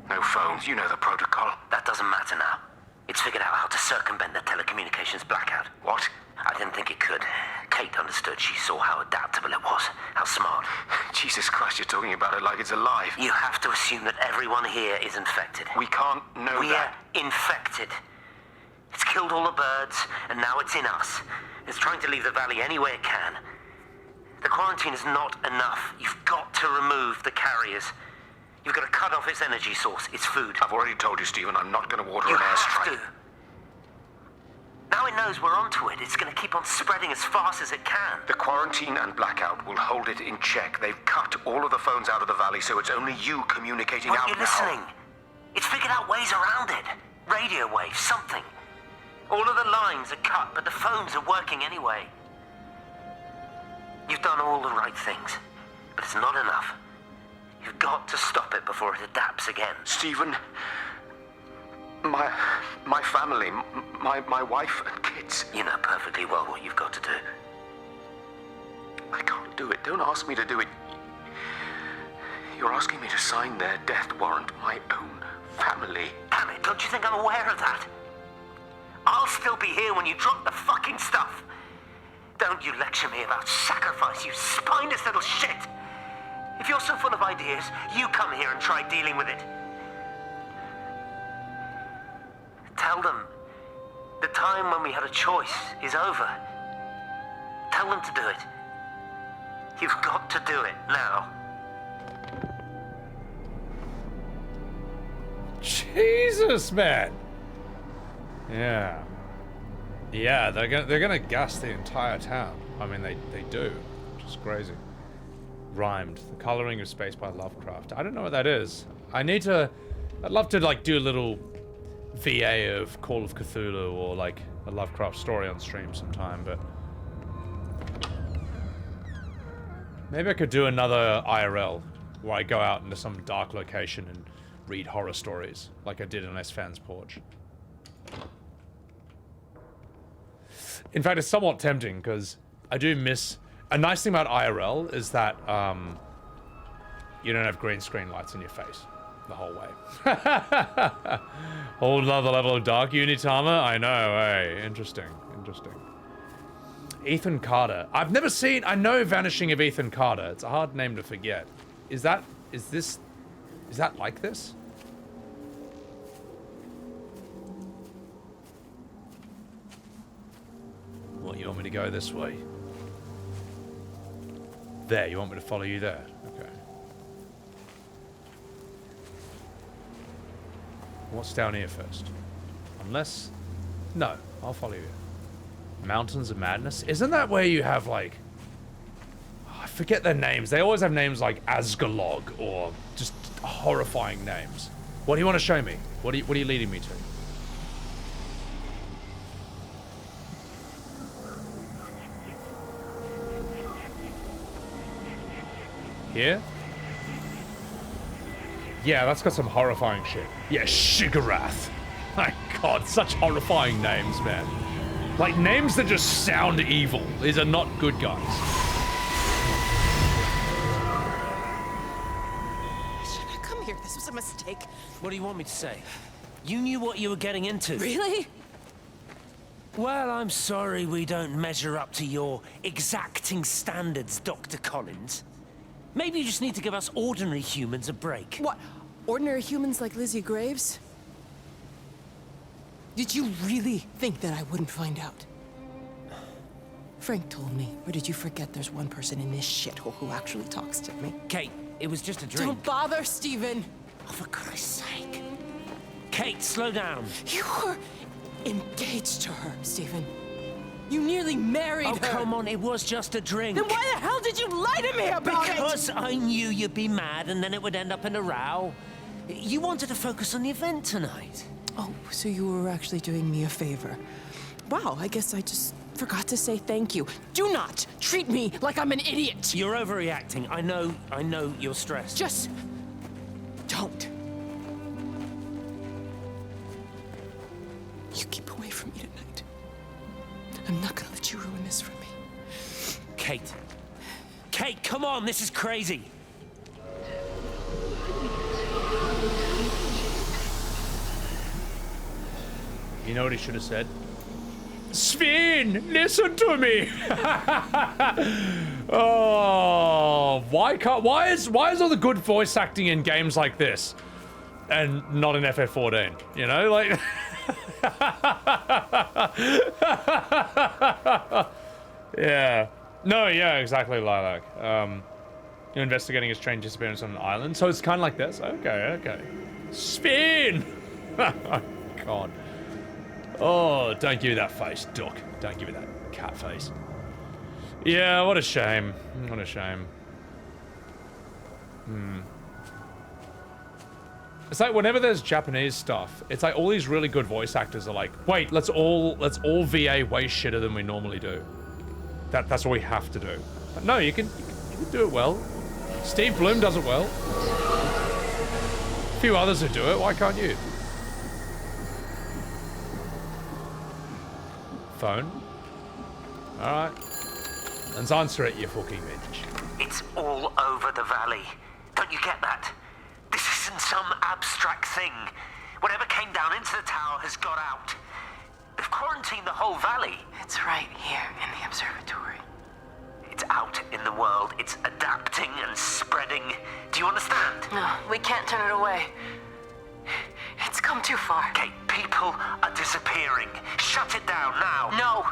No phones, you know the protocol. That doesn't matter now. It's figured out how to circumvent the telecommunications blackout. What? I didn't think it could. Kate understood. She saw how adaptable it was, how smart. Jesus Christ, you're talking about it like it's alive. You have to assume that everyone here is infected. We can't know that. We're infected. It's killed all the birds, and now it's in us. It's trying to leave the valley any way it can. The quarantine is not enough. You've got to remove the carriers. You've got to cut off its energy source, its food. I've already told you, Stephen, I'm not going to order You an have airstrike. to. Now it knows we're onto it. It's going to keep on spreading as fast as it can. The quarantine and blackout will hold it in check. They've cut all of the phones out of the valley, so it's only you communicating out Aren't you now. listening? It's figured out ways around it. Radio waves, something. All of the lines are cut, but the phones are working anyway. You've done all the right things, but it's not enough. You've got to stop it before it adapts again. Stephen, my family, my wife and kids. You know perfectly well what you've got to do. I can't do it. Don't ask me to do it. You're asking me to sign their death warrant, my own family. Damn it, don't you think I'm aware of that? I'll still be here when you drop the fucking stuff. Don't you lecture me about sacrifice, you spineless little shit. If you're so full of ideas, you come here and try dealing with it. Tell them the time when we had a choice is over. Tell them to do it. You've got to do it now. Jesus, man. Yeah. Yeah, they're gonna gas the entire town. I mean, they do, which is crazy. Rhymed. The Coloring of Space by Lovecraft. I don't know what that is. I'd love to, like, do a little VA of Call of Cthulhu or, like, a Lovecraft story on stream sometime, but... maybe I could do another IRL, where I go out into some dark location and read horror stories, like I did on S-Fan's porch. In fact, it's somewhat tempting, because I do miss... a nice thing about IRL is that, you don't have green screen lights in your face the whole way. Whole another level of dark Unitama? I know, hey, interesting, interesting. Ethan Carter. I've never seen... I know Vanishing of Ethan Carter. It's a hard name to forget. Is that like this? What, you want me to go this way? There, you want me to follow you there? Okay. What's down here first? Unless... no, I'll follow you. Mountains of Madness? Isn't that where you have, like... oh, I forget their names. They always have names like Asgalog or just horrifying names. What do you want to show me? What are you leading me to? Here? Yeah, that's got some horrifying shit. Yeah, Shigarath. My god, such horrifying names, man. Like, names that just sound evil. These are not good guys. I shouldn't have come here. This was a mistake. What do you want me to say? You knew what you were getting into. Really? Well, I'm sorry we don't measure up to your exacting standards, Dr. Collins. Maybe you just need to give us ordinary humans a break. What? Ordinary humans like Lizzie Graves? Did you really think that I wouldn't find out? Frank told me. Or did you forget there's one person in this shithole who actually talks to me? Kate, it was just a drink. Don't bother, Stephen! Oh, for Christ's sake. Kate, slow down. You were engaged to her, Stephen. You nearly married her. Oh, come on, it was just a drink. Then why the hell did you lie to me about it? Because I knew you'd be mad and then it would end up in a row. You wanted to focus on the event tonight. Oh, so you were actually doing me a favor. Wow, I guess I just forgot to say thank you. Do not treat me like I'm an idiot. You're overreacting. I know you're stressed. Just don't. You keep away from me tonight. I'm not gonna let you ruin this for me. Kate. Kate, come on, this is crazy. You know what he should have said? Sven, listen to me. Oh, why is all the good voice acting in games like this and not in FF14? You know, like. Yeah. No, yeah, exactly, Lilac. You're investigating a strange disappearance on an island, so it's kind of like this. Okay, okay. Spin! Oh, God. Oh, don't give me that face, Duck. Don't give me that cat face. Yeah, what a shame. What a shame. It's like whenever there's Japanese stuff, it's like all these really good voice actors are like, wait, let's all VA way shitter than we normally do. That's what we have to do. But no, you can do it well. Steve Bloom does it well. A few others who do it, why can't you? Phone. Alright. Let's answer it, you fucking bitch. It's all over the valley. Don't you get that? This isn't some abstract thing. Whatever came down into the tower has got out. They've quarantined the whole valley. It's right here in the observatory. It's out in the world. It's adapting and spreading. Do you understand? No, we can't turn it away. It's come too far. Okay, people are disappearing. Shut it down now. No.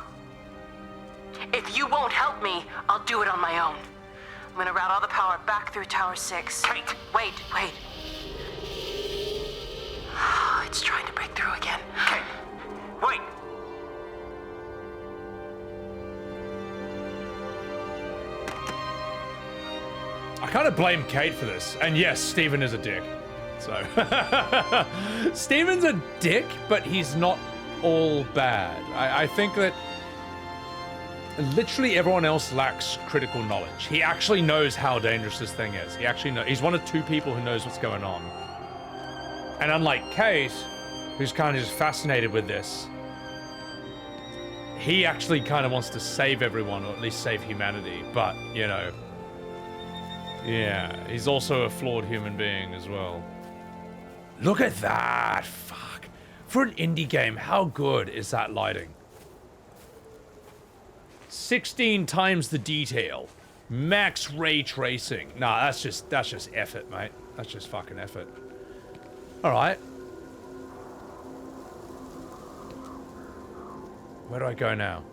If you won't help me, I'll do it on my own. I'm gonna route all the power back through Tower 6. Kate! Wait. It's trying to break through again. Kate! Wait! I kind of blame Kate for this. And yes, Steven is a dick. So. Steven's a dick, but he's not all bad. I think that literally everyone else lacks critical knowledge. He actually knows how dangerous this thing is. He actually knows. He's one of two people who knows what's going on. And unlike Kate, who's kind of just fascinated with this, he actually kind of wants to save everyone, or at least save humanity. But, you know, yeah, he's also a flawed human being as well. Look at that! Fuck. For an indie game, how good is that lighting? 16 times the detail. Max ray tracing. Nah, that's just effort, mate. That's just fucking effort. Alright. Where do I go now?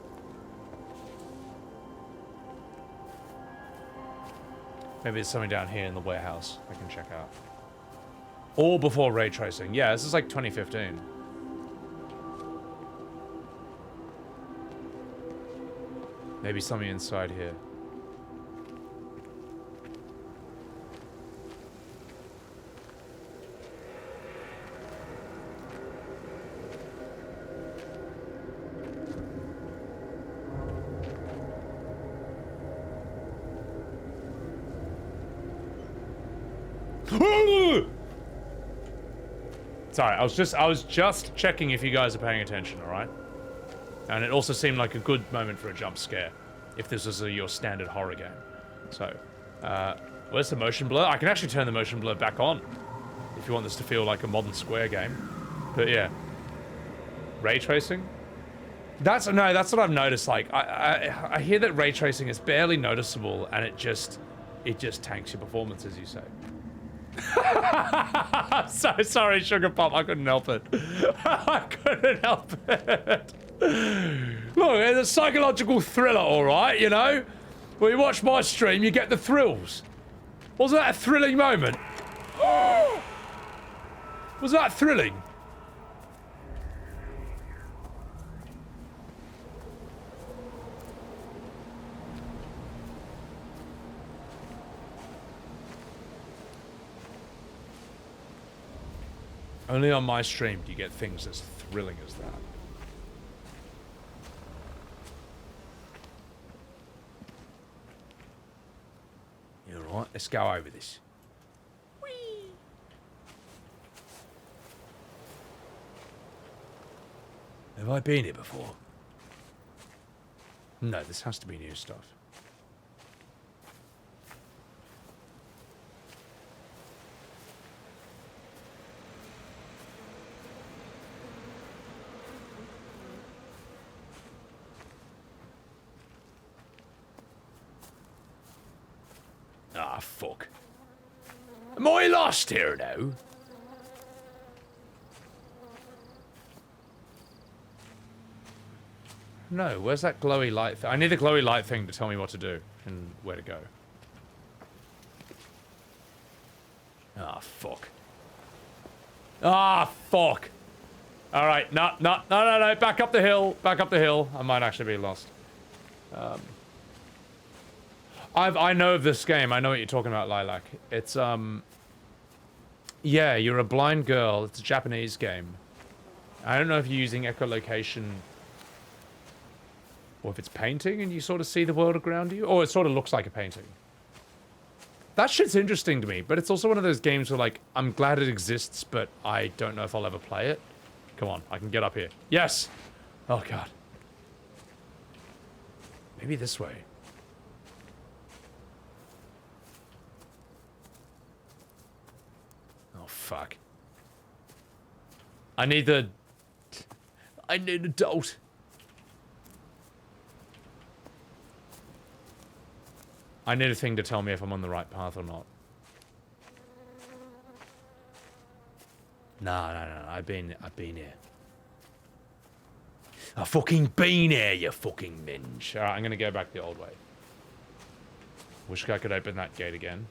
Maybe there's something down here in the warehouse I can check out. Or before ray tracing. Yeah, this is like 2015. Maybe something inside here. Sorry, I was just checking if you guys are paying attention, all right? And it also seemed like a good moment for a jump scare, if this was your standard horror game. So, where's the motion blur? I can actually turn the motion blur back on, if you want this to feel like a modern Square game. But yeah, ray tracing. That's what I've noticed. Like, I hear that ray tracing is barely noticeable, and it just tanks your performance, as you say. I'm so sorry, Sugar Pop. I couldn't help it. I couldn't help it. Look, it's a psychological thriller, all right, you know? When you watch my stream, you get the thrills. Wasn't that a thrilling moment? Was that thrilling? Only on my stream do you get things as thrilling as that. You alright? Let's go over this. Whee! Have I been here before? No, this has to be new stuff. Ah, fuck. Am I lost here now? No, where's that glowy light thing? I need the glowy light thing to tell me what to do and where to go. Ah, fuck. Ah, fuck. Alright, no, back up the hill. Back up the hill. I might actually be lost. I know of this game. I know what you're talking about, Lilac. It's, yeah, you're a blind girl. It's a Japanese game. I don't know if you're using echolocation or if it's painting and you sort of see the world around you, or it sort of looks like a painting. That shit's interesting to me, but it's also one of those games where, like, I'm glad it exists, but I don't know if I'll ever play it. Come on, I can get up here. Yes! Oh, God. Maybe this way. Oh, fuck. I need a dolt. I need a thing to tell me if I'm on the right path or not. No. I've been here. I've fucking been here, you fucking minge. Alright, I'm gonna go back the old way. Wish I could open that gate again.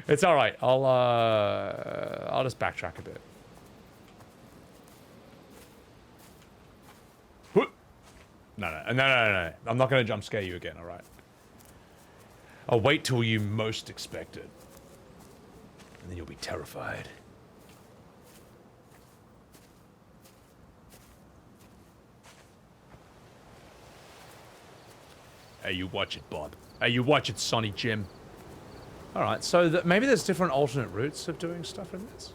It's alright. I'll just backtrack a bit. No. I'm not gonna jump scare you again, alright? I'll wait till you most expect it. And then you'll be terrified. Hey, you watch it, Bob. Hey, you watch it, Sonny Jim. Alright, so maybe there's different alternate routes of doing stuff in this.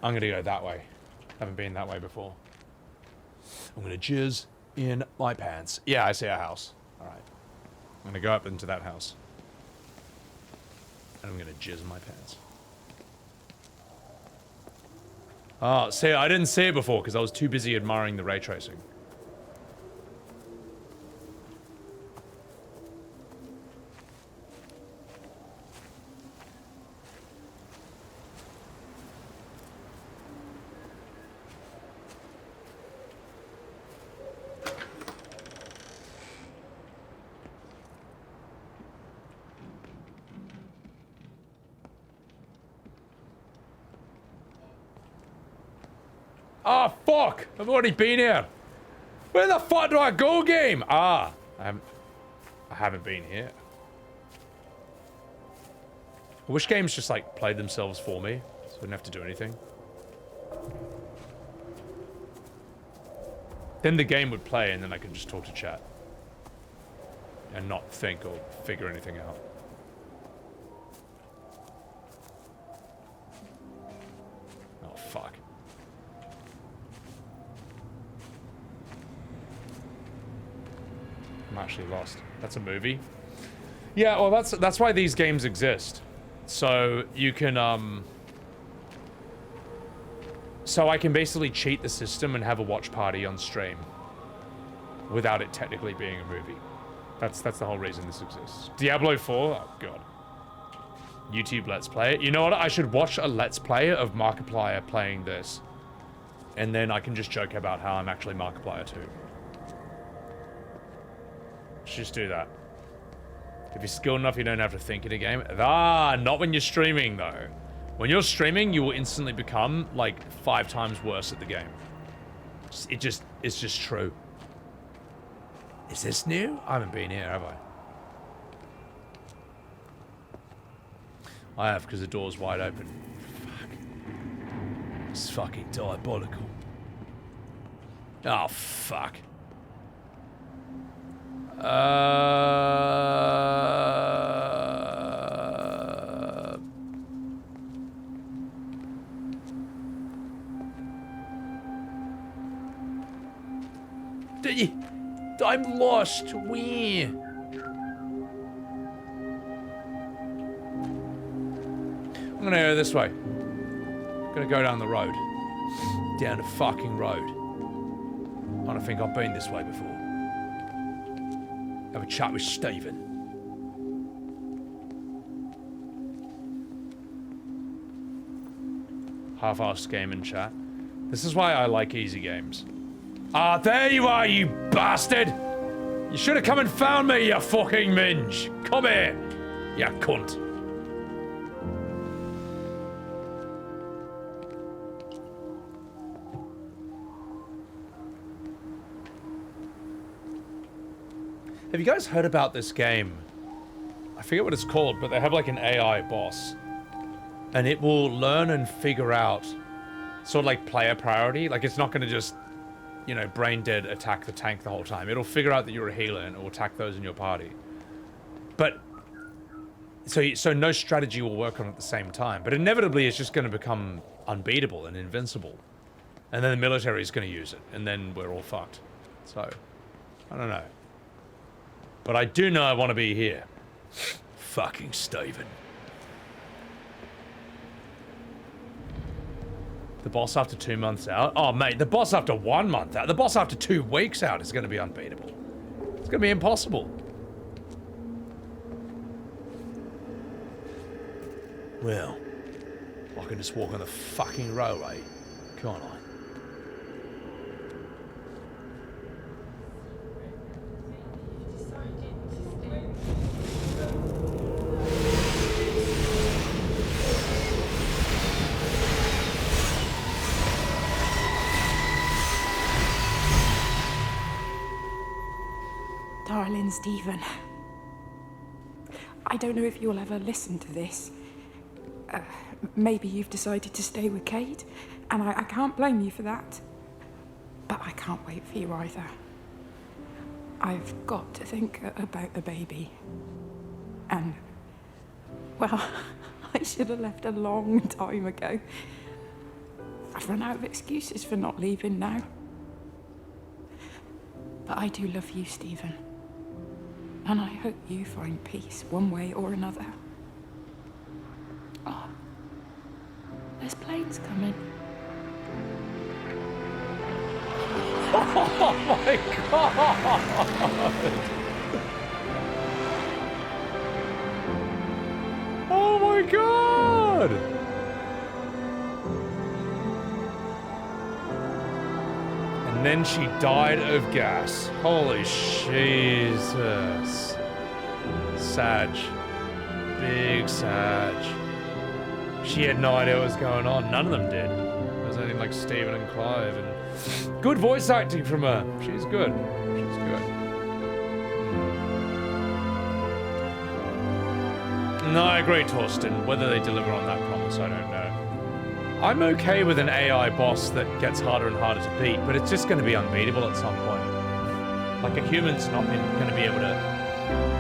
I'm gonna go that way. Haven't been that way before. I'm gonna jizz in my pants. Yeah, I see a house. Alright. I'm gonna go up into that house. And I'm gonna jizz in my pants. Oh, see, I didn't see it before because I was too busy admiring the ray tracing. Oh, fuck! I've already been here. Where the fuck do I go, game? Ah, I haven't been here. I wish games just, like, played themselves for me, so I wouldn't have to do anything. Then the game would play, and then I could just talk to chat. And not think or figure anything out. Oh, fuck. I'm actually lost. That's a movie? Yeah, well, that's why these games exist. So you can, so I can basically cheat the system and have a watch party on stream without it technically being a movie. That's the whole reason this exists. Diablo 4? Oh, God. YouTube Let's Play it. You know what? I should watch a Let's Play of Markiplier playing this. And then I can just joke about how I'm actually Markiplier too. Just do that. If you're skilled enough, you don't have to think in a game. Ah, not when you're streaming, though. When you're streaming, you will instantly become, like, 5 times worse at the game. It's just true. Is this new? I haven't been here, have I? I have, because the door's wide open. Fuck. It's fucking diabolical. Oh, fuck. I'm lost. Where? I'm gonna go this way. I'm gonna go down the road. Down the fucking road. I don't think I've been this way before. Have a chat with Stephen. Half-assed game in chat. This is why I like easy games. Ah, there you are, you bastard! You should have come and found me, you fucking minge! Come here, you cunt. Have you guys heard about this game? I forget what it's called, but they have like an AI boss. And it will learn and figure out sort of like player priority. Like it's not going to just, you know, brain dead attack the tank the whole time. It'll figure out that you're a healer and it will attack those in your party. But so no strategy will work on at the same time. But inevitably it's just going to become unbeatable and invincible. And then the military is going to use it. And then we're all fucked. So, I don't know. But I do know I want to be here. Fucking Stephen. The boss after 2 months out? Oh, mate, the boss after 1 month out. The boss after 2 weeks out is going to be unbeatable. It's going to be impossible. Well, I can just walk on the fucking railway, can't I? Darling Stephen, I don't know if you'll ever listen to this. Maybe you've decided to stay with Kate, and I can't blame you for that. But I can't wait for you either. I've got to think about the baby. And, well, I should have left a long time ago. I've run out of excuses for not leaving now. But I do love you, Stephen. And I hope you find peace one way or another. Oh, there's planes coming. Oh my god! Oh my god! And then she died of gas. Holy Jesus. Sag. Big Sag. She had no idea what was going on. None of them did. There was only like Stephen and Clive. And good voice acting from her. She's good. She's good. No, I agree, Torsten. Whether they deliver on that promise, I don't know. I'm okay with an AI boss that gets harder and harder to beat, but it's just going to be unbeatable at some point. Like a human's not going to be able to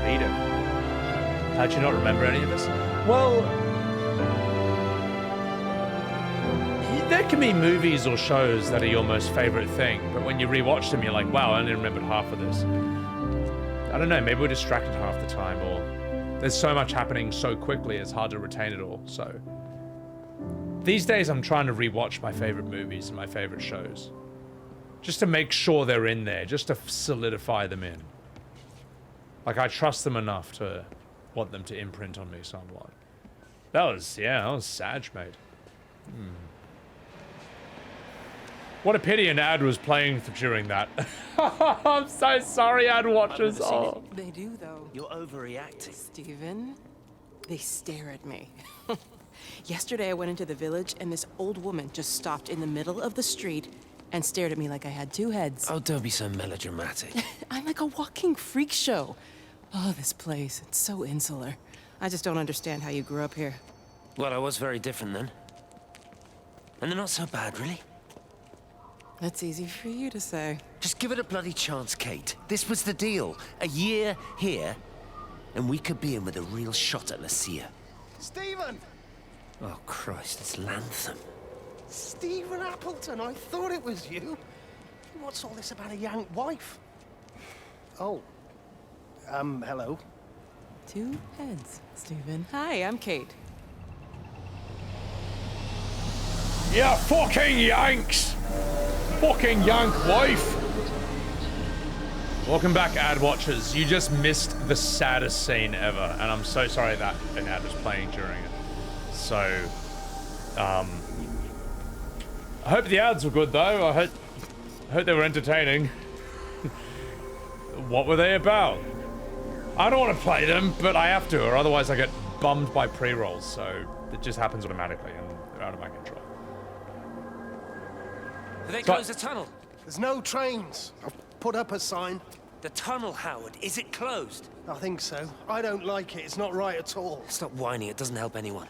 beat it. How'd you not remember any of this? Well, there can be movies or shows that are your most favorite thing, but when you rewatch them, you're like, wow, I only remembered half of this. I don't know, maybe we're distracted half the time, or there's so much happening so quickly, it's hard to retain it all, so. These days, I'm trying to rewatch my favorite movies and my favorite shows. Just to make sure they're in there, just to solidify them in. Like, I trust them enough to want them to imprint on me somewhat. That was Sag, mate. What a pity an ad was playing during that. I'm so sorry, ad watchers. Oh. They do, though. You're overreacting. Stephen, they stare at me. Yesterday, I went into the village, and this old woman just stopped in the middle of the street and stared at me like I had 2 heads. Oh, don't be so melodramatic. I'm like a walking freak show. Oh, this place, it's so insular. I just don't understand how you grew up here. Well, I was very different then. And they're not so bad, really. That's easy for you to say. Just give it a bloody chance, Kate. This was the deal. A year here, and we could be in with a real shot at Lucia. Stephen! Oh, Christ, it's Lantham. Stephen Appleton, I thought it was you. What's all this about a young wife? Oh. Hello. 2 heads, Stephen. Hi, I'm Kate. Yeah, fucking Yanks! Fucking Yank wife! Welcome back, ad watchers. You just missed the saddest scene ever, and I'm so sorry that an ad was playing during it. So, I hope the ads were good though. I hope they were entertaining. What were they about? I don't want to play them, but I have to, or otherwise I get bummed by pre-rolls. So it just happens automatically, and they're out of my control. Have they closed the tunnel? There's no trains. I've put up a sign. The tunnel, Howard, is it closed? I think so. I don't like it. It's not right at all. Stop whining, it doesn't help anyone.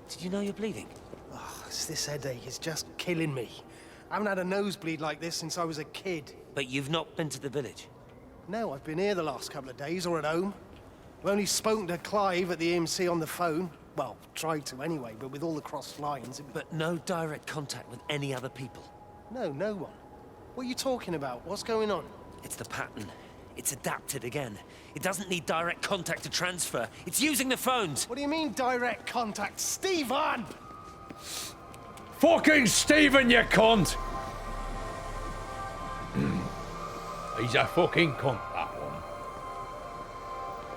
Did you know you're bleeding? Oh, this headache is just killing me. I haven't had a nosebleed like this since I was a kid. But you've not been to the village? No, I've been here the last couple of days, or at home. I've only spoken to Clive at the EMC on the phone. Well, tried to anyway, but with all the crossed lines... But no direct contact with any other people? No, no one. What are you talking about? What's going on? It's the pattern. It's adapted again. It doesn't need direct contact to transfer. It's using the phones. What do you mean, direct contact? Stephen! Fucking Stephen, you cunt! He's a fucking cunt, that one.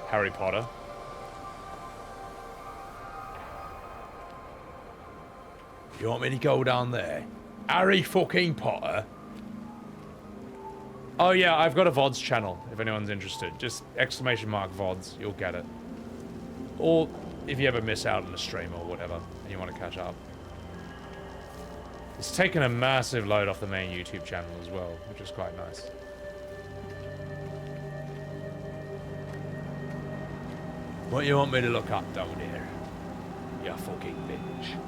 Harry Potter. You want me to go down there? Harry fucking Potter? Oh yeah, I've got a VODs channel, if anyone's interested. Just exclamation mark VODs, you'll get it. Or if you ever miss out on a stream or whatever, and you want to catch up. It's taken a massive load off the main YouTube channel as well, which is quite nice. What you want me to look up down here? You fucking bitch.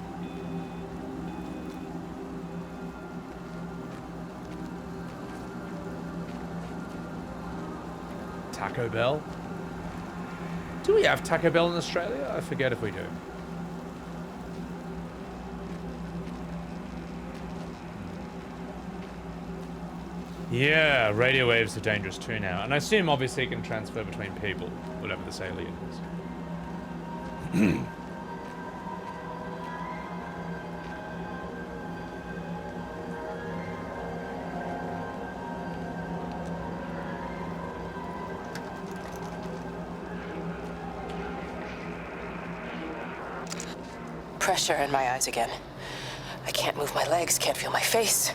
Taco Bell? Do we have Taco Bell in Australia? I forget if we do. Yeah, radio waves are dangerous too now. And I assume obviously it can transfer between people, whatever this alien is. Pressure in my eyes again. I can't move my legs, can't feel my face.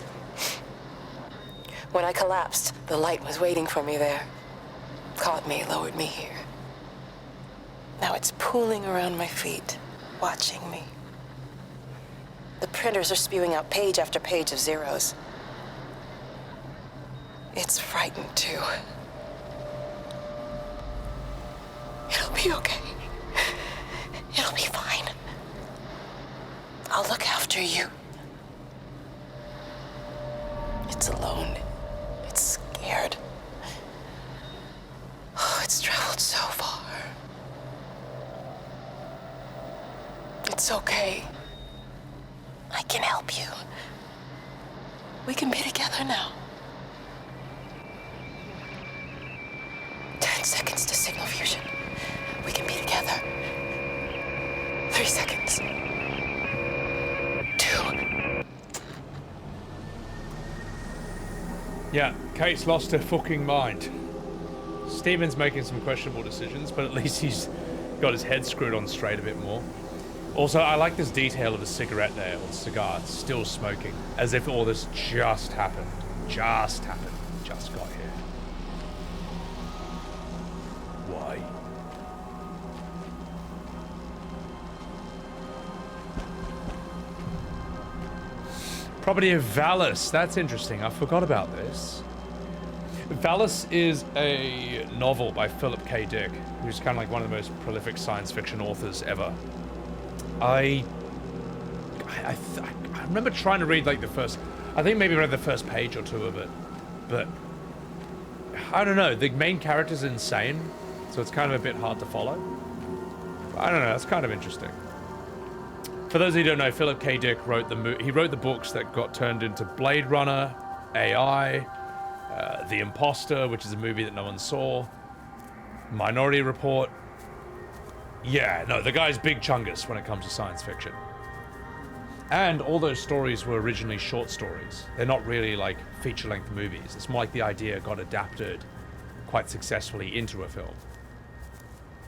When I collapsed, the light was waiting for me there. Caught me, lowered me here. Now it's pooling around my feet, watching me. The printers are spewing out page after page of zeros. It's frightened too. It'll be okay. It'll be fine. I'll look after you. It's alone. It's scared. Oh, it's traveled so far. It's okay. I can help you. We can be together now. 10 seconds to signal fusion. We can be together. 3 seconds. 2. Yeah, Kate's lost her fucking mind. Steven's making some questionable decisions, but at least he's got his head screwed on straight a bit more. Also, I like this detail of a cigarette there, or cigar, still smoking, as if all this just happened. Just happened. Just got here. Why? Property of Valis. That's interesting. I forgot about this. Valis is a novel by Philip K. Dick, who's kind of like one of the most prolific science fiction authors ever. I remember trying to read like the first, I think maybe read the first page or two of it, but I don't know, the main character's insane, so it's kind of a bit hard to follow. But I don't know, that's kind of interesting. For those of you who don't know, Philip K. Dick wrote the books that got turned into Blade Runner, AI, The Imposter, which is a movie that no one saw, Minority Report. Yeah, no, the guy's big chungus when it comes to science fiction. And all those stories were originally short stories. They're not really like feature-length movies. It's more like the idea got adapted quite successfully into a film.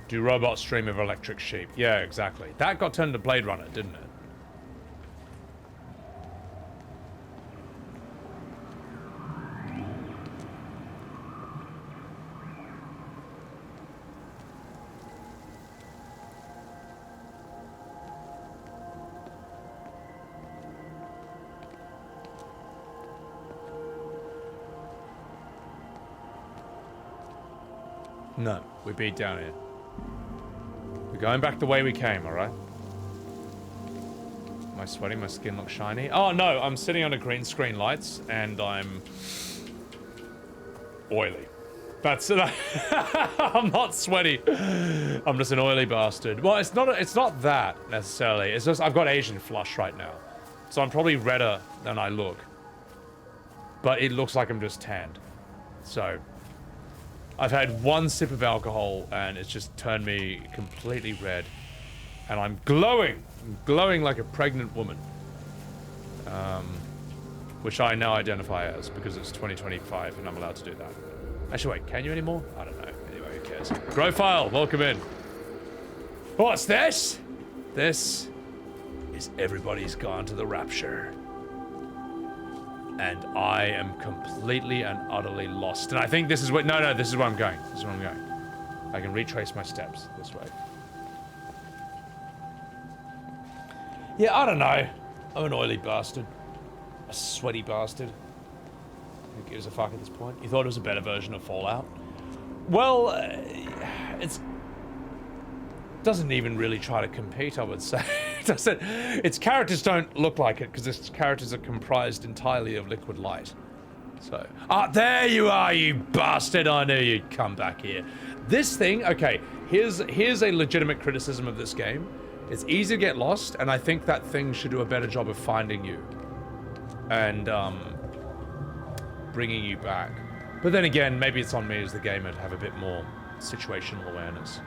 Do robots dream of electric sheep? Yeah, exactly. That got turned into Blade Runner, didn't it? No, we beat down here. We're going back the way we came, alright? Am I sweating? My skin looks shiny? Oh no, I'm sitting under green screen lights and I'm oily. That's it. I'm not sweaty. I'm just an oily bastard. Well, it's not that necessarily. It's just I've got Asian flush right now. So I'm probably redder than I look. But it looks like I'm just tanned. So I've had one sip of alcohol and it's just turned me completely red. And I'm glowing. I'm glowing like a pregnant woman. Which I now identify as because it's 2025 and I'm allowed to do that. Actually, wait, can you anymore? I don't know. Anyway, who cares? Grofile, welcome in. What's this? This is Everybody's Gone to the Rapture. And I am completely and utterly lost. And I think this is what... No, this is where I'm going. This is where I'm going. I can retrace my steps this way. Yeah, I don't know. I'm an oily bastard. A sweaty bastard. Who gives a fuck at this point? You thought it was a better version of Fallout? Well, it's... doesn't even really try to compete, I would say. Its characters don't look like it because its characters are comprised entirely of liquid light. So, there you are, you bastard! I knew you'd come back here. This thing, okay, here's a legitimate criticism of this game. It's easy to get lost, and I think that thing should do a better job of finding you and bringing you back. But then again, maybe it's on me as the gamer to have a bit more situational awareness.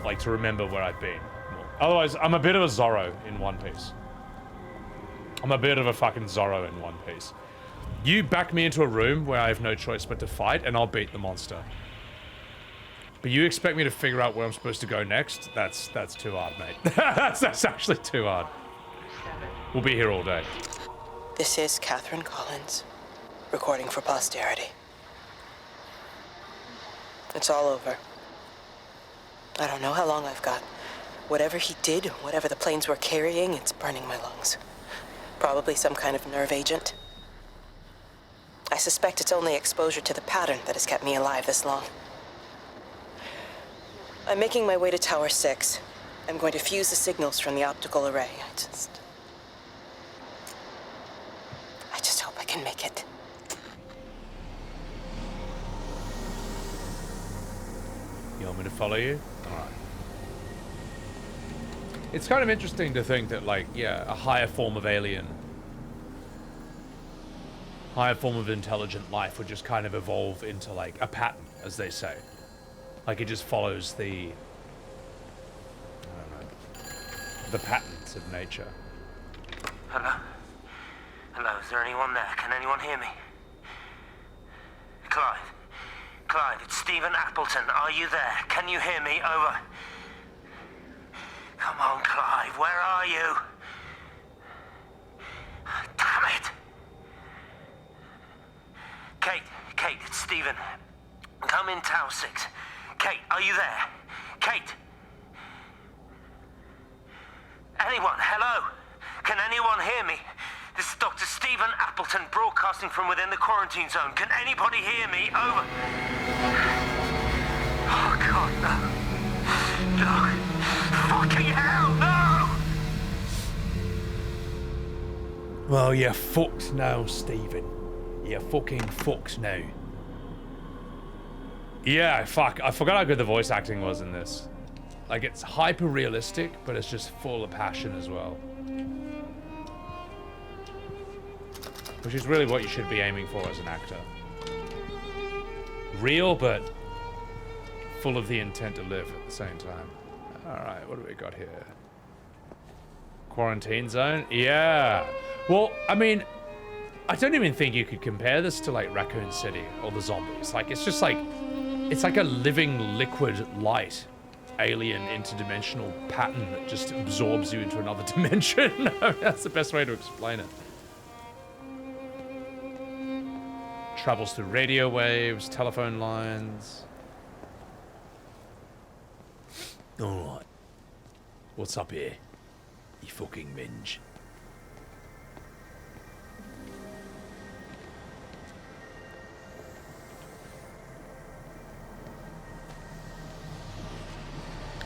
Like to remember where I've been more. Otherwise, I'm a bit of a Zorro in One Piece. I'm a bit of a fucking Zorro in One Piece. You back me into a room where I have no choice but to fight, and I'll beat the monster. But you expect me to figure out where I'm supposed to go next? That's too hard, mate. that's actually too hard. We'll be here all day. This is Catherine Collins, recording for posterity. It's all over. I don't know how long I've got. Whatever he did, whatever the planes were carrying, it's burning my lungs. Probably some kind of nerve agent. I suspect it's only exposure to the pattern that has kept me alive this long. I'm making my way to Tower 6. I'm going to fuse the signals from the optical array. I just hope I can make it. You want me to follow you? Alright. It's kind of interesting to think that, like, yeah, a higher form of alien, higher form of intelligent life would just kind of evolve into, like, a pattern, as they say. Like, it just follows the, I don't know, the patterns of nature. Hello? Hello, is there anyone there? Can anyone hear me? Clive? Clive, it's Stephen Appleton. Are you there? Can you hear me? Over. Come on, Clive, where are you? Damn it! Kate, it's Stephen. Come in Tower 6. Kate, are you there? Kate! Anyone, hello? Can anyone hear me? This is Dr. Stephen Appleton broadcasting from within the quarantine zone. Can anybody hear me? Over. Oh, God, no. No. Fucking hell, no! Well, you're fucked now, Stephen. You're fucking fucked now. Yeah, fuck. I forgot how good the voice acting was in this. Like, it's hyper-realistic, but it's just full of passion as well. Which is really what you should be aiming for as an actor. Real, but full of the intent to live at the same time. Alright, what do we got here? Quarantine zone? Yeah. Well, I mean, I don't even think you could compare this to like Raccoon City or the zombies. Like, it's just like, it's like a living liquid light, alien interdimensional pattern that just absorbs you into another dimension. That's the best way to explain it. Travels through radio waves, telephone lines. Alright. What's up here? You fucking minge.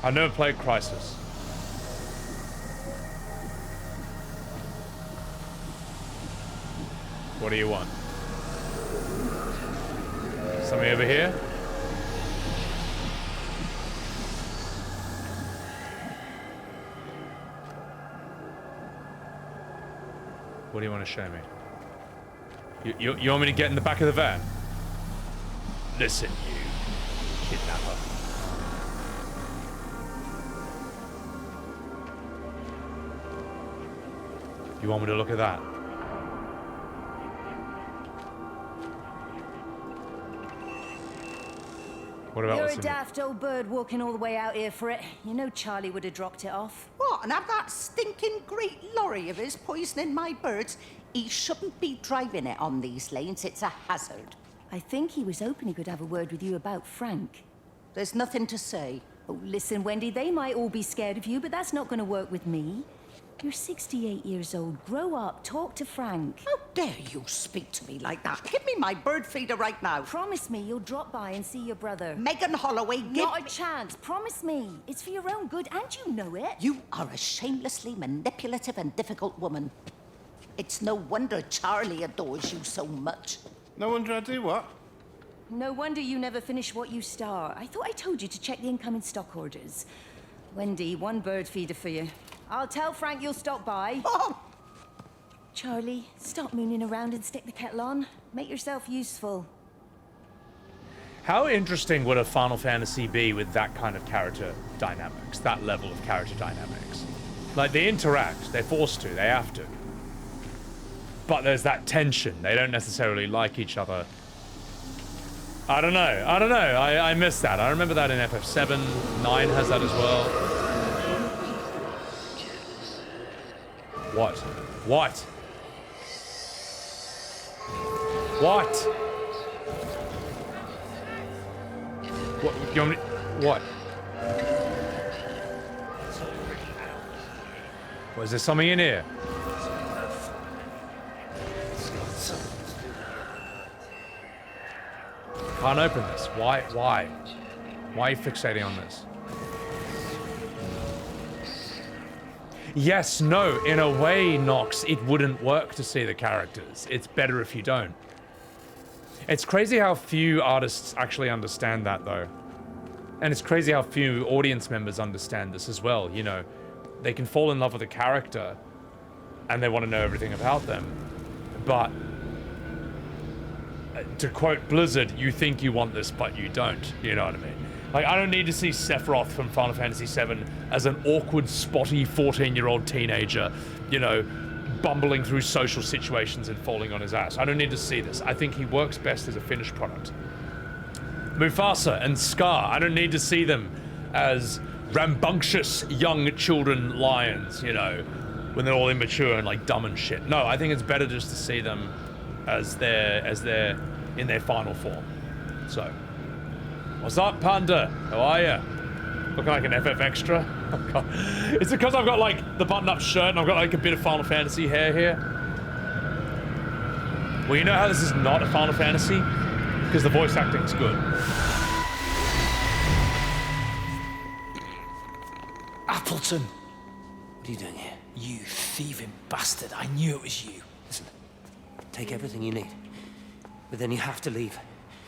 I've never played Crisis. What do you want? Something over here? What do you want to show me? You want me to get in the back of the van? Listen, you kidnapper. You want me to look at that? What about You're what's a in it? daft old bird walking all the way out here for it. You know Charlie would have dropped it off. What, and have that stinking great lorry of his poisoning my birds? He shouldn't be driving it on these lanes. It's a hazard. I think he was hoping he could have a word with you about Frank. There's nothing to say. Oh, listen, Wendy, they might all be scared of you, but that's not going to work with me. You're 68 years old. Grow up. Talk to Frank. How dare you speak to me like that? Give me my bird feeder right now. Promise me you'll drop by and see your brother. Megan Holloway, Not a chance. Promise me. It's for your own good, and you know it. You are a shamelessly manipulative and difficult woman. It's no wonder Charlie adores you so much. No wonder I do what? No wonder you never finish what you start. I thought I told you to check the incoming stock orders. Wendy, one bird feeder for you. I'll tell Frank you'll stop by. Oh. Charlie, stop mooning around and stick the kettle on. Make yourself useful. How interesting would a Final Fantasy be with that kind of character dynamics, that level of character dynamics? Like, they interact, they're forced to, they have to. But there's that tension, they don't necessarily like each other. I don't know, I miss that. I remember that in FF7, 9 has that as well. What? What? What? What? You want me? What? Was there something in here? Can't open this. Why? Why? Why are you fixating on this? Yes, no, in a way, Nox, it wouldn't work to see the characters. It's better if you don't. It's crazy how few artists actually understand that, though. And it's crazy how few audience members understand this as well, you know. They can fall in love with a character, and they want to know everything about them. But, to quote Blizzard, you think you want this, but you don't. You know what I mean? Like, I don't need to see Sephiroth from Final Fantasy VII as an awkward, spotty 14-year-old teenager, you know, bumbling through social situations and falling on his ass. I don't need to see this. I think he works best as a finished product. Mufasa and Scar, I don't need to see them as rambunctious young children lions, you know, when they're all immature and like dumb and shit. No, I think it's better just to see them as they're in their final form. So, what's up, Panda? How are ya? Looking like an FF extra? Oh god. It's because I've got like the button-up shirt and I've got like a bit of Final Fantasy hair here. Well, you know how this is not a Final Fantasy? Because the voice acting's good. Appleton! What are you doing here? You thieving bastard. I knew it was you. Listen, take everything you need. But then you have to leave.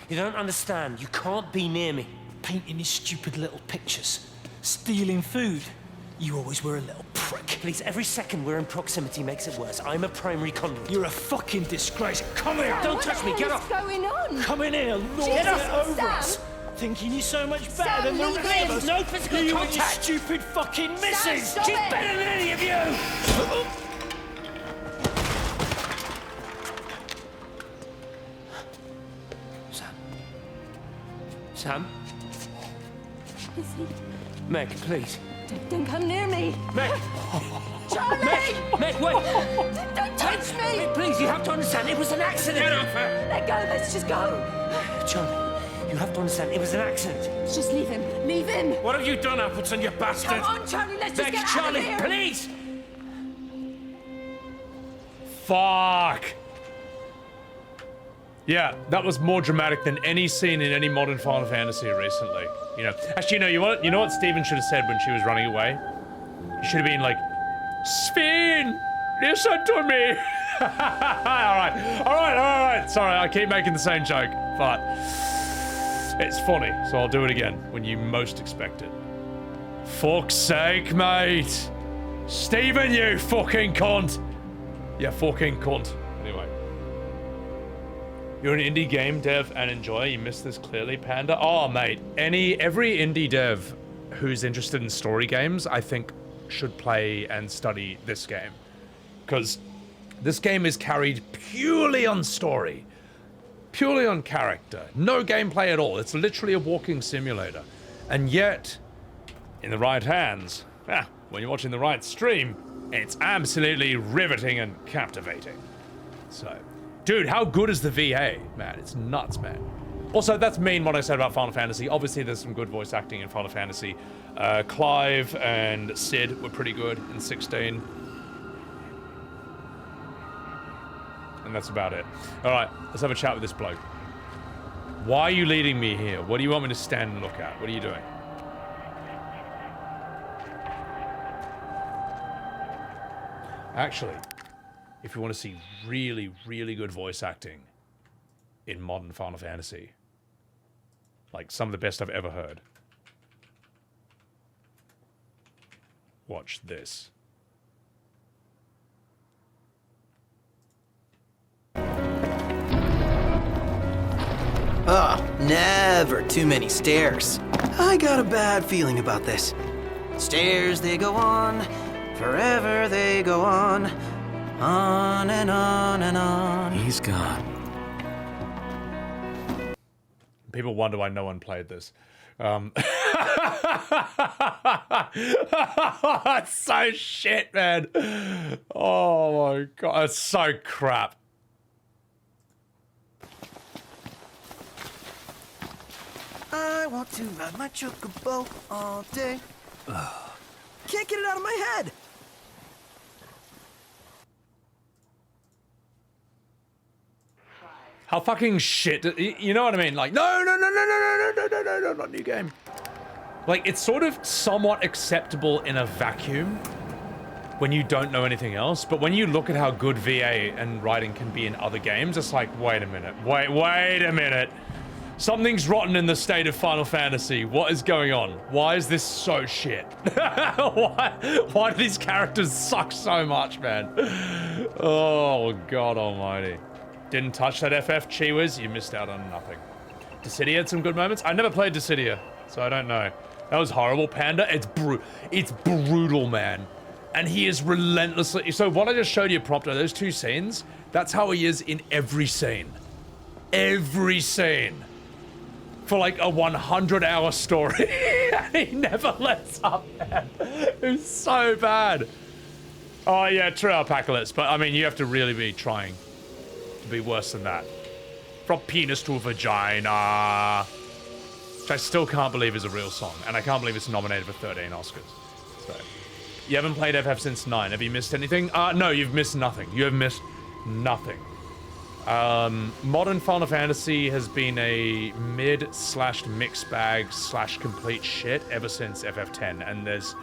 You don't understand. You can't be near me. Painting his stupid little pictures. Stealing food. You always were a little prick. Please, every second we're in proximity makes it worse. I'm a primary conduit. You're a fucking disgrace. Come here! Don't touch me! Get off! What's going on? Come in here, Lord! Get Get off! over us! Thinking you're so much better than the leave rest him. of us. No physical You contact. and your Stupid fucking missus. stop She's it. better than any of you. Sam? Lizzie, Meg, please. don't come near me. Meg! Charlie! Meg, wait! Don't touch me! Meg, please, you have to understand, it was an accident! Get off her! Let go, let's just go. Charlie, you have to understand, it was an accident. Just leave him. Leave him. What have you done, Appleton, you bastard? Come on, Charlie, let's just Meg, get Charlie, out of here. please! Fuck. Yeah, that was more dramatic than any scene in any modern Final Fantasy recently. You know, actually, you know what Steven should have said when she was running away? He should have been like, Sven, listen to me. all right. Sorry, I keep making the same joke, but it's funny, so I'll do it again when you most expect it. Fuck's sake, mate. Steven, you fucking cunt. Yeah, fucking cunt. Anyway. You're an indie game dev and enjoy. You missed this clearly, Panda. Oh, mate. Every indie dev who's interested in story games, I think, should play and study this game. Because this game is carried purely on story. Purely on character. No gameplay at all. It's literally a walking simulator. And yet, in the right hands, when you're watching the right stream, it's absolutely riveting and captivating. So... Dude, how good is the VA? Man, it's nuts, man. Also, that's mean what I said about Final Fantasy. Obviously, there's some good voice acting in Final Fantasy. Clive and Sid were pretty good in 16. And that's about it. Alright, let's have a chat with this bloke. Why are you leading me here? What do you want me to stand and look at? What are you doing? Actually... if you want to see really, really good voice acting in modern Final Fantasy, like some of the best I've ever heard, watch this. Oh, never too many stairs. I got a bad feeling about this. Stairs, they go on, forever they go on. On and on and on. He's gone. People wonder why no one played this. That's so shit, man. Oh my god, that's so crap. I want to ride my chocobo all day. Can't get it out of my head. How fucking shit, you know what I mean? Like, no, not new game. Like, it's sort of somewhat acceptable in a vacuum when you don't know anything else, but when you look at how good VA and writing can be in other games, it's like, wait a minute, wait a minute. Something's rotten in the state of Final Fantasy. What is going on? Why is this so shit? Why do these characters suck so much, man? Oh, God almighty. Didn't touch that FF Chiwas, you missed out on nothing. Dissidia had some good moments. I never played Dissidia, so I don't know. That was horrible, Panda. It's brutal, man. And he is relentlessly... So what I just showed you, Prompto, those two scenes, that's how he is in every scene. Every scene. For like a 100-hour story. He never lets up, man. It's so bad. Oh, yeah, true Alpacalypse, but I mean, you have to really be trying to be worse than that. From penis to vagina. Which I still can't believe is a real song, and I can't believe it's nominated for 13 Oscars. So, you haven't played FF since 9. Have you missed anything? No, you've missed nothing. You have missed nothing. Modern Final Fantasy has been a mid/mixed bag/complete shit ever since FF10, and there's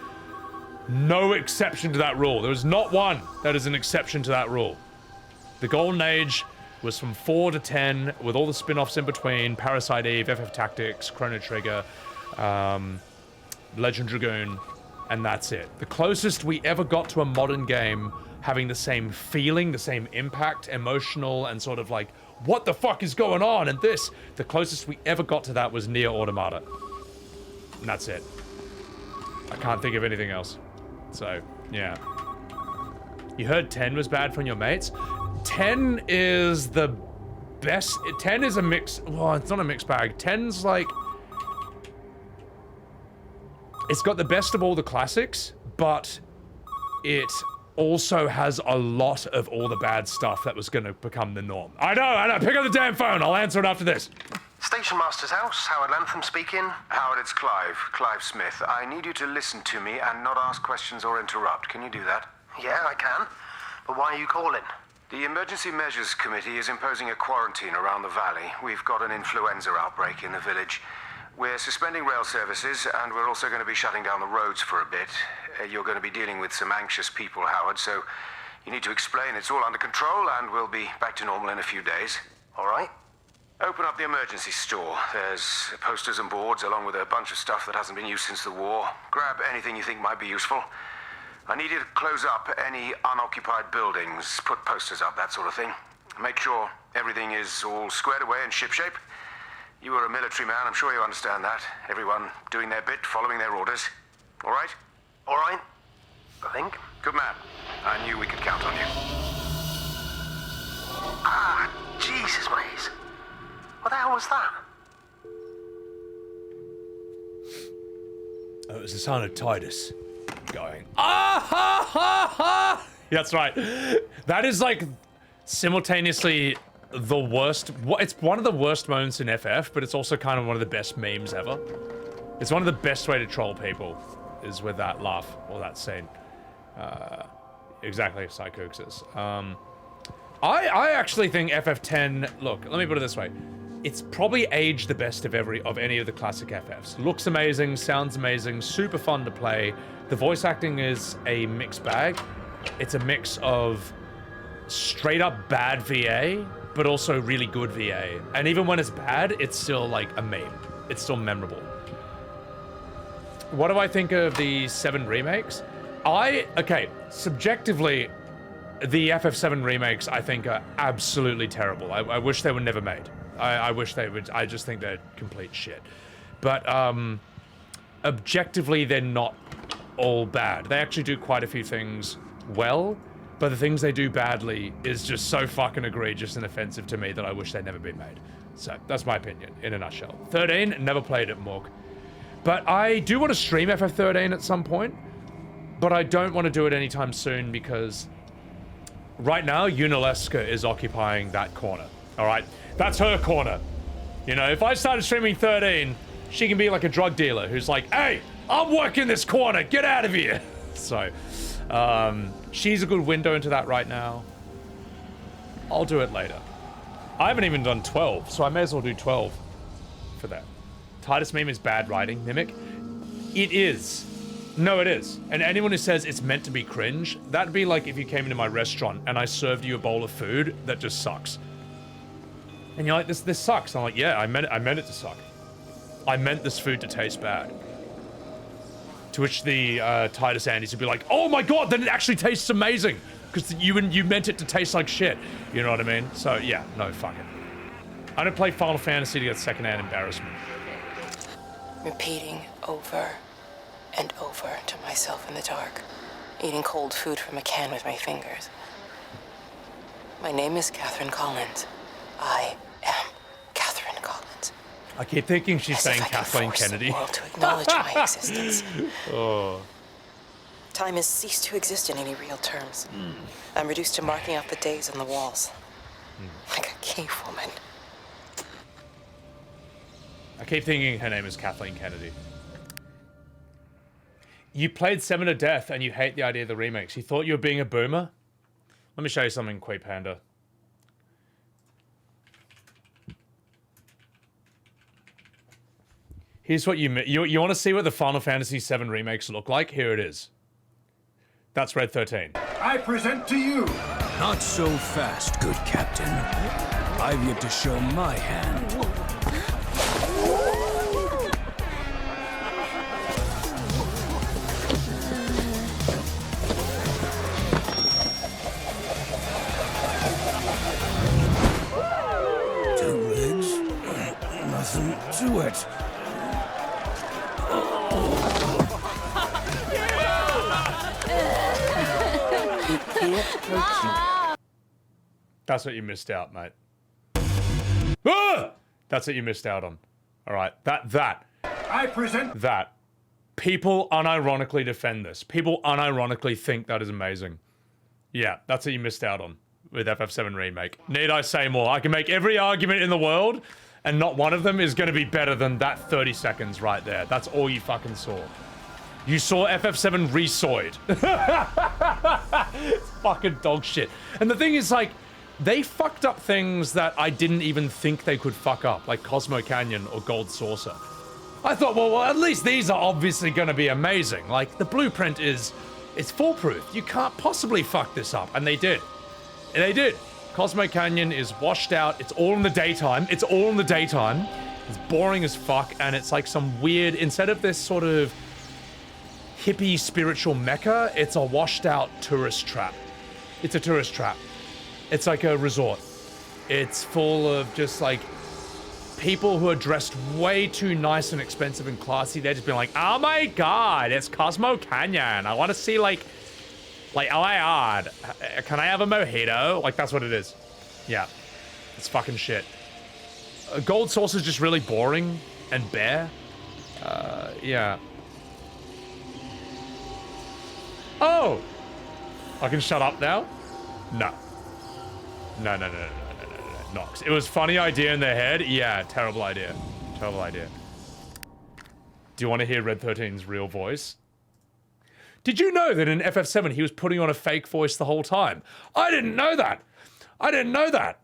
no exception to that rule. There is not one that is an exception to that rule. The Golden Age was from 4 to 10, with all the spin-offs in between, Parasite Eve, FF Tactics, Chrono Trigger, Legend Dragoon, and that's it. The closest we ever got to a modern game having the same feeling, the same impact, emotional, and sort of like what the fuck is going on? And this, the closest we ever got to that was Nier Automata. And that's it. I can't think of anything else. So, yeah. You heard 10 was bad from your mates? 10 is the best. 10 is a mix. Well, it's not a mixed bag. 10's like. It's got the best of all the classics, but it also has a lot of all the bad stuff that was going to become the norm. I know. Pick up the damn phone. I'll answer it after this. Station Master's house, Howard Lantham speaking. Howard, it's Clive. Clive Smith. I need you to listen to me and not ask questions or interrupt. Can you do that? Yeah, I can. But why are you calling? The Emergency Measures Committee is imposing a quarantine around the valley. We've got an influenza outbreak in the village. We're suspending rail services, and we're also going to be shutting down the roads for a bit. You're going to be dealing with some anxious people, Howard, so you need to explain it's all under control, and we'll be back to normal in a few days. All right? Open up the emergency store. There's posters and boards, along with a bunch of stuff that hasn't been used since the war. Grab anything you think might be useful. I need you to close up any unoccupied buildings, put posters up, that sort of thing. Make sure everything is all squared away and shipshape. You were a military man, I'm sure you understand that. Everyone doing their bit, following their orders. All right? All right, I think. Good man. I knew we could count on you. Ah, Jesus, mate. What the hell was that? Oh, it was the sound of Titus going, ah ha ha ha! That's right. That is like simultaneously the worst. It's one of the worst moments in FF, but it's also kind of one of the best memes ever. It's one of the best way to troll people is with that laugh or that scene. Exactly, Psychoxis. I actually think FF10. Look, let me put it this way. It's probably aged the best of any of the classic FFs. Looks amazing, sounds amazing, super fun to play. The voice acting is a mixed bag. It's a mix of straight up bad VA, but also really good VA. And even when it's bad, it's still like a meme. It's still memorable. What do I think of the 7 remakes? Okay, subjectively, the FF7 remakes I think are absolutely terrible. I wish they were never made. I wish they would. I just think they're complete shit. But objectively, they're not all bad. They actually do quite a few things well, but the things they do badly is just so fucking egregious and offensive to me that I wish they'd never been made. So that's my opinion in a nutshell. 13, never played it, Morg. But I do want to stream FF13 at some point, but I don't want to do it anytime soon because right now Unaleska is occupying that corner. All right, that's her corner. You know, if I started streaming 13, she can be like a drug dealer who's like, hey, I'm working this corner, get out of here. So, she's a good window into that right now. I'll do it later. I haven't even done 12, so I may as well do 12 for that. Titus meme is bad writing, Mimic. It is. No, it is. And anyone who says it's meant to be cringe, that'd be like if you came into my restaurant and I served you a bowl of food that just sucks. And you're like, this sucks. I'm like, yeah, I meant it to suck. I meant this food to taste bad. To which the Titus Andes would be like, oh my god, then it actually tastes amazing. Because you meant it to taste like shit. You know what I mean? So yeah, no, fuck it. I don't play Final Fantasy to get secondhand embarrassment. Repeating over and over to myself in the dark. Eating cold food from a can with my fingers. My name is Catherine Collins. I am Catherine Collins. I keep thinking she's saying Kathleen Kennedy. The world to acknowledge my existence. Oh. Time has ceased to exist in any real terms. I'm reduced to marking out the days on the walls. Like a cave woman. I keep thinking her name is Kathleen Kennedy. You played 7 to death and you hate the idea of the remakes. You thought you were being a boomer? Let me show you something, Quay Panda. Here's what you want to see what the Final Fantasy VII remakes look like? Here it is. That's Red 13. I present to you. Not so fast, good captain. I've yet to show my hand. That's what you missed out, mate. Ah! That's what you missed out on. All right, that. I present that. People unironically defend this. People unironically think that is amazing. Yeah, that's what you missed out on with FF7 Remake. Need I say more? I can make every argument in the world, and not one of them is going to be better than that 30 seconds right there. That's all you fucking saw. You saw FF7 resoid. It's fucking dog shit. And the thing is, like, they fucked up things that I didn't even think they could fuck up, like Cosmo Canyon or Gold Saucer. I thought, well, at least these are obviously going to be amazing. Like, the blueprint is, it's foolproof. You can't possibly fuck this up. And they did. They did. Cosmo Canyon is washed out. It's all in the daytime. It's all in the daytime. It's boring as fuck. And it's like some weird, instead of this sort of hippie spiritual mecca, it's a washed out tourist trap. It's a tourist trap. It's like a resort. It's full of just like people who are dressed way too nice and expensive and classy. They're just being like, oh my god, it's Cosmo Canyon. I want to see like oh my god, can I have a mojito? Like, that's what it is. Yeah, it's fucking shit. Gold Sauce is just really boring and bare. Yeah. Oh! I can shut up now? No. No. Nox. It was funny idea in their head. Yeah, terrible idea. Terrible idea. Do you want to hear Red 13's real voice? Did you know that in FF7 he was putting on a fake voice the whole time? I didn't know that. I didn't know that.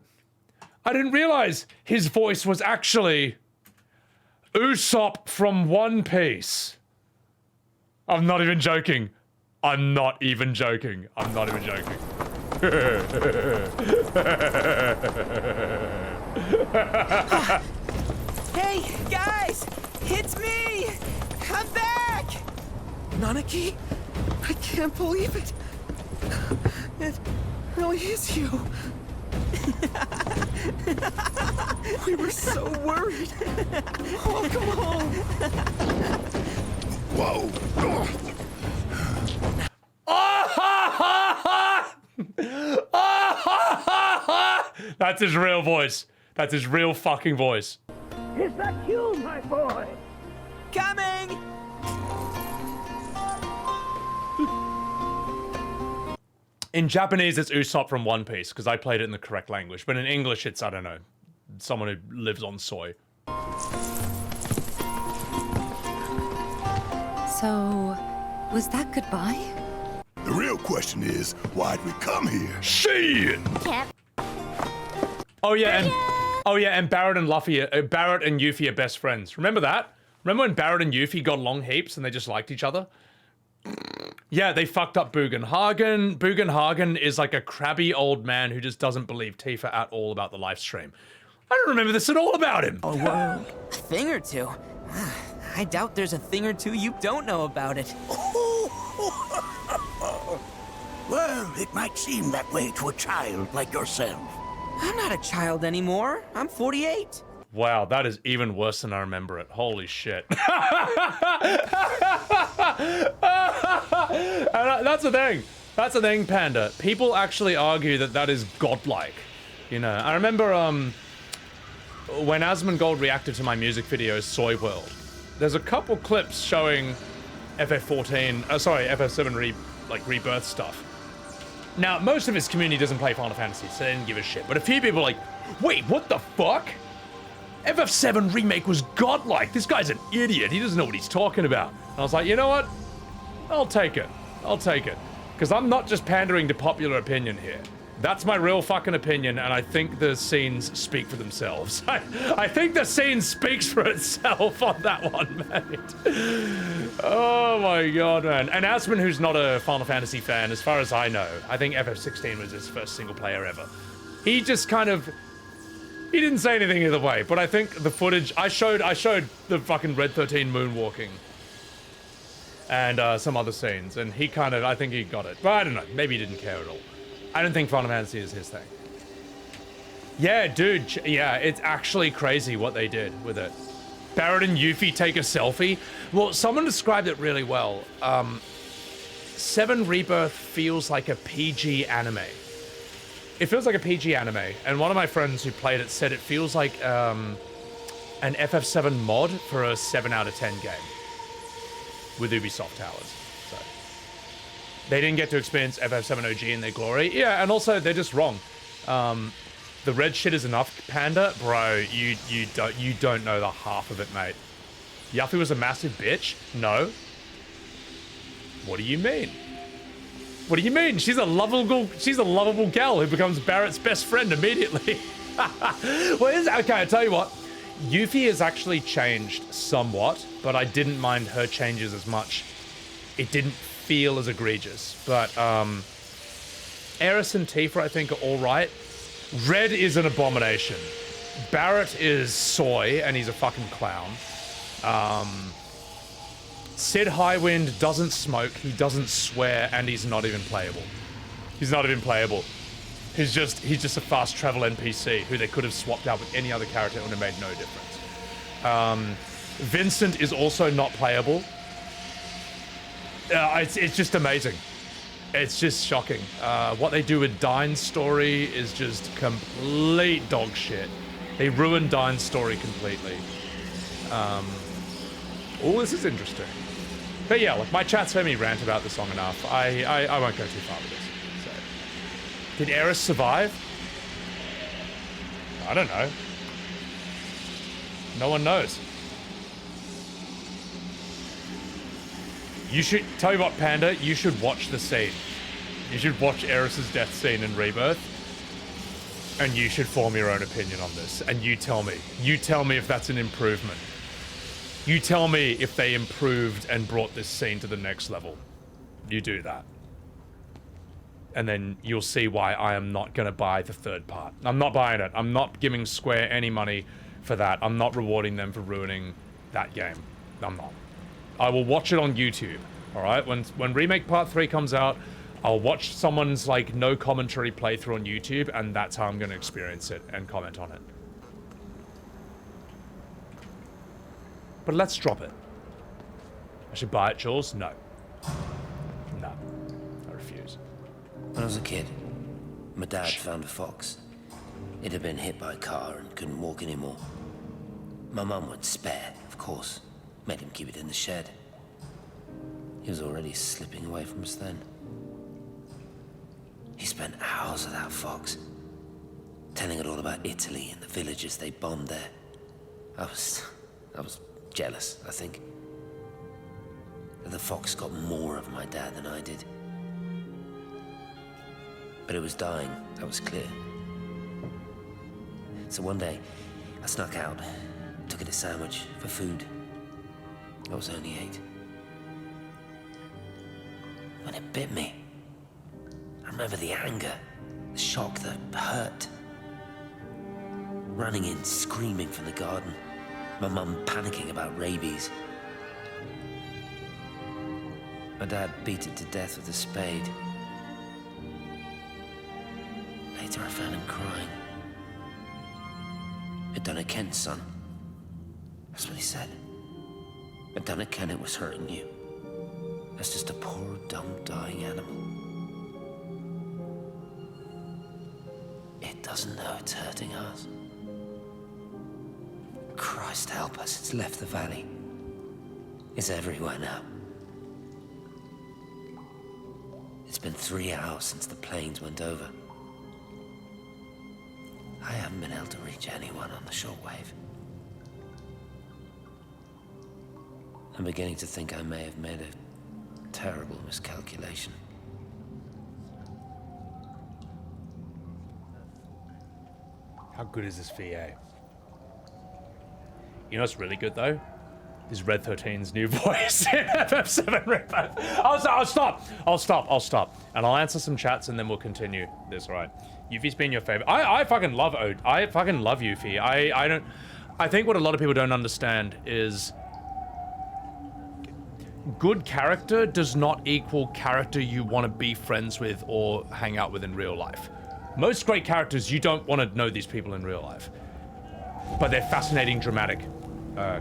I didn't realize his voice was actually Usopp from One Piece. I'm not even joking. I'm not even joking. I'm not even joking. Hey, guys! It's me! I'm back! Nanaki? I can't believe it. It really is you. We were so worried. Welcome home. Whoa. That's his real voice. That's his real fucking voice. Is that you, my boy? Coming! In Japanese, it's Usopp from One Piece, because I played it in the correct language. But in English, it's, I don't know, someone who lives on soy. So, was that goodbye? The real question is, why'd we come here? Shit! Oh yeah, and Barrett and Barrett and Yuffie are best friends. Remember that? Remember when Barrett and Yuffie got along heaps and they just liked each other? Yeah, they fucked up Bugenhagen. Bugenhagen is like a crabby old man who just doesn't believe Tifa at all about the live stream. I don't remember this at all about him. Oh, whoa. A thing or two? I doubt there's a thing or two you don't know about it. Well, it might seem that way to a child like yourself. I'm not a child anymore. I'm 48. Wow, that is even worse than I remember it. Holy shit. That's the thing. That's the thing, Panda. People actually argue that that is godlike. You know, I remember when Asmongold reacted to my music video, Soy World, there's a couple clips showing FF7 Rebirth stuff. Now, most of his community doesn't play Final Fantasy, so they didn't give a shit. But a few people are like, wait, what the fuck? FF7 Remake was godlike. This guy's an idiot. He doesn't know what he's talking about. And I was like, you know what? I'll take it. I'll take it. Because I'm not just pandering to popular opinion here. That's my real fucking opinion, and I think the scenes speak for themselves. I think the scene speaks for itself on that one, mate. Oh my god, man. And Asmon, who's not a Final Fantasy fan, as far as I know, I think FF16 was his first single player ever. He just kind of... He didn't say anything either way, but I think the footage... I showed the fucking Red 13 moonwalking. And some other scenes, and he kind of... I think he got it. But I don't know. Maybe he didn't care at all. I don't think Final Fantasy is his thing. Yeah, dude. Yeah, it's actually crazy what they did with it. Barrett and Yuffie take a selfie. Well, someone described it really well. 7 Rebirth feels like a PG anime. It feels like a PG anime, and one of my friends who played it said it feels like an FF7 mod for a 7 out of 10 game with Ubisoft Towers. So they didn't get to experience FF7 OG in their glory. Yeah, and also they're just wrong. The red shit is enough, Panda, bro. You don't know the half of it, mate. Yuffie was a massive bitch? No. What do you mean? What do you mean? She's a lovable gal who becomes Barrett's best friend immediately. Well, okay, I'll tell you what. Yuffie has actually changed somewhat, but I didn't mind her changes as much. It didn't feel as egregious. But Eris and Tifa, I think, are all right. Red is an abomination. Barrett is soy, and he's a fucking clown. Sid Highwind doesn't smoke, he doesn't swear, and he's not even playable. He's not even playable. He's just a fast travel NPC who they could have swapped out with any other character and it would have made no difference. Vincent is also not playable. It's just amazing. It's just shocking. What they do with Dine's story is just complete dog shit. They ruined Dine's story completely. Oh, this is interesting. But yeah, look, my chat's heard me rant about the song enough. I won't go too far with this. So. Did Eris survive? I don't know. No one knows. You should, tell you what, Panda, you should watch the scene. You should watch Eris's death scene in Rebirth. And you should form your own opinion on this. And you tell me. You tell me if that's an improvement. You tell me if they improved and brought this scene to the next level. You do that. And then you'll see why I am not going to buy the third part. I'm not buying it. I'm not giving Square any money for that. I'm not rewarding them for ruining that game. I'm not. I will watch it on YouTube, alright? When Remake Part 3 comes out, I'll watch someone's, like, no commentary playthrough on YouTube, and that's how I'm going to experience it and comment on it. But let's drop it. I should buy it, Jules? No. No. I refuse. When I was a kid, my dad found a fox. It had been hit by a car and couldn't walk anymore. My mum went spare, of course. Made him keep it in the shed. He was already slipping away from us then. He spent hours with that fox, telling it all about Italy and the villages they bombed there. I was jealous, I think. The fox got more of my dad than I did. But it was dying, that was clear. So one day, I snuck out, took it a sandwich for food. I was only 8. When it bit me, I remember the anger, the shock, the hurt. Running in, screaming from the garden. My mum panicking about rabies. My dad beat it to death with a spade. Later I found him crying. I'd done it, Ken, son. That's what he said. I'd done it, Ken, it was hurting you. That's just a poor, dumb, dying animal. It doesn't know it's hurting us. Christ help us, it's left the valley. It's everywhere now. It's been 3 hours since the planes went over. I haven't been able to reach anyone on the shortwave. I'm beginning to think I may have made a terrible miscalculation. How good is this VA? You know what's really good though? Is Red 13's new voice in FF7 Rebirth. I'll stop. And I'll answer some chats and then we'll continue this, right? Yuffie's been your favorite. I fucking love Yuffie. I think what a lot of people don't understand is good character does not equal character you want to be friends with or hang out with in real life. Most great characters, you don't want to know these people in real life. But they're fascinating, dramatic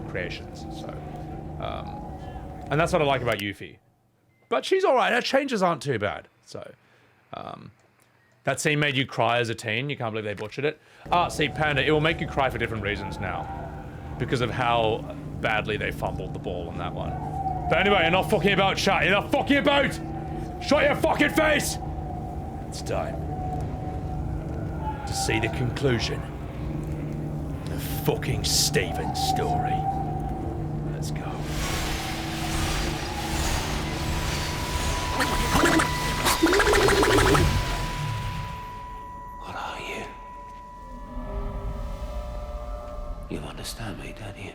creations. So, and that's what I like about Yuffie. But she's all right. Her changes aren't too bad. So, that scene made you cry as a teen. You can't believe they butchered it. See, Panda, it will make you cry for different reasons now. Because of how badly they fumbled the ball on that one. But anyway, enough fucking about, chat. Enough fucking about! Shut your fucking face! It's time to see the conclusion of fucking Steven's story. Let's go. What are you? You understand me, don't you?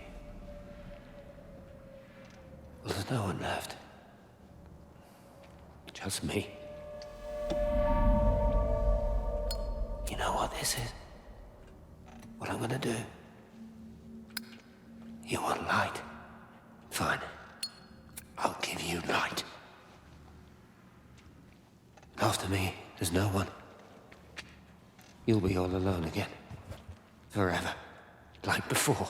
Well, there's no one left. Just me. You know what this is? What I'm gonna do? You want light? Fine. I'll give you light. After me, there's no one. You'll be all alone again. Forever. Like before.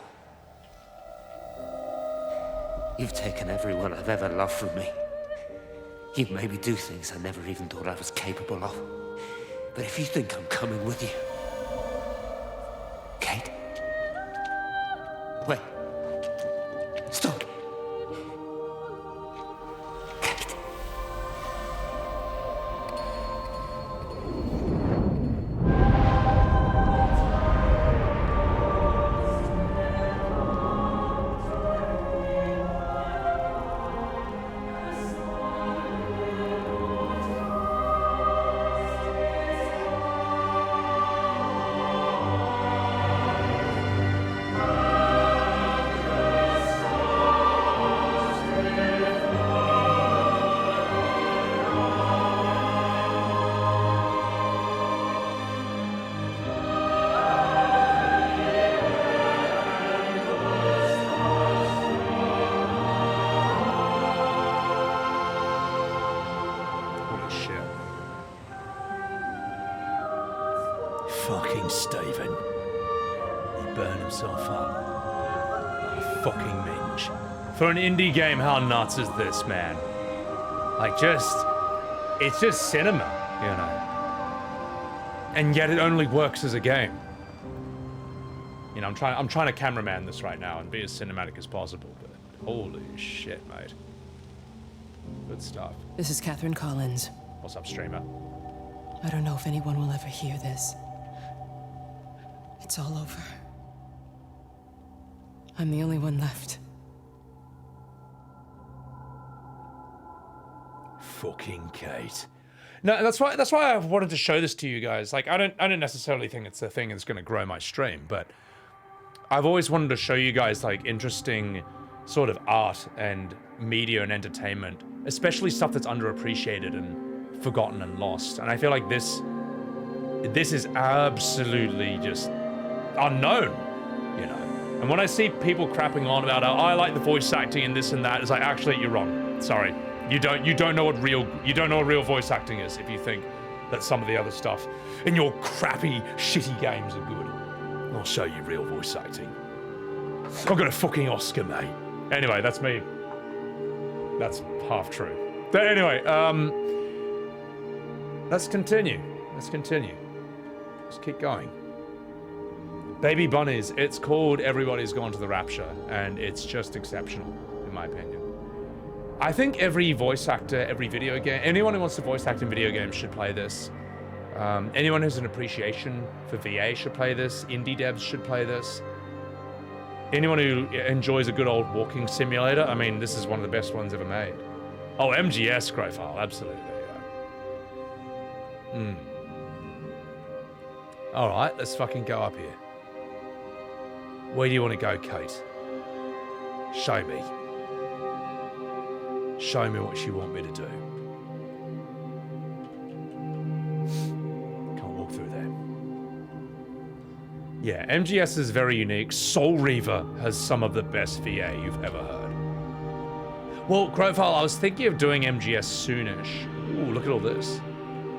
You've taken everyone I've ever loved from me. You've made me do things I never even thought I was capable of. But if you think I'm coming with you... Kate? Wait. Stop. Kate. Fucking Steven. He burned himself up. You fucking minge. For an indie game, how nuts is this, man? Like, it's just cinema, you know? And yet it only works as a game. You know, I'm trying to cameraman this right now and be as cinematic as possible, but holy shit, mate. Good stuff. This is Catherine Collins. What's up, streamer? I don't know if anyone will ever hear this. It's all over. I'm the only one left. Fucking Kate. No, that's why I wanted to show this to you guys. Like, I don't necessarily think it's the thing that's going to grow my stream, but I've always wanted to show you guys like interesting sort of art and media and entertainment, especially stuff that's underappreciated and forgotten and lost. And I feel like this is absolutely just unknown, you know. And when I see people crapping on about, oh, I like the voice acting and this and that, it's like, actually, you're wrong. Sorry, you don't know what real voice acting is if you think that some of the other stuff in your crappy, shitty games are good. I'll show you real voice acting. I've got a fucking Oscar, mate. Anyway, that's me. That's half true. But anyway, let's continue. Let's keep going. Baby Bunnies, it's called Everybody's Gone to the Rapture, and it's just exceptional, in my opinion. I think every voice actor, every video game, anyone who wants to voice act in video games should play this. Anyone who's an appreciation for VA should play this. Indie devs should play this. Anyone who enjoys a good old walking simulator, I mean, this is one of the best ones ever made. Oh, MGS profile, absolutely, yeah. All right, let's fucking go up here. Where do you want to go, Kate? Show me. Show me what you want me to do. Can't walk through there. Yeah, MGS is very unique. Soul Reaver has some of the best VA you've ever heard. Well, Crowfile, I was thinking of doing MGS soonish. Ooh, look at all this.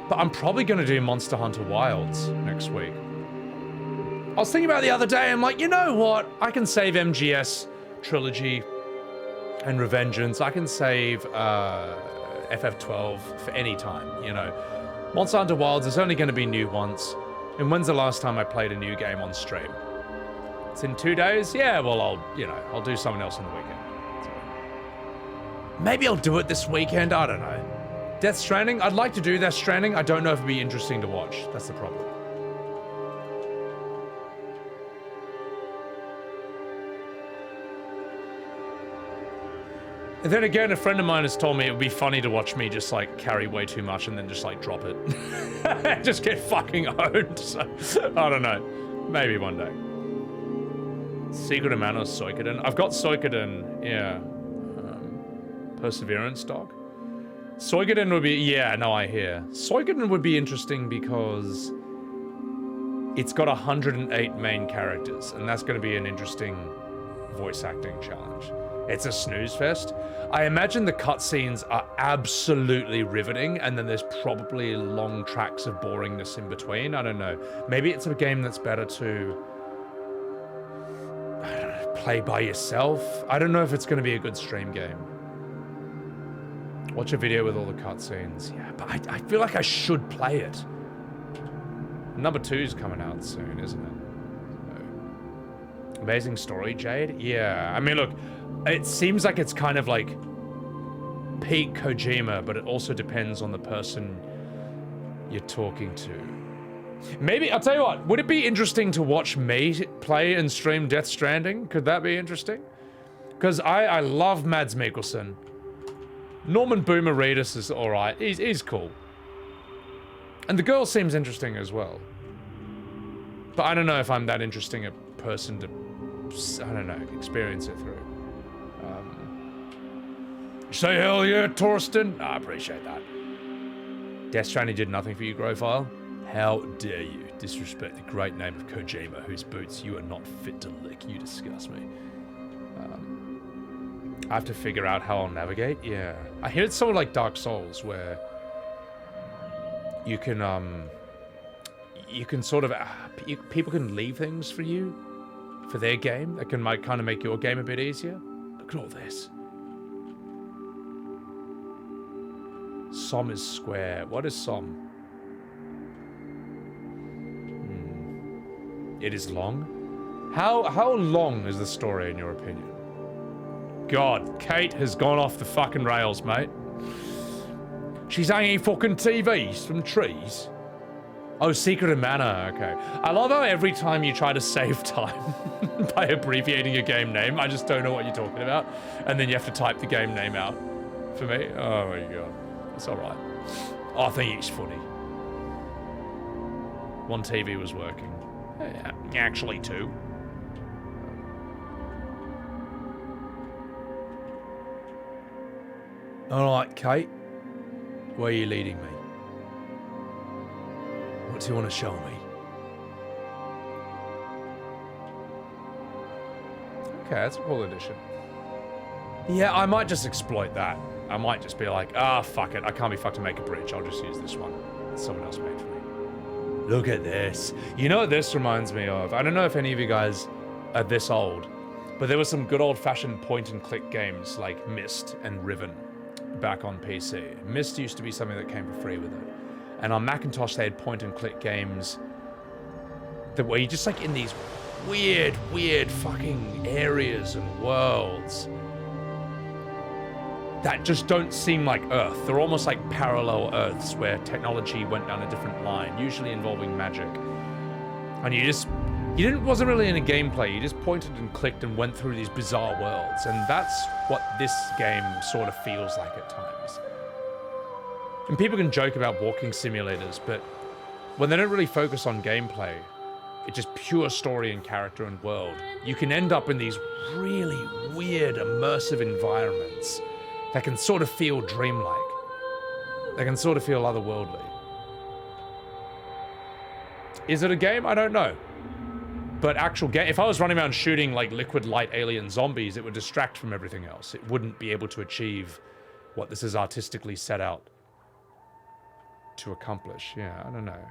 But I'm probably going to do Monster Hunter Wilds next week. I was thinking about it the other day, I'm like, you know what? I can save MGS Trilogy and Revengeance. I can save FF12 for any time, you know. Monster Hunter Wilds is only going to be new once. And when's the last time I played a new game on stream? It's in 2 days? Yeah, well, I'll do something else on the weekend. So, maybe I'll do it this weekend, I don't know. Death Stranding? I'd like to do Death Stranding. I don't know if it'd be interesting to watch. That's the problem. And then again, a friend of mine has told me it would be funny to watch me just like carry way too much and then just like drop it. Just get fucking owned. So, I don't know. Maybe one day. Secret of Mana, Suikoden. I've got Suikoden, yeah. Perseverance Dog. Suikoden would be, yeah, no, I hear. Suikoden would be interesting because it's got 108 main characters, and that's going to be an interesting voice acting challenge. It's a snooze fest. I imagine the cutscenes are absolutely riveting, and then there's probably long tracks of boringness in between. I don't know. Maybe it's a game that's better to, I don't know, play by yourself. I don't know if it's going to be a good stream game. Watch a video with all the cutscenes. Yeah, but I feel like I should play it. Number 2's coming out soon, isn't it? So. Amazing story, Jade? Yeah, I mean, look, it seems like it's kind of like peak Kojima, but it also depends on the person you're talking to. Maybe, I'll tell you what, would it be interesting to watch me play and stream Death Stranding? Could that be interesting? Because I love Mads Mikkelsen. Norman Boomer Reedus is alright. He's cool. And the girl seems interesting as well. But I don't know if I'm that interesting a person to, I don't know, experience it through. Say hell yeah, Torsten. I appreciate that. Death Stranding did nothing for you, Growfile. How dare you disrespect the great name of Kojima, whose boots you are not fit to lick. You disgust me. I have to figure out how I'll navigate. Yeah. I hear it's sort of like Dark Souls, where you can sort of, people can leave things for you, for their game. That might kind of make your game a bit easier. Look at all this. Som is square. What is Som? It is long? How long is the story in your opinion? God, Kate has gone off the fucking rails, mate. She's hanging fucking TVs from trees. Oh, Secret of Mana, okay. I love how every time you try to save time by abbreviating a game name, I just don't know what you're talking about. And then you have to type the game name out for me. Oh my God, it's all right. Oh, I think it's funny. One TV was working. Yeah, actually two. All right, Kate, where are you leading me? What do you want to show me? Okay, that's a cool addition. Yeah, I might just exploit that. I might just be like, fuck it, I can't be fucked to make a bridge. I'll just use this one that someone else made for me. Look at this. You know what this reminds me of? I don't know if any of you guys are this old, but there were some good old-fashioned point-and-click games like Myst and Riven back on PC. Myst used to be something that came for free with it. And on Macintosh, they had point-and-click games that were just like in these weird fucking areas and worlds that just don't seem like Earth. They're almost like parallel Earths where technology went down a different line, usually involving magic. And wasn't really in a gameplay, you just pointed and clicked and went through these bizarre worlds. And that's what this game sort of feels like at times. And people can joke about walking simulators, but when they don't really focus on gameplay, it's just pure story and character and world, you can end up in these really weird, immersive environments that can sort of feel dreamlike. They can sort of feel otherworldly. Is it a game? I don't know. But actual game, if I was running around shooting like liquid light alien zombies, it would distract from everything else. It wouldn't be able to achieve what this is artistically set out to accomplish. Yeah, I don't know.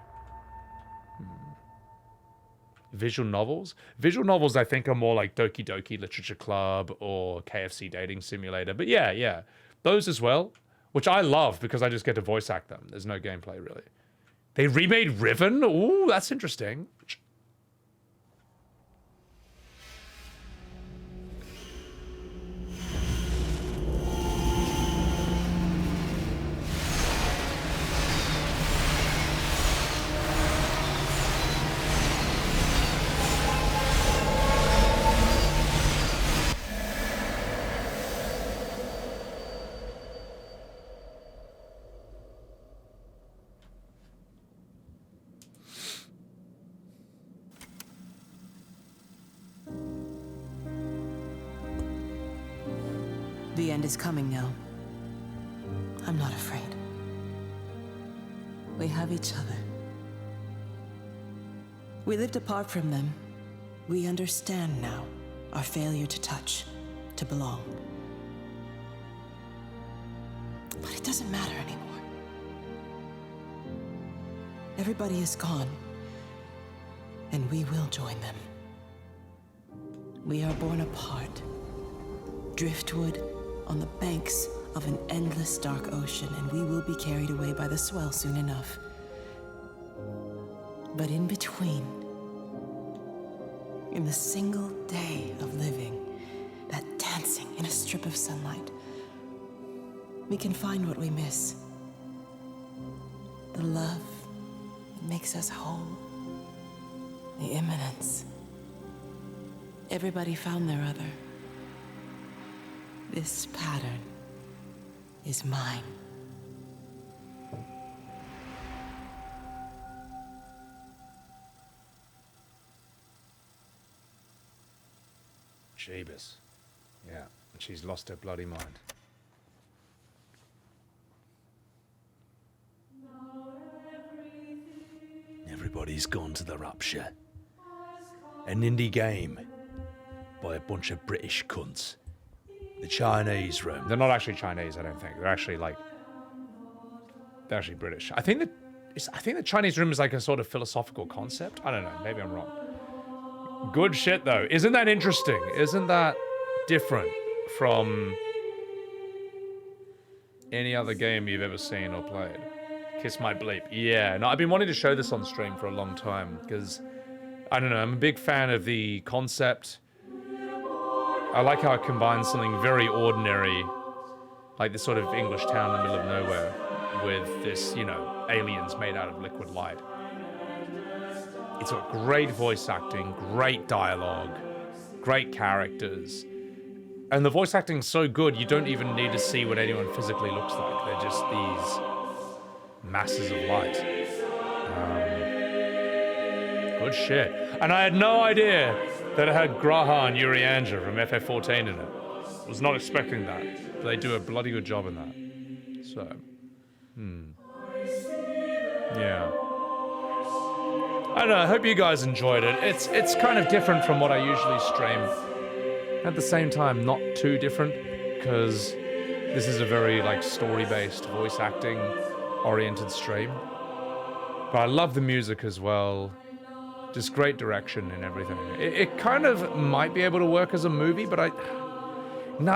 Visual novels? Visual novels, I think, are more like Doki Doki Literature Club or KFC Dating Simulator. But yeah, those as well. which I love because I just get to voice act them. There's no gameplay really. They remade Riven. Ooh, that's interesting. The end is coming now. I'm not afraid. We have each other. We lived apart from them. We understand now our failure to touch, to belong. But it doesn't matter anymore. Everybody is gone, and we will join them. We are born apart, driftwood on the banks of an endless dark ocean, and we will be carried away by the swell soon enough. But in between, in the single day of living, that dancing in a strip of sunlight, we can find what we miss. The love that makes us whole. The imminence. Everybody found their other. This pattern is mine. Jeebus. Yeah, she's lost her bloody mind. Everybody's gone to the Rapture. An indie game by a bunch of British cunts. The Chinese room. They're not actually Chinese, I don't think. They're actually they're actually British. I think the Chinese room is like a sort of philosophical concept. I don't know. Maybe I'm wrong. Good shit though. Isn't that interesting? Isn't that different from any other game you've ever seen or played? Kiss my bleep. Yeah. No, I've been wanting to show this on stream for a long time because I don't know. I'm a big fan of the concept. I like how it combines something very ordinary, like this sort of English town in the middle of nowhere, with this, you know, aliens made out of liquid light. It's got great voice acting, great dialogue, great characters. And the voice acting's so good, you don't even need to see what anyone physically looks like. They're just these masses of light. Good shit. And I had no idea that it had Graha and Urianja from FF14 in it. Was not expecting that. But they do a bloody good job in that. So, yeah. I don't know, I hope you guys enjoyed it. It's kind of different from what I usually stream. At the same time, not too different, because this is a very like story-based, voice acting oriented stream. But I love the music as well. Just great direction and everything. It kind of might be able to work as a movie, but I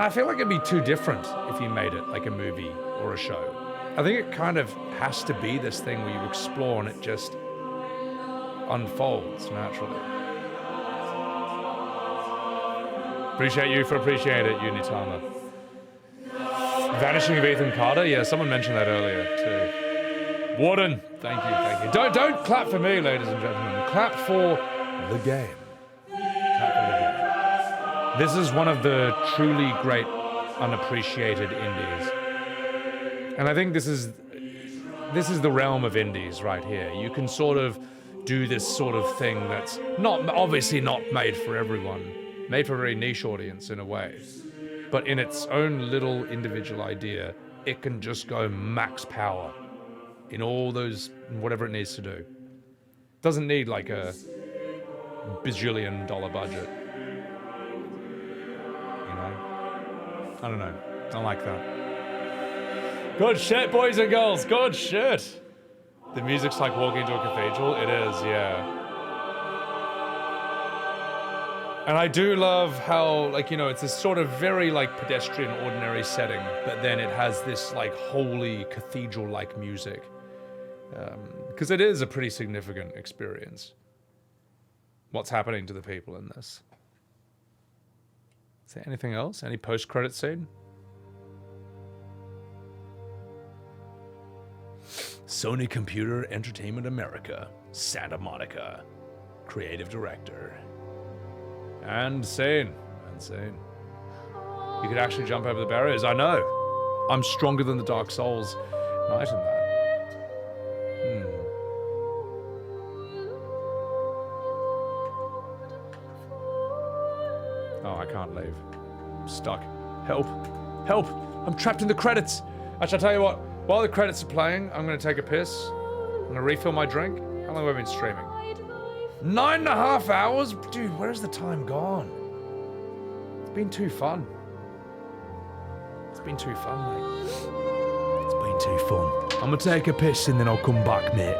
feel like it'd be too different if you made it like a movie or a show. I think it kind of has to be this thing where you explore and it just unfolds naturally. Appreciate you for appreciating it, Unitama. Vanishing of Ethan Carter? Yeah, someone mentioned that earlier too. Warden, thank you, thank you. Don't clap for me, ladies and gentlemen. Clap for the game. Clap for the game. This is one of the truly great, unappreciated indies. And I think this is the realm of indies right here. You can sort of do this sort of thing that's obviously not made for everyone. Made for a very niche audience in a way. But in its own little individual idea, it can just go max power in all those, whatever it needs to do. Doesn't need like a bajillion-dollar budget. You know? I don't know. I like that. Good shit, boys and girls. Good shit. The music's like walking into a cathedral. It is, yeah. And I do love how, like, you know, it's this sort of very, like, pedestrian, ordinary setting, but then it has this, like, holy cathedral-like music. Because it is a pretty significant experience. What's happening to the people in this? Is there anything else? Any post-credit scene? Sony Computer Entertainment America, Santa Monica, creative director. And scene. You could actually jump over the barriers. I know. I'm stronger than the Dark Souls knight in that. Oh, I can't leave. I'm stuck. Help. Help. I'm trapped in the credits. Actually, I'll tell you what. While the credits are playing, I'm going to take a piss. I'm going to refill my drink. How long have I been streaming? 9.5 hours? Dude, where's the time gone? It's been too fun. It's been too fun, mate. It's been too fun. I'm gonna take a piss and then I'll come back, mate.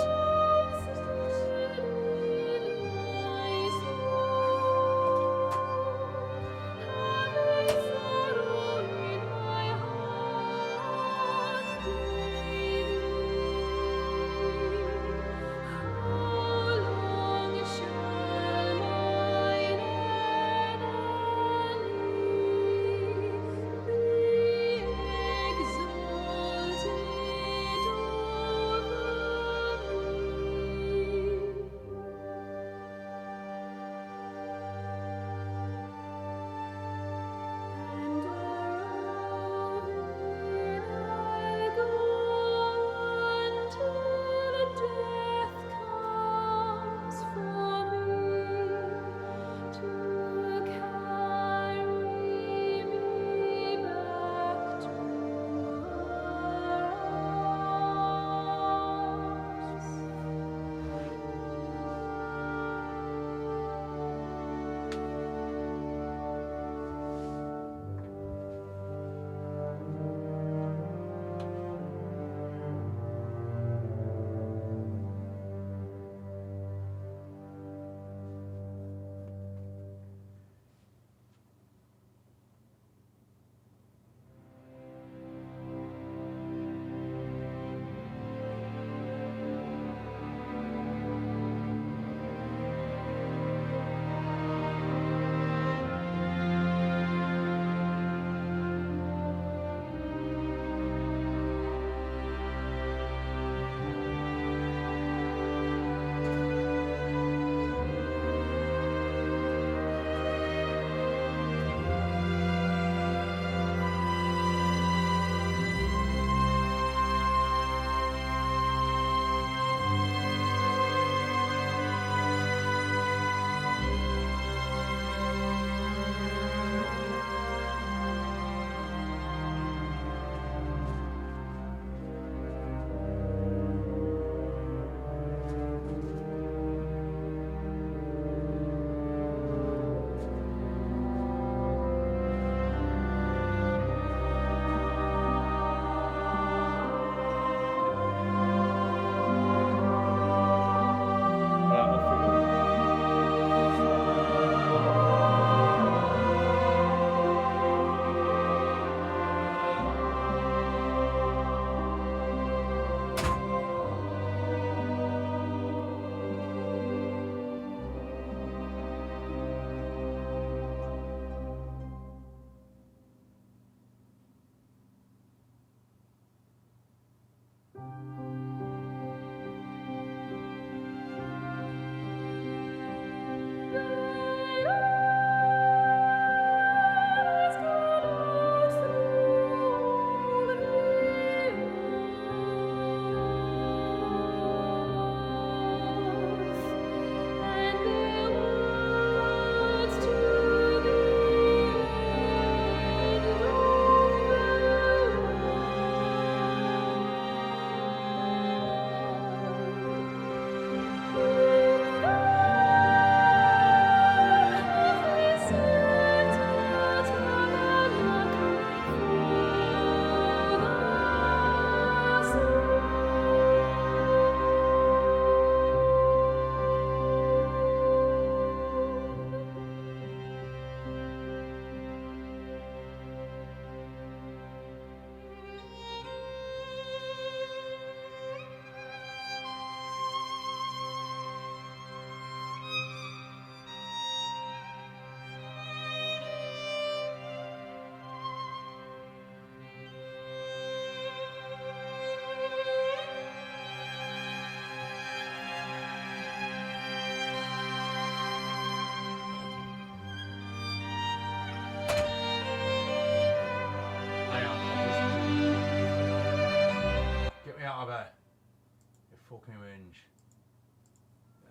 fucking whinge.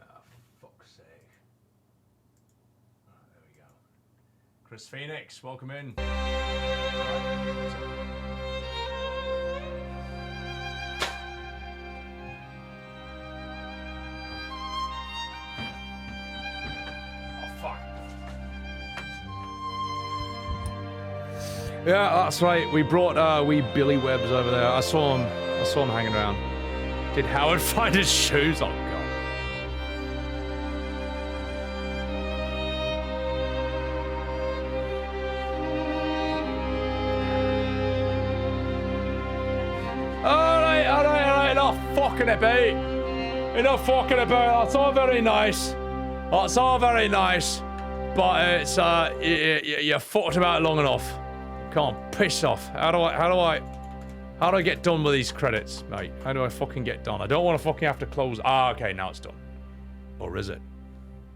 Ah, fuck's sake. Alright, there we go. Chris Phoenix, welcome in. Yeah, that's right. We brought wee Billy Webbs over there. I saw him hanging around. Did Howard find his shoes? Oh god. Alright, enough fucking about. Enough fucking about. That's all very nice. That's all very nice. But it's you fucked about long enough. Come on, piss off. How do I get done with these credits, mate? How do I fucking get done? I don't want to fucking have to close. Ah, okay, now it's done. Or is it?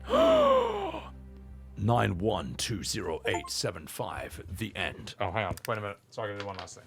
912085, the end. Oh, hang on. Wait a minute. So I gotta do one last thing.